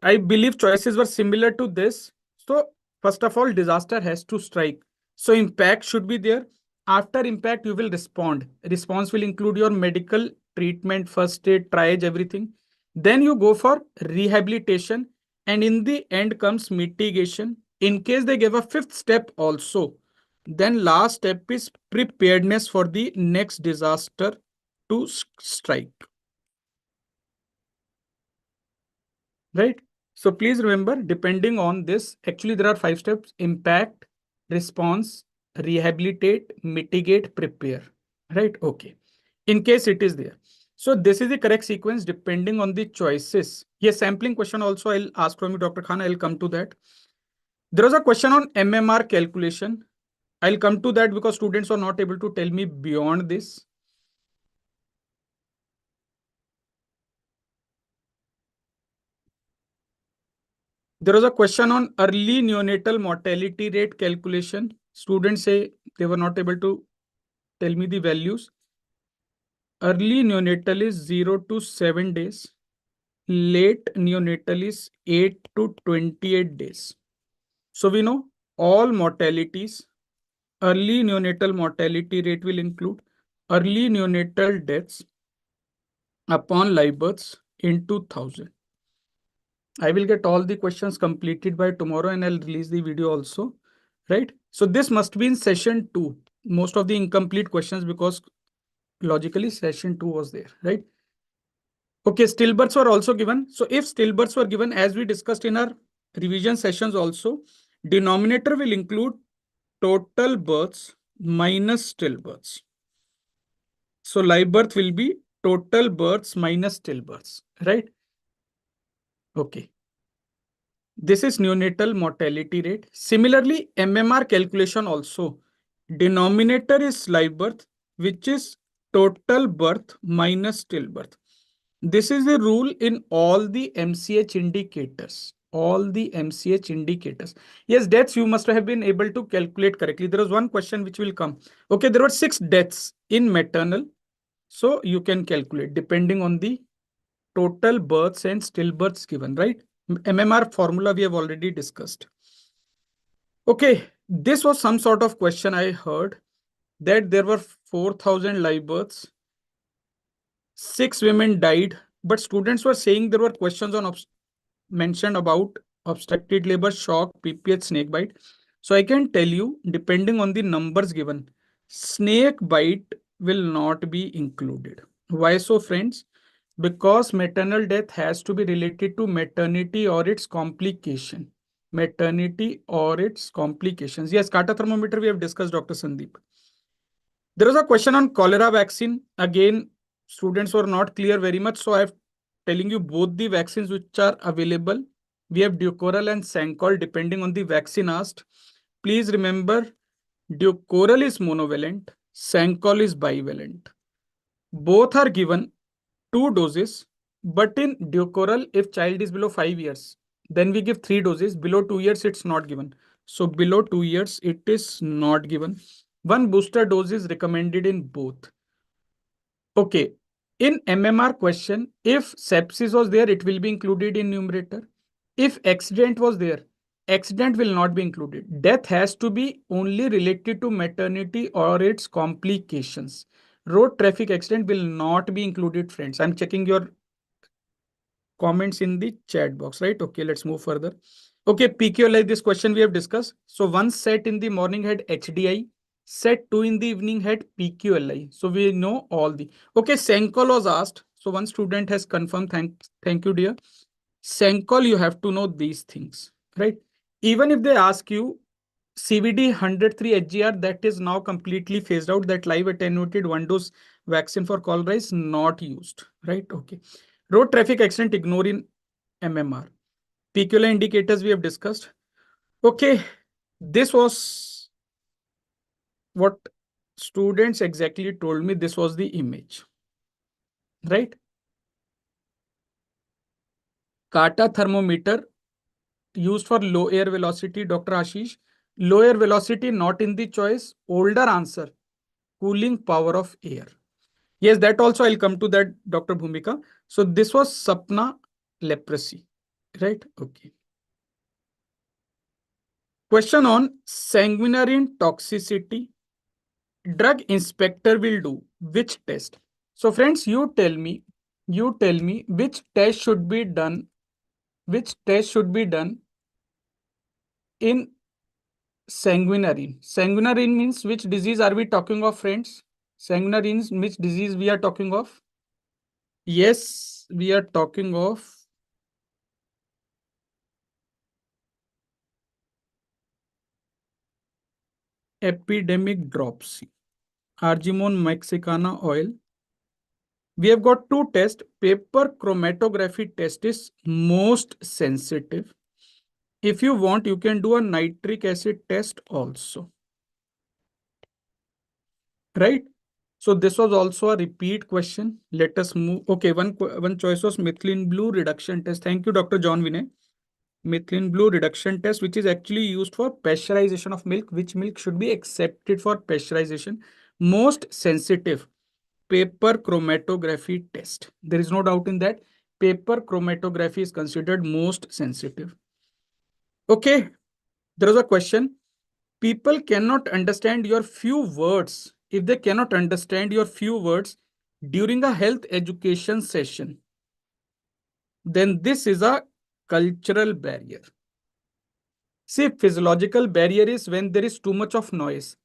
I believe choices were similar to this. So first of all, disaster has to strike. So impact should be there. After impact, you will respond. Response will include your medical treatment, first aid, triage, everything. Then you go for rehabilitation. And in the end comes mitigation. In case they give a fifth step also, then last step is preparedness for the next disaster to strike. Right? So please remember, depending on this, actually there are 5 steps: impact, response, rehabilitate, mitigate, prepare. Right? Okay. In case it is there. So this is the correct sequence depending on the choices. Yes, sampling question also I'll ask from you, Dr. Khan. I'll come to that. There was a question on MMR calculation. I'll come to that because students are not able to tell me beyond this. There was a question on early neonatal mortality rate calculation. Students say they were not able to tell me the values. Early neonatal is 0 to 7 days. Late neonatal is 8 to 28 days. So we know all mortalities, early neonatal mortality rate will include early neonatal deaths upon live births in 2000. I will get all the questions completed by tomorrow and I'll release the video also, right? So this must be in session 2. Most of the incomplete questions because logically session 2 was there, right? Okay, stillbirths were also given. So if stillbirths were given, as we discussed in our revision sessions also, denominator will include total births minus stillbirths. So live birth will be total births minus stillbirths, right? Okay. This is neonatal mortality rate. Similarly, MMR calculation also. Denominator is live birth, which is total birth minus stillbirth. This is the rule in all the MCH indicators. All the MCH indicators. Yes, deaths you must have been able to calculate correctly. There was one question which will come. Okay, there were 6 deaths in maternal. So you can calculate depending on the total births and stillbirths given, right? MMR formula we have already discussed. Okay, this was some sort of question I heard that there were 4,000 live births. 6 women died, but students were saying there were questions on mentioned about obstructed labor, shock, PPH, snake bite. So I can tell you, depending on the numbers given, snake bite will not be included. Why so, friends? Because maternal death has to be related to maternity or its complication. Maternity or its complications. Yes, Carter thermometer we have discussed, Dr. Sandeep. There was a question on cholera vaccine. Again, students were not clear very much. So I have telling you both the vaccines which are available. We have Dukoral and Sancol depending on the vaccine asked. Please remember, Dukoral is monovalent, Sancol is bivalent. Both are given 2 doses, but in Dukoral, if child is below 5 years, then we give 3 doses. Below 2 years, it's not given. So below 2 years, it is not given. 1 booster dose is recommended in both. Okay. In MMR question, if sepsis was there, it will be included in numerator. If accident was there, accident will not be included. Death has to be only related to maternity or its complications. Road traffic accident will not be included, friends. I'm checking your comments in the chat box, right? Okay, let's move further. Okay, PQLI, this question we have discussed. So one set in the morning had HDI, set 2 in the evening had PQLI. So we know all the. Okay, Sancol was asked. So one student has confirmed. Thank you, dear. Sancol, you have to know these things, right? Even if they ask you CVD 103 HGR, that is now completely phased out. That live attenuated 1 dose vaccine for cholera is not used, right? Okay. Road traffic accident, ignore in MMR. PQLI indicators we have discussed. Okay, this was what students exactly told me. This was the image, right? Kata thermometer used for low air velocity, Dr. Ashish. Low air velocity not in the choice. Older answer, cooling power of air. Yes, that also I'll come to that, Dr. Bhumika. So this was Sapna leprosy, right? Okay. Question on sanguinary toxicity. Drug inspector will do which test? So friends, you tell me which test should be done, in sanguinary. Sanguinary means which disease are we talking of, friends? Sanguinary means which disease we are talking of? Yes, we are talking of epidemic dropsy, Argemone mexicana oil. We have got two tests. Paper chromatography test is most sensitive. If you want, you can do a nitric acid test also. Right? So this was also a repeat question. Let us move. Okay, one choice was methylene blue reduction test. Thank you, Dr. John Vinay. Methylene blue reduction test, which is actually used for pasteurization of milk. Which milk should be accepted for pasteurization? Most sensitive. Paper chromatography test. There is no doubt in that. Paper chromatography is considered most sensitive. Okay, there is a question. People cannot understand your few words. If they cannot understand your few words during a health education session, then this is a cultural barrier. See, physiological barrier is when there is too much of noise.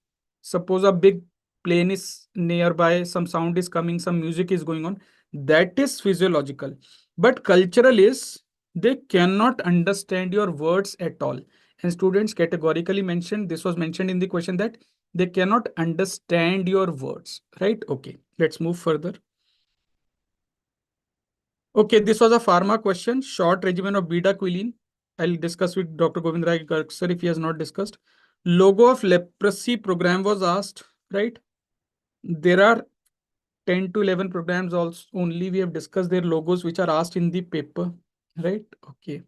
Suppose a big plane is nearby, some sound is coming, some music is going on. That is physiological. But cultural is they cannot understand your words at all. And students categorically mentioned, this was mentioned in the question, that they cannot understand your words, right? Okay, let's move further. Okay, this was a pharma question, short regimen of beta-quilline. I'll discuss with Dr. Gobind Rai Garg, sir, if he has not discussed. Logo of leprosy program was asked, right? There are 10 to 11 programs also, only we have discussed their logos which are asked in the paper, right? Okay.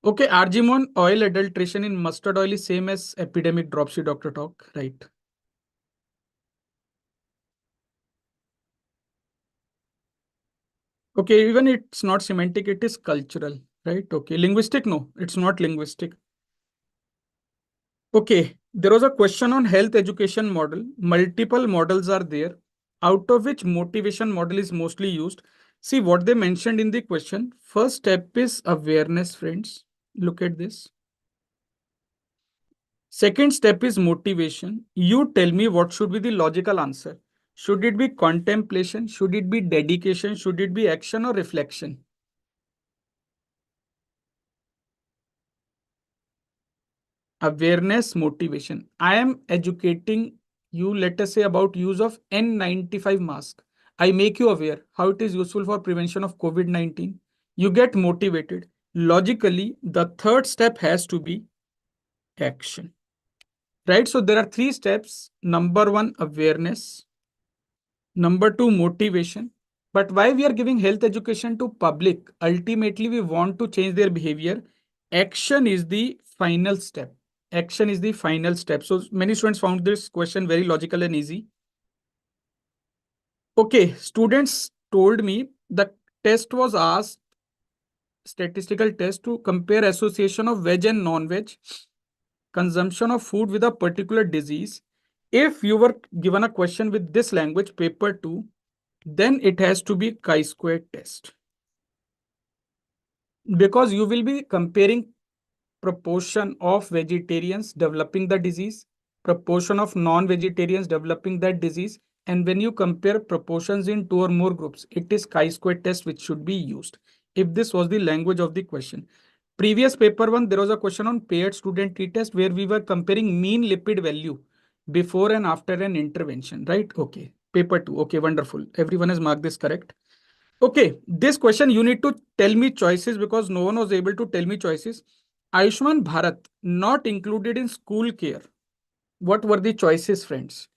Okay, argemone oil adulteration in mustard oil is same as epidemic dropsy, Dr. Talk, right? Okay, even it's not semantic, it is cultural, right? Okay, linguistic, no, it's not linguistic. Okay, there was a question on health education model. Multiple models are there, out of which motivation model is mostly used. See what they mentioned in the question. First step is awareness, friends. Look at this. Second step is motivation. You tell me what should be the logical answer. Should it be contemplation? Should it be dedication? Should it be action or reflection? Awareness, motivation. I am educating you, let us say, about use of N95 mask. I make you aware how it is useful for prevention of COVID-19. You get motivated. Logically, the third step has to be action. Right? So there are three steps. Number one, awareness. Number two, motivation. But why we are giving health education to public? Ultimately, we want to change their behavior. Action is the final step. Action is the final step. So many students found this question very logical and easy. Okay, students told me the test was asked, statistical test, to compare association of veg and non-veg consumption of food with a particular disease. If you were given a question with this language, paper 2, then it has to be chi-square test. Because you will be comparing proportion of vegetarians developing the disease, proportion of non-vegetarians developing that disease. And when you compare proportions in two or more groups, it is chi-square test which should be used. If this was the language of the question. Previous paper 1, there was a question on paired student t-test where we were comparing mean lipid value before and after an intervention, right? Okay. Paper 2. Okay, wonderful. Everyone has marked this correct. Okay, this question you need to tell me choices because no one was able to tell me choices. Ayushman Bharat not included in school care. What were the choices, friends?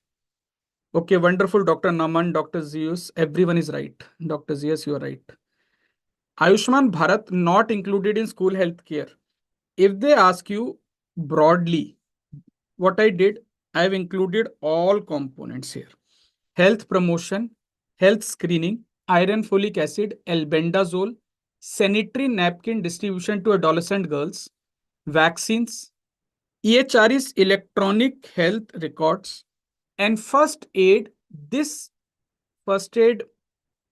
Okay, wonderful. Dr. Naman, Dr. Zeus, everyone is right. Dr. Zeus, you are right. Ayushman Bharat not included in school health care. If they ask you broadly, what I did, I have included all components here. Health promotion, health screening, iron folic acid, albendazole, sanitary napkin distribution to adolescent girls, vaccines. EHR is electronic health records. And first aid, this first aid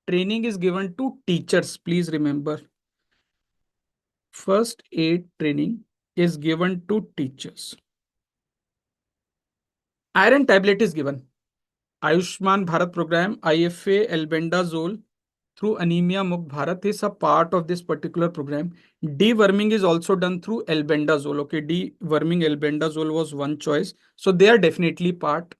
training is given to teachers. Please remember. First aid training is given to teachers. Iron tablet is given. Ayushman Bharat program, IFA, albendazole through Anemia Mukt Bharat is a part of this particular program. Deworming is also done through albendazole. Okay, deworming albendazole was one choice. So they are definitely part.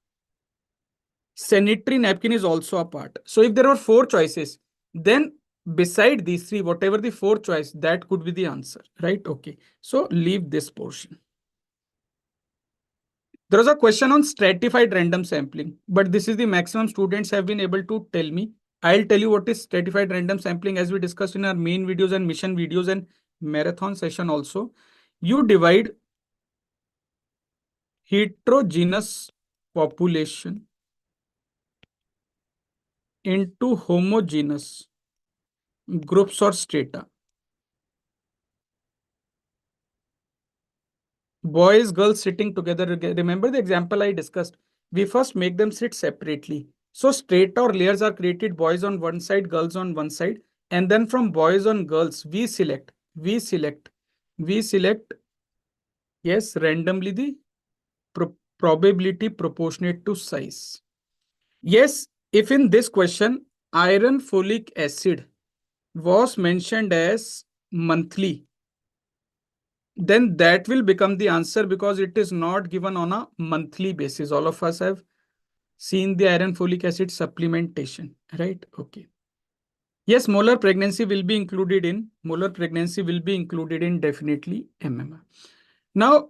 Sanitary napkin is also a part. So if there were 4 choices, then beside these 3, whatever the 4th choice, that could be the answer, right? Okay, so leave this portion. There was a question on stratified random sampling, but this is the maximum students have been able to tell me. I'll tell you what is stratified random sampling as we discussed in our main videos and mission videos and marathon session also. You divide heterogeneous population into homogeneous groups or strata. Boys, girls sitting together. Remember the example I discussed? We first make them sit separately. So straight or layers are created, boys on one side, girls on one side. And then from boys on girls, we select, yes, randomly the probability proportionate to size. Yes, if in this question, iron folic acid was mentioned as monthly, then that will become the answer because it is not given on a monthly basis. All of us have seen the iron folic acid supplementation, right? Okay. Yes, molar pregnancy will be included in definitely MMR. Now,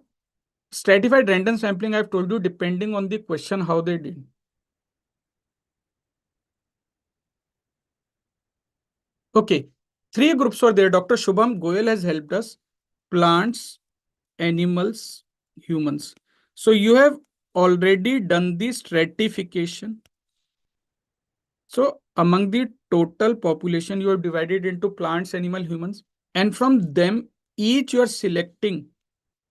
stratified random sampling, I've told you, depending on the question, how they did. Okay, 3 groups were there. Dr. Shubham Goyal has helped us. Plants, animals, humans. So you have already done the stratification. So among the total population, you have divided into plants, animal, humans. And from them, each you are selecting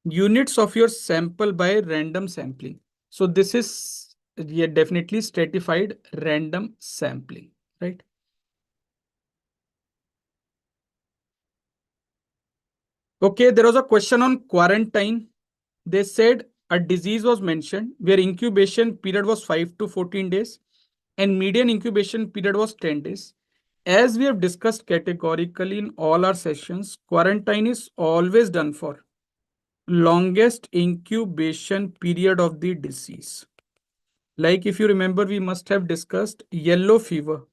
units of your sample by random sampling. So this is definitely stratified random sampling, right? Okay, there was a question on quarantine. They said a disease was mentioned where incubation period was 5 to 14 days and median incubation period was 10 days. As we have discussed categorically in all our sessions, quarantine is always done for longest incubation period of the disease. Like if you remember, we must have discussed yellow fever.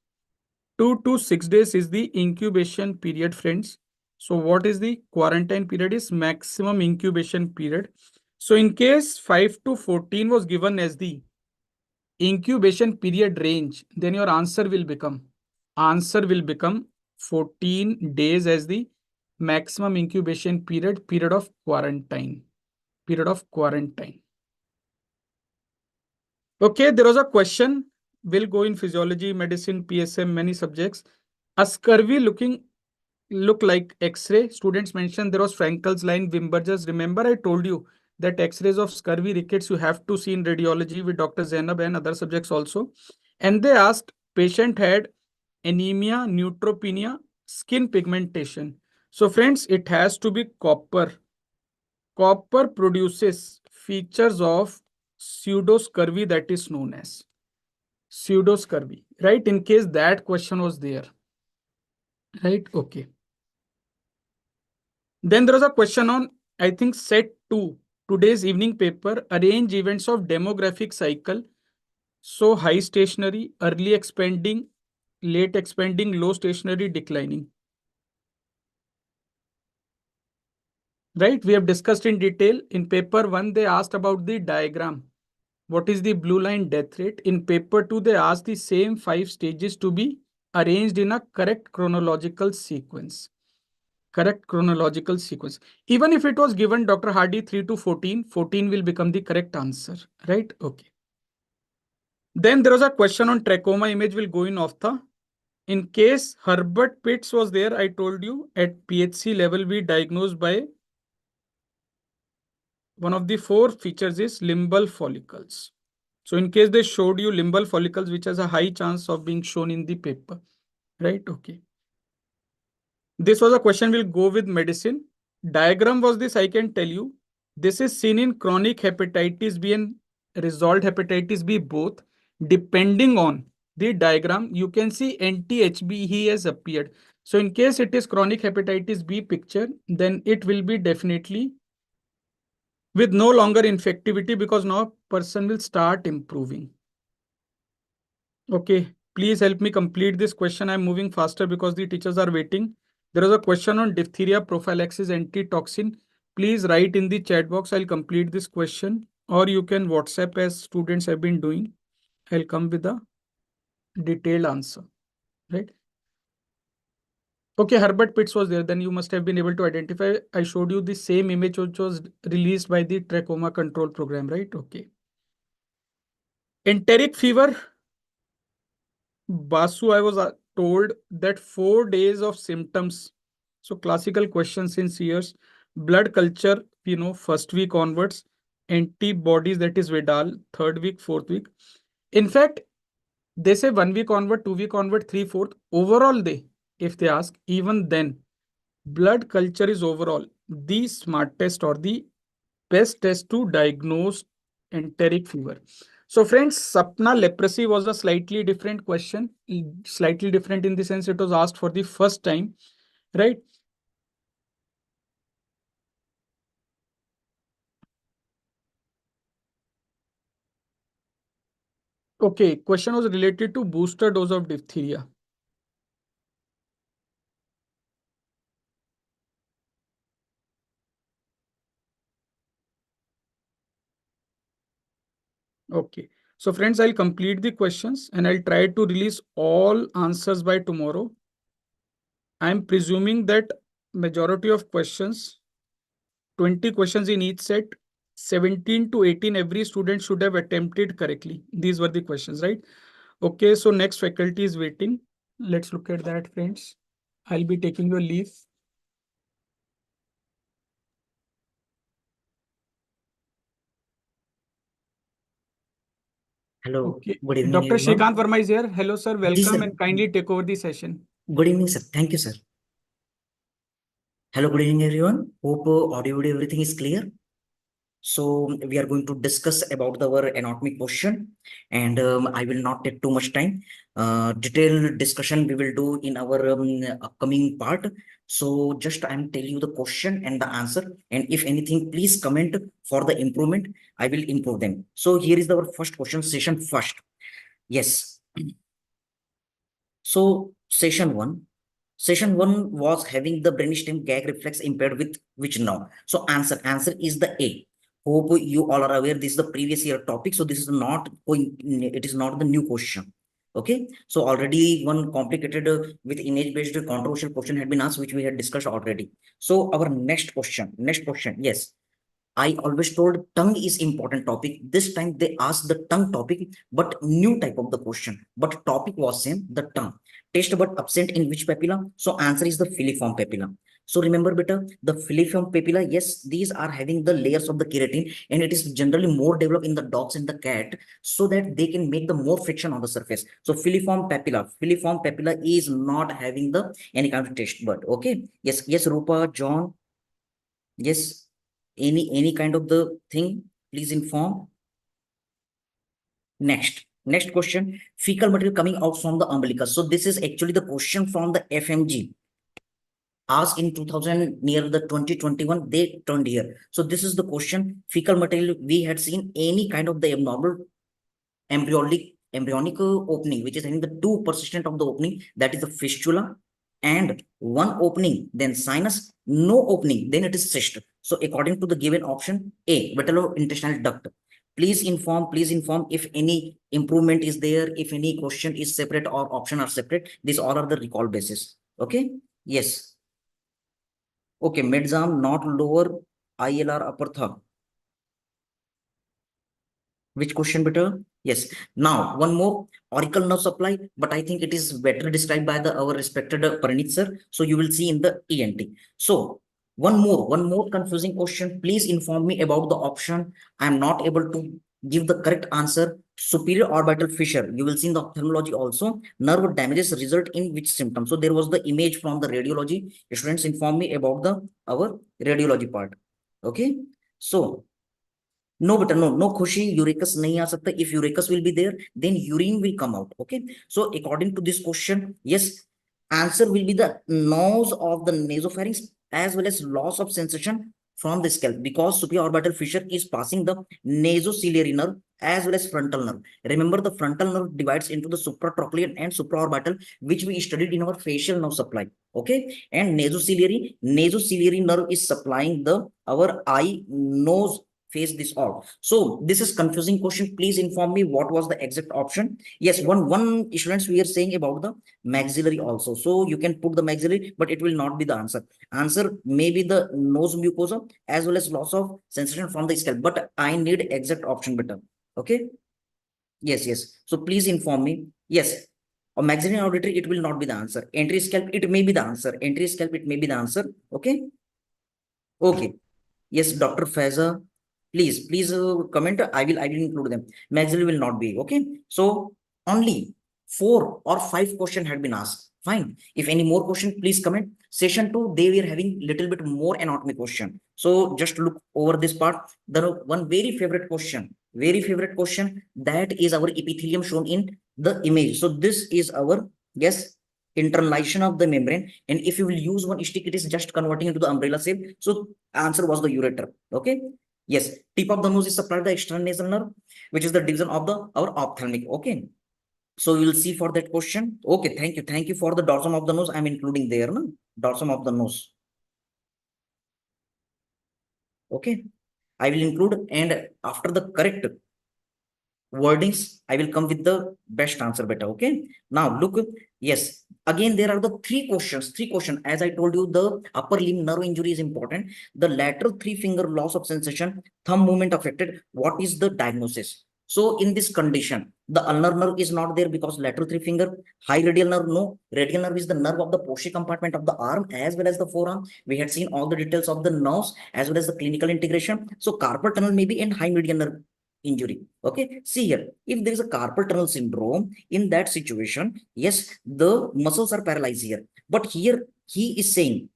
2 to 6 days is the incubation period, friends. So what is the quarantine period? Is maximum incubation period. So in case 5 to 14 was given as the incubation period range, then your answer will become 14 days as the maximum incubation period of quarantine. Okay, there was a question. Will go in physiology, medicine, PSM, many subjects. A scurvy look like X-ray. Students mentioned there was Frankel's line, Wimberger's. Remember, I told you that X-rays of scurvy rickets you have to see in radiology with Dr. Zainab and other subjects also. And they asked, patient had anemia, neutropenia, skin pigmentation. So friends, it has to be copper. Copper produces features of pseudoscurvy, that is known as pseudoscurvy, right? In case that question was there, right? Okay. Then there was a question on, I think, set 2, today's evening paper, arrange events of demographic cycle. So high stationary, early expanding, late expanding, low stationary, declining. Right? We have discussed in detail. In paper 1, they asked about the diagram. What is the blue line death rate? In paper 2, they asked the same 5 stages to be arranged in a correct chronological sequence. Even if it was given, Dr. Hardy, 3 to 14, 14 will become the correct answer, right? Okay. Then there was a question on trachoma image will go in ophtha. In case Herbert Pitts was there, I told you at PHC level we diagnosed by one of the 4 features is limbal follicles. So in case they showed you limbal follicles, which has a high chance of being shown in the paper, right? Okay. This was a question, will go with medicine. Diagram was this, I can tell you. This is seen in chronic hepatitis B and resolved hepatitis B both. Depending on the diagram, you can see anti-HBE has appeared. So in case it is chronic hepatitis B picture, then it will be definitely with no longer infectivity, because now person will start improving. Okay, please help me complete this question. I'm moving faster because the teachers are waiting. There is a question on diphtheria prophylaxis antitoxin. Please write in the chat box. I'll complete this question, or you can WhatsApp as students have been doing. I'll come with a detailed answer, right? Okay, Herbert Pitts was there. Then you must have been able to identify. I showed you the same image which was released by the trachoma control program, right? Okay. Enteric fever. Basu, I was told that 4 days of symptoms. So classical question since years. Blood culture, you know, first week onwards. Antibodies, that is Vidal, 3rd week, 4th week. In fact, they say 1 week onward, 2 week onward, 3, 4th. Overall, if they ask, even then, blood culture is overall the smartest or the best test to diagnose enteric fever. So friends, Sapna leprosy was a slightly different question, slightly different in the sense it was asked for the first time, right? Okay, question was related to booster dose of diphtheria. Okay, so friends, I'll complete the questions and I'll try to release all answers by tomorrow. I'm presuming that majority of questions, 20 questions in each set, 17 to 18, every student should have attempted correctly. These were the questions, right? Okay, so next faculty is waiting. Let's look at that, friends. I'll be taking your leave. Hello, Okay. good evening, Dr. everyone. Shrikant Verma is here. Hello, sir. Yes, Welcome sir. and kindly take over the session. Good evening, sir. Thank you, sir. Hello, good evening, everyone. Hope audio video everything is clear. So we are going to discuss about our anatomy question, and I will not take too much time. Detailed discussion we will do in our upcoming part. So just I'm telling you the question and the answer, and if anything, please comment for the improvement. I will improve them. So here is our first question, session first. Yes. So session one. Session 1 was having the brainstem gag reflex impaired with which now? So answer is the A. Hope you all are aware this is the previous year topic. So this is not going, it is not the new question. Okay. So already one complicated with image based controversial question had been asked, which we had discussed already. So our next question, yes. I always told tongue is important topic. This time they asked the tongue topic, but new type of the question. But topic was same, the tongue. Taste bud absent in which papilla? So answer is the filiform papilla. So remember better, the filiform papilla, yes, these are having the layers of the keratin, and it is generally more developed in the dogs and the cat, so that they can make the more friction on the surface. So filiform papilla is not having the any kind of taste bud. Okay. Yes, Rupa, John. Yes. Any kind of the thing, please inform. Next question, fecal material coming out from the umbilicus. So this is actually the question from the FMG asked in 2000, near the 2021, they turned here. So this is the question, fecal material, we had seen any kind of the abnormal embryonic opening, which is having the 2 persistent of the opening, that is the fistula, and 1 opening, then sinus, no opening, then it is cyst. So according to the given option A, intestinal duct. Please inform if any improvement is there, if any question is separate or option are separate. These all are the recall basis. Okay. Yes. Okay. Midsarm, not lower, ILR upper thumb. Which question better? Yes. Now, one more, auricle nerve supply, but I think it is better described by our respected Praneeth sir. So you will see in the ENT. So One more confusing question. Please inform me about the option. I am not able to give the correct answer. Superior orbital fissure. You will see in the ophthalmology also. Nerve damages result in which symptom? So there was the image from the radiology. Students, inform me about our radiology part. Okay. So no, but no khushi, uricus nahi aa sakta. If uricus will be there, then urine will come out. Okay. So according to this question, yes, answer will be the nose of the nasopharynx as well as loss of sensation from the scalp, because superior orbital fissure is passing the nasociliary nerve as well as frontal nerve. Remember, the frontal nerve divides into the supratrochlear and supraorbital, which we studied in our facial nerve supply. Okay. And nasociliary nerve is supplying our eye, nose, face, this all. So this is confusing question. Please inform me what was the exact option. Yes, one students we are saying about the maxillary also. So you can put the maxillary, but it will not be the answer. Answer may be the nose mucosa as well as loss of sensation from the scalp. But I need exact option better. Okay. Yes. So please inform me. Yes. Or maxillary and auditory, it will not be the answer. Entry scalp, it may be the answer. Entry scalp, it may be the answer. Okay. Okay. Yes, Dr. Faiza. Please comment. I will include them. Maxillary will not be. Okay. So only 4 or 5 questions had been asked. Fine. If any more question, please comment. Session 2, they were having little bit more anatomy question. So just look over this part. The one very favorite question, that is our epithelium shown in the image. So this is our, yes, internalization of the membrane. And if you will use one stick, it is just converting into the umbrella shape. So answer was the ureter. Okay. Yes, tip of the nose is supplied the external nasal nerve, which is the division of our ophthalmic. Okay. So you will see for that question. Okay, thank you for the dorsum of the nose. I'm including there, no? Dorsum of the nose. Okay, I will include, and after the correct wordings, I will come with the best answer better. Okay. Now look, yes, again there are the three questions. As I told you, the upper limb nerve injury is important. The lateral 3-finger loss of sensation, thumb movement affected. What is the diagnosis? So in this condition, the ulnar nerve is not there because lateral 3-finger. High radial nerve, no. Radial nerve is the nerve of the posterior compartment of the arm as well as the forearm. We had seen all the details of the nerves as well as the clinical integration. So carpal tunnel may be in high median nerve injury. Okay. See here, if there is a carpal tunnel syndrome, in that situation, yes, the muscles are paralyzed here. But here he is saying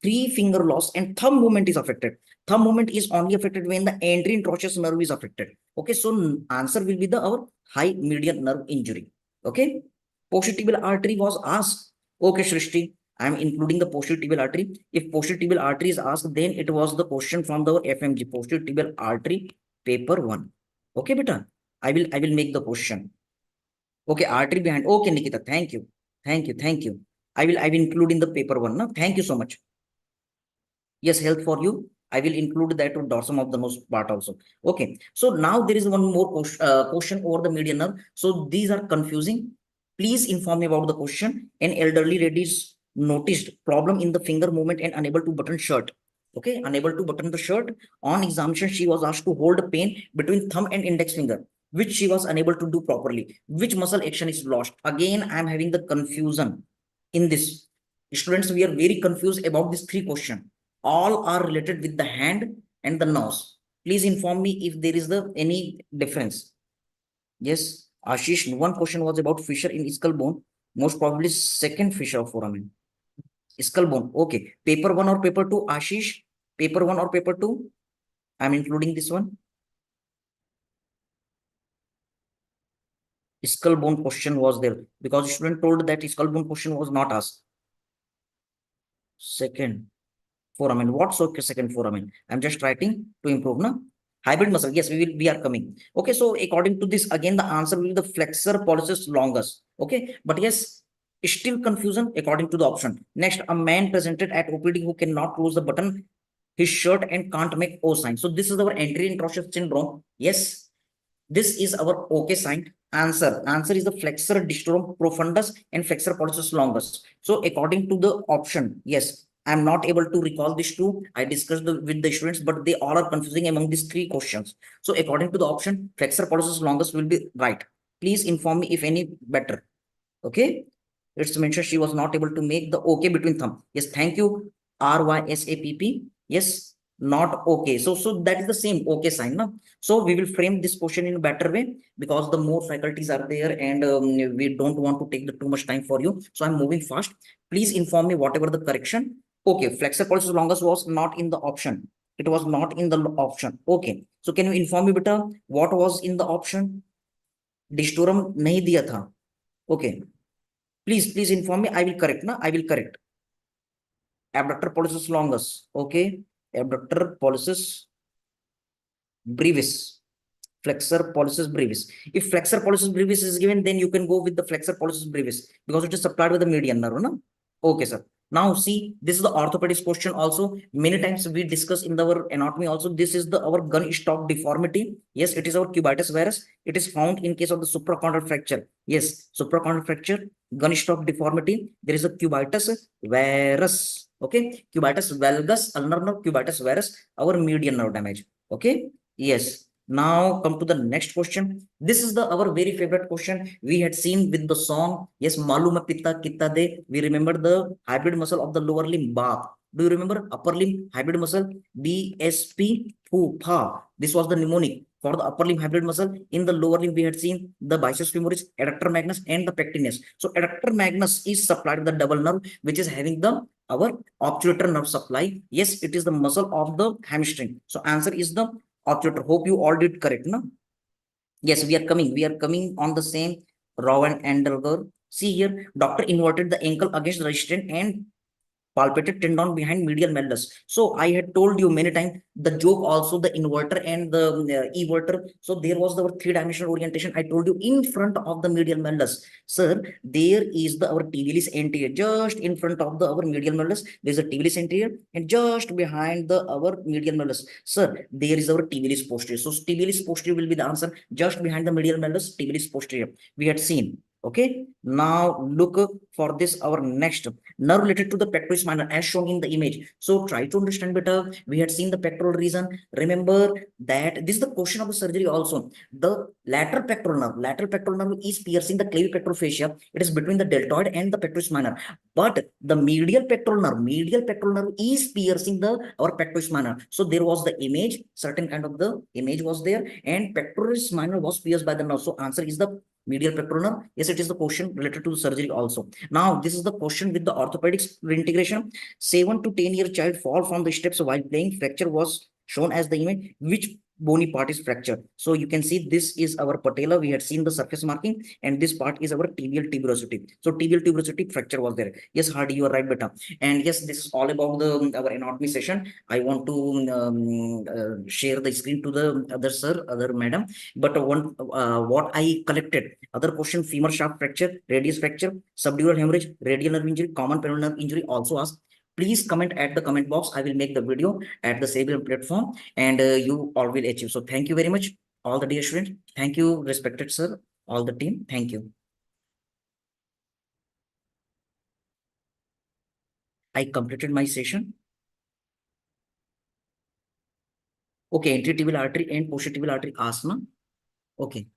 3-finger loss and thumb movement is affected. Thumb movement is only affected when the anterior trochleus nerve is affected. Okay, so answer will be our high median nerve injury. Okay, posterior tibial artery was asked. Okay, Shrishti, I am including the posterior tibial artery. If posterior tibial artery is asked, then it was the question from the FMG, posterior tibial artery, paper 1. Okay, beta, I will make the question. Okay, artery behind. Okay, Nikita, thank you. I will include in the paper 1. No? Thank you so much. Yes, health for you. I will include that to dorsum of the nose part also. Okay. So now there is one more question over the median nerve. So these are confusing. Please inform me about the question. An elderly lady noticed problem in the finger movement and unable to button shirt. Okay, unable to button the shirt. On examination, she was asked to hold a pen between thumb and index finger, which she was unable to do properly. Which muscle action is lost? Again, I am having the confusion in this. Students, we are very confused about these 3 questions. All are related with the hand and the nose. Please inform me if there is any difference. Yes, Ashish, one question was about fissure in skull bone. Most probably second fissure of foramen. Skull bone. Okay. Paper 1 or paper 2, Ashish? Paper 1 or paper 2? I'm including this one. Skull bone question was there because the student told that skull bone question was not asked. Second foramen. What's okay, second foramen? I'm just writing to improve, no? Hybrid muscle. Yes, we are coming. Okay, so according to this, again, the answer will be the flexor pollicis longus. Okay, but yes, still confusion according to the option. Next, a man presented at OPD who cannot close the button his shirt and can't make O sign. So this is our anterior trochleus syndrome. Yes, this is our OK sign. Answer is the flexor digitorum profundus and flexor pollicis longus. So according to the option, yes, I'm not able to recall these 2. I discussed with the students, but they all are confusing among these 3 questions. So according to the option, flexor pollicis longus will be right. Please inform me if any better. Okay. It's mentioned she was not able to make the OK between thumb. Yes, thank you. RYSAPP. Yes, not okay. So that is the same okay sign, no? So we will frame this question in a better way because the more faculties are there and we don't want to take the too much time for you. So I'm moving fast. Please inform me whatever the correction. Okay, flexor pollicis longus was not in the option. It was not in the option. Okay. So can you inform me, beta, what was in the option? Distorum nahi diya tha. Okay. Please inform me. I will correct, na? I will correct. Abductor pollicis longus. Okay. Abductor pollicis brevis. Flexor pollicis brevis. If flexor pollicis brevis is given, then you can go with the flexor pollicis brevis because it is supplied with the median nerve, no? Okay, sir. Now see, this is the orthopedics question also. Many times we discuss in our anatomy also. This is our gun stock deformity. Yes, it is our cubitus varus. It is found in case of the supracondylar fracture. Yes, supracondylar fracture, gun stock deformity. There is a cubitus varus. Okay, cubitus valgus, ulnar nerve, cubitus varus, our median nerve damage. Okay, yes. Now come to the next question. This is our very favorite question. We had seen with the song, yes, Malum Pitta Kitta De. We remember the hybrid muscle of the lower limb, BAP. Do you remember upper limb hybrid muscle? BSP PA. This was the mnemonic for the upper limb hybrid muscle. In the lower limb, we had seen the biceps femoris, adductor magnus, and the pectineus. So adductor magnus is supplied with the double nerve, which is having our obturator nerve supply. Yes, it is the muscle of the hamstring. So answer is the obturator. Hope you all did correct, no? Yes, we are coming on the same Rowan and Delgar. See here, doctor inverted the ankle against the resistant and palpated tendon behind medial malleus. So I had told you many times the joke also, the inverter and the everter. So there was our three-dimensional orientation. I told you in front of the medial malleus, sir, there is our tibialis anterior. Just in front of our medial malleus, there is a tibialis anterior, and just behind our medial malleus, sir, there is our tibialis posterior. So tibialis posterior will be the answer. Just behind the medial malleus, tibialis posterior. We had seen. Okay, now look for this, our next nerve related to the pectoralis minor as shown in the image. So try to understand better. We had seen the pectoral region. Remember that this is the question of the surgery also. The lateral pectoral nerve is piercing the clavipectoral fascia. It is between the deltoid and the pectoralis minor. But the medial pectoral nerve is piercing our pectoralis minor. So there was the image, certain kind of the image was there, and pectoralis minor was pierced by the nerve. So answer is the medial pectoral nerve. Yes, it is the question related to the surgery also. Now, this is the question with the orthopedics reintegration. 7 to 10-year child fall from the steps while playing. Fracture was shown as the image. Which bony part is fractured? So you can see this is our patella. We had seen the surface marking, and this part is our tibial tuberosity. So tibial tuberosity fracture was there. Yes, Hardy, you are right, beta. And yes, this is all about our anatomy session. I want to share the screen to the other madam. But what I collected, other question: femur shaft fracture, radius fracture, subdural hemorrhage, radial nerve injury, common peroneal nerve injury also asked. Please comment at the comment box. I will make the video at the Cerebellum platform, and you all will achieve. So thank you very much, all the dear students. Thank you, respected sir, all the team. Thank you. I completed my session. Okay, anteritibial artery and posterior artery asthma. Okay.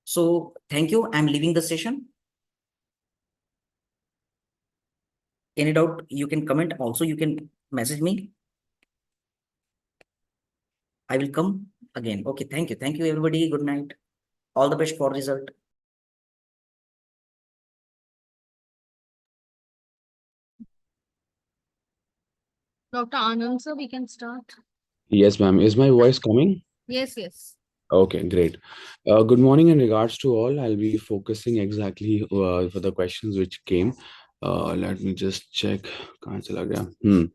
So thank you. I'm leaving the session. Any doubt, you can comment. Also, you can message me. I will come again. Okay, thank you. Thank you, everybody. Good night. All the best for result. Dr. Anand, sir, we can start. Yes, ma'am. Is my voice coming? Yes. Okay, great. Good morning in regards to all. I'll be focusing exactly for the questions which came. Let me just check. Kahan chala gaya?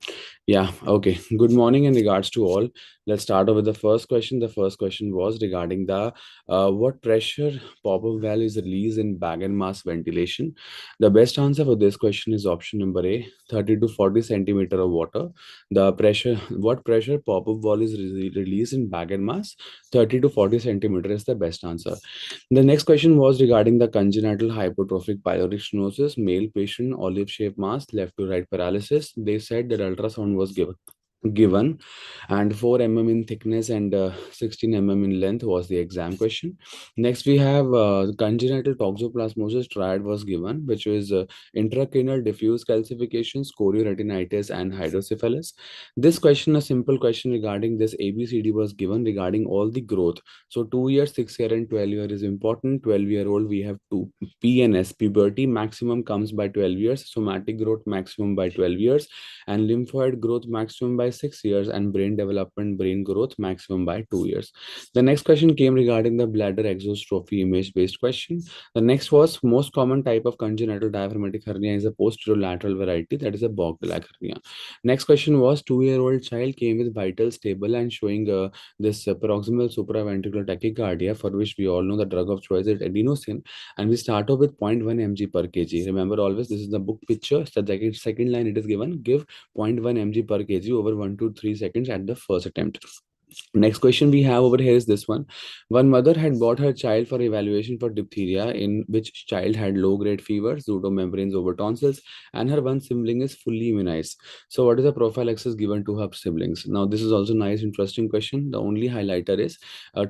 Yeah, okay. Good morning in regards to all. Let's start off with the first question. The first question was regarding the what pressure pop-up valve is released in bag and mass ventilation. The best answer for this question is option number A, 30 to 40 centimeter of water. What pressure pop-up valve is released in bag and mass? 30 to 40 centimeter is the best answer. The next question was regarding the congenital hypertrophic pyloric stenosis, male patient, olive-shaped mass, left to right paralysis. They said that ultrasound was given. given, and 4 in thickness and 16 in length was the exam question. Next, we have congenital toxoplasmosis triad was given, which is intracranial diffuse calcifications, chorioretinitis, and hydrocephalus. This question, a simple question regarding this ABCD was given regarding all the growth. So 2 years, 6 year, and 12 year is important. 12-year-old, we have two PNS, puberty maximum comes by 12 years, somatic growth maximum by 12 years, and lymphoid growth maximum by 6 years, and brain development, brain growth maximum by 2 years. The next question came regarding the bladder exostrophy image based question. The next was most common type of congenital diaphragmatic hernia is a posterolateral variety, that is a Bogdelac hernia. Next question was 2-year-old child came with vital stable and showing this proximal supraventricular tachycardia, for which we all know the drug of choice is adenosine, and we start off with 0.1 mg per kg. Remember always, this is the book picture. The second line it is given, give 0.1 mg per kg over 1 to 3 seconds at the first attempt. Next question we have over here is this one. One mother had brought her child for evaluation for diphtheria, in which child had low-grade fever, pseudomembranes over tonsils, and her one sibling is fully immunized. So what is the prophylaxis given to her siblings? Now this is also nice, interesting question. The only highlighter is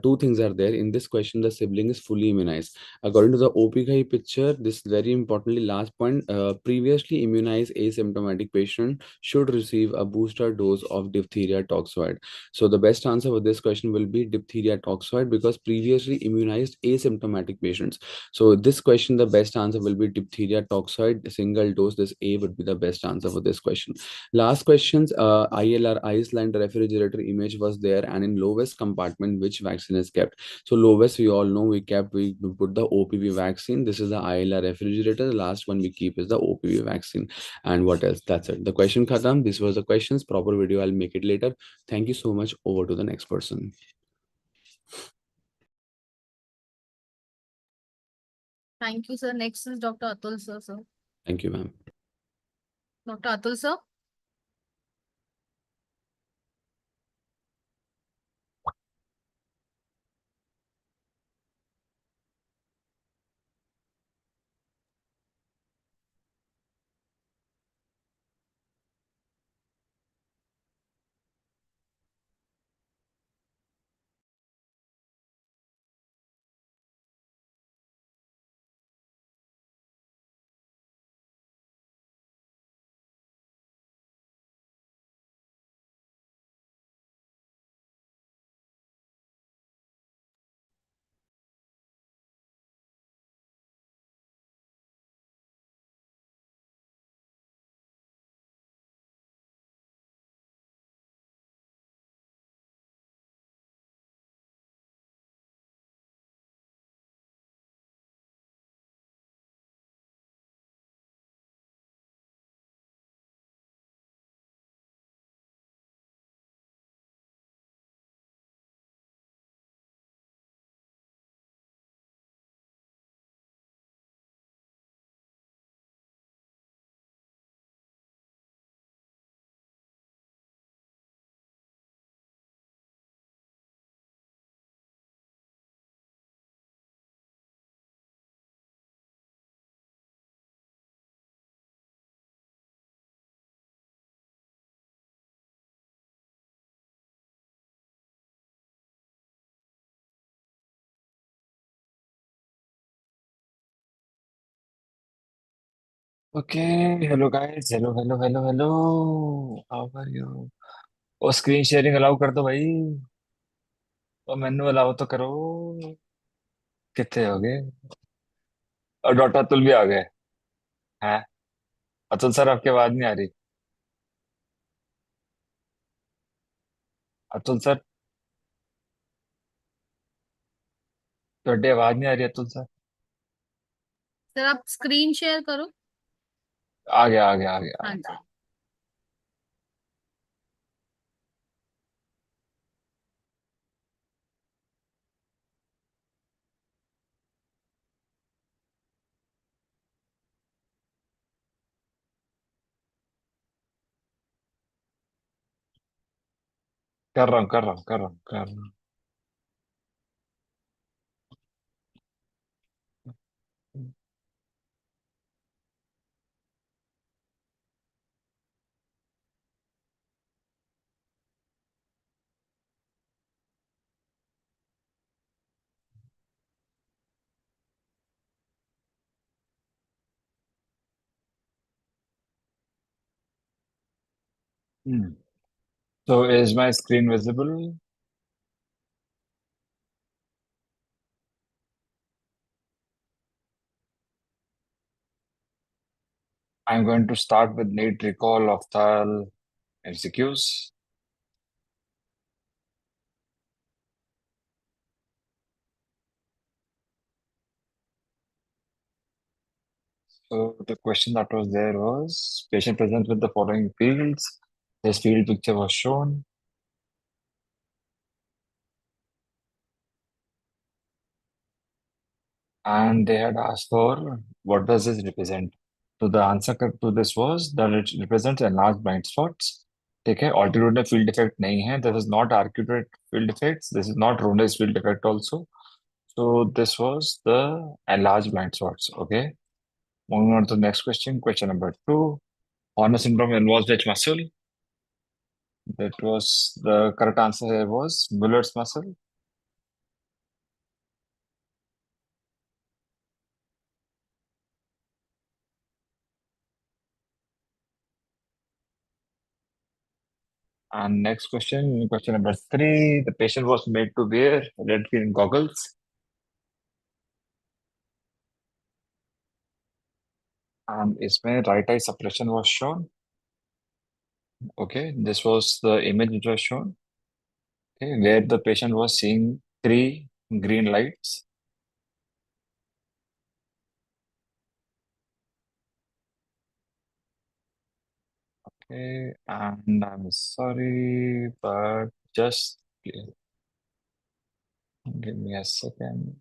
two things are there. In this question, the sibling is fully immunized. According to the OPK picture, this very importantly last point, previously immunized asymptomatic patient should receive a booster dose of diphtheria toxoid. So the best answer for this question will be diphtheria toxoid, because previously immunized asymptomatic patients. So this question, the best answer will be diphtheria toxoid, single dose. This A would be the best answer for this question. Last questions, ILR, Iceland refrigerator image was there, and in lowest compartment, which vaccine is kept? So lowest, we all know we put the OPV vaccine. This is the ILR refrigerator. The last one we keep is the OPV vaccine. And what else? That's it. The question khatam. This was the questions. Proper video, I'll make it later. Thank you so much. Over to the next person. Thank you, sir. Next is Dr. Atul, sir. Thank you, ma'am. Dr. Atul, sir. Okay, hello guys, hello. How are you? और screen sharing allow कर दो भाई, और मेनू allow तो करो। कितने हो गए? और डॉक्टर अतुल भी आ गए हैं। अतुल सर, आपकी आवाज नहीं आ रही। अतुल सर, ਤੁਹਾਡੀ आवाज नहीं आ रही अतुल सर। सर आप स्क्रीन शेयर करो। आ गया। हाँ जी। कर रहा हूँ। So is my screen visible? I'm going to start with NEET recall of the MCQs. So the question that was there was, patient presents with the following fields. This field picture was shown. And they had asked for what does this represent. So the answer to this was that it represents enlarged blind spots. ठीक है, altitudinal field defect नहीं है. This is not arcuate field defects. This is not Ronde's field defect also. So this was the enlarged blind spots. Okay. Moving on to the next question. Question number 2. Horner syndrome involves which muscle? That was the correct answer here was Bullard's muscle. And next question number 3. The patient was made to wear red green goggles. And इसमें right eye suppression was shown. Okay, this was the image which was shown. Okay, where the patient was seeing 3 green lights. Okay, and I'm sorry, but just give me a second.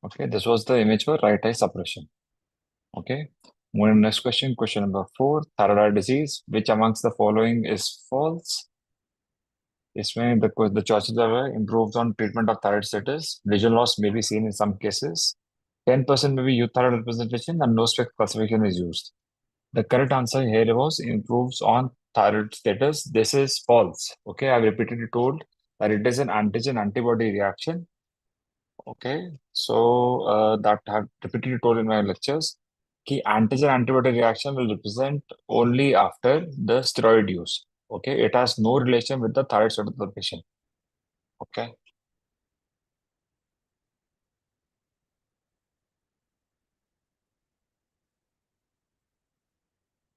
Okay, this was the image for right eye suppression. Okay, moving on to next question. Question number 4. Thyroid eye disease. Which amongst the following is false? इसमें the choices are improves on treatment of thyroid status. Vision loss may be seen in some cases. 10% may be euthyroid representation and no spec classification is used. The correct answer here was improves on thyroid status. This is false. Okay, I've repeatedly told that it is an antigen antibody reaction. Okay, so that I've repeatedly told in my lectures. Ki antigen antibody reaction will represent only after the steroid use. Okay, it has no relation with the thyroid status of the patient. Okay.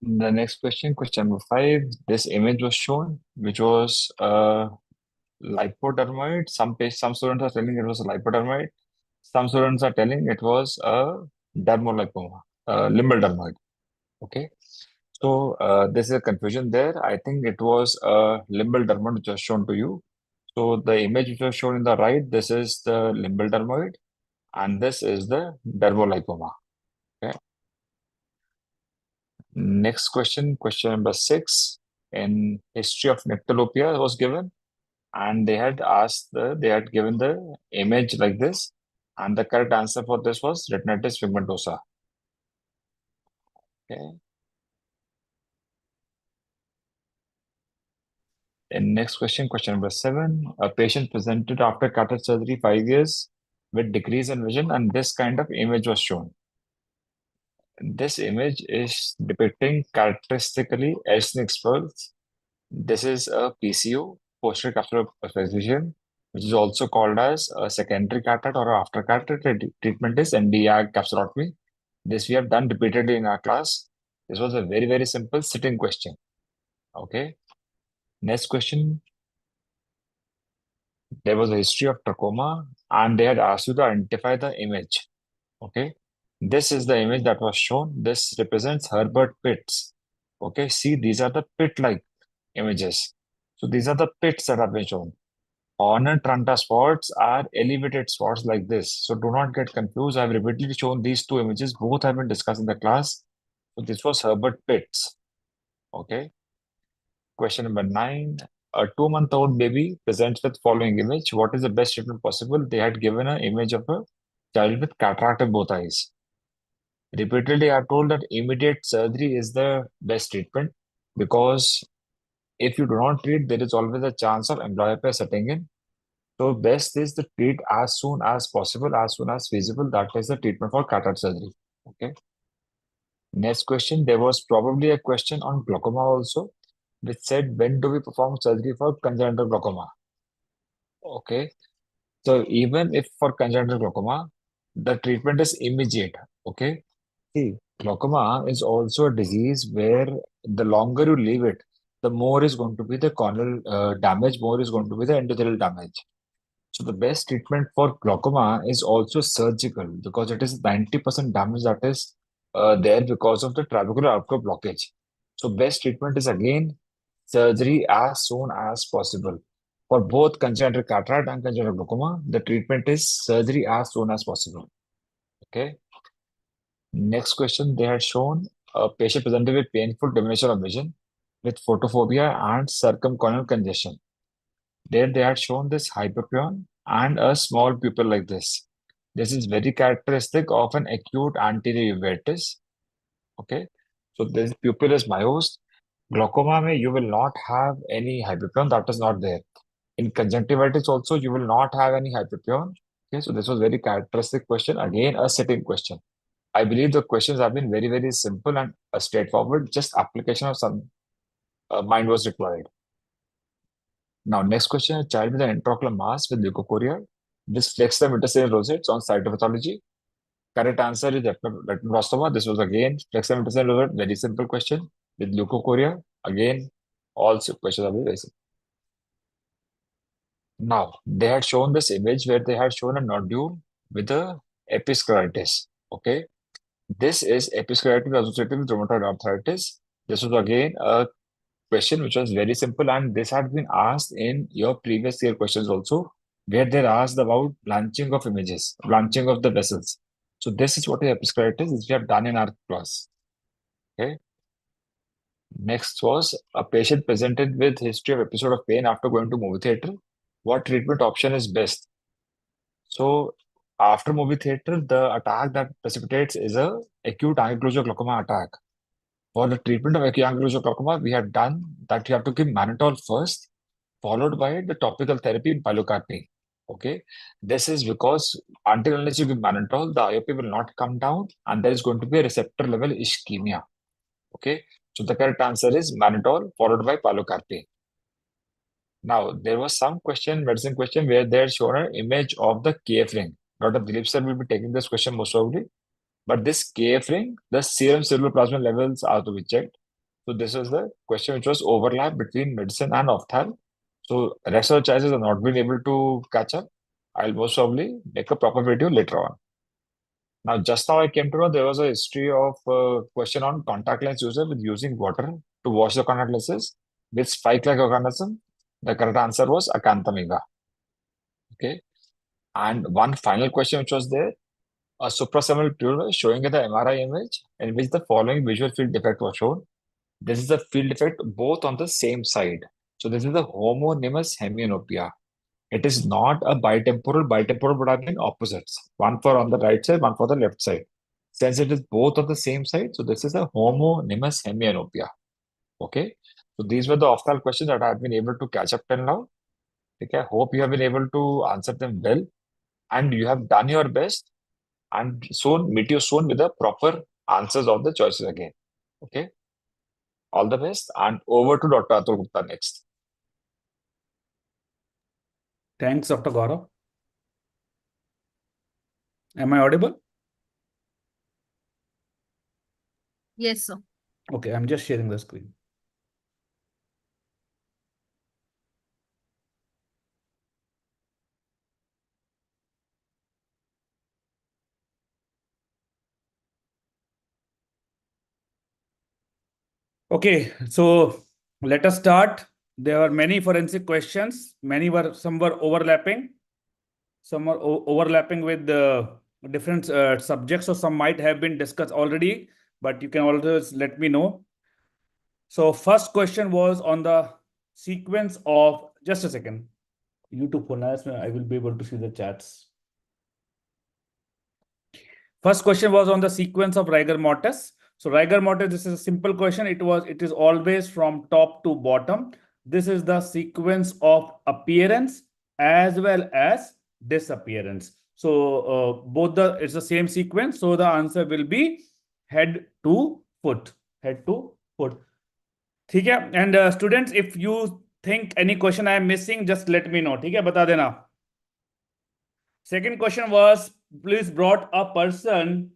The next question, question number 5. This image was shown, which was lipodermoid. Some students are telling it was a lipodermoid. Some students are telling it was a dermolipoma, limbal dermoid. Okay. So this is a confusion there. I think it was a limbal dermoid which was shown to you. So the image which was shown in the right, this is the limbal dermoid, and this is the dermolipoma. Okay. Next question, question number 6. In history of nyctalopia was given, and they had given the image like this, and the correct answer for this was retinitis pigmentosa. Okay. And next question, question number 7. A patient presented after cataract surgery 5 years with decrease in vision, and this kind of image was shown. This image is depicting characteristically Elsnick's pearls. This is a PCO, posterior capsular perforation, which is also called as a secondary cataract or after cataract treatment is NDAG capsulotomy. This we have done repeatedly in our class. This was a very, very simple sitting question. Okay. Next question. There was a history of trachoma, and they had asked you to identify the image. Okay. This is the image that was shown. This represents Herbert pits. Okay. See, these are the pit-like images. So these are the pits that have been shown. Horner trunta spots are elevated spots like this. So do not get confused. I've repeatedly shown these 2 images. Both have been discussed in the class. So this was Herbert pits. Okay. Question number 9. A 2-month-old baby presents with following image. What is the best treatment possible? They had given an image of a child with cataract in both eyes. Repeatedly, I've told that immediate surgery is the best treatment, because if you do not treat, there is always a chance of amblyopia setting in. So best is to treat as soon as possible, as soon as feasible. That is the treatment for cataract surgery. Okay. Next question. There was probably a question on glaucoma also, which said, when do we perform surgery for congenital glaucoma? Okay. So even if for congenital glaucoma, the treatment is immediate. Okay. See, glaucoma is also a disease where the longer you leave it, the more is going to be the corneal damage, more is going to be the endothelial damage. So the best treatment for glaucoma is also surgical because it is 90% damage that is there because of the trabecular outflow blockage. So best treatment is again surgery as soon as possible. For both congenital cataract and congenital glaucoma, the treatment is surgery as soon as possible. Okay. Next question, they had shown a patient presented with painful diminution of vision with photophobia and circumcorneal congestion. There they had shown this hypopyon and a small pupil like this. This is very characteristic of an acute anterior uveitis. Okay, so this pupil is myosed. Glaucoma mein you will not have any hypopyon, that is not there. In conjunctivitis also you will not have any hypopyon. Okay, so this was very characteristic question. Again, a sitting question. I believe the questions have been very, very simple and straightforward. Just application of some mind was required. Now, next question, a child with an intraocular mass with leukocoria. This flex the interstitial rosettes on cytopathology. Correct answer is retinoblastoma. This was again flex the interstitial rosette. Very simple question with leukocoria. Again, all questions are very simple. Now, they had shown this image where they had shown a nodule with a episcleritis. Okay. This is episcleritis associated with rheumatoid arthritis. This was again a question which was very simple, and this had been asked in your previous year questions also, where they asked about blanching of images, blanching of the vessels. So this is what episcleritis is we have done in our class. Okay. Next was a patient presented with history of episode of pain after going to movie theater. What treatment option is best? So after movie theater, the attack that precipitates is a acute ankylosing glaucoma attack. For the treatment of acute ankylosing glaucoma, we have done that you have to give mannitol first, followed by the topical therapy in pilocarpine. Okay, this is because until unless you give mannitol, the IOP will not come down, and there is going to be a receptor level ischemia. Okay, so the correct answer is mannitol followed by pilocarpine. Now, there was some question, medicine question, where they had shown an image of the KF ring. Dr. Dilip sir will be taking this question most probably. But this KF ring, the serum ceruloplasmin levels are to be checked. So this was the question which was overlap between medicine and ophthalm. So rest of the choices have not been able to catch up. I'll most probably make a proper video later on. Now, just now I came to know there was a history of question on contact lens user with using water to wash the contact lenses with spike-like organism. The correct answer was Acanthamiga. Okay. And one final question which was there, a supraseminal fluid showing the MRI image in which the following visual field defect was shown. This is the field defect both on the same side. So this is the homonymous hemianopia. It is not a bitemporal. Bitemporal would have been opposites. One for on the right side, one for the left side. Since it is both on the same side, so this is a homonymous hemianopia. Okay. So these were the ophthalmic questions that I have been able to catch up till now. Okay. I hope you have been able to answer them well, and you have done your best. And soon meet you soon with the proper answers of the choices again. Okay. All the best, and over to Dr. Atul Gupta next. Thanks, Dr. Gaurav. Am I audible? Yes, sir. Okay, I'm just sharing the screen. Okay, so let us start. There are many forensic questions. Some were overlapping. Some are overlapping with the different subjects, so some might have been discussed already, but you can always let me know. So first question was on the sequence of, just a second. YouTube I will be able to see the chats. First question was on the sequence of rigor mortis. So rigor mortis, this is a simple question. It is always from top to bottom. This is the sequence of appearance as well as disappearance. So both it's the same sequence. So the answer will be head to foot. Head to foot. ठीक है? And students, if you think any question I am missing, just let me know. ठीक है? बता देना. Second question was, please brought a person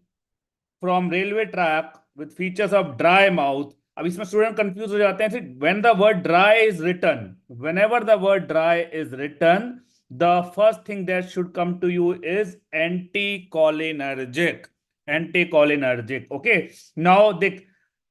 from railway track with features of dry mouth. अब इसमें student confuse हो जाते हैं. When the word dry is written, whenever the word dry is written, the first thing that should come to you is anticholinergic. Anticholinergic. Okay. Now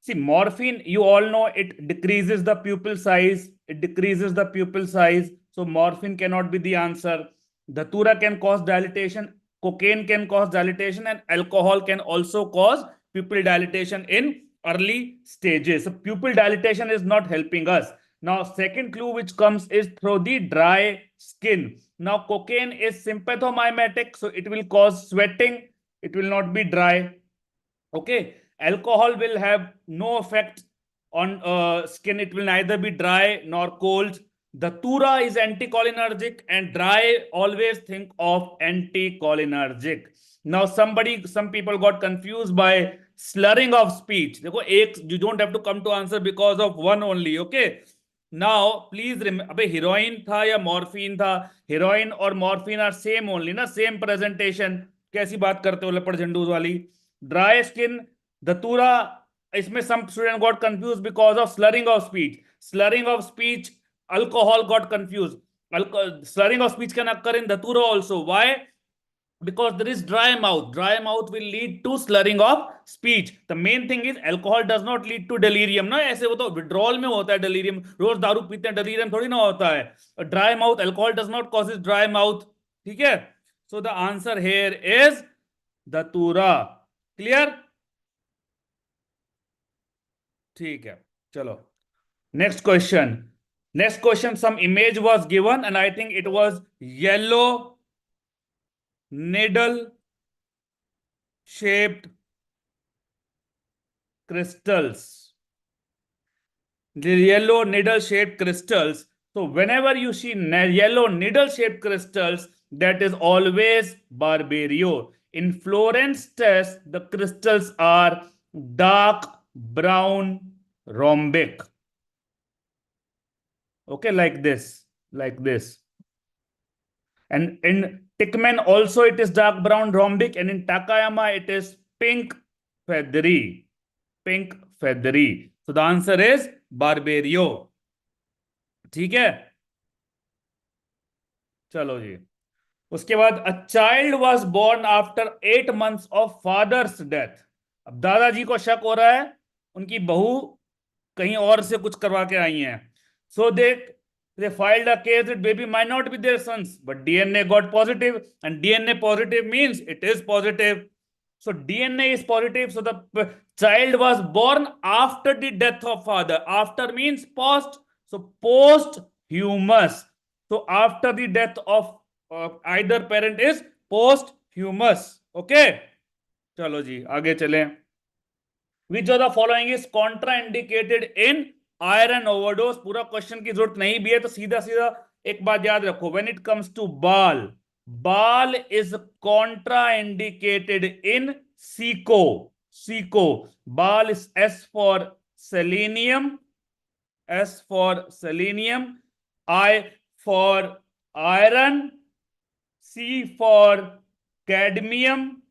see, morphine, you all know it decreases the pupil size. It decreases the pupil size. So morphine cannot be the answer. Datura can cause dilatation. Cocaine can cause dilatation, and alcohol can also cause pupil dilatation in early stages. So pupil dilatation is not helping us. Now, second clue which comes is through the dry skin. Now, cocaine is sympathomimetic, so it will cause sweating. It will not be dry. Okay. Alcohol will have no effect on skin. It will neither be dry nor cold. Datura is anticholinergic, and dry, always think of anticholinergic. Now, some people got confused by slurring of speech. You don't have to come to answer because of one only. Okay. Now, please remember, heroin tha ya morphine tha? Heroin or morphine are same only, na? Same presentation. कैसी बात करते हो लपड़ झंडूज वाली? Dry skin, datura. इसमें some student got confused because of slurring of speech. Slurring of speech, alcohol got confused. Slurring of speech can occur in datura also. Why? Because there is dry mouth. Dry mouth will lead to slurring of speech. The main thing is alcohol does not lead to delirium. ना ऐसे वो तो withdrawal में होता है delirium. रोज दारू पीते हैं, delirium थोड़ी ना होता है. Dry mouth, alcohol does not cause dry mouth. ठीक है? So the answer here is datura. Clear? ठीक है. चलो. Next question. Next question, some image was given, and I think it was yellow needle shaped crystals. The yellow needle shaped crystals. So whenever you see yellow needle shaped crystals, that is always barbario. In Florence test, the crystals are dark brown rhombic. Okay, like this. And in Tickman also it is dark brown rhombic, and in Takayama it is pink feathery. So the answer is barbario. ठीक है? चलो जी. उसके बाद a child was born after 8 months of father's death. अब दादाजी को शक हो रहा है उनकी बहू कहीं और से कुछ करवा के आई हैं. So they filed a case that baby might not be their sons, but DNA got positive, and DNA positive means it is positive. So DNA is positive. So the child was born after the death of father. After means post. So posthumous. So after the death of either parent is posthumous. Okay. चलो जी आगे चलें. Which of the following is contraindicated in iron overdose? पूरा question की जरूरत नहीं भी है, तो सीधा सीधा एक बात याद रखो. When it comes to ball is contraindicated in SICO. Ball is S for selenium, I for iron, C for cadmium,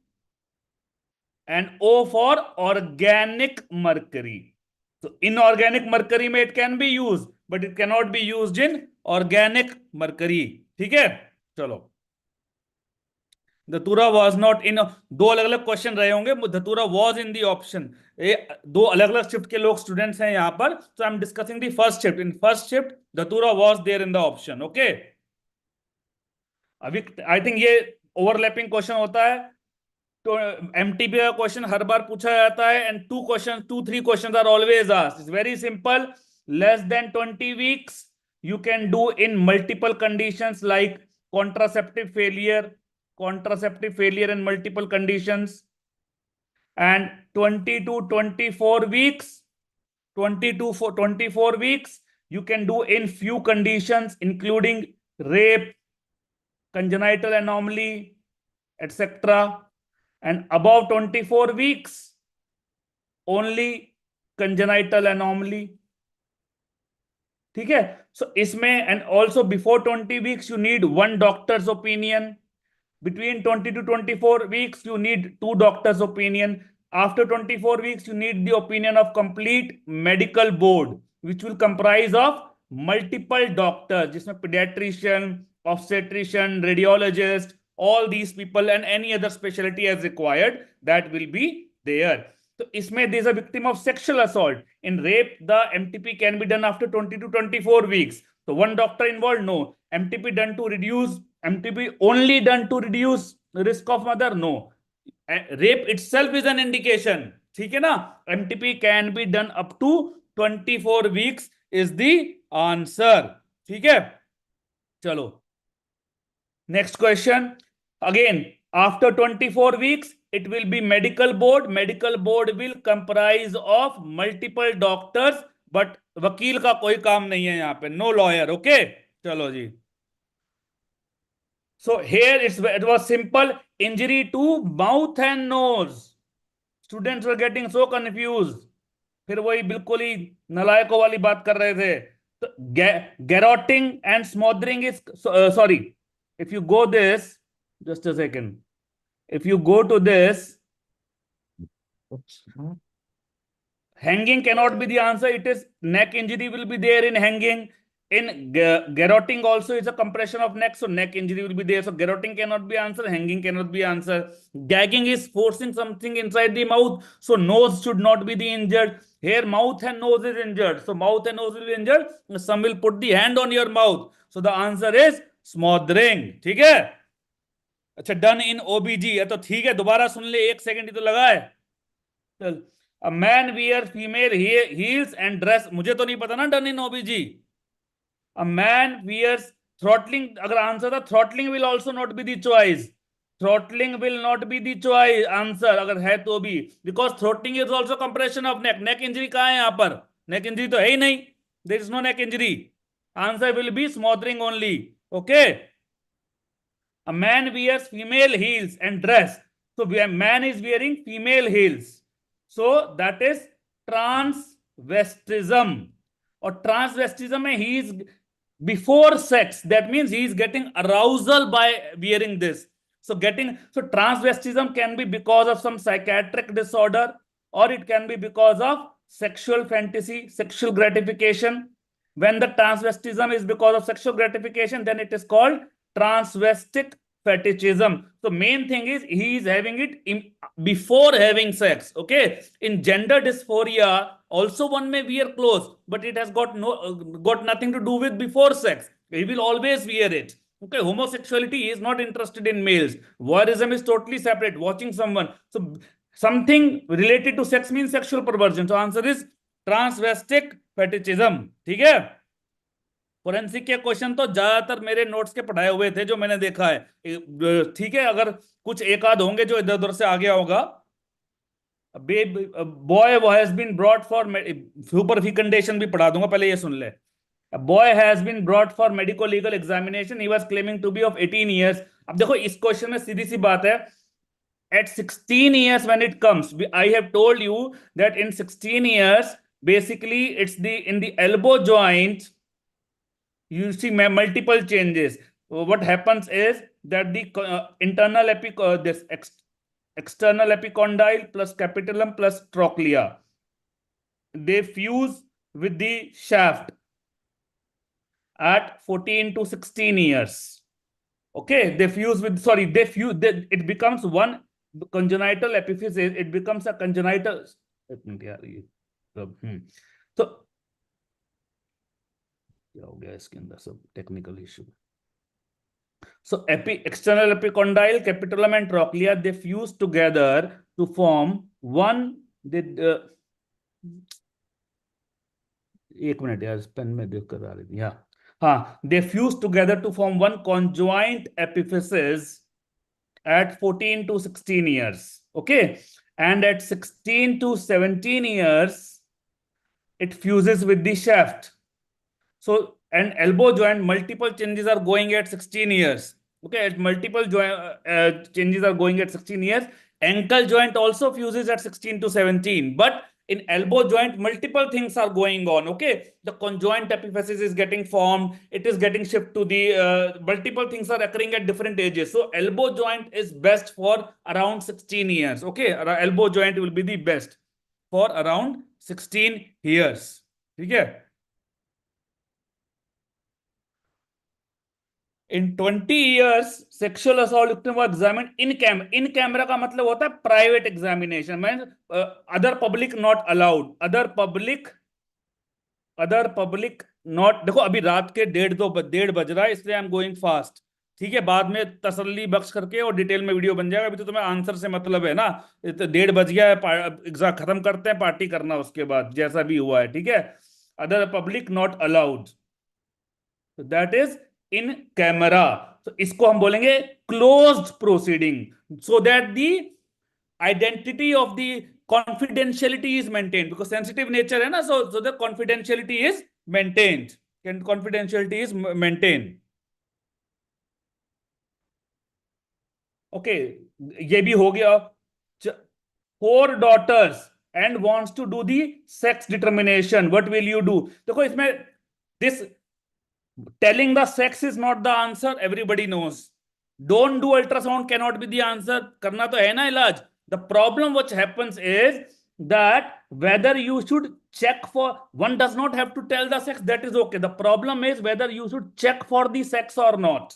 and O for organic mercury. So inorganic mercury में it can be used, but it cannot be used in organic mercury. ठीक है? चलो. धतूरा was not in. दो अलग अलग question रहे होंगे. धतूरा was in the option. दो अलग अलग शिफ्ट के लोग स्टूडेंट्स हैं यहाँ पर. So I'm discussing the first shift. In first shift, धतूरा was there in the option. Okay. अभी I think ये overlapping क्वेश्चन होता है. तो MTP का क्वेश्चन हर बार पूछा जाता है, and 2-3 questions are always asked. It's very simple. Less than 20 weeks you can do in multiple conditions like contraceptive failure and multiple conditions, and 20 to 24 weeks you can do in few conditions including rape, congenital anomaly, etc. And above 24 weeks, only congenital anomaly. ठीक है? So इसमें and also before 20 weeks you need one doctor's opinion. Between 20 to 24 weeks you need two doctors' opinion. After 24 weeks you need the opinion of complete medical board, which will comprise of multiple doctors, जिसमें pediatrician, obstetrician, radiologist, all these people and any other specialty as required, that will be there. So इसमें there is a victim of sexual assault. In rape, the MTP can be done after 20 to 24 weeks. So one doctor involved, no. MTP done to reduce, MTP only done to reduce the risk of mother, no. Rape itself is an indication. ठीक है ना? MTP can be done up to 24 weeks is the answer. ठीक है? चलो. Next question. Again, after 24 weeks, it will be medical board. Medical board will comprise of multiple doctors, but वकील का कोई काम नहीं है यहाँ पे. No lawyer. Okay? चलो जी. So here it was simple. Injury to mouth and nose. Students were getting so confused. फिर वही बिल्कुल ही नलायकों वाली बात कर रहे थे. तो garroting and smothering is sorry. If you go this, just a second. If you go to this, hanging cannot be the answer. It is neck injury will be there in hanging. In garroting also is a compression of neck, so neck injury will be there. So garroting cannot be answered, hanging cannot be answered. Gagging is forcing something inside the mouth, so nose should not be the injured. Here mouth and nose is injured, so mouth and nose will be injured. Some will put the hand on your mouth. So the answer is smothering. ठीक है? अच्छा, done in ओबीजी है तो ठीक है, दोबारा सुन ले, 1 second ही तो लगा है. चल, a man wear female heels and dress. मुझे तो नहीं पता ना done in ओबीजी. A man wears throttling. अगर आंसर था throttling will also not be the choice. Throttling will not be the choice answer अगर है तो भी, because throttling is also compression of neck. Neck injury कहाँ है यहाँ पर? Neck injury तो है ही नहीं. There is no neck injury. Answer will be smothering only. Okay. A man wears female heels and dress. So a man is wearing female heels. So that is transvestism. Or transvestism में he is before sex. That means he is getting arousal by wearing this. So transvestism can be because of some psychiatric disorder, or it can be because of sexual fantasy, sexual gratification. When the transvestism is because of sexual gratification, then it is called transvestic fetishism. So main thing is he is having it before having sex. Okay. In gender dysphoria, also one may wear clothes, but it has got nothing to do with before sex. He will always wear it. Okay. Homosexuality is not interested in males. Voyeurism is totally separate. Watching someone. So something related to sex means sexual perversion. So answer is transvestic fetishism. ठीक है? Forensic के question तो ज्यादातर मेरे notes के पढ़ाए हुए थे जो मैंने देखा है. ठीक है, अगर कुछ एक आध होंगे जो इधर उधर से आ गया होगा. Boy has been brought for superfecundation भी पढ़ा दूंगा, पहले ये सुन ले. A boy has been brought for medical legal examination. He was claiming to be of 18 years. अब देखो इस क्वेश्चन में सीधी सी बात है. At 16 years when it comes, I have told you that in 16 years, basically it's in the elbow joint, you see multiple changes. What happens is that the internal external epicondyle plus capitulum plus trochlea, they fuse with the shaft at 14 to 16 years. Okay, it becomes one congenital epiphysis, it becomes a congenital. So क्या हो गया इसके अंदर सब technical issue. So external epicondyle, capitulum and trochlea, they fuse together to form one. एक minute यार, pen में देख कर आ रही थी. हाँ, they fuse together to form one conjoint epiphysis at 14 to 16 years. Okay, and at 16 to 17 years, it fuses with the shaft. So, and elbow joint, multiple changes are going at 16 years. Okay, multiple changes are going at 16 years. Ankle joint also fuses at 16 to 17, but in elbow joint, multiple things are going on. Okay, the conjoint epiphysis is getting formed. It is getting shifted to the multiple things are occurring at different ages. So elbow joint is best for around 16 years. Okay, elbow joint will be the best for around 16 years. Okay. In 20 years, sexual assault victim was examined in camera. In camera का मतलब होता है private examination. Means other public not allowed. Other public not. देखो अभी रात के 1:30 बज रहा है, इसलिए आई एम गोइंग फास्ट. ठीक है, बाद में तसल्ली बख्श करके और डिटेल में वीडियो बन जाएगा. अभी तो तुम्हें आंसर से मतलब है ना. 1:30 बज गया है, एग्जाम खत्म करते हैं, पार्टी करना उसके बाद जैसा भी हुआ है. ठीक है, other public not allowed. That is in camera. तो इसको हम बोलेंगे closed proceeding, so that the identity of the confidentiality is maintained, because sensitive nature है ना, so the confidentiality is maintained. Confidentiality is maintained. Okay, ये भी हो गया. 4 daughters and wants to do the sex determination. What will you do? देखो इसमें this telling the sex is not the answer. Everybody knows. Don't do ultrasound cannot be the answer. करना तो है ना इलाज. The problem which happens is that whether you should check for, one does not have to tell the sex, that is okay. The problem is whether you should check for the sex or not.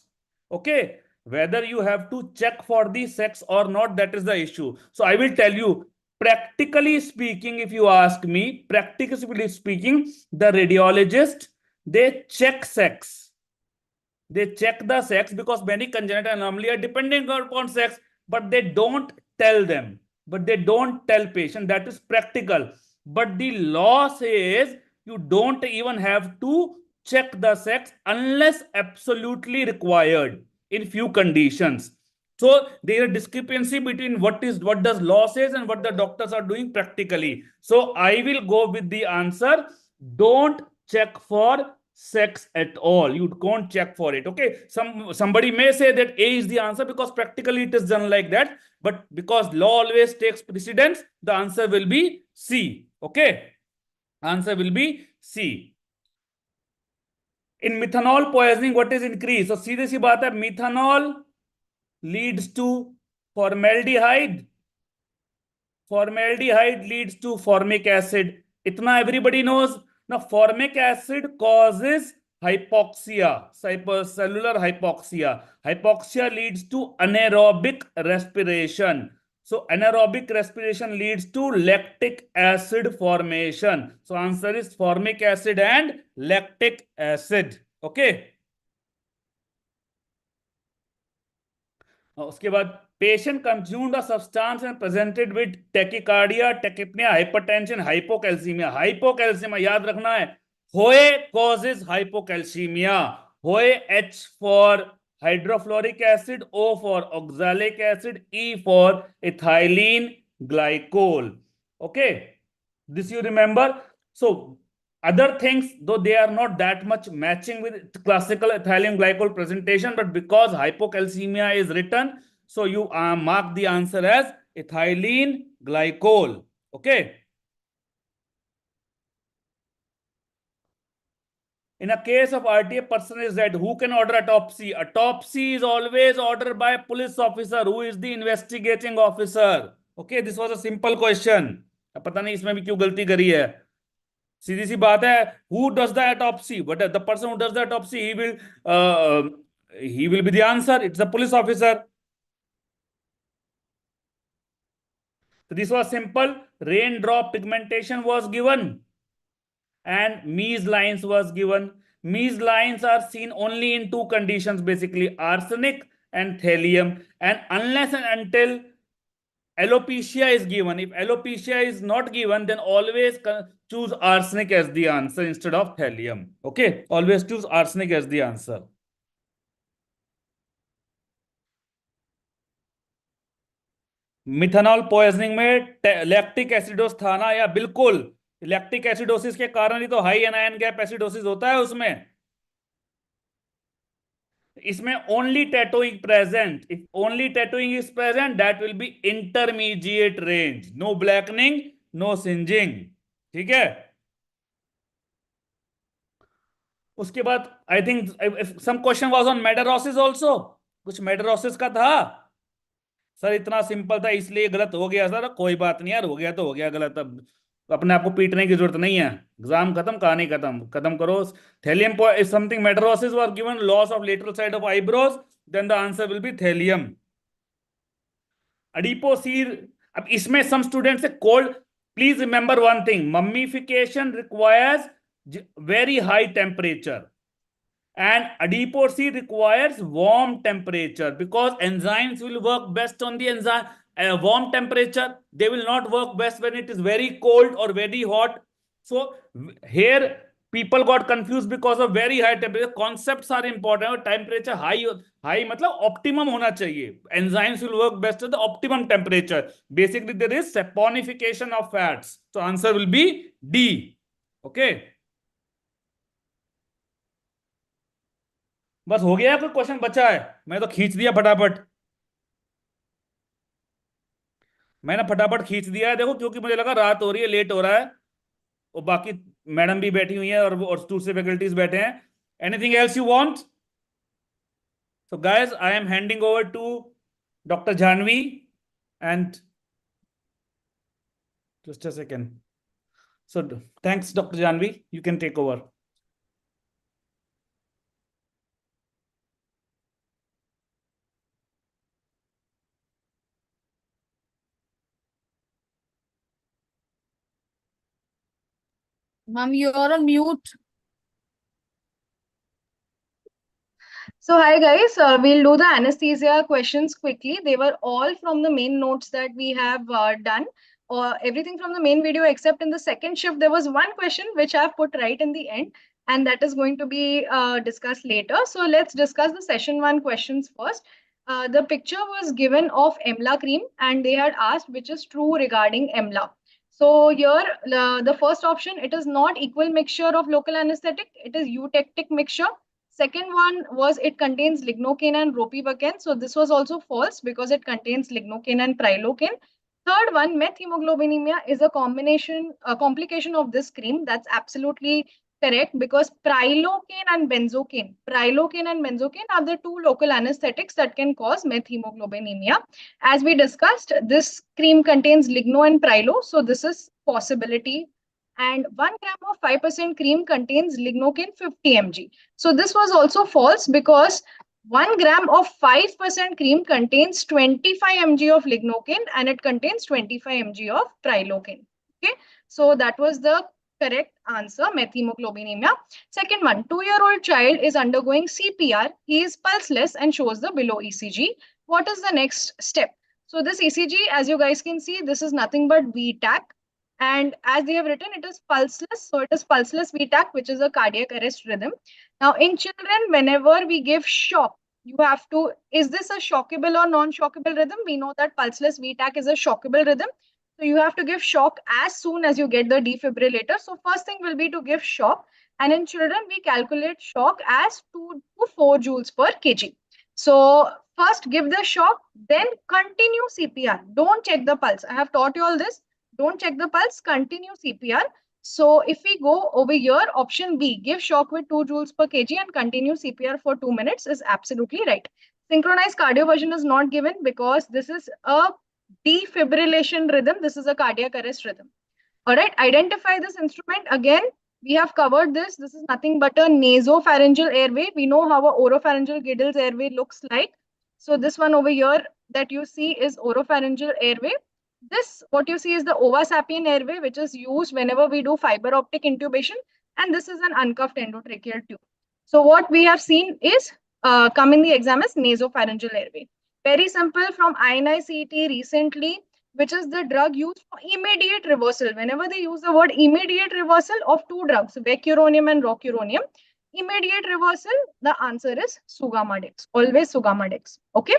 Okay, whether you have to check for the sex or not, that is the issue. So I will tell you, practically speaking, if you ask me, practically speaking, the radiologist, they check sex. They check the sex because many congenital anomalies are depending upon sex, but they don't tell them. But they don't tell patient. That is practical. But the law says you don't even have to check the sex unless absolutely required in few conditions. So there is a discrepancy between what does law says and what the doctors are doing practically. So I will go with the answer. Don't check for sex at all. You can't check for it. Okay, somebody may say that A is the answer because practically it is done like that, but because law always takes precedence, the answer will be C. Okay, answer will be C. In methanol poisoning, what is increased? So सीधी सी बात है, methanol leads to formaldehyde. Formaldehyde leads to formic acid. Itna everybody knows. Now, formic acid causes hypoxia, cellular hypoxia. Hypoxia leads to anaerobic respiration. So, anaerobic respiration leads to lactic acid formation. So, answer is formic acid and lactic acid. Okay. उसके बाद patient consumed a substance and presented with tachycardia, tachypnea, hypertension, hypocalcemia. Hypocalcemia याद रखना है. HOE causes hypocalcemia. HOE, H for hydrofluoric acid, O for oxalic acid, E for ethylene glycol. Okay, this you remember. So other things, though they are not that much matching with classical ethylene glycol presentation, but because hypocalcemia is written, so you mark the answer as ethylene glycol. Okay. In a case of RTA, person is dead. Who can order autopsy? Autopsy is always ordered by a police officer who is the investigating officer. Okay, this was a simple question. पता नहीं इसमें भी क्यों गलती करी है. सीधी सी बात है, who does the autopsy? But the person who does the autopsy, he will be the answer. It's the police officer. So this was simple. Raindrop pigmentation was given and Mees lines was given. Mees lines are seen only in 2 conditions, basically arsenic and thallium, and unless and until alopecia is given. If alopecia is not given, then always choose arsenic as the answer instead of thallium. Okay, always choose arsenic as the answer. Methanol poisoning में lactic एसिडोस था ना, या बिल्कुल lactic acidosis के कारण ही तो high anion gap acidosis होता है उसमें. इसमें only tattooing present. If only tattooing is present, that will be intermediate range. No blackening, no singeing. ठीक है? उसके बाद I think some question was on madarosis also. कुछ madarosis का था? सर इतना सिंपल था इसलिए गलत हो गया सर, कोई बात नहीं यार, हो गया तो हो गया गलत, अब अपने आप को पीटने की जरूरत नहीं है, एग्जाम खत्म, कहानी खत्म, खत्म करो. Thallium if something madarosis were given loss of lateral side of eyebrows, then the answer will be thallium. Adipocere, अब इसमें some student say cold, please remember one thing, mummification requires very high temperature and adiposity requires warm temperature because enzymes will work best on the enzyme warm temperature. They will not work best when it is very cold or very hot. So here people got confused because of very high temperature. Concepts are important. Temperature high मतलब optimum होना चाहिए. Enzymes will work best at the optimum temperature. Basically there is saponification of fats. So answer will be D. Okay. बस हो गया, कोई question बचा है? मैं तो खींच दिया फटाफट, मैंने फटाफट खींच दिया है देखो, क्योंकि मुझे लगा रात हो रही है, लेट हो रहा है, और बाकी मैडम भी बैठी हुई है और दूसरे फैकल्टीज बैठे हैं. Anything else you want? So guys, I am handing over to doctor Janvi and just a second. So thanks doctor Janvi, you can take over. Ma'am, you're on mute. So hi guys, we'll do the anesthesia questions quickly. They were all from the main notes that we have done, or everything from the main video except in the second shift. There was one question which I've put right in the end, and that is going to be discussed later. So let's discuss the session 1 questions first. The picture was given of EMLA cream and they had asked which is true regarding EMLA. So here the first option, it is not equal mixture of local anesthetic, it is eutectic mixture. Second one was it contains lignocaine and ropivacaine. So this was also false because it contains lignocaine and prilocaine. Third one, methemoglobinemia is a complication of this cream. That's absolutely correct because prilocaine and benzocaine are the two local anesthetics that can cause methemoglobinemia. As we discussed, this cream contains ligno and prilo, so this is possibility. And 1 gram of 5% cream contains lignocaine 50 mg. So this was also false because 1 gram of 5% cream contains 25 mg of lignocaine and it contains 25 mg of prilocaine. Okay, so that was the correct answer, methemoglobinemia. Second one, 2-year-old child is undergoing CPR. He is pulseless and shows the below ECG. What is the next step? So this ECG, as you guys can see, this is nothing but VTAC. And as they have written, it is pulseless. So it is pulseless VTAC, which is a cardiac arrest rhythm. Now in children, whenever we give shock, you have to, is this a shockable or non-shockable rhythm? We know that pulseless VTAC is a shockable rhythm. So you have to give shock as soon as you get the defibrillator. So first thing will be to give shock. And in children, we calculate shock as 2 to 4 joules per kg. So first give the shock, then continue CPR. Don't check the pulse. I have taught you all this. Don't check the pulse, continue CPR. So if we go over here, option B, give shock with 2 joules per kg and continue CPR for 2 minutes is absolutely right. Synchronized cardioversion is not given because this is a defibrillation rhythm. This is a cardiac arrest rhythm. All right, identify this instrument. Again, we have covered this. This is nothing but a nasopharyngeal airway. We know how a oropharyngeal Giddle's airway looks like. So this one over here that you see is oropharyngeal airway. This, what you see is the ovasapien airway, which is used whenever we do fiber optic intubation. And this is an uncuffed endotracheal tube. So what we have seen is come in the exam as nasopharyngeal airway. Very simple from INI-CET recently, which is the drug used for immediate reversal. Whenever they use the word immediate reversal of 2 drugs, vecuronium and rocuronium, immediate reversal, the answer is Sugamadex, always Sugamadex. Okay.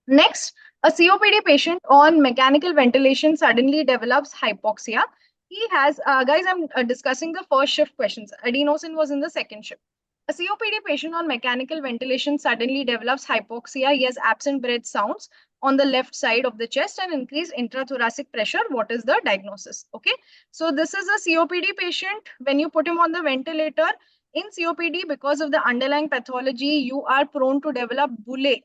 Next, a COPD patient on mechanical ventilation suddenly develops hypoxia. He has, guys, I'm discussing the first shift questions. Adenosine was in the second shift. A COPD patient on mechanical ventilation suddenly develops hypoxia. He has absent breath sounds on the left side of the chest and increased intrathoracic pressure. What is the diagnosis? Okay, so this is a COPD patient. When you put him on the ventilator, in COPD, because of the underlying pathology, you are prone to develop bulle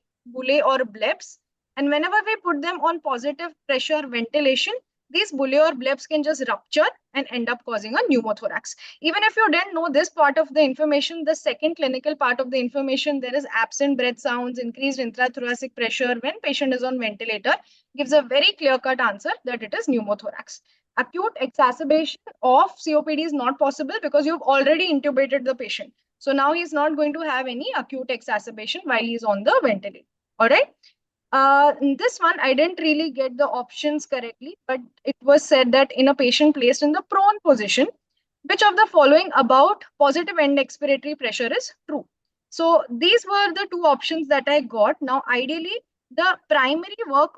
or blebs. And whenever we put them on positive pressure ventilation, these bulle or blebs can just rupture and end up causing a pneumothorax. Even if you didn't know this part of the information, the second clinical part of the information, there is absent breath sounds, increased intrathoracic pressure when patient is on ventilator, gives a very clear-cut answer that it is pneumothorax. Acute exacerbation of COPD is not possible because you've already intubated the patient. So now he's not going to have any acute exacerbation while he's on the ventilator. All right. This one, I didn't really get the options correctly, but it was said that in a patient placed in the prone position, which of the following about positive end expiratory pressure is true? So these were the two options that I got. Now, ideally, the primary work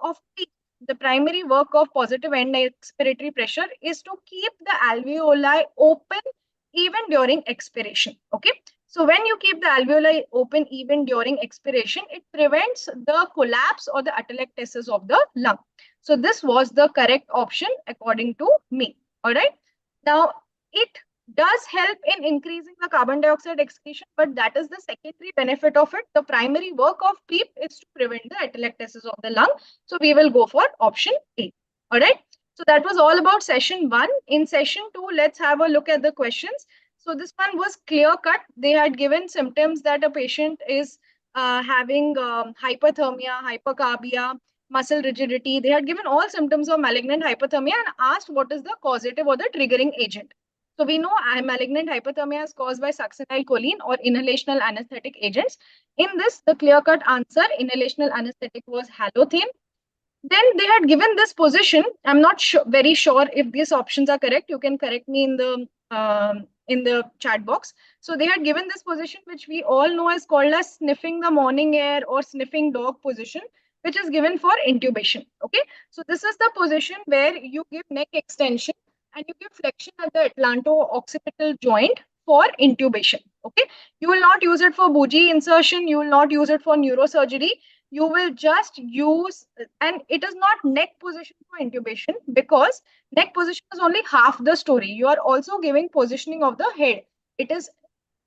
of positive end expiratory pressure is to keep the alveoli open even during expiration. Okay. So when you keep the alveoli open even during expiration, it prevents the collapse or the atelectasis of the lung. So this was the correct option according to me. All right. Now, it does help in increasing the carbon dioxide excretion, but that is the secondary benefit of it. The primary work of PEEP is to prevent the atelectasis of the lung. So we will go for option A. All right. So that was all about session 1. In session 2, let's have a look at the questions. So this one was clear cut. They had given symptoms that a patient is having hyperthermia, hypercarbia, muscle rigidity. They had given all symptoms of malignant hyperthermia and asked what is the causative or the triggering agent. So we know malignant hyperthermia is caused by succinylcholine or inhalational anesthetic agents. In this, the clear-cut answer, inhalational anesthetic, was halothane. Then they had given this position. I'm not very sure if these options are correct. You can correct me in the chat box. So they had given this position, which we all know is called as sniffing the morning air or sniffing dog position, which is given for intubation. Okay. So this is the position where you give neck extension and you give flexion at the atlanto-occipital joint for intubation. Okay. You will not use it for bougie insertion. You will not use it for neurosurgery. You will just use, and it is not neck position for intubation because neck position is only half the story. You are also giving positioning of the head. It is,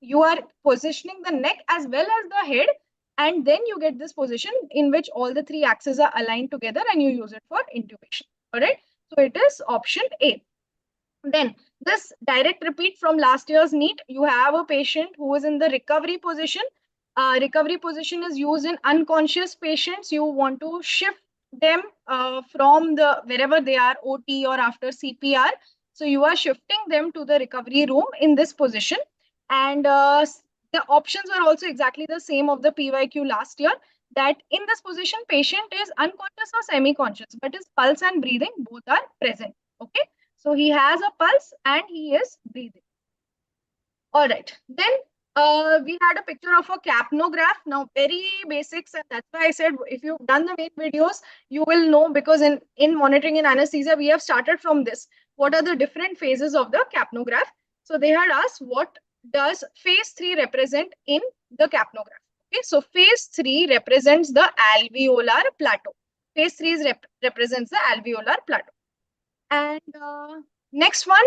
you are positioning the neck as well as the head, and then you get this position in which all the three axes are aligned together and you use it for intubation. All right. So it is option A. Then this direct repeat from last year's NEET, you have a patient who is in the recovery position. Recovery position is used in unconscious patients. You want to shift them from the wherever they are, OT or after CPR. So you are shifting them to the recovery room in this position. And the options were also exactly the same of the PYQ last year, that in this position, patient is unconscious or semi-conscious, but his pulse and breathing both are present. Okay. So he has a pulse and he is breathing. All right. Then we had a picture of a capnograph. Now, very basics, and that's why I said if you've done the main videos, you will know, because in monitoring in anesthesia, we have started from this. What are the different phases of the capnograph? So they had asked, what does phase 3 represent in the capnograph? Okay, so phase 3 represents the alveolar plateau. Phase 3 represents the alveolar plateau. And next one,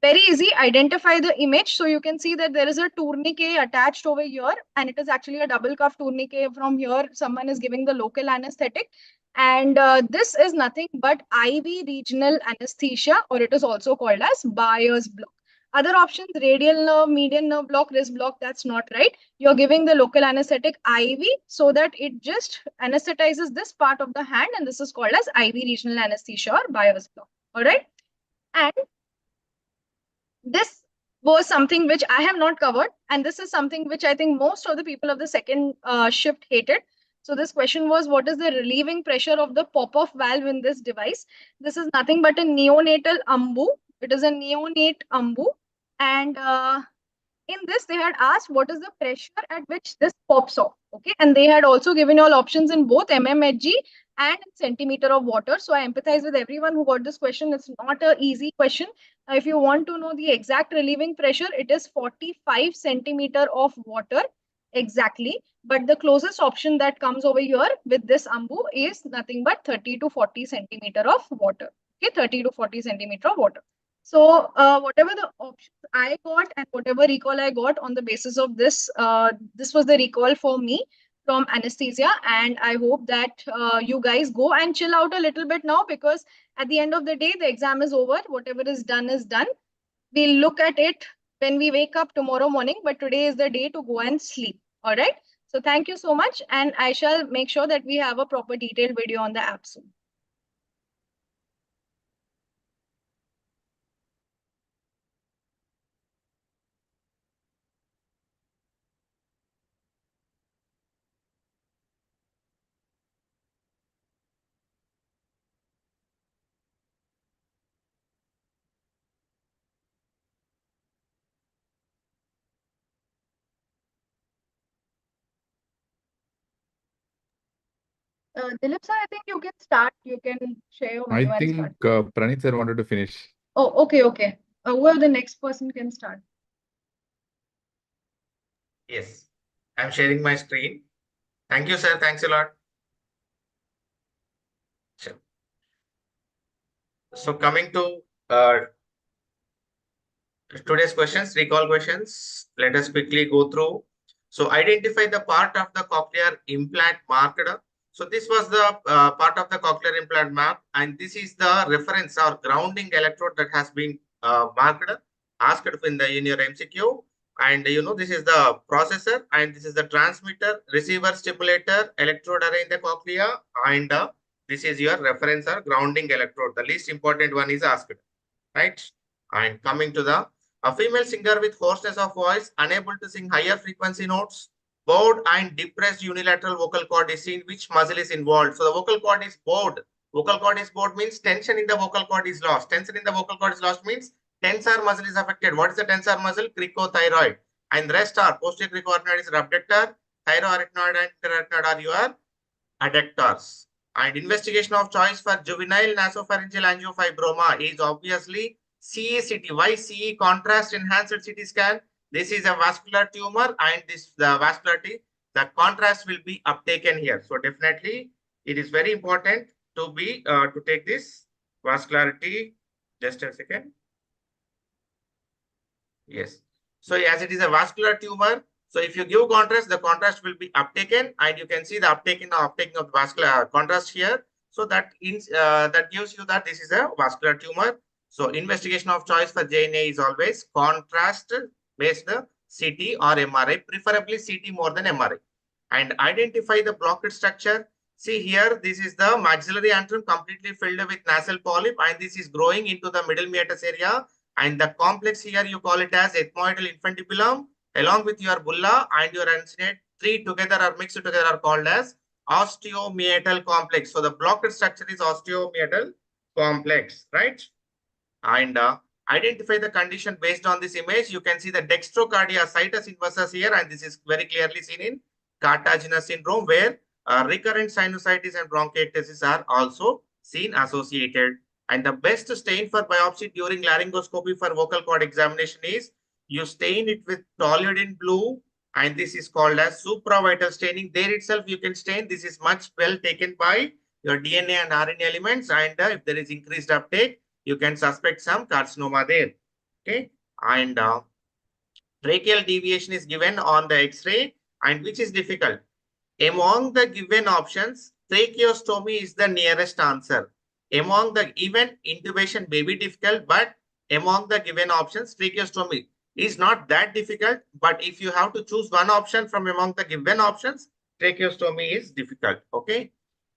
very easy, identify the image. So you can see that there is a tourniquet attached over here, and it is actually a double cuff tourniquet. From here, someone is giving the local anesthetic. And this is nothing but IV regional anesthesia, or it is also called as Bayer's block. Other options, radial nerve, median nerve block, wrist block, that's not right. You're giving the local anesthetic IV so that it just anesthetizes this part of the hand, and this is called as IV regional anesthesia or Bayer's block. All right. And this was something which I have not covered. And this is something which I think most of the people of the second shift hated. So this question was, what is the relieving pressure of the pop-off valve in this device? This is nothing but a neonatal umbu. It is a neonate umbu. And in this, they had asked what is the pressure at which this pops off. Okay. And they had also given all options in both mmHg and centimeter of water. So I empathize with everyone who got this question. It's not an easy question. If you want to know the exact relieving pressure, it is 45 centimeter of water exactly. But the closest option that comes over here with this AMBU is nothing but 30 to 40 centimeter of water. Okay, 30 to 40 centimeter of water. So whatever the options I got and whatever recall I got on the basis of this, this was the recall for me from anesthesia. And I hope that you guys go and chill out a little bit now, because at the end of the day, the exam is over. Whatever is done is done. We'll look at it when we wake up tomorrow morning, but today is the day to go and sleep. All right. So thank you so much. And I shall make sure that we have a proper detailed video on the app soon. Dilip sir, I think you can start. You can share your I menu and think start. Praneeth sir wanted to finish. Oh, okay, okay. Whoever the next person can start. Yes, I'm sharing my screen. Thank you, sir. Thanks a lot. Sure. So coming to today's questions, recall questions. Let us quickly go through. So identify the part of the cochlear implant marked. So this was the part of the cochlear implant marked, and this is the reference or grounding electrode that has been marked, asked in your MCQ. And this is the processor, and this is the transmitter, receiver, stimulator, electrode array in the cochlea, and this is your reference or grounding electrode. The least important one is asked, right? And coming to the a female singer with hoarseness of voice, unable to sing higher frequency notes, bowed and depressed unilateral vocal cord is seen. Which muscle is involved? So the vocal cord is bowed. Vocal cord is bowed means tension in the vocal cord is lost. Tension in the vocal cord is lost means tensor muscle is affected. What is the tensor muscle? Cricothyroid. And the rest are posterior cricoarachnoid is abductor, thyroarachnoid and interarachnoid are your adductors. And investigation of choice for juvenile nasopharyngeal angiofibroma is obviously CECT. Why CE? Contrast enhanced CT scan. This is a vascular tumor, and this the vascularity, the contrast will be uptaken here. So definitely it is very important to be to take this vascularity. Just a second. Yes. So as it is a vascular tumor, so if you give contrast, the contrast will be uptaken, and you can see the uptaking of the vascular contrast here. So that that gives you that this is a vascular tumor. So investigation of choice for JNA is always contrast-based CT or MRI, preferably CT more than MRI. And identify the blocked structure. See here, this is the maxillary antrum completely filled with nasal polyp, and this is growing into the middle meatus area. And the complex here, you call it as ethmoidal infundibulum, along with your bulla and your uncinate, three together or mixed together are called as osteomeatal complex. So the blocked structure is osteomeatal complex, right? And identify the condition based on this image. You can see the dextrocardia situs inversus here, and this is very clearly seen in cartaginous syndrome, where recurrent sinusitis and bronchiectasis are also seen associated. And the best stain for biopsy during laryngoscopy for vocal cord examination is you stain it with toluidine blue, and this is called as supravital staining. There itself you can stain. This is much well taken by your DNA and RNA elements, and if there is increased uptake, you can suspect some carcinoma there. Okay, and tracheal deviation is given on the X-ray, and which is difficult. Among the given options, tracheostomy is the nearest answer. Among the even intubation may be difficult, but among the given options, tracheostomy is not that difficult. But if you have to choose one option from among the given options, tracheostomy is difficult. Okay.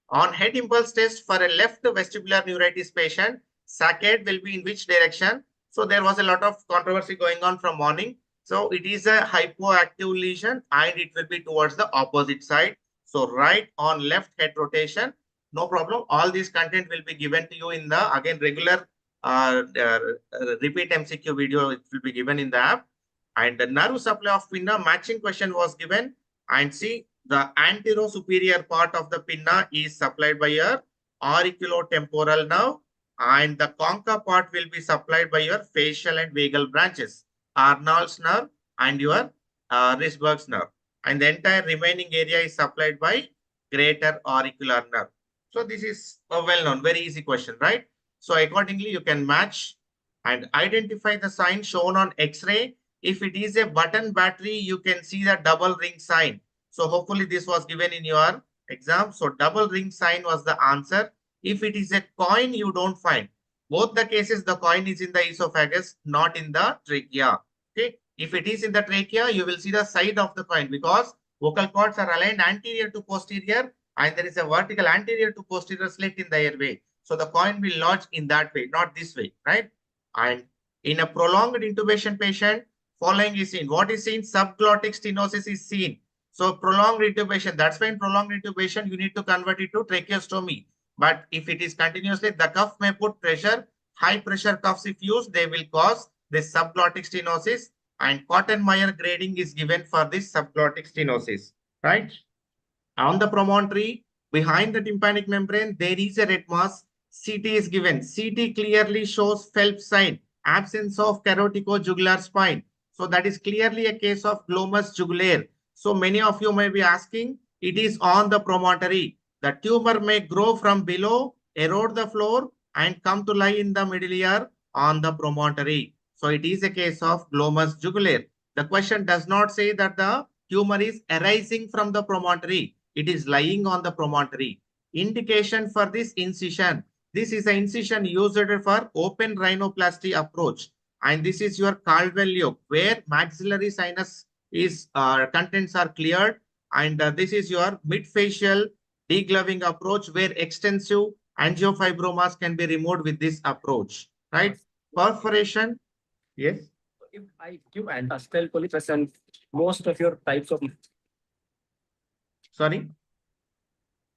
On head impulse test for a left vestibular neuritis patient, saccade will be in which direction? So there was a lot of controversy going on from morning. So it is a hypoactive lesion, and it will be towards the opposite side. So right on left head rotation, no problem. All this content will be given to you in the again regular repeat MCQ video. It will be given in the app. And the nerve supply of pinna matching question was given. And see, the anterosuperior part of the pinna is supplied by your auriculotemporal nerve, and the concha part will be supplied by your facial and vagal branches, Arnold's nerve and your Risberg's nerve. And the entire remaining area is supplied by greater auricular nerve. So this is a well-known, very easy question, right? So accordingly, you can match and identify the sign shown on X-ray. If it is a button battery, you can see the double ring sign. So hopefully this was given in your exam. So double ring sign was the answer. If it is a coin, you don't find. Both the cases, the coin is in the esophagus, not in the trachea. Okay. If it is in the trachea, you will see the side of the coin because vocal cords are aligned anterior to posterior and there is a vertical anterior to posterior slit in the airway. So the coin will lodge in that way, not this way, right? And in a prolonged intubation patient, following is seen. What is seen? Subglottic stenosis is seen. So prolonged intubation, that's why in prolonged intubation, you need to convert it to tracheostomy. But if it is continuously, the cuff may put pressure. High pressure cuffs, if used, they will cause this subglottic stenosis. And Cotton-Meyer grading is given for this subglottic stenosis, right? On the promontory, behind the tympanic membrane, there is a red mass. CT is given. CT clearly shows Phelps sign, absence of carotico-jugular spine. So that is clearly a case of glomus jugulare. So many of you may be asking, it is on the promontory. The tumor may grow from below, erode the floor, and come to lie in the middle ear on the promontory. So it is a case of glomus jugulare. The question does not say that the tumor is arising from the promontory. It is lying on the promontory. Indication for this incision. This is an incision used for open rhinoplasty approach. And this is your Caldwell yoke where maxillary sinus is contents are cleared. And this is your mid-facial degloving approach where extensive angiofibromas can be removed with this approach. Right? Perforation. Yes. If I give antacell polypresent, most of your types of Sorry?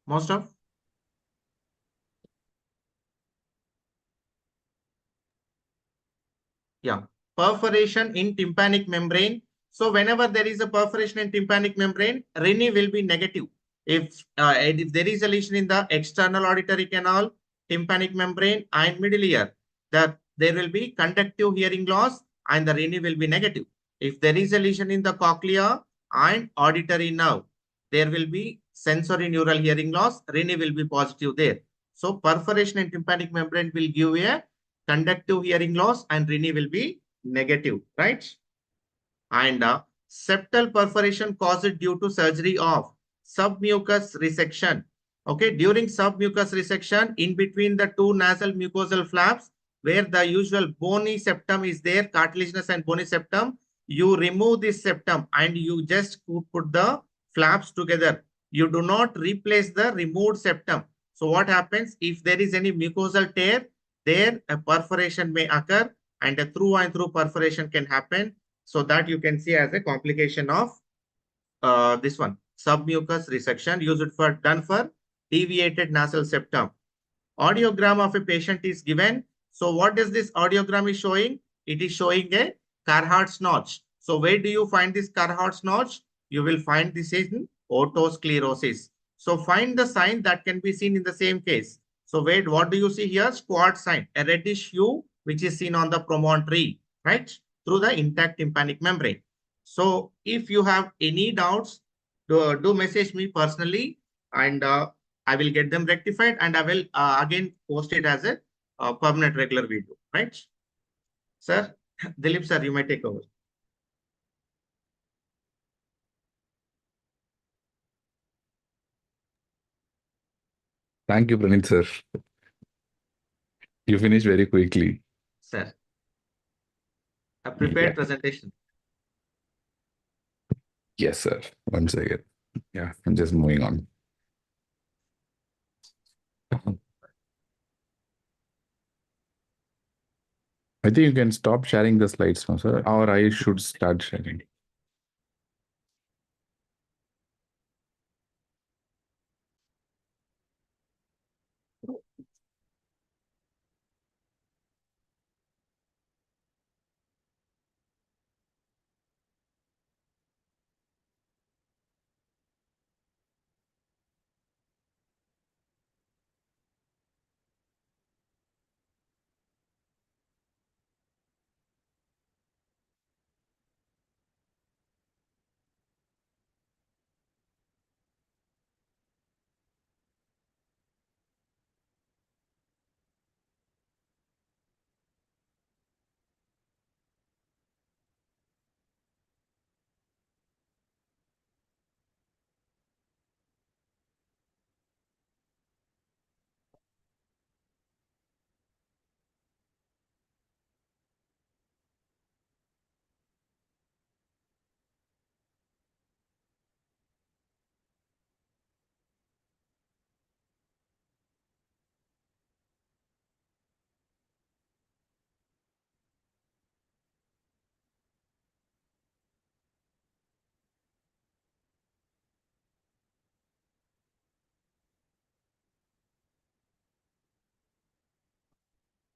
Most of? Yeah. Perforation in tympanic membrane. So whenever there is a perforation in tympanic membrane, Rini will be negative. If there is a lesion in the external auditory canal, tympanic membrane and middle ear, that there will be conductive hearing loss and the Rini will be negative. If there is a lesion in the cochlea and auditory nerve, there will be sensory neural hearing loss, Rini will be positive there. So perforation in tympanic membrane will give a conductive hearing loss and Rini will be negative, right? And septal perforation caused due to surgery of submucous resection. Okay, during submucous resection, in between the two nasal mucosal flaps, where the usual bony septum is there, cartilaginous and bony septum, you remove this septum and you just put the flaps together. You do not replace the removed septum. So what happens if there is any mucosal tear? There a perforation may occur and a through and through perforation can happen. So that you can see as a complication of this one, submucous resection done for deviated nasal septum. Audiogram of a patient is given. So what is this audiogram is showing? It is showing a Carhart's notch. So where do you find this Carhart's notch? You will find this in otosclerosis. So find the sign that can be seen in the same case. So wait, what do you see here? Squad sign, a reddish hue, which is seen on the promontory, right? Through the intact tympanic membrane. So if you have any doubts, do message me personally and I will get them rectified and I will again post it as a permanent regular video, right? Sir, Dilip sir, you may take over. Thank you, Praneeth sir. You finished very quickly. Sir, a prepared presentation. Yes, sir. One second. Yeah, I'm just moving on. I think you can stop sharing the slides now, sir, or I should start sharing.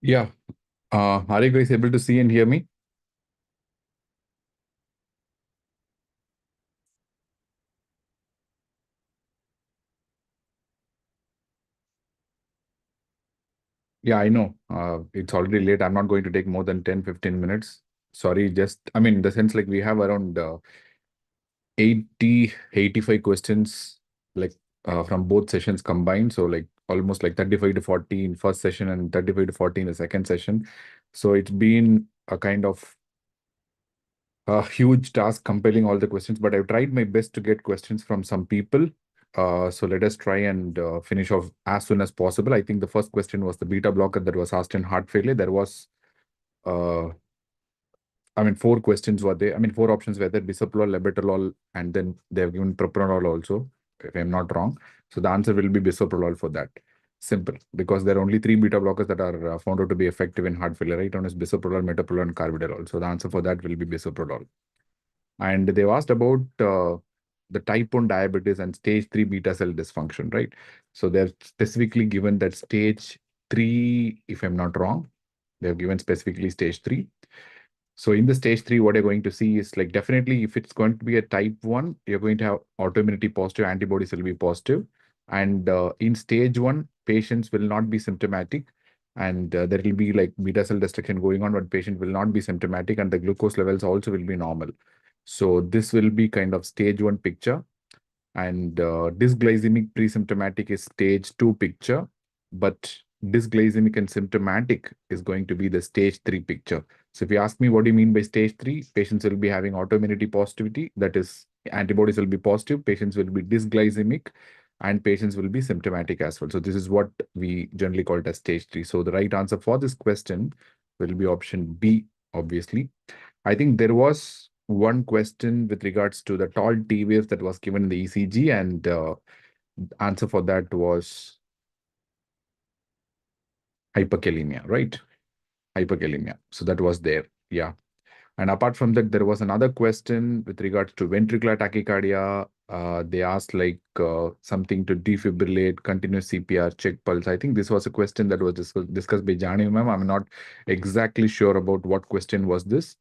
Yeah. Are you guys able to see and hear me? Yeah, I know. It's already late. I'm not going to take more than 10-15 minutes. Sorry, I mean, in the sense like we have around 85 questions, like from both sessions combined. So like almost like 35 to 40 in first session and 35 to 40 in the second session. So it's been a kind of a huge task compiling all the questions, but I've tried my best to get questions from some people. So let us try and finish off as soon as possible. I think the first question was the beta blocker that was asked in heart failure. There was, I mean, 4 questions were there. I mean, 4 options were there: bisoprolol, labetalol, and then they've given propranolol also, if I'm not wrong. So the answer will be bisoprolol for that. Simple, because there are only 3 beta blockers that are found out to be effective in heart failure, right? One is bisoprolol, metoprolol, and carvedilol. So the answer for that will be bisoprolol. And they've asked about the type 1 diabetes and stage 3 beta cell dysfunction, right? So they've specifically given that stage 3, if I'm not wrong. They've given specifically stage 3. So in the stage 3, what you're going to see is like definitely if it's going to be a type 1, you're going to have autoimmunity positive, antibodies will be positive. And in stage 1, patients will not be symptomatic. And there will be like beta cell destruction going on, but patient will not be symptomatic and the glucose levels also will be normal. So this will be kind of stage 1 picture. And dysglycemic pre-symptomatic is stage 2 picture, but dysglycemic and symptomatic is going to be the stage 3 picture. So if you ask me what do you mean by stage 3, patients will be having autoimmunity positivity, that is antibodies will be positive, patients will be dysglycemic, and patients will be symptomatic as well. So this is what we generally call it as stage 3. So the right answer for this question will be option B, obviously. I think there was one question with regards to the tall T waves that was given in the ECG, and answer for that was hyperkalemia, right? Hyperkalemia. So that was there. Yeah. And apart from that, there was another question with regards to ventricular tachycardia. They asked like something to defibrillate, continuous CPR, check pulse. I think this was a question that was discussed by Jhanvi ma'am. I'm not exactly sure about what question was this.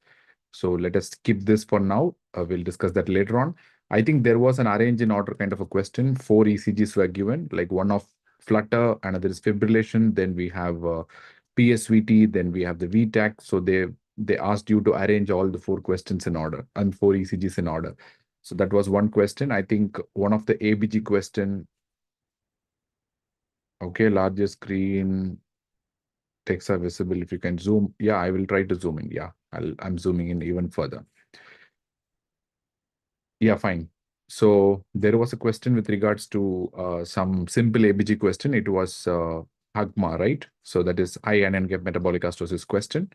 So let us skip this for now. We'll discuss that later on. I think there was an arrange in order kind of a question. 4 ECGs were given, like one of flutter, another is fibrillation. Then we have PSVT, then we have the VTAC. So they asked you to arrange all the 4 questions in order and 4 ECGs in order. So that was one question. I think one of the ABG question. Okay, larger screen, text are visible. If you can zoom. Yeah, I will try to zoom in. Yeah, I'm zooming in even further. Yeah, fine. So there was a question with regards to some simple ABG question. It was HAGMA, right? So that is high anion gap metabolic acidosis question.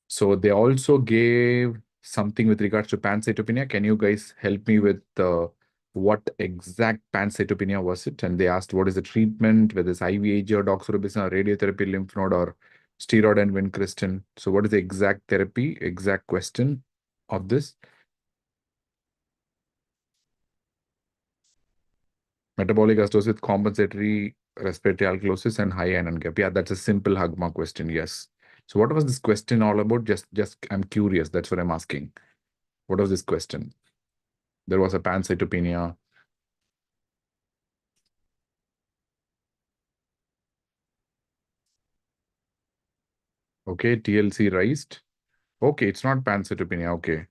So they also gave something with regards to pancytopenia. Can you guys help me with what exact pancytopenia was it? And they asked what is the treatment, whether it's IVIG or doxorubicin or radiotherapy, lymph node or steroid and vincristine. So what is the exact therapy, exact question of this? Metabolic acidosis with compensatory respiratory alkalosis and high anion gap. Yeah, that's a simple HAGMA question. Yes. So what was this question all about? Just I'm curious. That's what I'm asking. What was this question? There was a pancytopenia. Okay, TLC raised. Okay, it's not pancytopenia. Okay.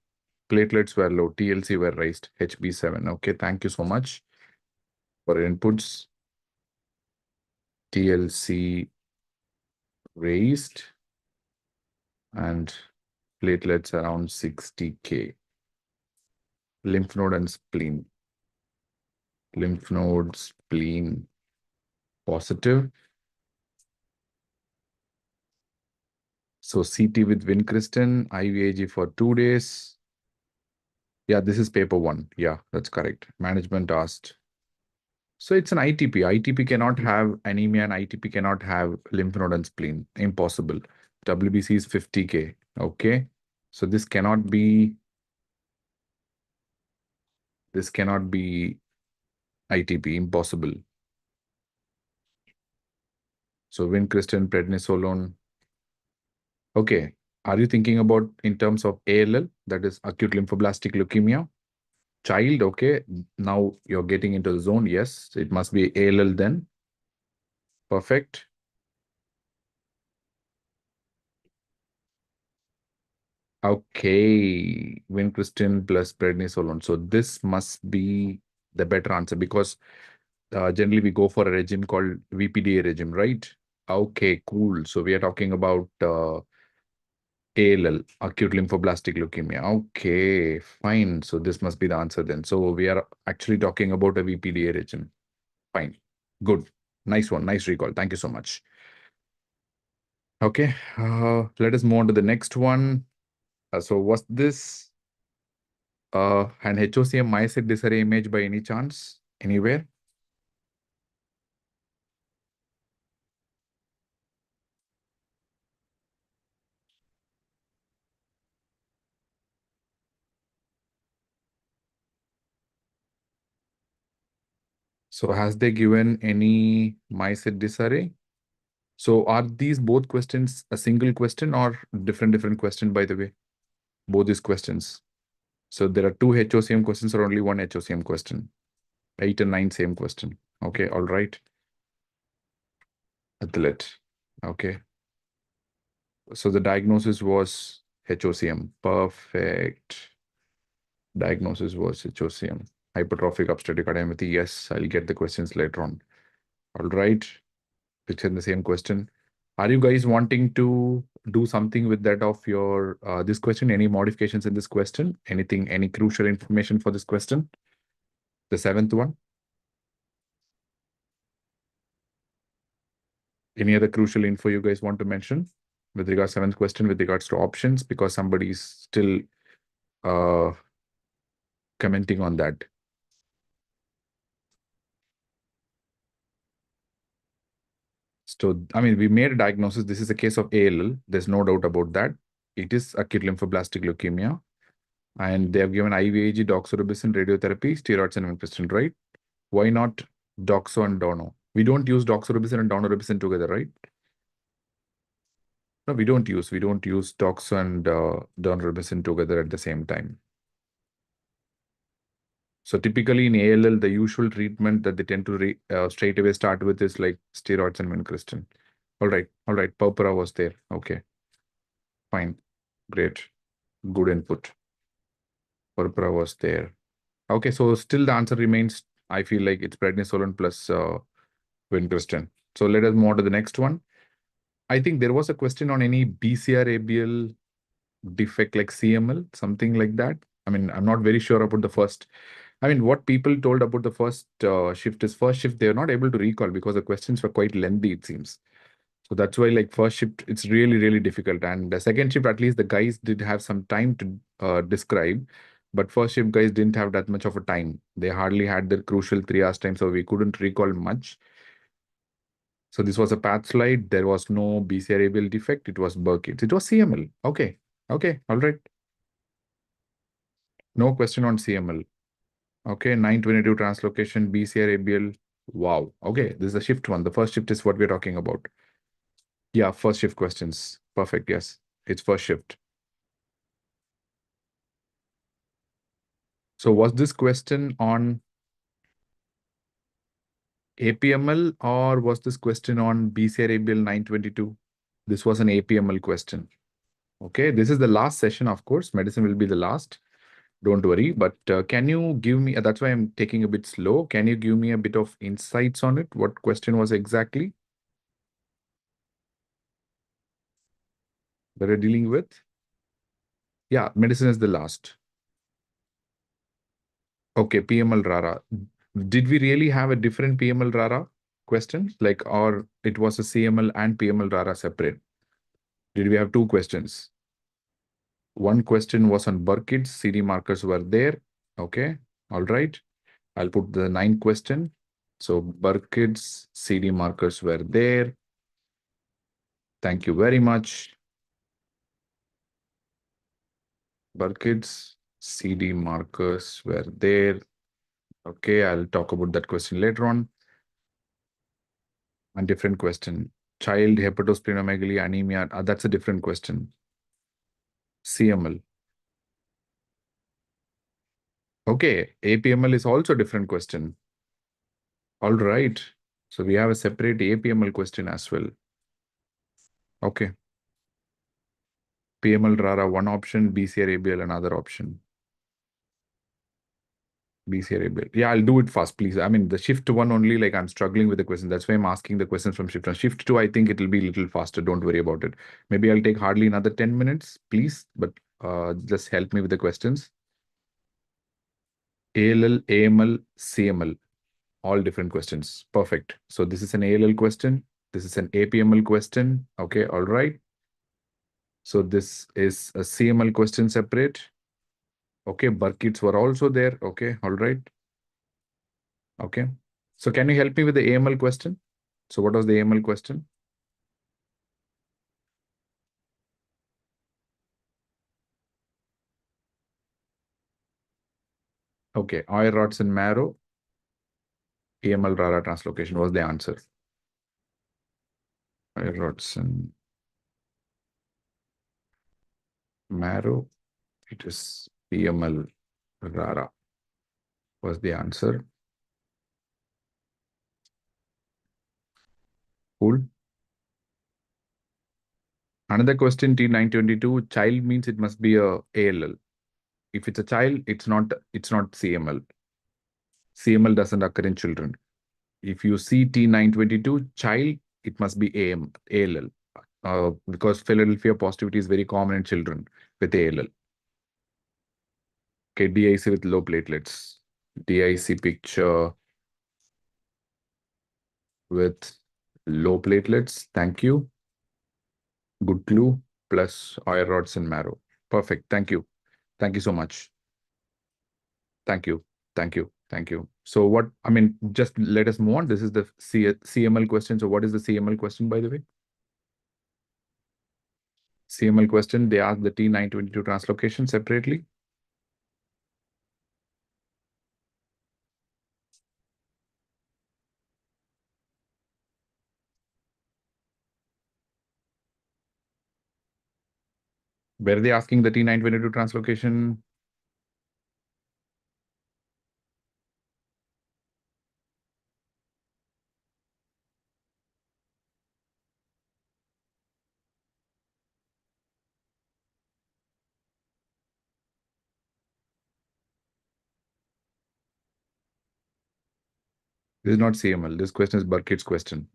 Platelets were low. TLC were raised. HB7. Okay, thank you so much for inputs. TLC raised and platelets around 60K. Lymph node and spleen. Lymph node, spleen, positive. So CT with vincristine, IVIG for 2 days. Yeah, this is paper 1. Yeah, that's correct. Management asked. So it's an ITP. ITP cannot have anemia and ITP cannot have lymph node and spleen. Impossible. WBC is 50K. Okay. So this cannot be ITP. Impossible. So vincristine, prednisolone. Okay. Are you thinking about in terms of ALL, that is acute lymphoblastic leukemia? Child, okay. Now you're getting into the zone. Yes, it must be ALL then. Perfect. Okay, vincristine plus prednisolone. So this must be the better answer because generally we go for a regime called VPDA regime, right? Okay, cool. So we are talking about ALL, acute lymphoblastic leukemia. Okay, fine. So this must be the answer then. So we are actually talking about a VPDA regime. Fine. Good. Nice one. Nice recall. Thank you so much. Okay, let us move on to the next one. So was this an HOCM myocyte disarray image by any chance? Anywhere? So has they given any myocyte disarray? So are these both questions a single question or different question, by the way? Both these questions. So there are two HOCM questions or only one HOCM question? 8 and 9 same question. Okay, all right. Athlete. Okay. So the diagnosis was HOCM. Perfect. Diagnosis was HOCM. Hypertrophic obstetric cardiomyopathy. Yes, I'll get the questions later on. All right. It's in the same question. Are you guys wanting to do something with that of your this question? Any modifications in this question? Anything, any crucial information for this question? The 7th one. Any other crucial info you guys want to mention with regards to 7th question with regards to options? Because somebody is still commenting on that. So, I mean, we made a diagnosis. This is a case of ALL. There's no doubt about that. It is acute lymphoblastic leukemia. And they have given IVIG, doxorubicin, radiotherapy, steroids, and vincristine, right? Why not doxo and dono? We don't use doxorubicin and daunorubicin together, right? No, we don't use doxo and daunorubicin together at the same time. So typically in ALL, the usual treatment that they tend to straight away start with is like steroids and vincristine. All right. Purpura was there. Okay. Fine. Great. Good input. Purpura was there. Okay. So still the answer remains, I feel like it's prednisolone plus vincristine. So let us move on to the next one. I think there was a question on any BCR-ABL defect like CML, something like that. I mean, I'm not very sure about the first. I mean, what people told about the first shift is first shift, they're not able to recall because the questions were quite lengthy, it seems. So that's why like first shift, it's really, really difficult. And the second shift, at least the guys did have some time to describe, but first shift guys didn't have that much of a time. They hardly had the crucial 3 hours time, so we couldn't recall much. So this was a path slide. There was no BCR-ABL defect. It was Burkitt's. It was CML. Okay. All right. No question on CML. Okay. 922 translocation, BCR-ABL. Wow. Okay. This is the shift one. The first shift is what we're talking about. Yeah. First shift questions. Perfect. Yes. It's first shift. So was this question on APML or was this question on BCR-ABL 922? This was an APML question. Okay. This is the last session, of course. Medicine will be the last. Don't worry, but can you give me, that's why I'm taking a bit slow. Can you give me a bit of insights on it? What question was exactly that we're dealing with? Yeah, medicine is the last. Okay, PML RARA. Did we really have a different PML RARA question? Like, or it was a CML and PML RARA separate? Did we have two questions? One question was on Burkitt's, CD markers were there. Okay, all right. I'll put the 9th question. So Burkitt's CD markers were there. Thank you very much. Burkitt's CD markers were there. Okay, I'll talk about that question later on. And different question. child hepatosplenomegaly, anemia. That's a different question. CML. Okay, APML is also a different question. All right. So we have a separate APML question as well. Okay. PML RARA one option, BCR-ABL another option. BCR-ABL. Yeah, I'll do it fast, please. I mean, the shift one only, like I'm struggling with the question. That's why I'm asking the questions from shift one. Shift two, I think it'll be a little faster. Don't worry about it. Maybe I'll take hardly another 10 minutes, please. But just help me with the questions. ALL, AML, CML. All different questions. Perfect. So this is an ALL question. This is an APML question. Okay, all right. So this is a CML question separate. Okay, Burkitt's were also there. Okay, all right. Okay. So can you help me with the AML question? So what was the AML question? Okay, eye rods and marrow. AML RARA translocation was the answer. Eye rods and marrow. It is PML RARA was the answer. Cool. Another question, T922, child means it must be a ALL. If it's a child, it's not CML. CML doesn't occur in children. If you see T922, child, it must be ALL. Because Philadelphia positivity is very common in children with ALL. Okay, DIC with low platelets. DIC picture with low platelets. Thank you. Good clue. Plus eye rods and marrow. Perfect. Thank you. Thank you so much. Thank you. Thank you. Thank you. So what, I mean, just let us move on. This is the CML question. So what is the CML question, by the way? CML question, they ask the T922 translocation separately. Where are they asking the T922 translocation? This is not CML. This question is Burkitt's question.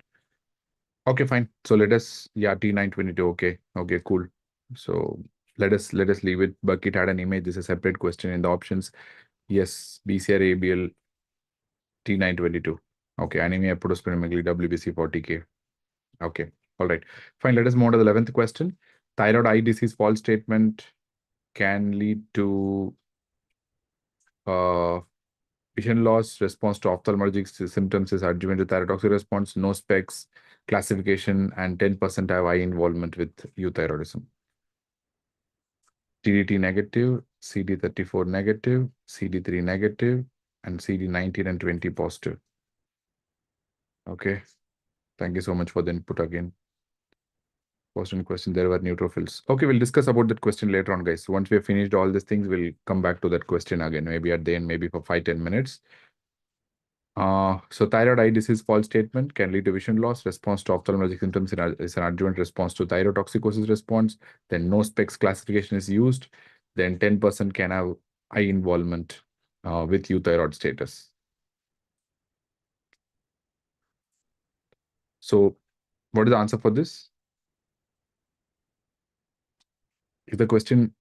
Okay, fine. So let us, yeah, T922. Okay. Okay, cool. So let us leave it. Burkitt had an image. This is a separate question in the options. Yes, BCR, ABL, T922. Okay, anemia, hepatosplenomegaly, WBC 40K. Okay, all right. Fine, let us move on to the 11th question. Thyroid eye disease false statement can lead to vision loss. Response to ophthalmologic symptoms is adjuvant to thyrotoxic response, no specs, classification, and 10% have eye involvement with euthyroidism. TDT negative, CD34 negative, CD3 negative, and CD19 and 20 positive. Okay. Thank you so much for the input again. Question, there were neutrophils. Okay, we'll discuss about that question later on, guys. Once we have finished all these things, we'll come back to that question again, maybe at the end, maybe for 5-10 minutes. So thyroid eye disease false statement can lead to vision loss. Response to ophthalmologic symptoms is an adjuvant response to thyrotoxicosis response. Then no specs classification is used. Then 10% can have eye involvement with euthyroid status. So what is the answer for this? Is the question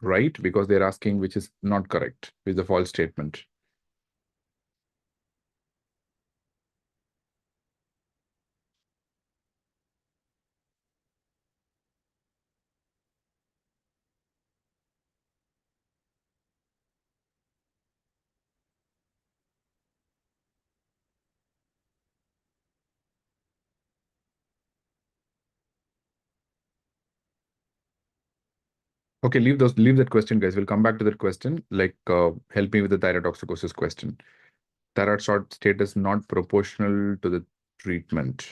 right? Because they're asking which is not correct with the false statement. Okay, leave that question, guys. We'll come back to that question. Like, help me with the thyrotoxicosis question. Thyroid status not proportional to the treatment.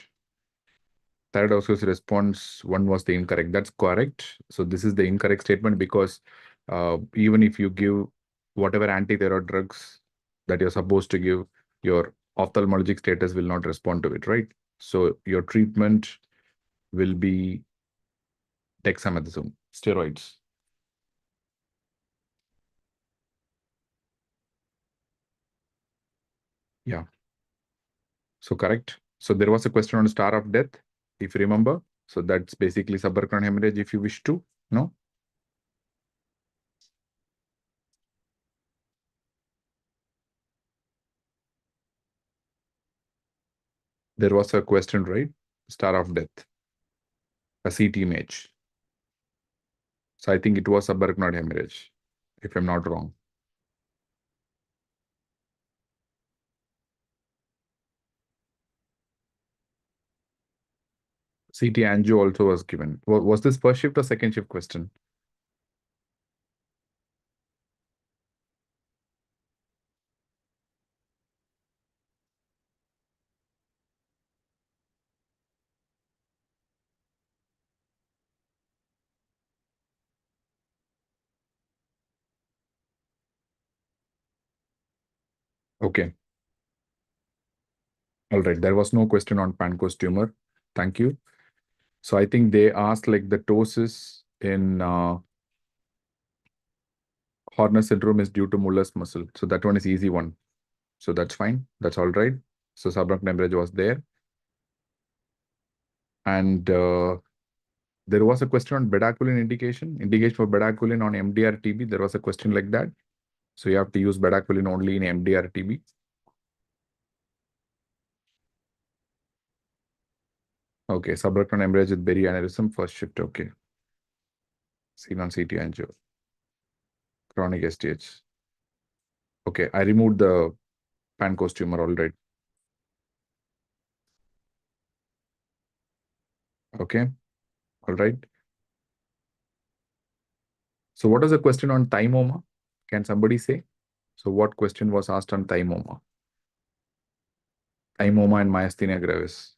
Thyroidosis response 1 was the incorrect. That's correct. So this is the incorrect statement because even if you give whatever anti-thyroid drugs that you're supposed to give, your ophthalmologic status will not respond to it, right? So your treatment will be dexamethasone, steroids. Yeah. So correct. So there was a question on star of death, if you remember. So that's basically subarachnoid hemorrhage if you wish to. No? There was a question, right? Star of death. A CT image. So I think it was subarachnoid hemorrhage, if I'm not wrong. CT angio also was given. Was this first shift or second shift question? Okay. All right. There was no question on Pancoast tumor. Thank you. So I think they asked like the ptosis in Horner syndrome is due to Muller's muscle. So that one is easy one. So that's fine. That's all right. So subarachnoid hemorrhage was there. And there was a question on bedaquiline indication for bedaquiline on MDR TB. There was a question like that. So you have to use bedaquiline only in MDR TB. Okay, subarachnoid hemorrhage with berry aneurysm, first shift. Okay. Seen on CT angio. Chronic STH. Okay, I removed the Pancoast tumor already. Okay, all right. So what is the question on thymoma? Can somebody say? So what question was asked on thymoma? Thymoma and myasthenia gravis.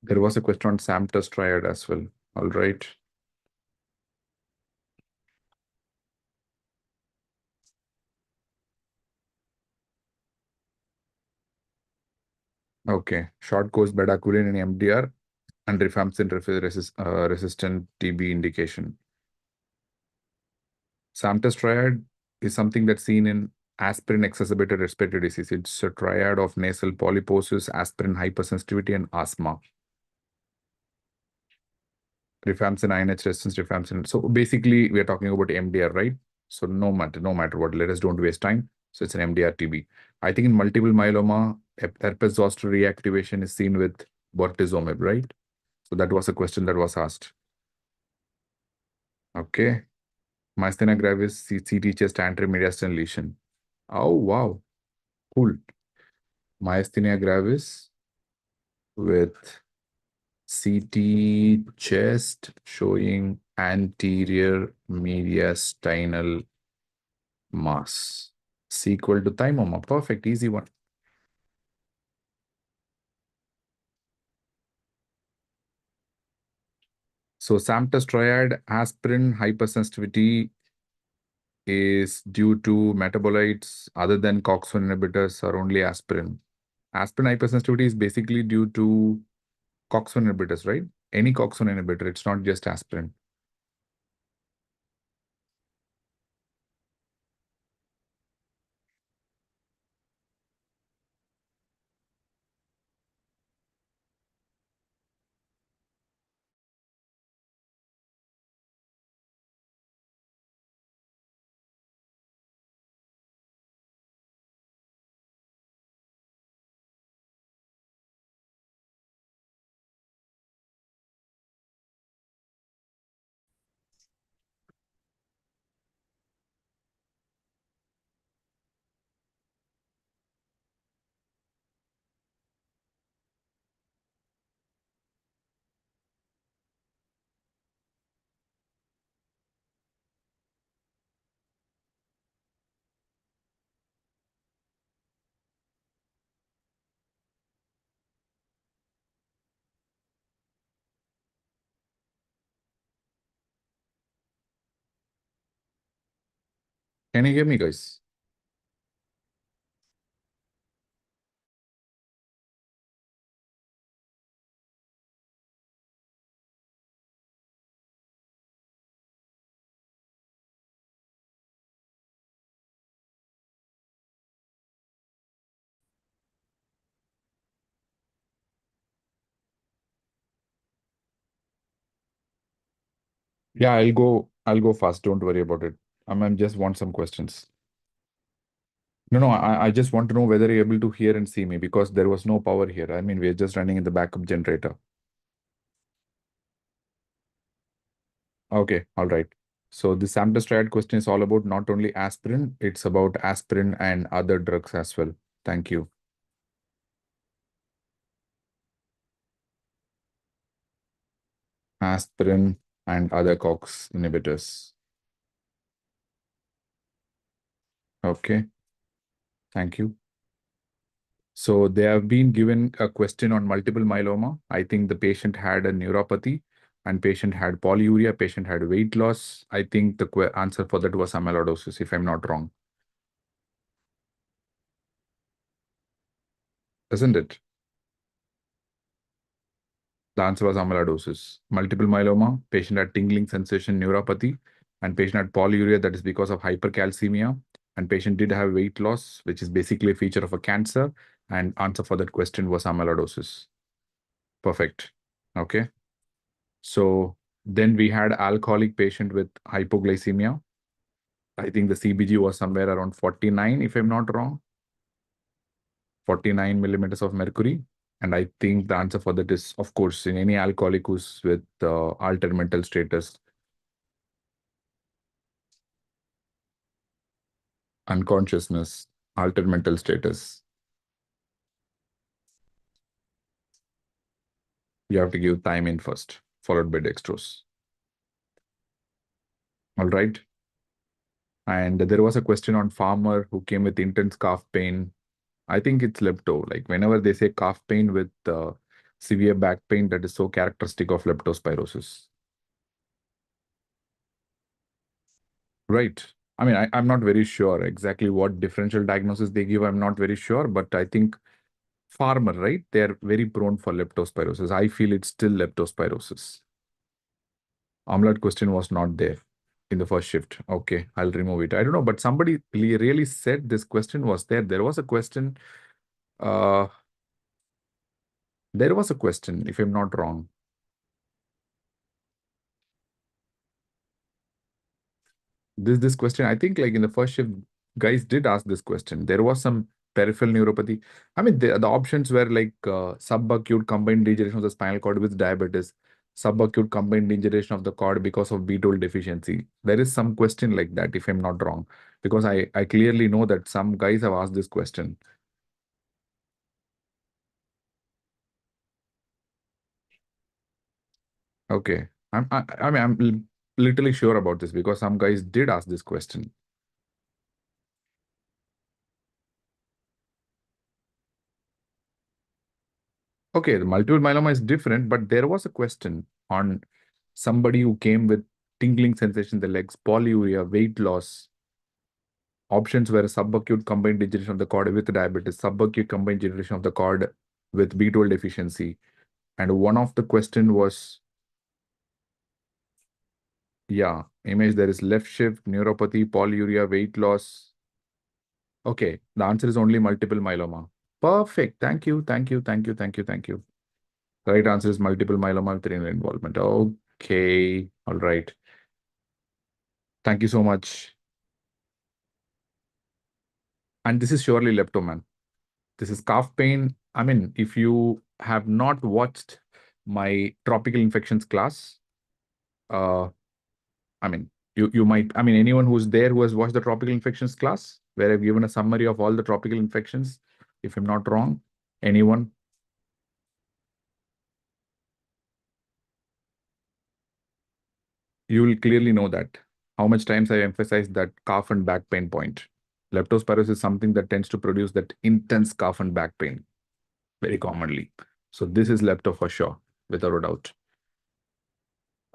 There was a question on Samtus triad as well. All right. Okay, short course bedaquiline in MDR and rifampicin resistant TB indication. Samtus triad is something that's seen in aspirin exacerbated respiratory disease. It's a triad of nasal polyposis, aspirin hypersensitivity, and asthma. Rifampicin INH resistance, rifampicin. So basically, we are talking about MDR, right? So no matter what, let us don't waste time. So it's an MDR TB. I think in multiple myeloma, herpes zoster reactivation is seen with bortezomib, right? So that was a question that was asked. Okay. Myasthenia gravis, CT chest anterior mediastinal lesion. Oh, wow. Cool. Myasthenia gravis with CT chest showing anterior mediastinal mass. Sequel to thymoma. Perfect, easy one. So Samtus triad, aspirin hypersensitivity is due to metabolites other than COX-1 inhibitors or only aspirin. Aspirin hypersensitivity is basically due to COX-1 inhibitors, right? Any COX-1 inhibitor, it's not just aspirin. Can you hear me, guys? Yeah, I'll go fast. Don't worry about it. I just want some questions. No, I just want to know whether you're able to hear and see me because there was no power here. I mean, we're just running in the backup generator. Okay, all right. So the sample triad question is all about not only aspirin, it's about aspirin and other drugs as well. Thank you. Aspirin and other COX inhibitors. Okay, thank you. So they have been given a question on multiple myeloma. I think the patient had a neuropathy and patient had polyuria, patient had weight loss. I think the answer for that was amyloidosis, if I'm not wrong. Isn't it? The answer was amyloidosis. Multiple myeloma, patient had tingling sensation neuropathy, and patient had polyuria, that is because of hypercalcemia, and patient did have weight loss, which is basically a feature of a cancer, and answer for that question was amyloidosis. Perfect. Okay. So then we had alcoholic patient with hypoglycemia. I think the CBG was somewhere around 49, if I'm not wrong. 49 millimeters of mercury. And I think the answer for that is, of course, in any alcoholic who's with altered mental status, unconsciousness, altered mental status, you have to give thiamine first, followed by dextrose. All right. And there was a question on farmer who came with intense calf pain. I think it's lepto. Like whenever they say calf pain with severe back pain, that is so characteristic of leptospirosis. Right. I mean, I'm not very sure exactly what differential diagnosis they give. I'm not very sure, but I think farmer, right? They're very prone for leptospirosis. I feel it's still leptospirosis. Omelette question was not there in the first shift. Okay, I'll remove it. I don't know, but somebody really said this question was there. There was a question. There was a question, if I'm not wrong. This question, I think like in the first shift, guys did ask this question. There was some peripheral neuropathy. I mean, the options were like subacute combined degeneration of the spinal cord with diabetes, subacute combined degeneration of the cord because of B12 deficiency. There is some question like that, if I'm not wrong, because I clearly know that some guys have asked this question. Okay, I mean, I'm literally sure about this because some guys did ask this question. Okay, the multiple myeloma is different, but there was a question on somebody who came with tingling sensation in the legs, polyuria, weight loss. Options were subacute combined degeneration of the cord with diabetes, subacute combined degeneration of the cord with B12 deficiency. And one of the question was, yeah, image, there is left shift, neuropathy, polyuria, weight loss. Okay, the answer is only multiple myeloma. Perfect. Thank you. Thank you. Thank you. Thank you. Thank you. The right answer is multiple myeloma with renal involvement. Okay. All right. Thank you so much. And this is surely leptoman. This is calf pain. I mean, if you have not watched my tropical infections class, I mean, you might, I mean, anyone who's there who has watched the tropical infections class, where I've given a summary of all the tropical infections, if I'm not wrong, anyone? You will clearly know that. How much times I emphasized that calf and back pain point. Leptospirosis is something that tends to produce that intense calf and back pain very commonly. So this is lepto for sure, without a doubt.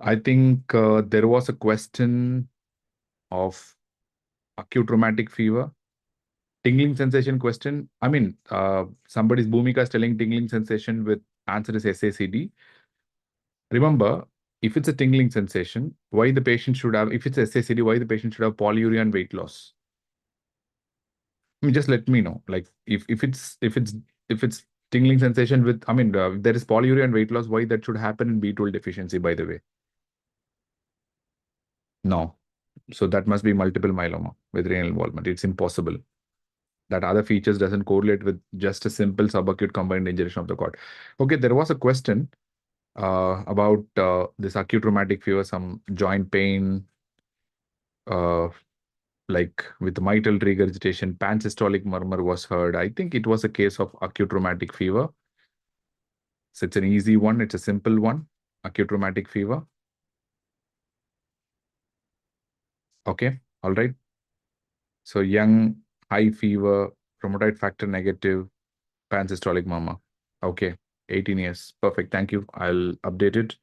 I think there was a question of acute rheumatic fever. Tingling sensation question. I mean, somebody's Bhumika is telling tingling sensation with answer is SACD. Remember, if it's a tingling sensation, why the patient should have, if it's SACD, why the patient should have polyuria and weight loss? I mean, just let me know. Like if it's tingling sensation with, I mean, there is polyuria and weight loss, why that should happen in B12 deficiency, by the way? No. So that must be multiple myeloma with renal involvement. It's impossible. That other features doesn't correlate with just a simple subacute combined injection of the cord. Okay, there was a question about this acute rheumatic fever, some joint pain, like with mitral regurgitation, pansystolic murmur was heard. I think it was a case of acute rheumatic fever. So it's an easy one. It's a simple one. Acute rheumatic fever. Okay, all right. So young, high fever, rheumatoid factor negative, pansystolic murmur. Okay, 18 years. Perfect. Thank you. I'll update it.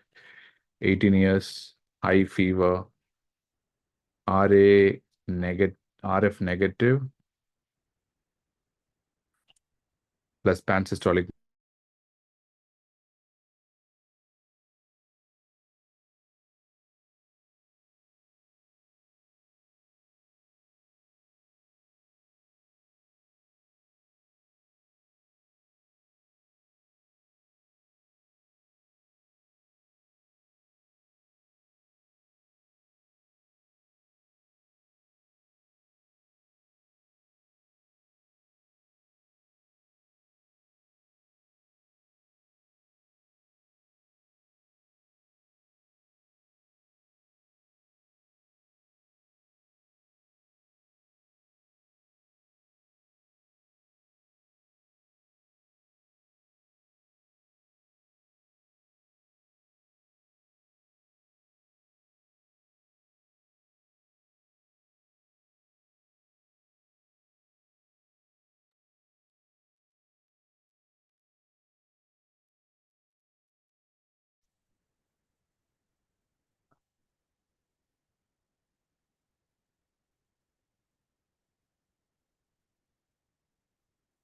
18 years, high fever, RF negative, plus pansystolic.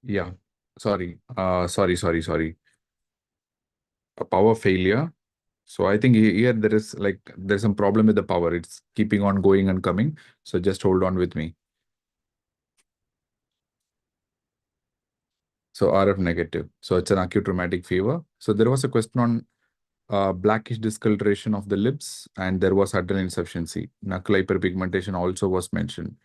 Yeah, sorry. Sorry. A power failure. So I think here there's some problem with the power. It's keeping on going and coming. So just hold on with me. So RF negative. So it's an acute rheumatic fever. So there was a question on blackish discoloration of the lips, and there was adrenal insufficiency. Knuckle hyperpigmentation also was mentioned.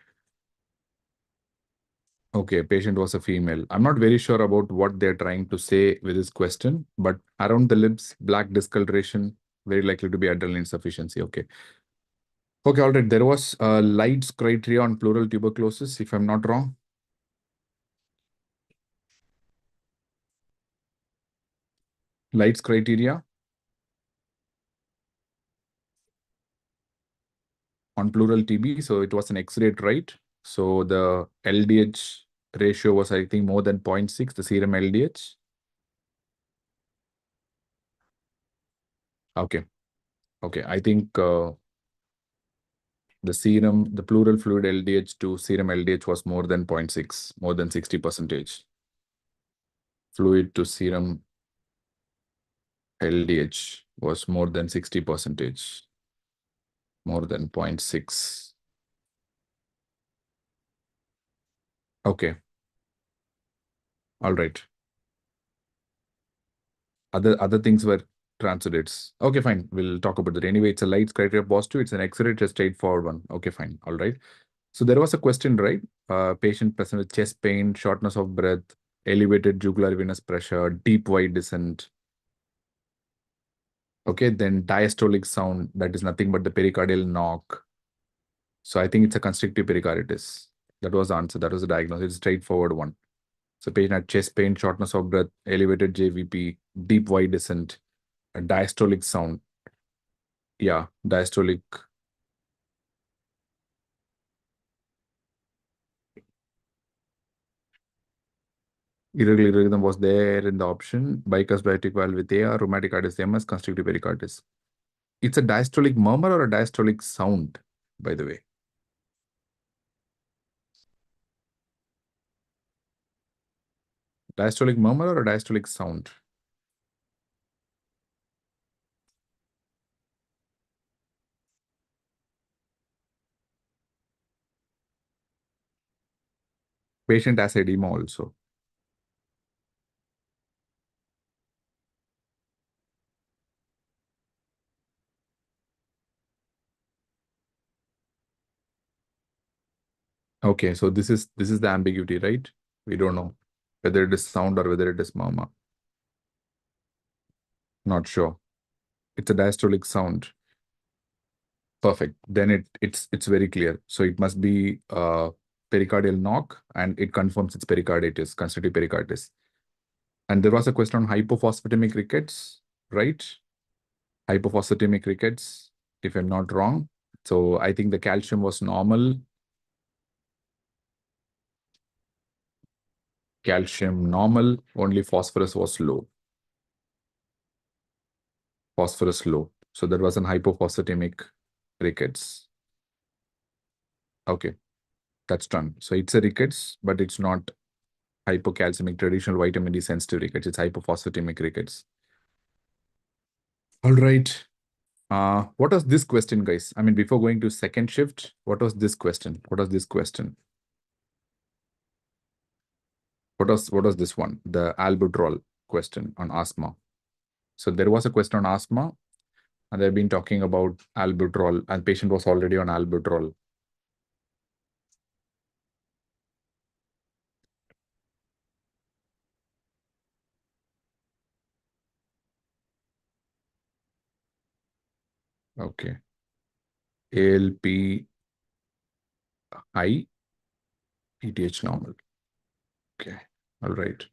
Okay, patient was a female. I'm not very sure about what they're trying to say with this question, but around the lips, black discoloration, very likely to be adrenal insufficiency. Okay. Okay, all right. There was Light's criteria on pleural tuberculosis, if I'm not wrong. Light's criteria on pleural TB. So it was an X-rate, right? So the LDH ratio was, I think, more than 0.6, the serum LDH. Okay. Okay, I think the pleural fluid LDH to serum LDH was more than 0.6, more than 60%. Fluid to serum LDH was more than 60%, more than 0.6. Okay. All right. Other things were transudits. Okay, fine. We'll talk about that. Anyway, it's a Light's criteria positive. It's an X-ray, it's a straightforward one. Okay, fine. All right. So there was a question, right? Patient present with chest pain, shortness of breath, elevated jugular venous pressure, deep wide descent. Okay, then diastolic sound, that is nothing but the pericardial knock. So I think it's a constrictive pericarditis. That was the answer. That was the diagnosis. It's a straightforward one. So patient had chest pain, shortness of breath, elevated JVP, deep wide descent, a diastolic sound. Yeah, diastolic. Irregular rhythm was there in the option. Bicuspid valve with AR, rheumatic arthritis MS, constrictive pericarditis. It's a diastolic murmur or a diastolic sound, by the way? Diastolic murmur or a diastolic sound? Patient has edema also. Okay, so this is the ambiguity, right? We don't know whether it is sound or whether it is murmur. Not sure. It's a diastolic sound. Perfect. Then it's very clear. So it must be pericardial knock, and it confirms it's pericarditis, constrictive pericarditis. And there was a question on hypophosphatemic rickets, right? Hypophosphatemic rickets, if I'm not wrong. So I think the calcium was normal. Calcium normal, only phosphorus was low. Phosphorus low. So there was an hypophosphatemic rickets. Okay, that's done. So it's a rickets, but it's not hypocalcemic traditional vitamin D sensitive rickets. It's hypophosphatemic rickets. All right. What was this question, guys? I mean, before going to second shift, what was this question? What was this question? What was this one? The albuterol question on asthma. So there was a question on asthma, and they've been talking about albuterol, and patient was already on albuterol. Okay. ALP high, PTH normal. Okay. All right.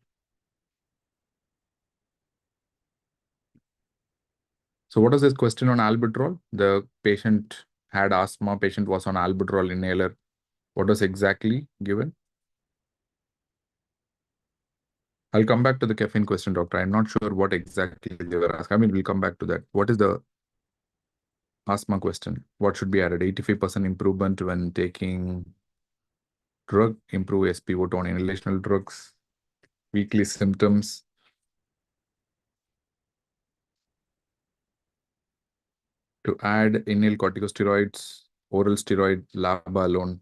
So what is this question on albuterol? The patient had asthma, patient was on albuterol inhaler. What was exactly given? I'll come back to the caffeine question, doctor. I'm not sure what exactly they were asking. I mean, we'll come back to that. What is the asthma question? What should be added? 85% improvement when taking drug, improve SpO2 on inhalational drugs, weekly symptoms. To add inhaled corticosteroids, oral steroid, LABA alone.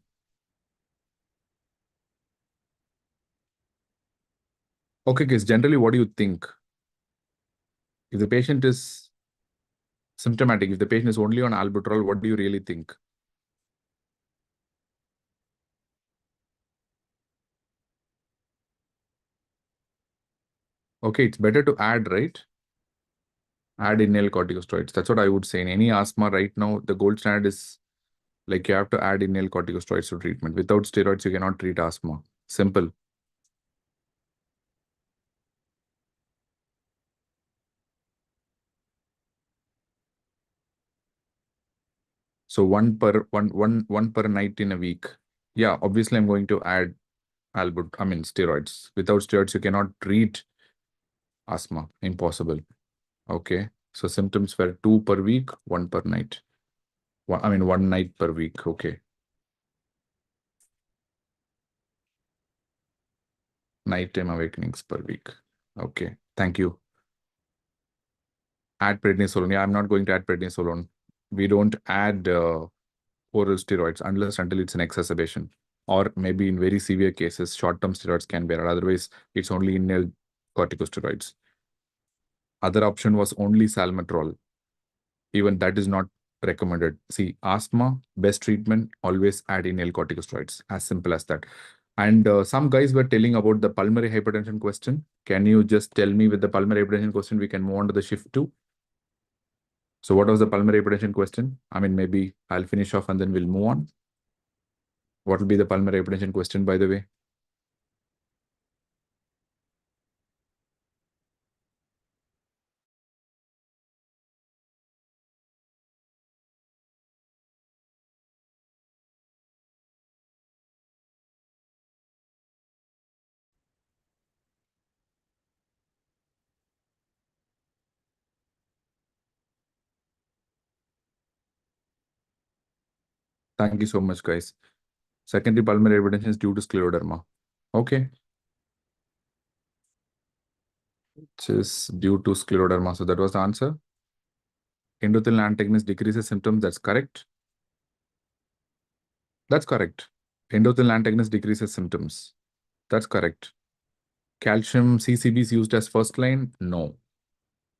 Okay, guys, generally, what do you think? If the patient is symptomatic, if the patient is only on albuterol, what do you really think? Okay, it's better to add, right? Add inhaled corticosteroids. That's what I would say. In any asthma right now, the gold standard is like you have to add inhaled corticosteroids to treatment. Without steroids, you cannot treat asthma. Simple. So one per night in a week. Yeah, obviously I'm going to add steroids. Without steroids, you cannot treat asthma. Impossible. Okay. So symptoms were 2 per week, 1 per night. One night per week. Okay. Nighttime awakenings per week. Okay. Thank you. Add prednisolone. Yeah, I'm not going to add prednisolone. We don't add oral steroids until it's an exacerbation. Or maybe in very severe cases, short-term steroids can be added. Otherwise, it's only inhaled corticosteroids. Other option was only salmeterol. Even that is not recommended. See, asthma, best treatment, always add inhaled corticosteroids. As simple as that. And some guys were telling about the pulmonary hypertension question. Can you just tell me with the pulmonary hypertension question, we can move on to the shift 2? So what was the pulmonary hypertension question? I mean, maybe I'll finish off and then we'll move on. What will be the pulmonary hypertension question, by the way? Thank you so much, guys. Secondary pulmonary hypertension is due to scleroderma. Okay. which is due to scleroderma. So that was the answer. Endothelin antagonist decreases symptoms. That's correct. That's correct. Endothelin antagonist decreases symptoms. That's correct. Calcium CCB is used as first line? No.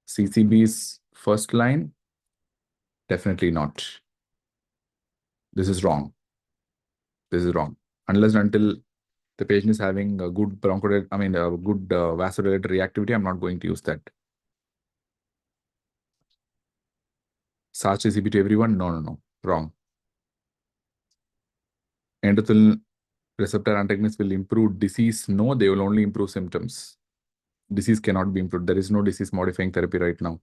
CCB is first line? Definitely not. This is wrong. This is wrong. Unless and until the patient is having a good bronchodilator, I mean, a good vasodilator reactivity, I'm not going to use that. SARS CCB to everyone? No, no, no. Wrong. Endothelin receptor antagonists will improve disease? No, they will only improve symptoms. Disease cannot be improved. There is no disease modifying therapy right now.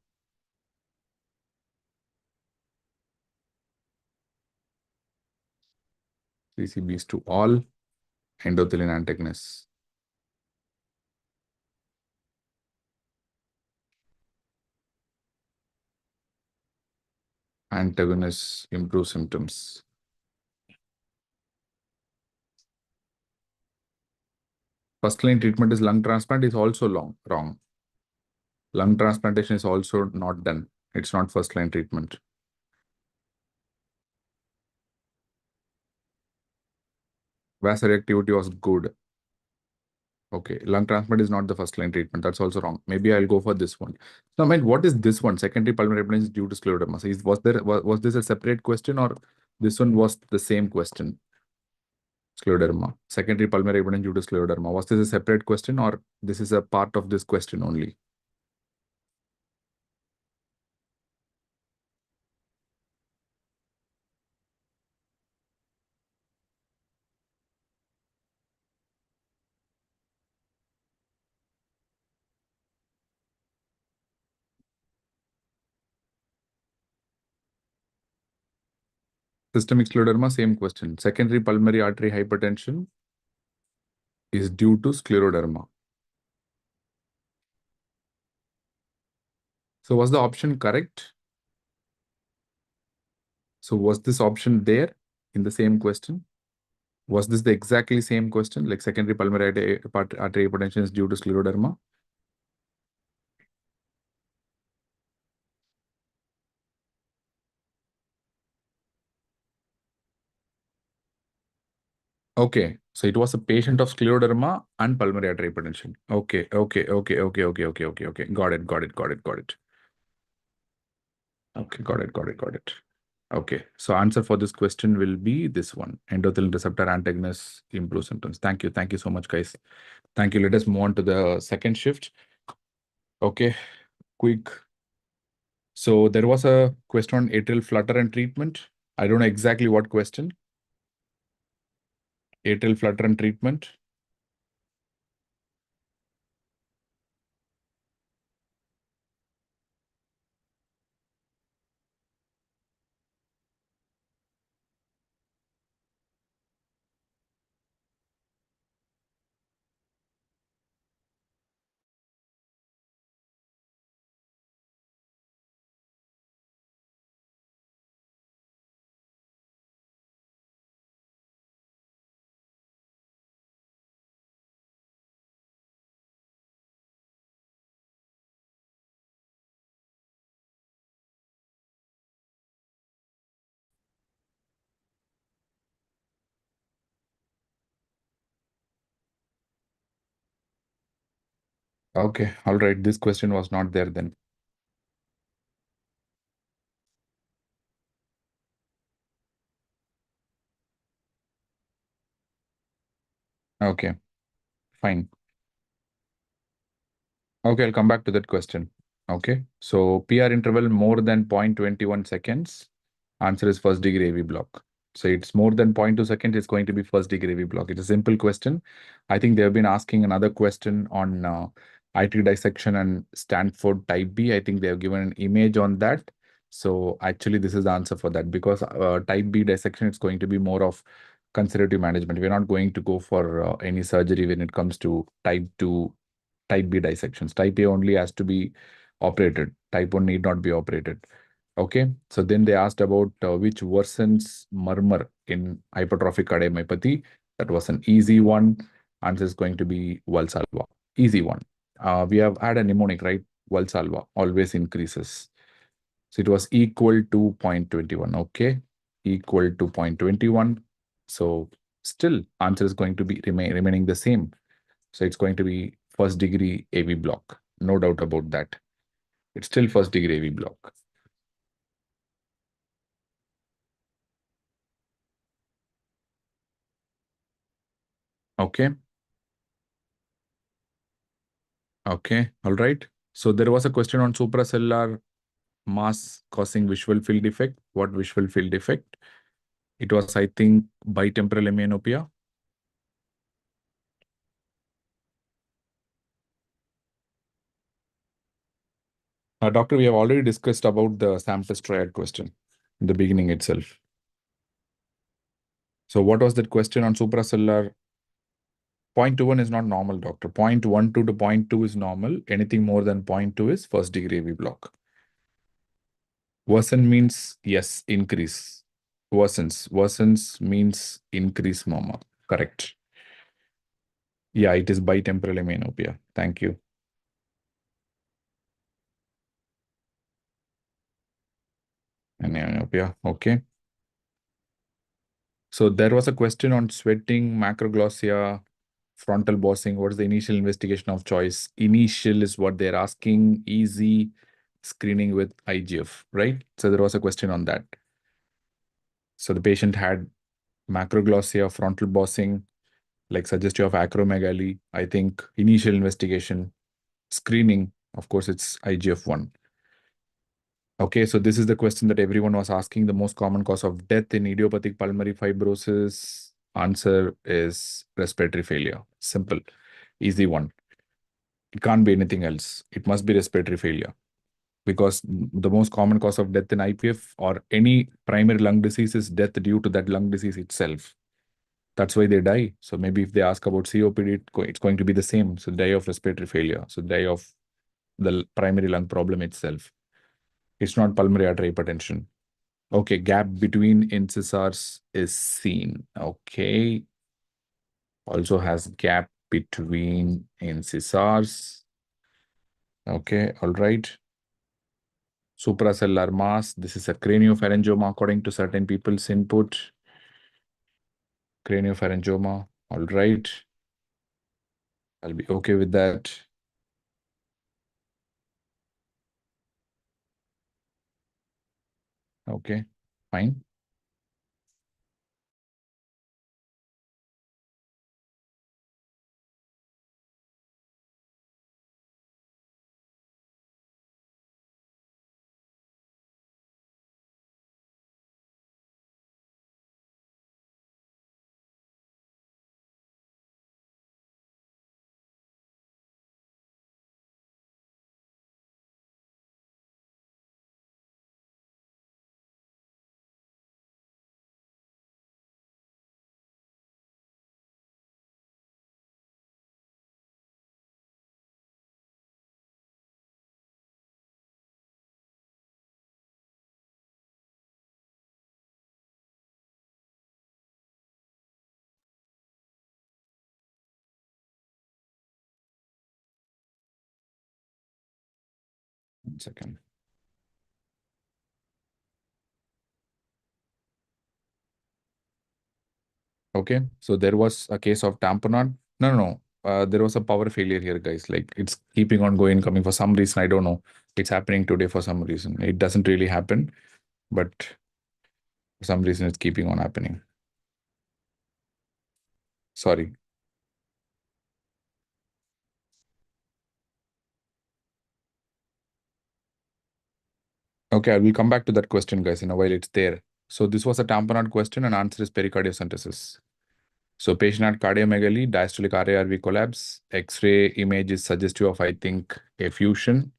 CCBs to all endothelin antagonists. Antagonists improve symptoms. First line treatment is lung transplant is also wrong. Lung transplantation is also not done. It's not first line treatment. Vasoreactivity was good. Okay, lung transplant is not the first line treatment. That's also wrong. Maybe I'll go for this one. So, I mean, what is this one? Secondary pulmonary hypertension due to scleroderma. So was this a separate question or this one was the same question? Scleroderma. Secondary pulmonary hypertension due to scleroderma. Was this a separate question or this is a part of this question only? Systemic scleroderma, same question. Secondary pulmonary artery hypertension is due to scleroderma. So was the option correct? So was this option there in the same question? Was this the exactly same question, like secondary pulmonary artery hypertension is due to scleroderma? Okay, so it was a patient of scleroderma and pulmonary artery hypertension. Okay. Got it. Okay, got it. Okay, so answer for this question will be this one. Endothelin receptor antagonists improve symptoms. Thank you so much, guys. Thank you. Let us move on to the second shift. Okay, quick. So there was a question on atrial flutter and treatment. I don't know exactly what question. Atrial flutter and treatment. Okay, all right. This question was not there then. Okay, fine. Okay, I'll come back to that question. Okay, so PR interval more than 0.21 seconds. Answer is first degree AV block. So it's more than 0.2 seconds, it's going to be first degree AV block. It's a simple question. I think they have been asking another question on IT dissection and Stanford type B. I think they have given an image on that. So actually this is the answer for that because type B dissection, it's going to be more of conservative management. We're not going to go for any surgery when it comes to type 2, type B dissections. Type A only has to be operated. Type 1 need not be operated. Okay, so then they asked about which worsens murmur in hypertrophic cardiomyopathy. That was an easy one. Answer is going to be Valsalva. Easy one. we have had a mnemonic, right? Valsalva always increases. So it was equal to 0.21. Okay, equal to 0.21. So still answer is going to be remaining the same. So it's going to be first degree AV block. No doubt about that. It's still first degree AV block. Okay. Okay. All right. So there was a question on supracellular mass causing visual field defect. What visual field defect? It was, I think, bitemporal hemianopia. Doctor, we have already discussed about the Samtez triad question in the beginning itself. So what was that question on supracellular? 0.21 is not normal, doctor. 0.12 to 0.2 is normal. Anything more than 0.2 is first degree AV block. Worsen means, yes, increase. Worsens means increase, mama. Correct. Yeah, it is bitemporal hemianopia. Thank you. Hemianopia, okay. So there was a question on sweating, macroglossia, frontal bossing. What is the initial investigation of choice? Initial is what they're asking. Easy screening with IGF, right? So there was a question on that. So the patient had macroglossia, frontal bossing, like suggestive of acromegaly. I think initial investigation, screening, of course, it's IGF-1. Okay, so this is the question that everyone was asking. The most common cause of death in idiopathic pulmonary fibrosis. Answer is respiratory failure. Simple, easy one. It can't be anything else. It must be respiratory failure, because the most common cause of death in IPF or any primary lung disease is death due to that lung disease itself. That's why they die. So maybe if they ask about COPD, it's going to be the same. So die of respiratory failure. So die of the primary lung problem itself. It's not pulmonary artery hypertension. Okay, gap between incisors is seen. Okay. Also has gap between incisors. Okay, all right. Supracellular mass. This is a craniopharyngioma according to certain people's input. Craniopharyngioma. All right. I'll be okay with that. Okay, fine. One second. Okay, so there was a case of tamponade. No. There was a power failure here, guys. Like it's keeping on going, coming for some reason. I don't know. It's happening today for some reason. It doesn't really happen, but for some reason it's keeping on happening. Sorry. Okay, I will come back to that question, guys, in a while. It's there. So this was a tamponade question, and answer is pericardiocentesis. So patient had cardiomegaly, diastolic RARV collapse. X-ray image is suggestive of, I think, effusion,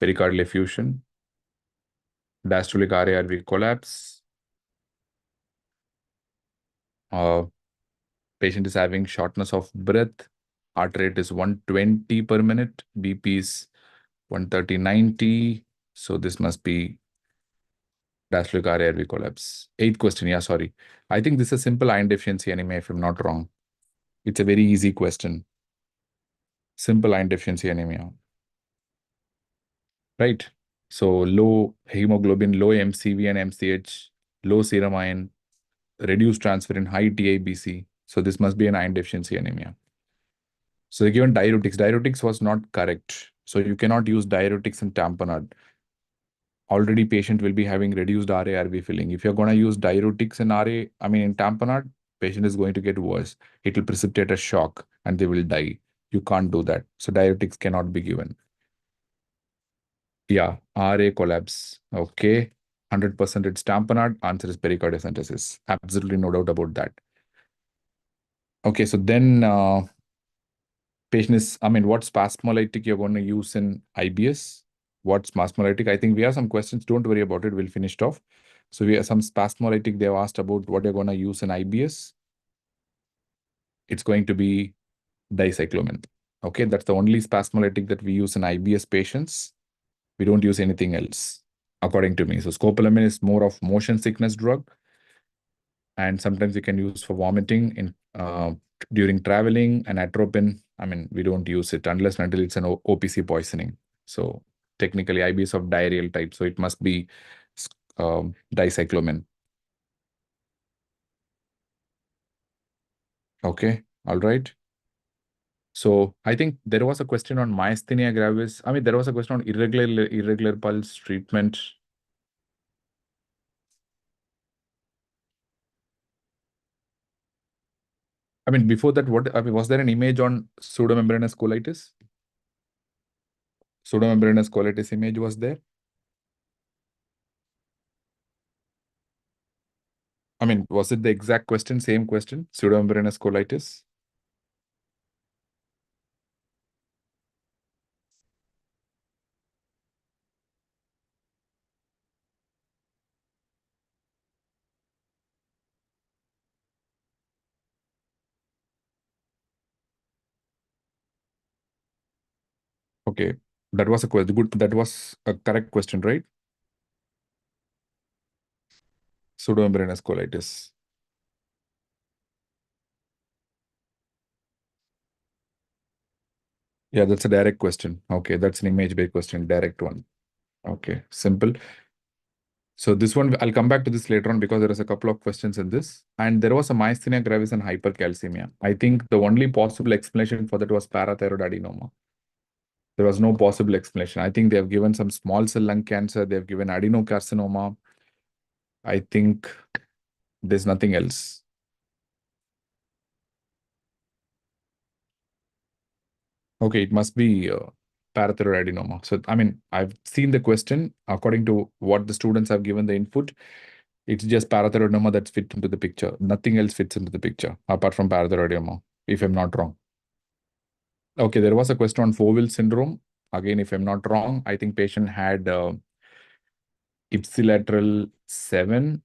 pericardial effusion. Diastolic RARV collapse. Patient is having shortness of breath. Heart rate is 120 per minute. BP is 130/90. So this must be diastolic RARV collapse. 8th question. Yeah, sorry. I think this is a simple iron deficiency anemia, if I'm not wrong. It's a very easy question. Simple iron deficiency anemia. Right? So low hemoglobin, low MCV and MCH, low serum iron, reduced transferrin, high TIBC. So this must be an iron deficiency anemia. So they given diuretics. Diuretics was not correct. So you cannot use diuretics in tamponade. Already patient will be having reduced RA-RB filling. If you're going to use diuretics in RA, I mean in tamponade, patient is going to get worse. It will precipitate a shock and they will die. You can't do that. So diuretics cannot be given. Yeah, RA collapse. Okay. 100% it's tamponade. Answer is pericardiocentesis. Absolutely no doubt about that. Okay, so then patient is, I mean, what spasmolytic you're going to use in IBS? What spasmolytic? I think we have some questions. Don't worry about it. We'll finish it off. So we have some spasmolytic. They've asked about what you're going to use in IBS. It's going to be dicyclomin. Okay, that's the only spasmolytic that we use in IBS patients. We don't use anything else, according to me. So scopolamine is more of motion sickness drug. And sometimes you can use for vomiting in during traveling. And atropine, I mean, we don't use it unless and until it's an OPC poisoning. So technically IBS of diarrheal type. So it must be dicyclomin. Okay, all right. So I think there was a question on myasthenia gravis. I mean, there was a question on irregular pulse treatment. I mean, before that, what I mean, was there an image on pseudomembranous colitis? Pseudomembranous colitis image was there? I mean, was it the exact question, same question, pseudomembranous colitis? Okay, that was a question. Good, that was a correct question, right? Pseudomembranous colitis. Yeah, that's a direct question. Okay, that's an image-based question, direct one. Okay, simple. So this one, I'll come back to this later on because there is a couple of questions in this. And there was a myasthenia gravis and hypercalcemia. I think the only possible explanation for that was parathyroid adenoma. There was no possible explanation. I think they have given some small cell lung cancer. They have given adenocarcinoma. I think there's nothing else. Okay, it must be parathyroid adenoma. So, I mean, I've seen the question. According to what the students have given the input, it's just parathyroid adenoma that's fit into the picture. Nothing else fits into the picture apart from parathyroid adenoma, if I'm not wrong. Okay, there was a question on Foville syndrome. Again, if I'm not wrong, I think patient had ipsilateral 7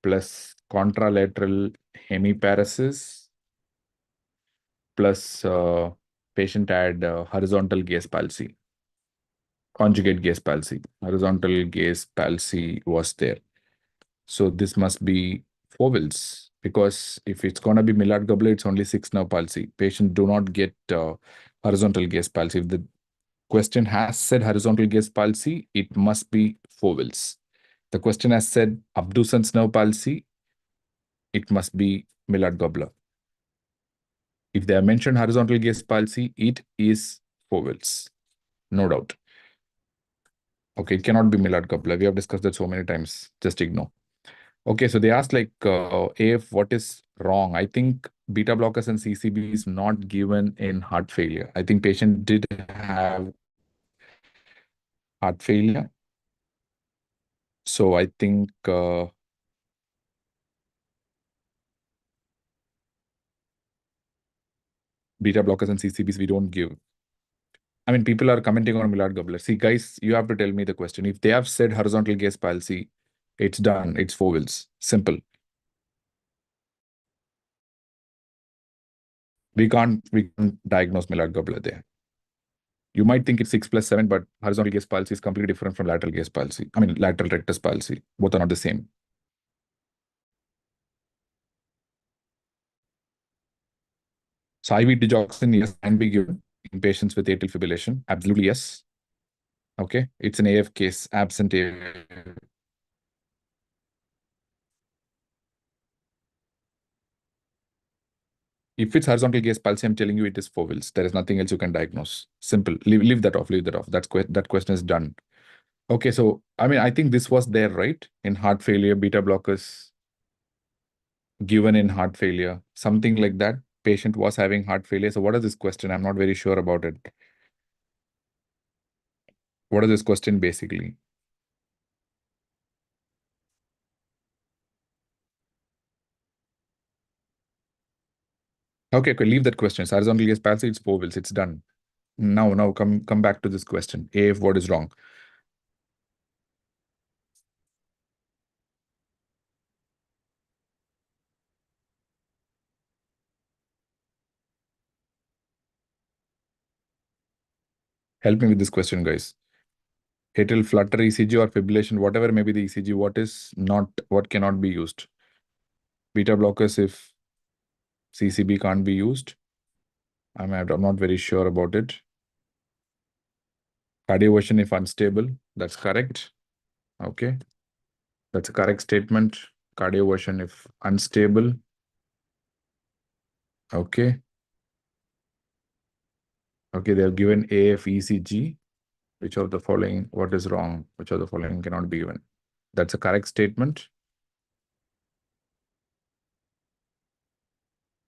plus contralateral hemiparesis plus patient had horizontal gaze palsy, conjugate gaze palsy. Horizontal gaze palsy was there. So this must be Foville's because if it's going to be Millard-Gubler, it's only 6-nerve palsy. Patient do not get horizontal gaze palsy. If the question has said horizontal gaze palsy, it must be Foville's. The question has said abducens nerve palsy, it must be Millard-Gubler. If they have mentioned horizontal gaze palsy, it is Foville's, no doubt. Okay, it cannot be Millard-Gubler. We have discussed that so many times. Just ignore. Okay, so they asked like AF, what is wrong? I think beta blockers and CCB is not given in heart failure. I think patient did have heart failure. So I think beta blockers and CCBs we don't give. I mean, people are commenting on Millard-Gubler. See, guys, you have to tell me the question. If they have said horizontal gaze palsy, it's done. It's Foville's. Simple. We can't diagnose Millard-Gubler there. You might think it's 6 plus 7, but horizontal gaze palsy is completely different from lateral gaze palsy. I mean, lateral rectus palsy. Both are not the same. So IV digoxin, yes, can be given. in patients with atrial fibrillation? Absolutely yes. Okay, it's an AF case, absent AF. If it's horizontal gaze palsy, I'm telling you it is foveals. There is nothing else you can diagnose. Simple. Leave that off. Leave that off. That question is done. Okay, so I mean, I think this was there, right? In heart failure, beta blockers given in heart failure, something like that. Patient was having heart failure. So what is this question? I'm not very sure about it. What is this question basically? Okay, leave that question. Horizontal gaze palsy, it's foveals. It's done. Now come back to this question. AF, what is wrong? Help me with this question, guys. Atrial flutter ECG or fibrillation, whatever may be the ECG, what cannot be used? Beta blockers if CCB can't be used. I'm not very sure about it. Cardioversion if unstable, that's correct. Okay, that's a correct statement. Cardioversion if unstable. Okay. Okay, they have given AF ECG. Which of the following, what is wrong? Which of the following cannot be given? That's a correct statement.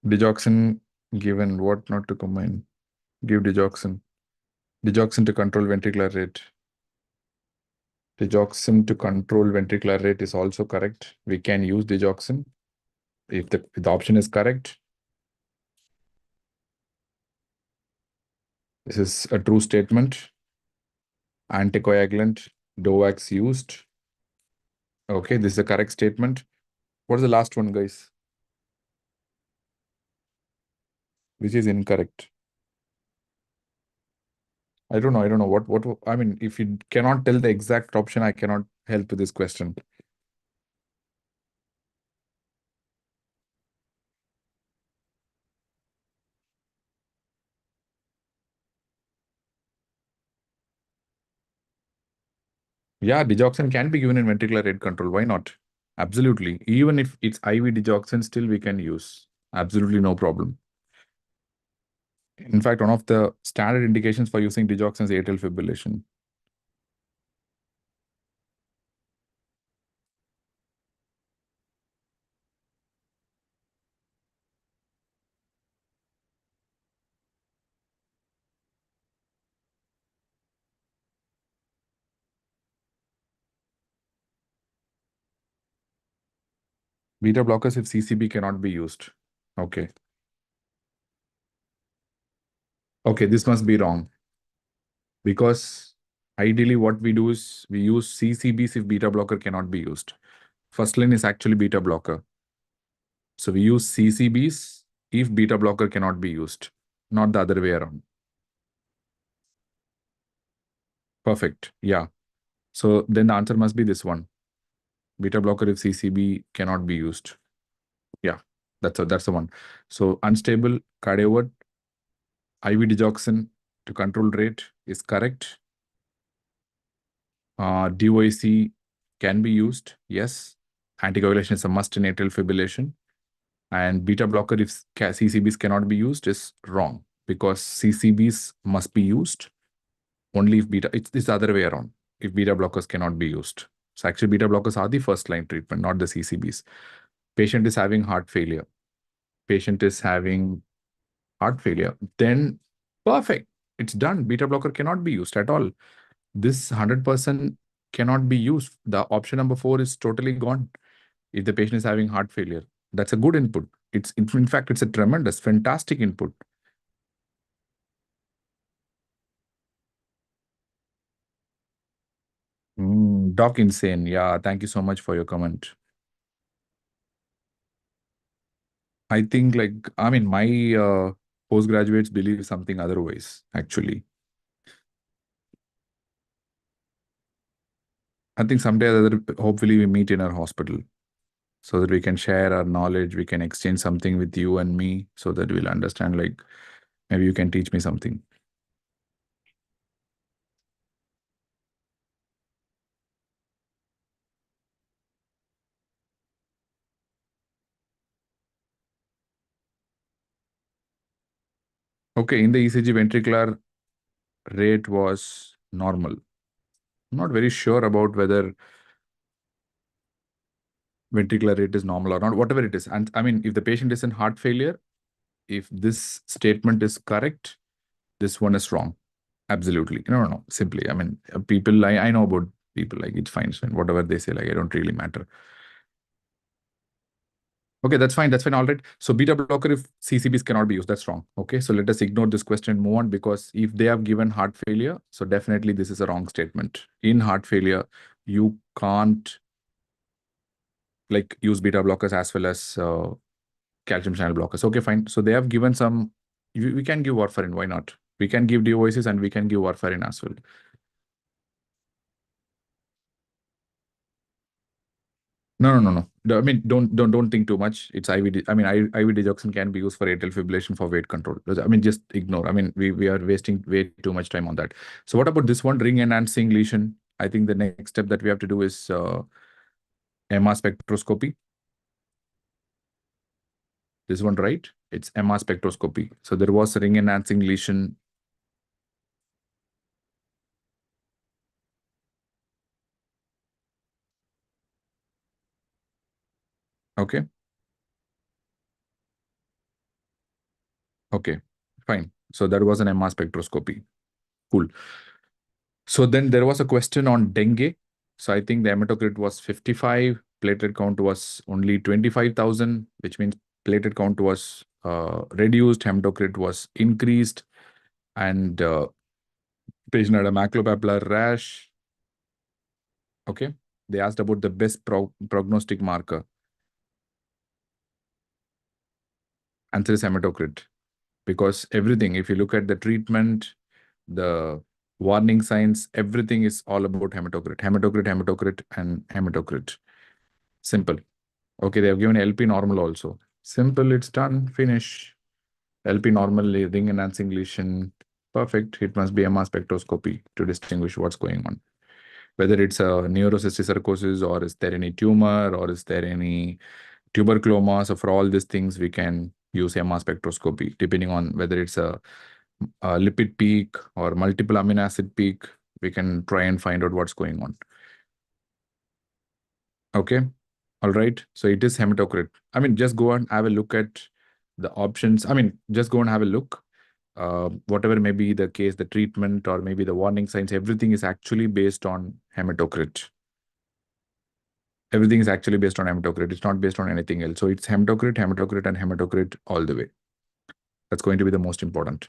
Digoxin given, what not to combine? Give digoxin. Digoxin to control ventricular rate. Digoxin to control ventricular rate is also correct. We can use digoxin if the option is correct. This is a true statement. Anticoagulant, Dovax used. Okay, this is a correct statement. What is the last one, guys? Which is incorrect. I don't know. What I mean, if you cannot tell the exact option, I cannot help with this question. Yeah, digoxin can be given in ventricular rate control. Why not? Absolutely. Even if it's IV digoxin, still we can use. Absolutely no problem. In fact, one of the standard indications for using digoxin is atrial fibrillation. Beta blockers if CCB cannot be used. Okay. Okay, this must be wrong. Because ideally what we do is we use CCBs if beta blocker cannot be used. First line is actually beta blocker. So we use CCBs if beta blocker cannot be used, not the other way around. Perfect. Yeah. So then the answer must be this one. Beta blocker if CCB cannot be used. Yeah, that's the one. So unstable cardiovert, IV digoxin to control rate is correct. DOAC can be used. Yes. Anticoagulation is a must in atrial fibrillation. And beta blocker if CCBs cannot be used is wrong because CCBs must be used only if beta, it's the other way around, if beta blockers cannot be used. So actually beta blockers are the first line treatment, not the CCBs. Patient is having heart failure. Patient is having heart failure. Then perfect. It's done. Beta blocker cannot be used at all. This 100% cannot be used. The option number 4 is totally gone if the patient is having heart failure. That's a good input. In fact, it's a tremendous, fantastic input. Doc insane. Yeah, thank you so much for your comment. I think my postgraduates believe something otherwise, actually. I think someday or other, hopefully we meet in our hospital so that we can share our knowledge. We can exchange something with you and me so that we'll understand, maybe you can teach me something. Okay, in the ECG, ventricular rate was normal. I'm not very sure about whether ventricular rate is normal or not, whatever it is. And I mean, if the patient is in heart failure, if this statement is correct, this one is wrong. Absolutely. No. Simply, I mean, people, I know about people, like it's fine, whatever they say, like, I don't really matter. Okay, that's fine. That's fine. All right. So beta blocker, if CCBs cannot be used, that's wrong. Okay. So let us ignore this question and move on, because if they have given heart failure, so definitely this is a wrong statement. In heart failure, you can't like use beta blockers as well as calcium channel blockers. Okay, fine. So they have given some, we can give warfarin. Why not? We can give DOACs and we can give warfarin as well. No. I mean, don't think too much. It's IV. I mean, IV digoxin can be used for atrial fibrillation for weight control. I mean, just ignore. I mean, we are wasting way too much time on that. So what about this one, ring enhancing lesion? I think the next step that we have to do is MR spectroscopy. This one, right? It's MR spectroscopy. So there was a ring enhancing lesion. Okay. Okay, fine. So that was an MR spectroscopy. Cool. So then there was a question on dengue. So I think the hematocrit was 55, platelet count was only 25,000, which means platelet count was reduced, hematocrit was increased, and patient had a maculopapular rash. Okay, they asked about the best prognostic marker. Answer is hematocrit, because everything, if you look at the treatment, the warning signs, everything is all about hematocrit, and hematocrit. Simple. Okay, they have given LP normal also. Simple, it's done, finish. LP normal, ring enhancing lesion, perfect. It must be MR spectroscopy to distinguish what's going on. Whether it's a neurocysticercosis, or is there any tumor, or is there any tuberculoma. So for all these things, we can use MR spectroscopy, depending on whether it's a lipid peak or multiple amino acid peak. We can try and find out what's going on. Okay. All right. So it is hematocrit. I mean, just go and have a look at the options. I mean, just go and have a look. Whatever may be the case, the treatment or maybe the warning signs, everything is actually based on hematocrit. Everything is actually based on hematocrit. It's not based on anything else. So it's hematocrit, and hematocrit all the way. That's going to be the most important.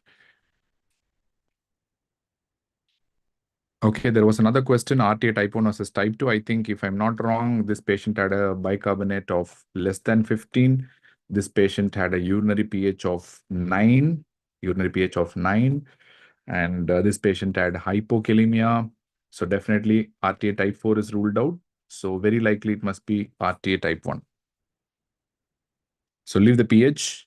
Okay, there was another question, RTA type 1 versus type 2. I think if I'm not wrong, this patient had a bicarbonate of less than 15. This patient had a urinary pH of 9. And this patient had hypokalemia. So definitely RTA type 4 is ruled out. So very likely it must be RTA type 1. So leave the pH.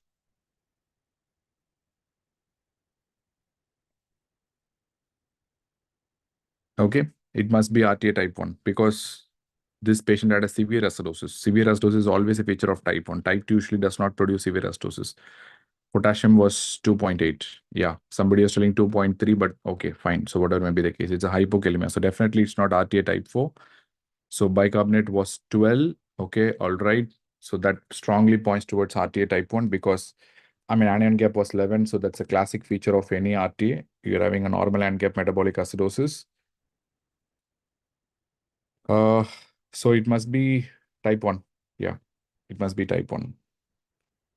Okay, it must be RTA type 1 because this patient had a severe acidosis. Severe acidosis is always a feature of type 1. Type 2 usually does not produce severe acidosis. Potassium was 2.8. Yeah, somebody is telling 2.3, but okay, fine. So whatever may be the case, it's a hypokalemia. So definitely it's not RTA type 4. So bicarbonate was 12. Okay, all right. So that strongly points towards RTA type 1 because, I mean, anion gap was 11. So that's a classic feature of any RTA. You're having a normal anion gap metabolic acidosis. So it must be type 1. Yeah, it must be type 1.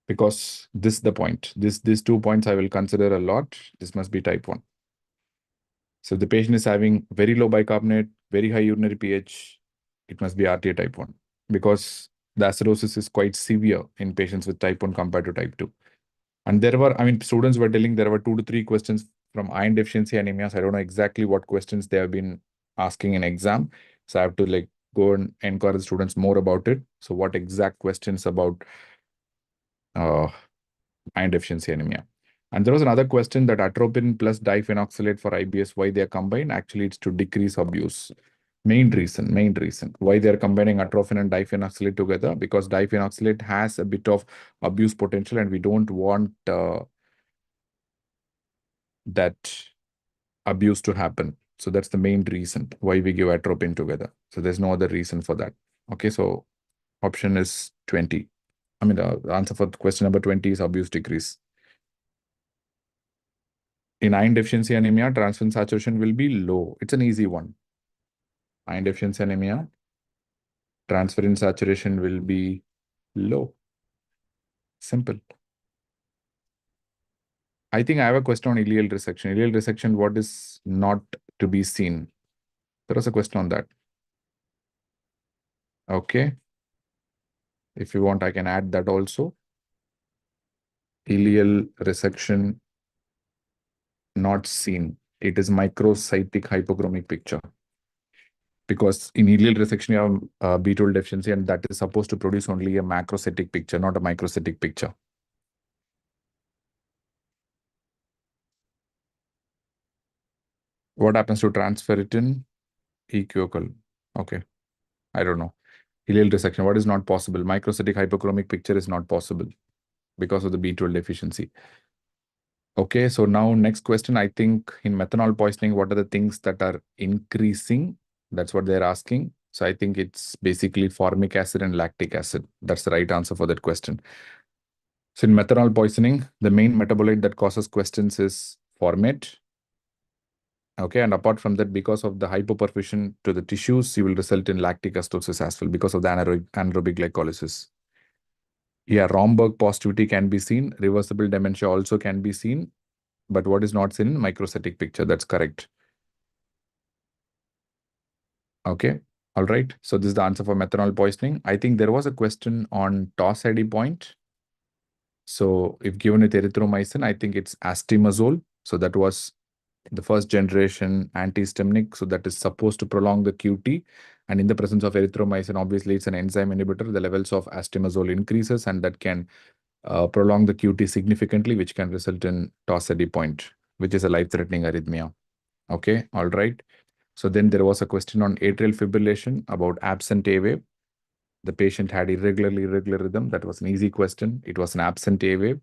Because this is the point. These 2 points I will consider a lot. This must be type 1. So the patient is having very low bicarbonate, very high urinary pH. It must be RTA type 1 because the acidosis is quite severe in patients with type 1 compared to type 2. And there were, I mean, students were telling there were 2 to 3 questions from iron deficiency anemias. I don't know exactly what questions they have been asking in exam. So I have to like go and encourage students more about it. So what exact questions about iron deficiency anemia? And there was another question that atropine plus diphenoxylate for IBS, why they are combined? Actually, it's to decrease abuse. Main reason why they are combining atropine and diphenoxylate together, because diphenoxylate has a bit of abuse potential and we don't want that abuse to happen. So that's the main reason why we give atropine together. So there's no other reason for that. Okay, so option is 20. I mean, the answer for question number 20 is abuse decrease. In iron deficiency anemia, transferrin saturation will be low. It's an easy one. Iron deficiency anemia, transferrin saturation will be low. Simple. I think I have a question on ileal resection. Ileal resection, what is not to be seen? There was a question on that. Okay. If you want, I can add that also. Ileal resection not seen. It is microcytic hypochromic picture. Because in ileal resection, you have B12 deficiency, and that is supposed to produce only a macrocytic picture, not a microcytic picture. What happens to transferrin equivocal? Okay, I don't know. Ileal resection, what is not possible? Microcytic hypochromic picture is not possible because of the B12 deficiency. Okay, so now next question, I think in methanol poisoning, what are the things that are increasing? That's what they're asking. So I think it's basically formic acid and lactic acid. That's the right answer for that question. So in methanol poisoning, the main metabolite that causes questions is formate. Okay, and apart from that, because of the hypoperfusion to the tissues, you will result in lactic acidosis as well because of the anaerobic glycolysis. Yeah, Romberg positivity can be seen. Reversible dementia also can be seen. But what is not seen in microcytic picture? That's correct. Okay, all right. So this is the answer for methanol poisoning. I think there was a question on toss ID point. So if given with erythromycin, I think it's astimazole. So that was the first generation antihistaminic. So that is supposed to prolong the QT. And in the presence of erythromycin, obviously it's an enzyme inhibitor. The levels of astimazole increases, and that can prolong the QT significantly, which can result in toss ID point, which is a life-threatening arrhythmia. Okay, all right. So then there was a question on atrial fibrillation about absent A wave. The patient had irregular rhythm. That was an easy question. It was an absent A wave.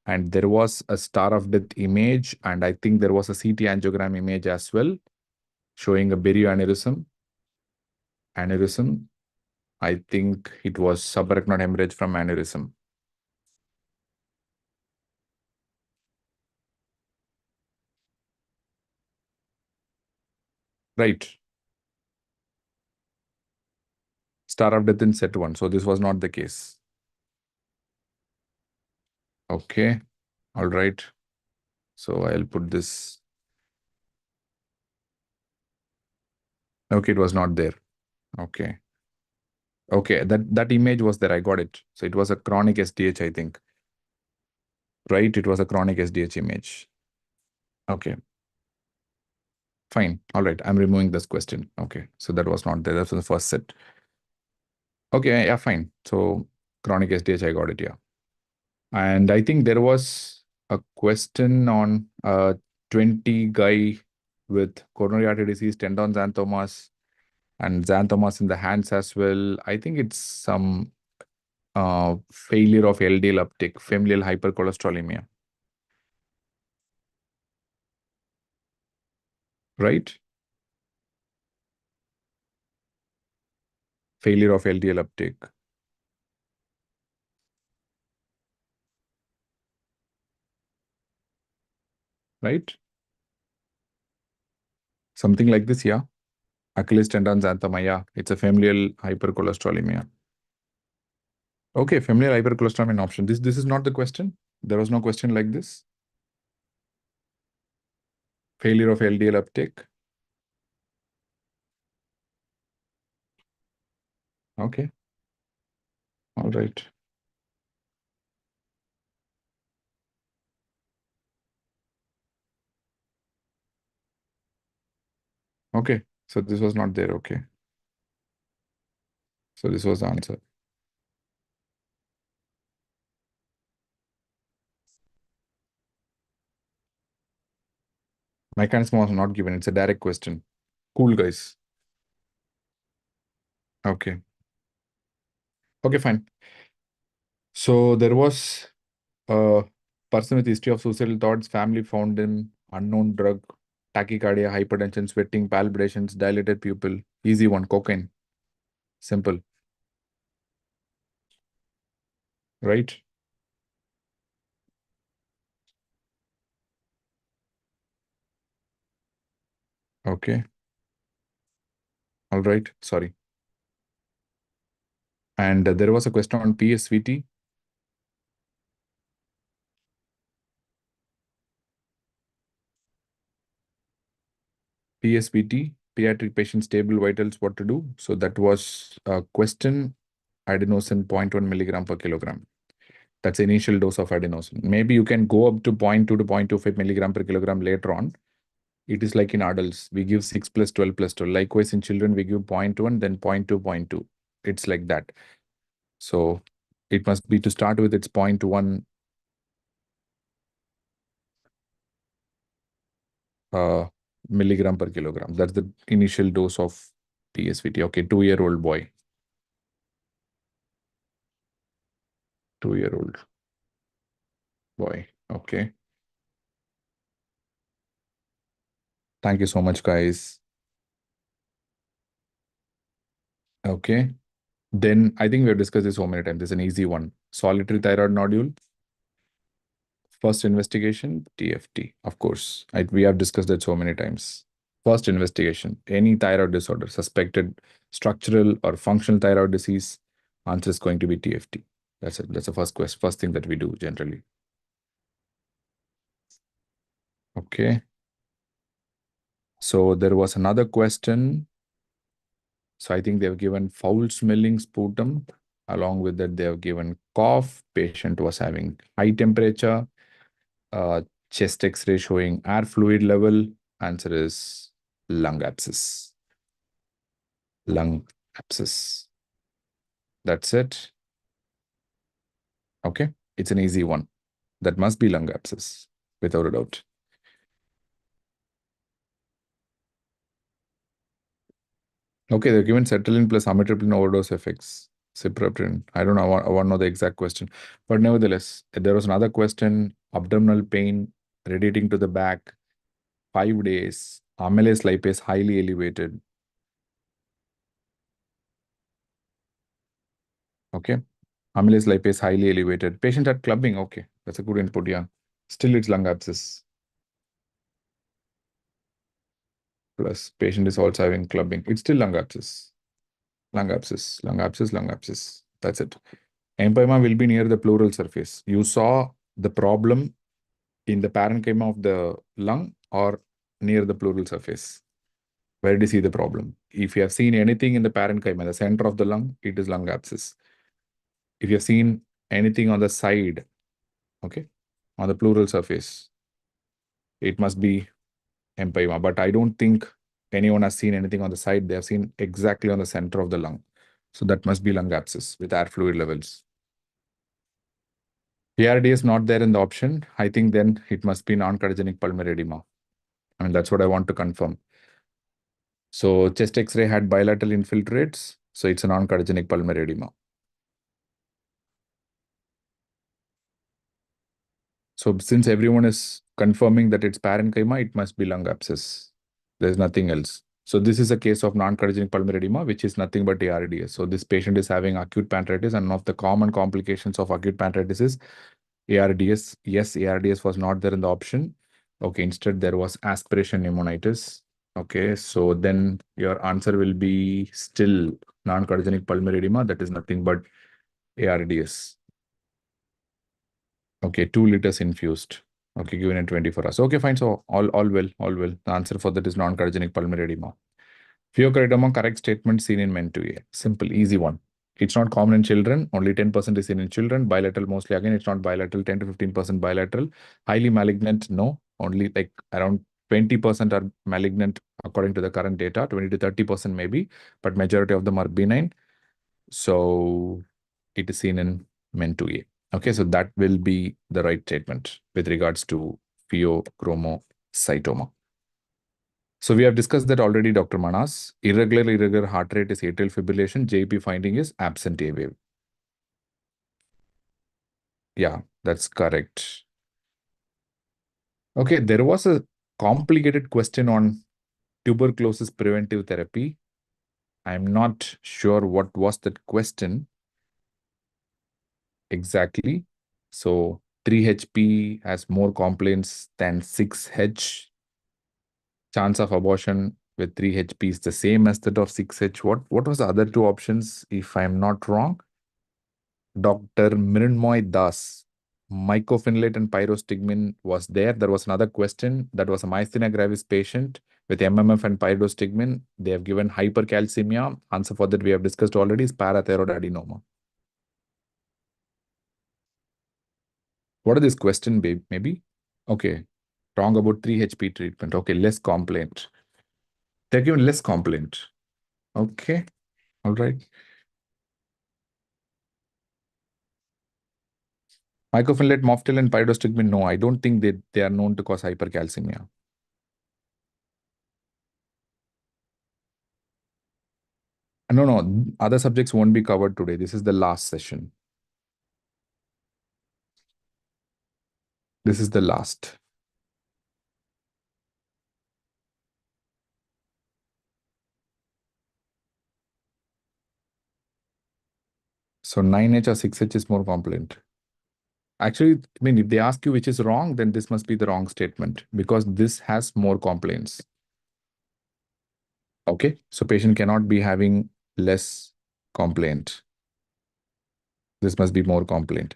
And there was a star of death image. And I think there was a CT angiogram image as well, showing a barioaneurysm. Aneurysm. I think it was subarachnoid hemorrhage from aneurysm. Right. Star of death in set 1. So this was not the case. Okay. All right. So I'll put this. Okay, it was not there. Okay. Okay, that image was there. I got it. So it was a chronic SDH, I think. Right? It was a chronic SDH image. Okay. Fine. All right. I'm removing this question. Okay. So that was not there. That was the first set. Okay. Yeah, fine. So chronic SDH, I got it. Yeah. And I think there was a question on 20 guy with coronary artery disease, tendon xanthomas, and xanthomas in the hands as well. I think it's some failure of LDL uptake, familial hypercholesterolemia. Right? Failure of LDL uptake. Right? Something like this, yeah. Achilles tendon xanthoma, yeah. It's a familial hypercholesterolemia. Okay, familial hypercholesterolemia option. This is not the question. There was no question like this. Failure of LDL uptake. Okay. All right. Okay. So this was not there. Okay. So this was the answer. Mechanism was not given. It's a direct question. Cool, guys. Okay. Okay, fine. So there was a person with history of suicidal thoughts, family found him unknown drug, tachycardia, hypertension, sweating, palpitations, dilated pupil. Easy one, cocaine. Simple. Right? Okay. All right. Sorry. And there was a question on PSVT. PSVT, pediatric patient stable vitals, what to do? So that was a question, adenosine 0.1 milligram per kilogram. That's the initial dose of adenosine. Maybe you can go up to 0.2 to 0.25 milligram per kilogram later on. It is like in adults, we give 6 plus 12 plus 12. Likewise, in children, we give 0.1, then 0.2, 0.2. It's like that. So it must be to start with, it's 0.1 milligram per kilogram. That's the initial dose of PSVT. Okay, 2-year-old boy. 2-year-old boy. Okay. Thank you so much, guys. Okay. Then I think we have discussed this so many times. This is an easy one. Solitary thyroid nodule. First investigation, TFT. Of course, we have discussed that so many times. First investigation, any thyroid disorder, suspected structural or functional thyroid disease, answer is going to be TFT. That's it. That's the first thing that we do generally. Okay. So there was another question. So I think they've given foul smelling sputum. Along with that, they have given cough. Patient was having high temperature. Chest X-ray showing air fluid level. Answer is lung abscess. Lung abscess. That's it. Okay. It's an easy one. That must be lung abscess, without a doubt. Okay, they're given sertraline plus amitriptyline overdose effects. Cipraprin. I don't know. I want to know the exact question. But nevertheless, there was another question. Abdominal pain radiating to the back. 5 days. Amylase lipase highly elevated. Okay. Amylase lipase highly elevated. Patient had clubbing. Okay. That's a good input. Yeah. Still, it's lung abscess. Plus, patient is also having clubbing. It's still lung abscess. Lung abscess, lung abscess, lung abscess. That's it. Empyema will be near the pleural surface. You saw the problem in the parenchyma of the lung or near the pleural surface. Where do you see the problem? If you have seen anything in the parenchyma, the center of the lung, it is lung abscess. If you have seen anything on the side, okay, on the pleural surface, it must be empyema. But I don't think anyone has seen anything on the side. They have seen exactly on the center of the lung. So that must be lung abscess with air fluid levels. ARD is not there in the option. I think then it must be non-cardiogenic pulmonary edema. I mean, that's what I want to confirm. So chest X-ray had bilateral infiltrates. So it's a non-cardiogenic pulmonary edema. So since everyone is confirming that it's parenchyma, it must be lung abscess. There's nothing else. So this is a case of non-cardiogenic pulmonary edema, which is nothing but ARDS. So this patient is having acute pancreatitis, and one of the common complications of acute pancreatitis is ARDS. Yes, ARDS was not there in the option. Okay, instead there was aspiration pneumonitis. Okay, so then your answer will be still non-cardiogenic pulmonary edema. That is nothing but ARDS. Okay, 2 liters infused. Okay, given in 24 hours. Okay, fine. So all well, all well. The answer for that is non-cardiogenic pulmonary edema. Pheochromatoma, correct statement seen in men 2A. Simple, easy one. It's not common in children. Only 10% is seen in children. Bilateral mostly. Again, it's not bilateral. 10 to 15% bilateral. Highly malignant, no. Only like around 20% are malignant according to the current data. 20 to 30% maybe. But majority of them are benign. So it is seen in men 2A. Okay, so that will be the right statement with regards to pheochromocytoma. So we have discussed that already, Dr. Manas. Irregular heart rate is atrial fibrillation. JP finding is absent A wave. Yeah, that's correct. Okay, there was a complicated question on tuberculosis preventive therapy. I'm not sure what was that question exactly. So 3HP has more complaints than 6H. Chance of abortion with 3HP is the same as that of 6H. What was the other two options, if I'm not wrong? Dr. Mrinmoy Das. Mycophenolate and pyrostigmine was there. There was another question that was a myasthenia gravis patient with MMF and pyrostigmine. They have given hypercalcemia. Answer for that we have discussed already is parathyroid adenoma. What are this question, maybe? Okay. Wrong about 3HP treatment. Okay, less complaint. They're given less complaint. Okay. All right. Mycophenolate, mofetil, and pyrostigmine, no, I don't think they are known to cause hypercalcemia. No, other subjects won't be covered today. This is the last session. This is the last. So 9H or 6H is more complaint. Actually, I mean, if they ask you which is wrong, then this must be the wrong statement because this has more complaints. Okay, so patient cannot be having less complaint. This must be more complaint.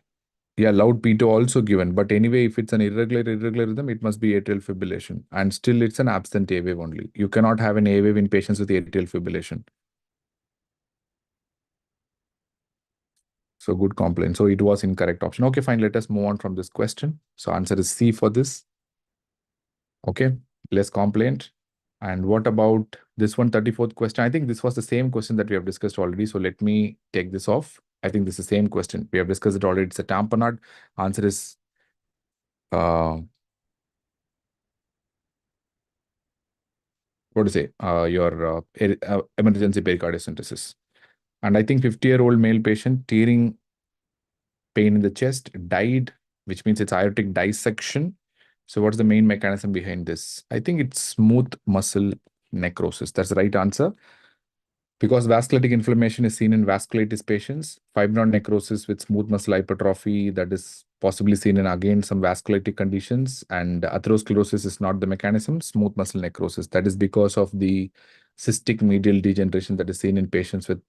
Yeah, loud P2 also given, but anyway, if it's an irregular rhythm, it must be atrial fibrillation. And still it's an absent A wave only. You cannot have an A wave in patients with atrial fibrillation. So good complaint. So it was incorrect option. Okay, fine. Let us move on from this question. So answer is C for this. Okay, less complaint. And what about this one, 34th question? I think this was the same question that we have discussed already. So let me take this off. I think this is the same question. We have discussed it already. It's a tamponade. Answer is what to say? Your emergency pericardiocentesis. And I think 50-year-old male patient tearing pain in the chest, died, which means it's aortic dissection. So what's the main mechanism behind this? I think it's smooth muscle necrosis. That's the right answer. Because vasculitic inflammation is seen in vasculitis patients, fibrin necrosis with smooth muscle hypertrophy, that is possibly seen in, again, some vasculitic conditions, and atherosclerosis is not the mechanism, smooth muscle necrosis. That is because of the cystic medial degeneration that is seen in patients with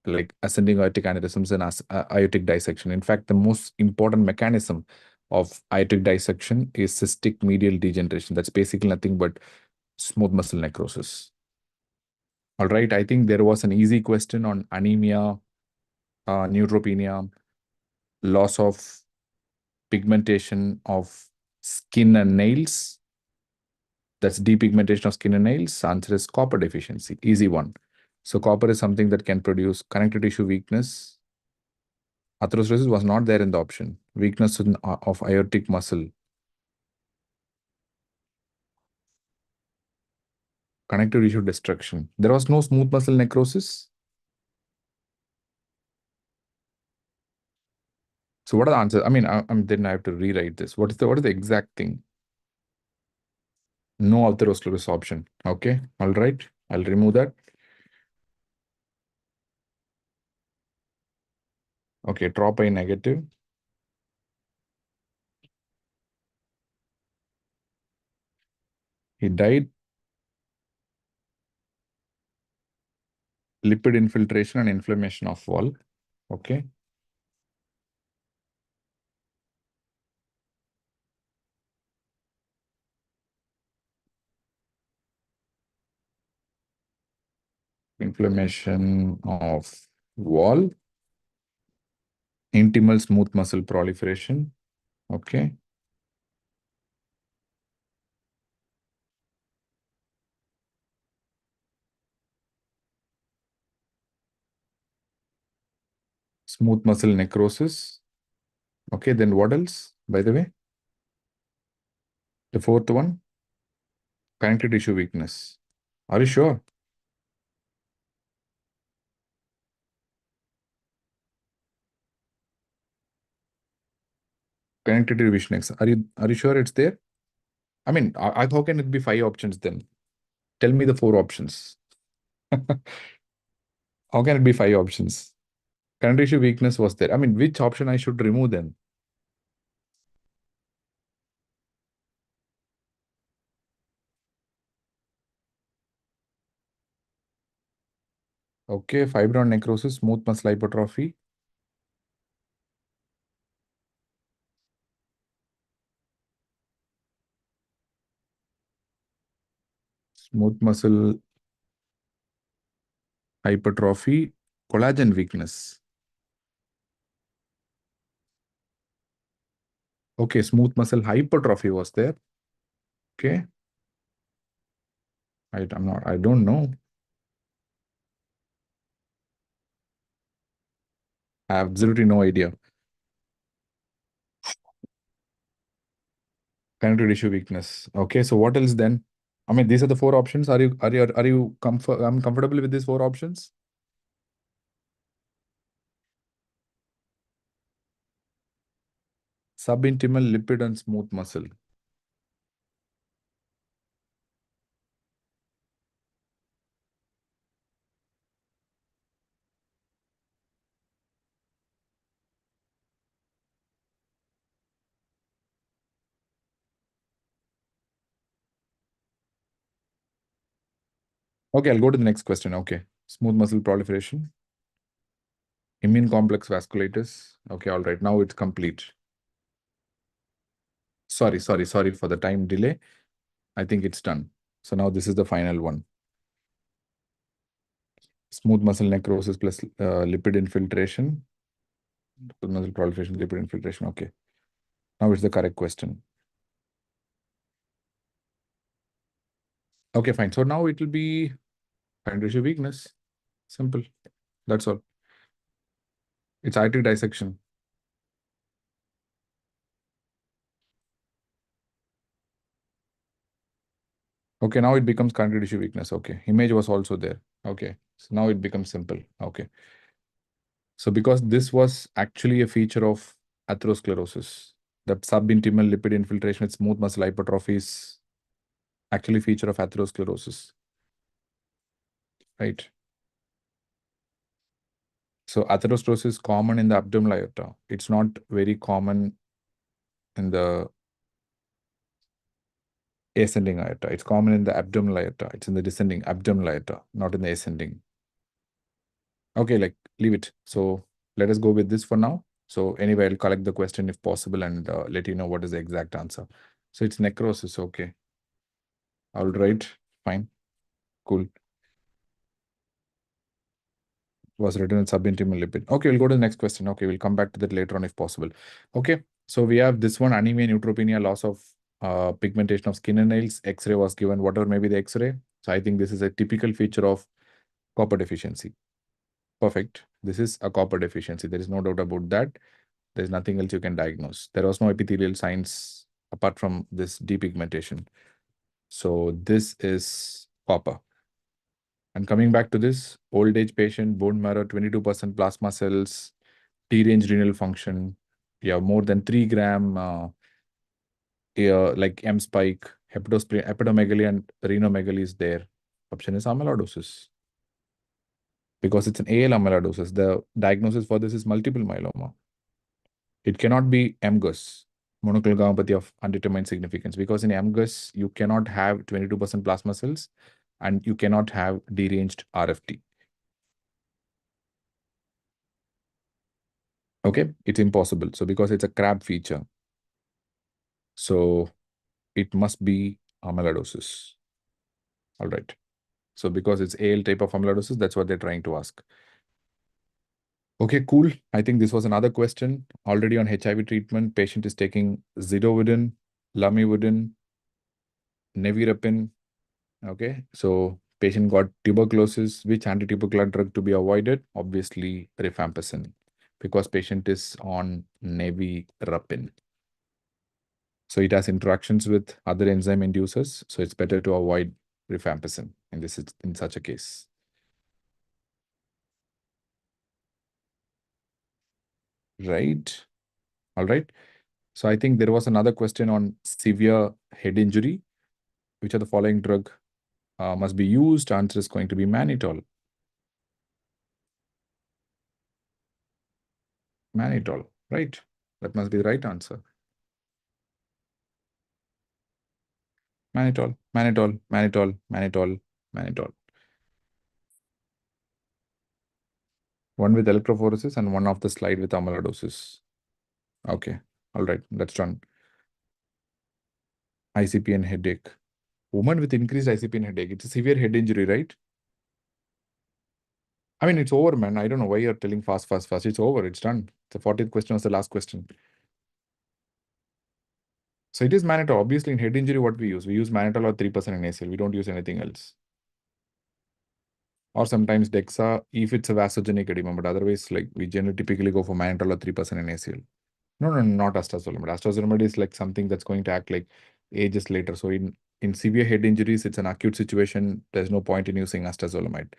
like ascending aortic aneurysms and aortic dissection. In fact, the most important mechanism of aortic dissection is cystic medial degeneration. That's basically nothing but smooth muscle necrosis. All right, I think there was an easy question on anemia, neutropenia, loss of pigmentation of skin and nails. That's depigmentation of skin and nails. Answer is copper deficiency. Easy one. So copper is something that can produce connective tissue weakness. Atherosclerosis was not there in the option. Weakness of aortic muscle. Connective tissue destruction. There was no smooth muscle necrosis. So what are the answers? I mean, then I have to rewrite this. What is the exact thing? No atherosclerosis option. Okay. All right. I'll remove that. Okay. Trop-I negative. He died. Lipid infiltration and inflammation of wall. Okay. Inflammation of wall. Intimal smooth muscle proliferation. Okay. Smooth muscle necrosis. Okay, then what else, by the way? The fourth one, connective tissue weakness. Are you sure? Connective tissue weakness. Are you sure it's there? I mean, how can it be 5 options then? Tell me the 4 options. How can it be 5 options? Connective tissue weakness was there. I mean, which option I should remove then? Okay, fibrin necrosis, smooth muscle hypertrophy. Smooth muscle hypertrophy, collagen weakness. Okay, smooth muscle hypertrophy was there. Okay. I don't know. I have absolutely no idea. Connective tissue weakness. Okay, so what else then? I mean, these are the 4 options. Are you comfortable with these 4 options? Subintimal lipid and smooth muscle. Okay, I'll go to the next question. Okay, smooth muscle proliferation. Immune complex vasculitis. Okay, all right. Now it's complete. Sorry for the time delay. I think it's done. So now this is the final one. Smooth muscle necrosis plus lipid infiltration. Smooth muscle proliferation, lipid infiltration. Okay. Now it's the correct question. Okay, fine. So now it will be connective tissue weakness. Simple. That's all. It's artery dissection. Okay, now it becomes connective tissue weakness. Okay, image was also there. Okay, so now it becomes simple. Okay. So because this was actually a feature of atherosclerosis, the subintimal lipid infiltration with smooth muscle hypertrophy is actually feature of atherosclerosis, right? So atherosclerosis is common in the abdominal aorta. It's not very common in the ascending aorta. It's common in the abdominal aorta. It's in the descending abdominal aorta, not in the ascending. Okay, like leave it. So let us go with this for now. So anyway, I'll collect the question if possible and let you know what is the exact answer. So it's necrosis. Okay. All right. Fine. Cool. Was written in subintimal lipid. Okay, we'll go to the next question. Okay, we'll come back to that later on if possible. Okay. So we have this one, anemia, neutropenia, loss of pigmentation of skin and nails. X-ray was given, whatever may be the X-ray. So I think this is a typical feature of copper deficiency. Perfect. This is a copper deficiency. There is no doubt about that. There's nothing else you can diagnose. There was no epithelial signs apart from this depigmentation. So this is copper. And coming back to this, old age patient, bone marrow, 22% plasma cells, T-range renal function. You have more than 3 gram like M spike, hepatomegaly and renomegaly is there. Option is amyloidosis. Because it's an AL amyloidosis, the diagnosis for this is multiple myeloma. It cannot be MGUS, monoclonal gammopathy of undetermined significance, because in MGUS, you cannot have 22% plasma cells and you cannot have deranged RFT. Okay, it's impossible. So because it's a crab feature, so it must be amyloidosis. All right. So because it's AL type of amyloidosis, that's what they're trying to ask. Okay, cool. I think this was another question. Already on HIV treatment, patient is taking zidovudin, lamivudin, nevirapine. Okay, so patient got tuberculosis. Which anti-tubercular drug to be avoided? Obviously, rifampicin, because patient is on nevirapine. So it has interactions with other enzyme inducers. So it's better to avoid rifampicin in such a case. Right. All right. So I think there was another question on severe head injury. Which of the following drug must be used? Answer is going to be mannitol. Mannitol, right? That must be the right answer. Mannitol, mannitol, mannitol, mannitol, mannitol. One with electrophoresis and one off the slide with amyloidosis. Okay, all right, that's done. ICP and headache. Woman with increased ICP and headache. It's a severe head injury, right? I mean, it's over, man. I don't know why you're telling fast. It's over. It's done. The 40th question was the last question. So it is mannitol. Obviously, in head injury, what we use? We use mannitol or 3% in ACL. We don't use anything else. Or sometimes DEXA if it's a vasogenic edema, but otherwise, like we generally typically go for mannitol or 3% in ACL. No, not astazolamide. Astazolamide is like something that's going to act like ages later. So in severe head injuries, it's an acute situation. There's no point in using astazolamide.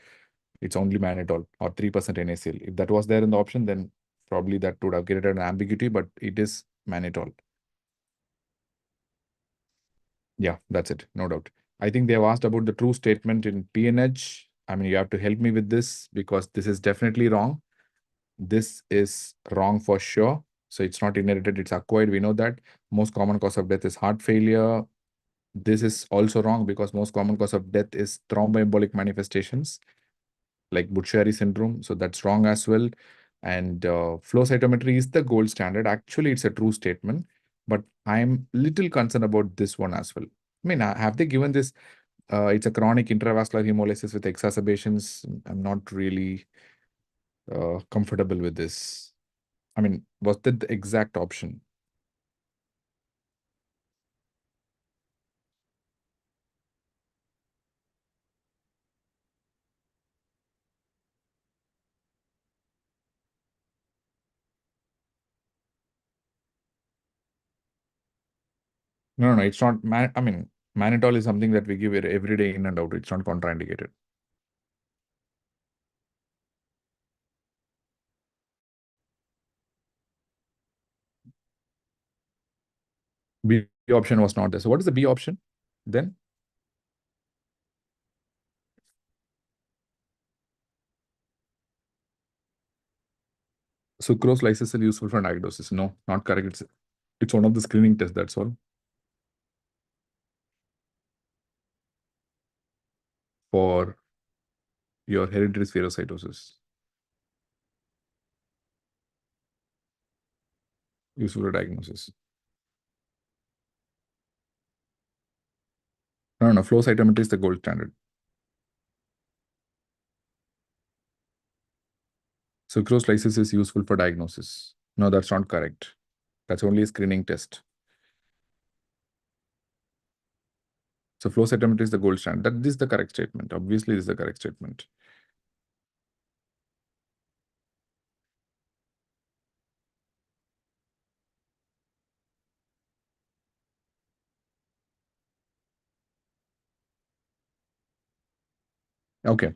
It's only mannitol or 3% in ACL. If that was there in the option, then probably that would have created an ambiguity, but it is mannitol. Yeah, that's it. No doubt. I think they have asked about the true statement in PNH. I mean, you have to help me with this because this is definitely wrong. This is wrong for sure. So it's not inherited, it's acquired. We know that. Most common cause of death is heart failure. This is also wrong because most common cause of death is thromboembolic manifestations like Buchiari syndrome. So that's wrong as well. And flow cytometry is the gold standard. Actually, it's a true statement, but I'm little concerned about this one as well. I mean, have they given this? It's a chronic intravascular hemolysis with exacerbations. I'm not really comfortable with this. I mean, was that the exact option? No, it's not. I mean, mannitol is something that we give it every day in and out. It's not contraindicated. B option was not there. So what is the B option then? Sucrose lysis is useful for diagnosis. No, not correct. It's one of the screening tests, that's all. For your hereditary spherocytosis. Useful for diagnosis. No, flow cytometry is the gold standard. Sucrose lysis is useful for diagnosis. No, that's not correct. That's only a screening test. So flow cytometry is the gold standard. This is the correct statement. Obviously, this is the correct statement. Okay.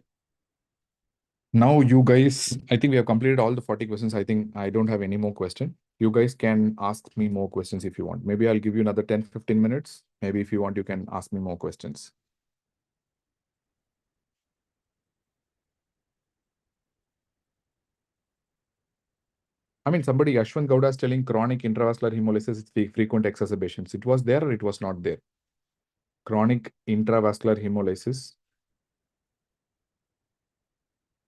Now you guys, I think we have completed all the 40 questions. I think I don't have any more question. You guys can ask me more questions if you want. Maybe I'll give you another 10, 15 minutes. Maybe if you want, you can ask me more questions. I mean, somebody, Ashwin Gowda is telling chronic intravascular hemolysis is frequent exacerbations. It was there or it was not there? Chronic intravascular hemolysis.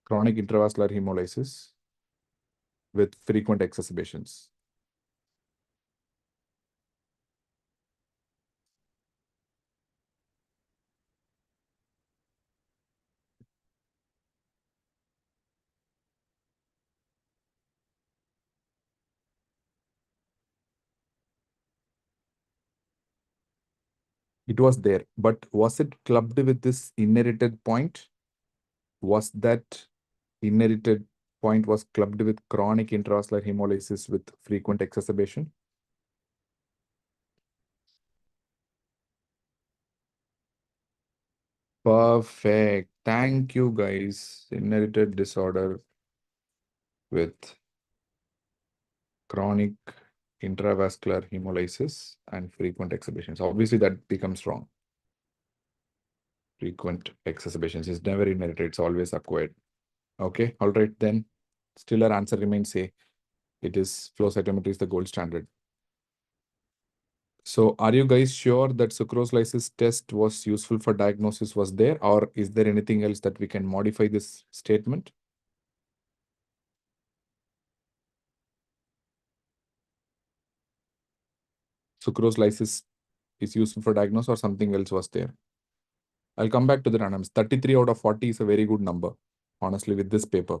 Chronic intravascular hemolysis with frequent exacerbations. It was there, but was it clubbed with this inherited point? Was that inherited point was clubbed with chronic intravascular hemolysis with frequent exacerbation? Perfect. Thank you, guys. Inherited disorder with chronic intravascular hemolysis and frequent exacerbations. Obviously, that becomes wrong. Frequent exacerbations is never inherited, it's always acquired. Okay, all right, then still our answer remains A. It is flow cytometry is the gold standard. So are you guys sure that sucrose lysis test was useful for diagnosis was there, or is there anything else that we can modify this statement? Sucrose lysis is useful for diagnosis or something else was there? I'll come back to the randoms. 33 out of 40 is a very good number, honestly, with this paper.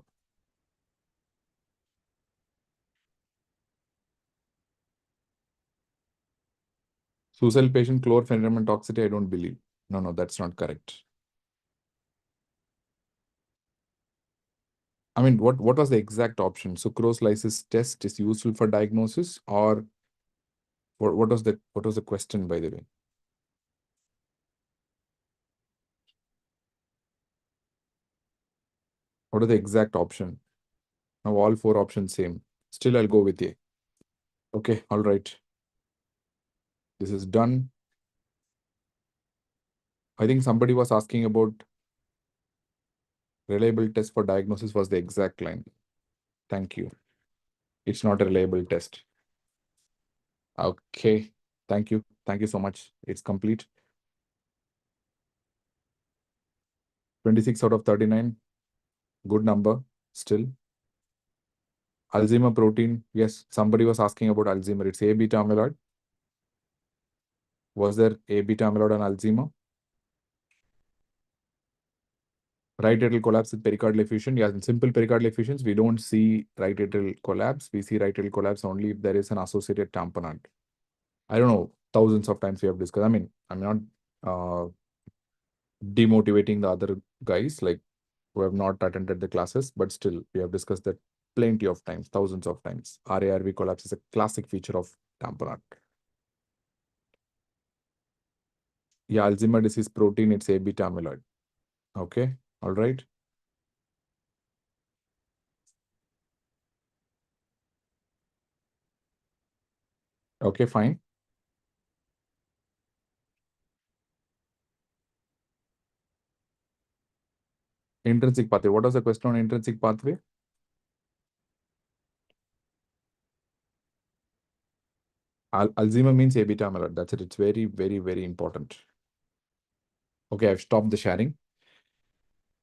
Suicide patient chlorpheniramine toxicity, I don't believe. No, that's not correct. I mean, what was the exact option? Sucrose lysis test is useful for diagnosis, or what was the question, by the way? What is the exact option? Now all 4 options same. Still, I'll go with A. Okay, all right. This is done. I think somebody was asking about reliable test for diagnosis was the exact line. Thank you. It's not a reliable test. Okay, thank you. Thank you so much. It's complete. 26 out of 39. Good number still. Alzheimer protein. Yes, somebody was asking about Alzheimer. It's A beta amyloid. Was there A beta amyloid on Alzheimer? Right atrial collapse with pericardial effusion. Yeah, in simple pericardial effusions, we don't see right atrial collapse. We see right atrial collapse only if there is an associated tamponade. I don't know, thousands of times we have discussed. I mean, I'm not demotivating the other guys like who have not attended the classes, but still we have discussed that plenty of times, thousands of times. RARV collapse is a classic feature of tamponade. Yeah, Alzheimer disease protein, it's A beta amyloid. Okay, all right. Okay, fine. Intrinsic pathway. What was the question on intrinsic pathway? Alzheimer means A beta amyloid. That's it. It's very, very, very important. Okay, I've stopped the sharing.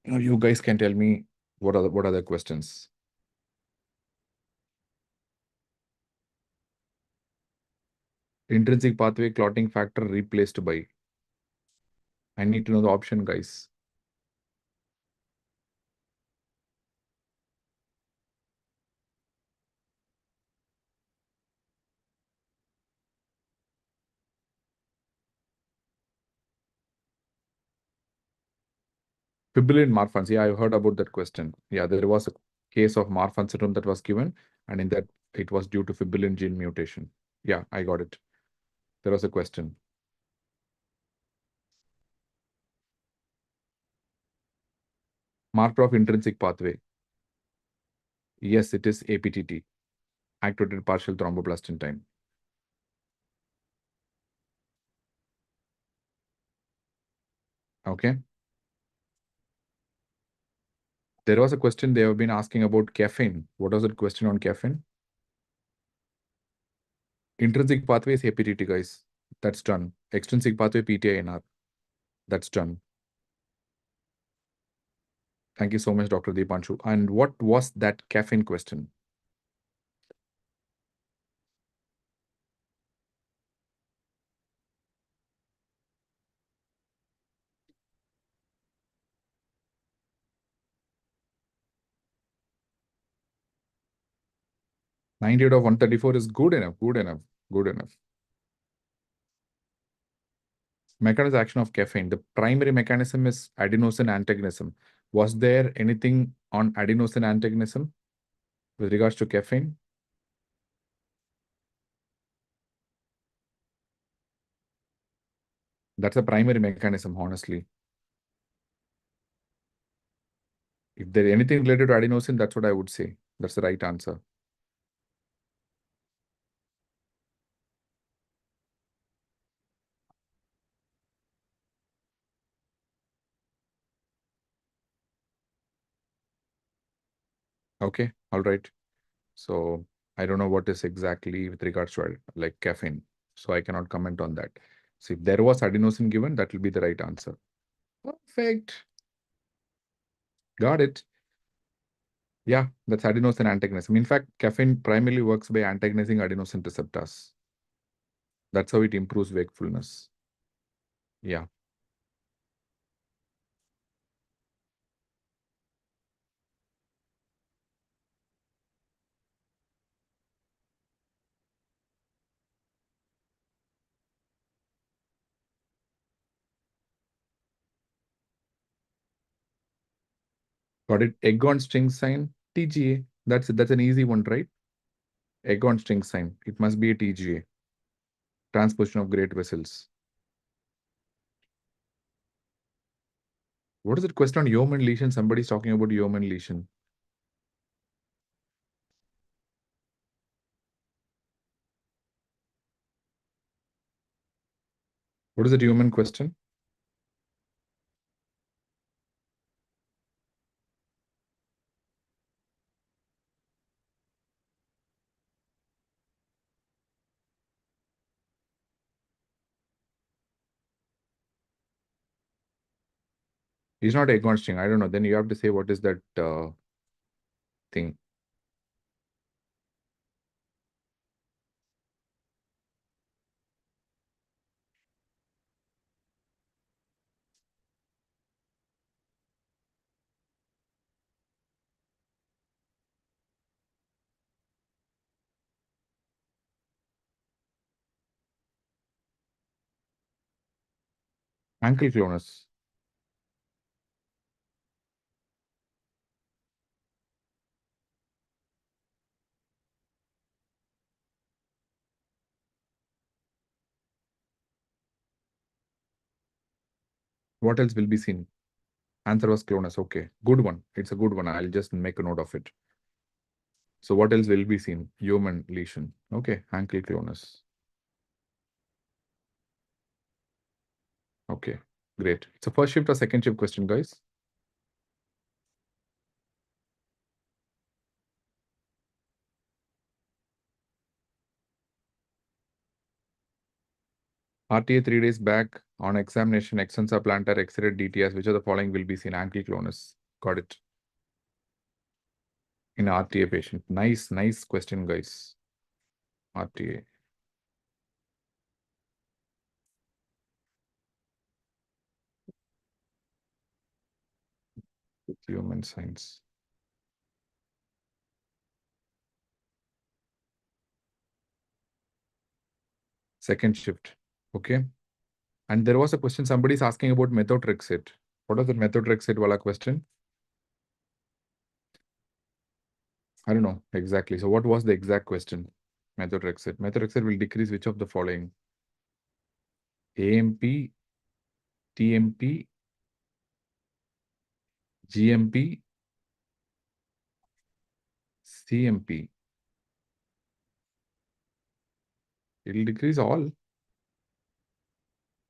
Now you guys can tell me what are the questions. Intrinsic pathway clotting factor replaced by. I need to know the option, guys. Fibrillin Marfan. Yeah, I heard about that question. Yeah, there was a case of Marfan syndrome that was given, and in that it was due to fibrillin gene mutation. Yeah, I got it. There was a question. Marker of intrinsic pathway. Yes, it is APTT, activated partial thromboplastin time. Okay. There was a question they have been asking about caffeine. What was the question on caffeine? Intrinsic pathway is APTT, guys. That's done. Extrinsic pathway PTINR. That's done. Thank you so much, Dr. Deepanshu. And what was that caffeine question? Ninety out of 134 is good enough, good enough, good enough. Mechanism action of caffeine. The primary mechanism is adenosine antagonism. Was there anything on adenosine antagonism with regards to caffeine? That's a primary mechanism, honestly. If there's anything related to adenosine, that's what I would say. That's the right answer. Okay, all right. So I don't know what is exactly with regards to like caffeine. So I cannot comment on that. So if there was adenosine given, that will be the right answer. Perfect. Got it. Yeah, that's adenosine antagonism. In fact, caffeine primarily works by antagonizing adenosine receptors. That's how it improves wakefulness. Yeah. Got it. Egg on string sign, TGA. That's an easy one, right? Egg on string sign. It must be a TGA. Transposition of great vessels. What is that question on Yeoman lesion? Somebody's talking about Yeoman lesion. What is the Yeoman question? It's not egg on string. I don't know. Then you have to say what is that thing. Ankle clonus. What else will be seen? Answer was clonus. Okay, good one. It's a good one. I'll just make a note of it. So what else will be seen? Yeoman lesion. Okay, ankle clonus. Okay, great. It's a first shift or second shift question, guys? RTA 3 days back on examination, extensor plantar, X-ray, DTS. Which of the following will be seen? Ankle clonus. Got it. In RTA patient. Nice question, guys. RTA. Human science. Second shift. Okay. And there was a question, somebody's asking about methotrexate. What was the methotrexate wala question? I don't know exactly. So what was the exact question? Methotrexate. Methotrexate will decrease which of the following? AMP, TMP, GMP, CMP. It will decrease all.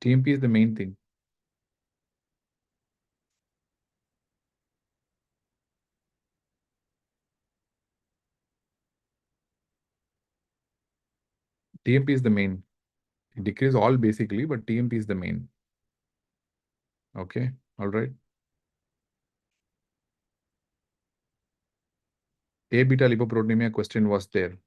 TMP is the main thing. TMP is the main. It decreases all basically, but TMP is the main. Okay, all right. A beta lipoproteinemia question was there.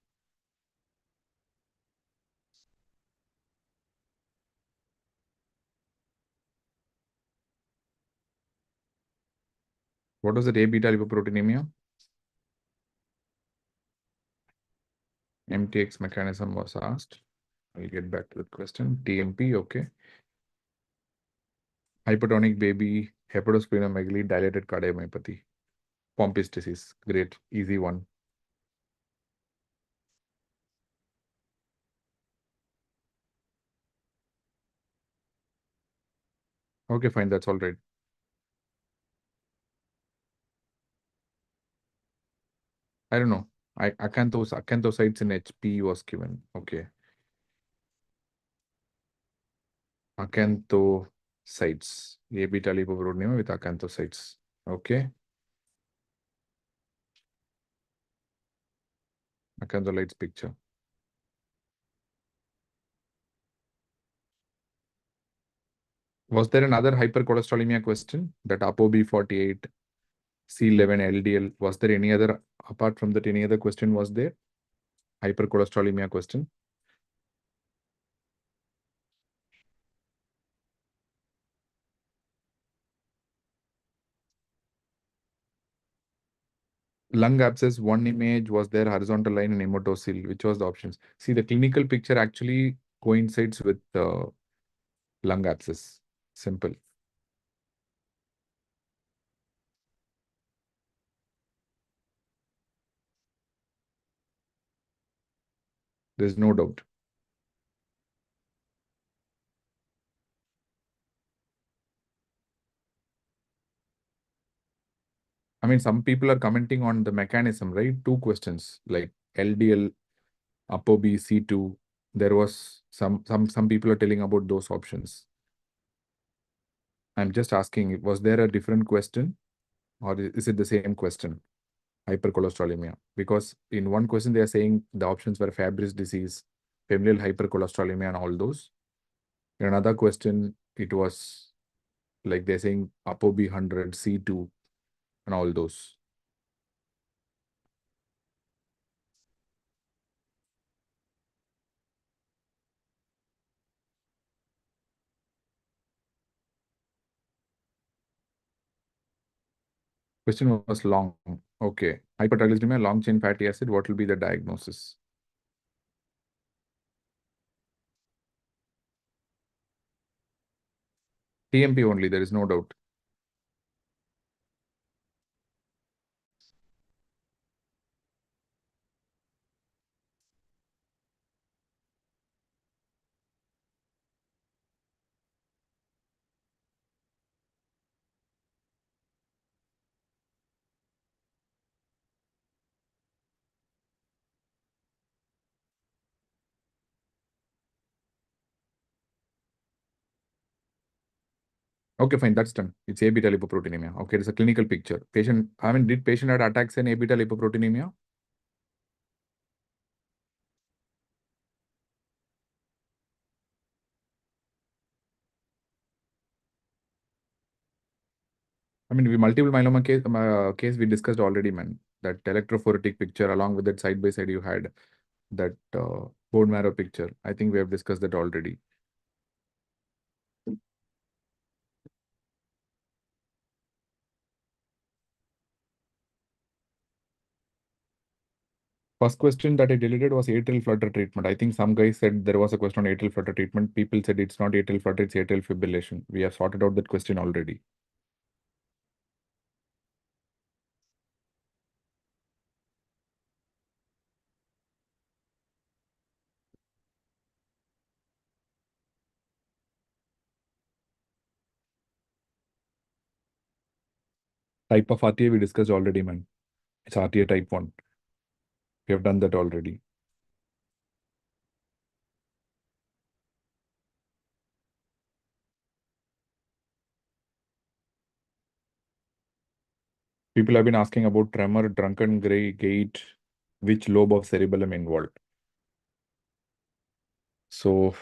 What was the A beta lipoproteinemia? MTX mechanism was asked. I'll get back to the question. TMP, okay. Hypertonic baby, hepatosplenomegaly, dilated cardiomyopathy. Pompey's disease. Great, easy one. Okay, fine, that's all right. I don't know. Acanthocytes in HP was given. Okay. Acanthocytes. A beta lipoproteinemia with acanthocytes. Okay. Acantholytes picture. Was there another hypercholesterolemia question? That ApoB48, C11, LDL. Was there any other, apart from that, any other question was there? Hypercholesterolemia question. Lung abscess, one image, was there horizontal line and hematocele? Which was the options? See, the clinical picture actually coincides with lung abscess. Simple. There's no doubt. I mean, some people are commenting on the mechanism, right? Two questions like LDL, ApoB, C2. There was some people are telling about those options. I'm just asking, was there a different question or is it the same question? Hypercholesterolemia. Because in one question, they are saying the options were Fabry's disease, familial hypercholesterolemia, and all those. In another question, it was like they're saying ApoB 100, C2, and all those. Question was long. Okay. Hypertriglyceridemia, long chain fatty acid. What will be the diagnosis? TMP only. There is no doubt. Okay, fine. That's done. It's A beta lipoproteinemia. Okay, it's a clinical picture. Patient, I mean, did patient had attacks in A beta lipoproteinemia? I mean, we multiple myeloma case we discussed already, man. That electrophoretic picture along with that side by side you had that bone marrow picture. I think we have discussed that already. First question that I deleted was atrial flutter treatment. I think some guys said there was a question on atrial flutter treatment. People said it's not atrial flutter, it's atrial fibrillation. We have sorted out that question already. Type of RTA we discussed already, man. It's RTA type 1. We have done that already. People have been asking about tremor, drunken gait, which lobe of cerebellum involved. So,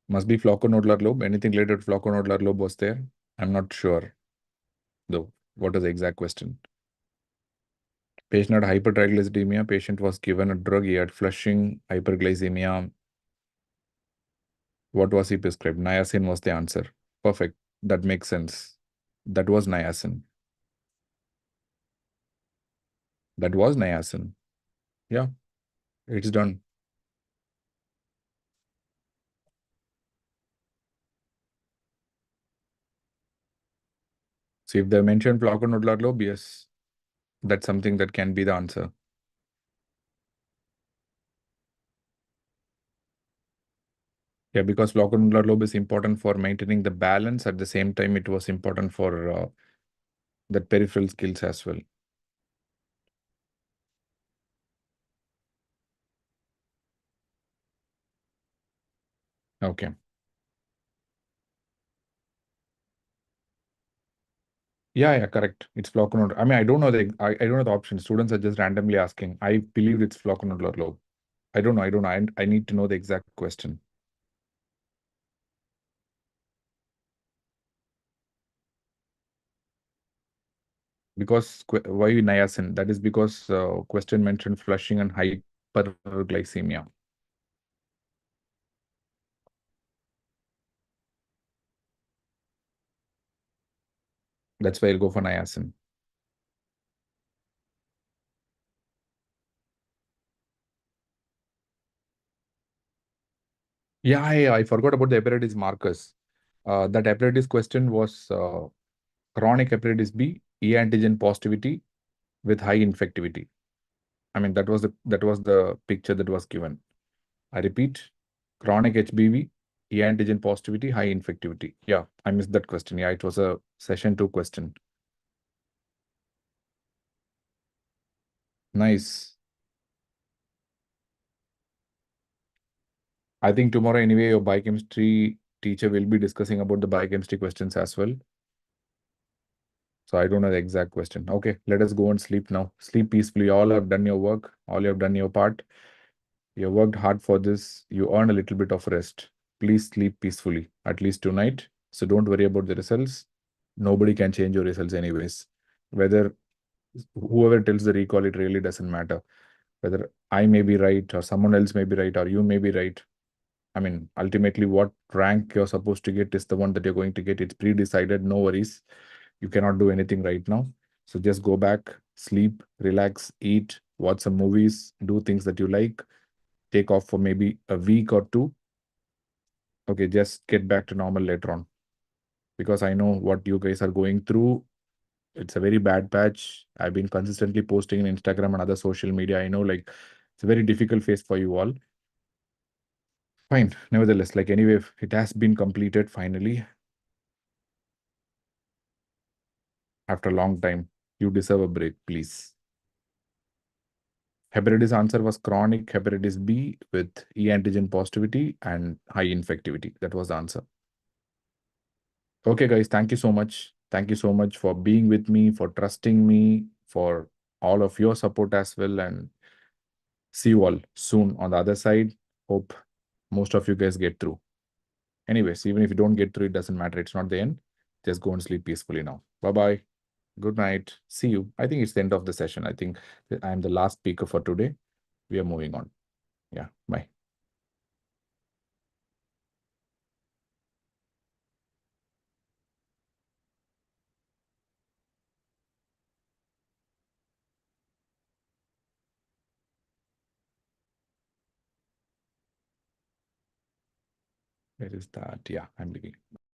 must be flocconodular lobe. Anything related to flocconodular lobe was there? I'm not sure, though. What is the exact question? Patient had hypertriglyceridemia. Patient was given a drug. He had flushing, hyperglycemia. What was he prescribed? Niacin was the answer. Perfect. That makes sense. That was niacin. That was niacin. Yeah, it's done. So if they mentioned flocconodular lobe, yes, that's something that can be the answer. Yeah, because flocconodular lobe is important for maintaining the balance. At the same time, it was important for the peripheral skills as well. Okay. Yeah, correct. It's flocconodal. I mean, I don't know I don't know the option. Students are just randomly asking. I believe it's flocconodal lobe. I don't know. I need to know the exact question. Because why niacin? That is because question mentioned flushing and hyperglycemia. That's why I'll go for niacin. Yeah, I forgot about the hepatitis markers. That hepatitis question was chronic hepatitis B, E antigen positivity with high infectivity. I mean, that was the picture that was given. I repeat, chronic HBV, E antigen positivity, high infectivity. Yeah, I missed that question. Yeah, it was a session 2 question. Nice. I think tomorrow anyway, your biochemistry teacher will be discussing about the biochemistry questions as well. So I don't know the exact question. Okay, let us go and sleep now. Sleep peacefully. All have done your work. All you have done your part. You worked hard for this. You earn a little bit of rest. Please sleep peacefully, at least tonight. So don't worry about the results. Nobody can change your results anyways. Whether whoever tells the recall, it really doesn't matter. Whether I may be right or someone else may be right or you may be right. I mean, ultimately, what rank you're supposed to get is the one that you're going to get. It's pre-decided. No worries. You cannot do anything right now. So just go back, sleep, relax, eat, watch some movies, do things that you like, take off for maybe a week or two. Okay, just get back to normal later on. Because I know what you guys are going through. It's a very bad patch. I've been consistently posting in Instagram and other social media. I know like it's a very difficult phase for you all. Fine. Nevertheless, like anyway, it has been completed finally. After a long time, you deserve a break, please. Hepatitis answer was chronic hepatitis B with E antigen positivity and high infectivity. That was the answer. Okay, guys, thank you so much. Thank you so much for being with me, for trusting me, for all of your support as well. And see you all soon on the other side. Hope most of you guys get through. Anyways, even if you don't get through, it doesn't matter. It's not the end. Just go and sleep peacefully now. Bye-bye. Good night. See you. I think it's the end of the session. I think I'm the last speaker for today. We are moving on. Yeah, bye. Where is that? Yeah, I'm beginning.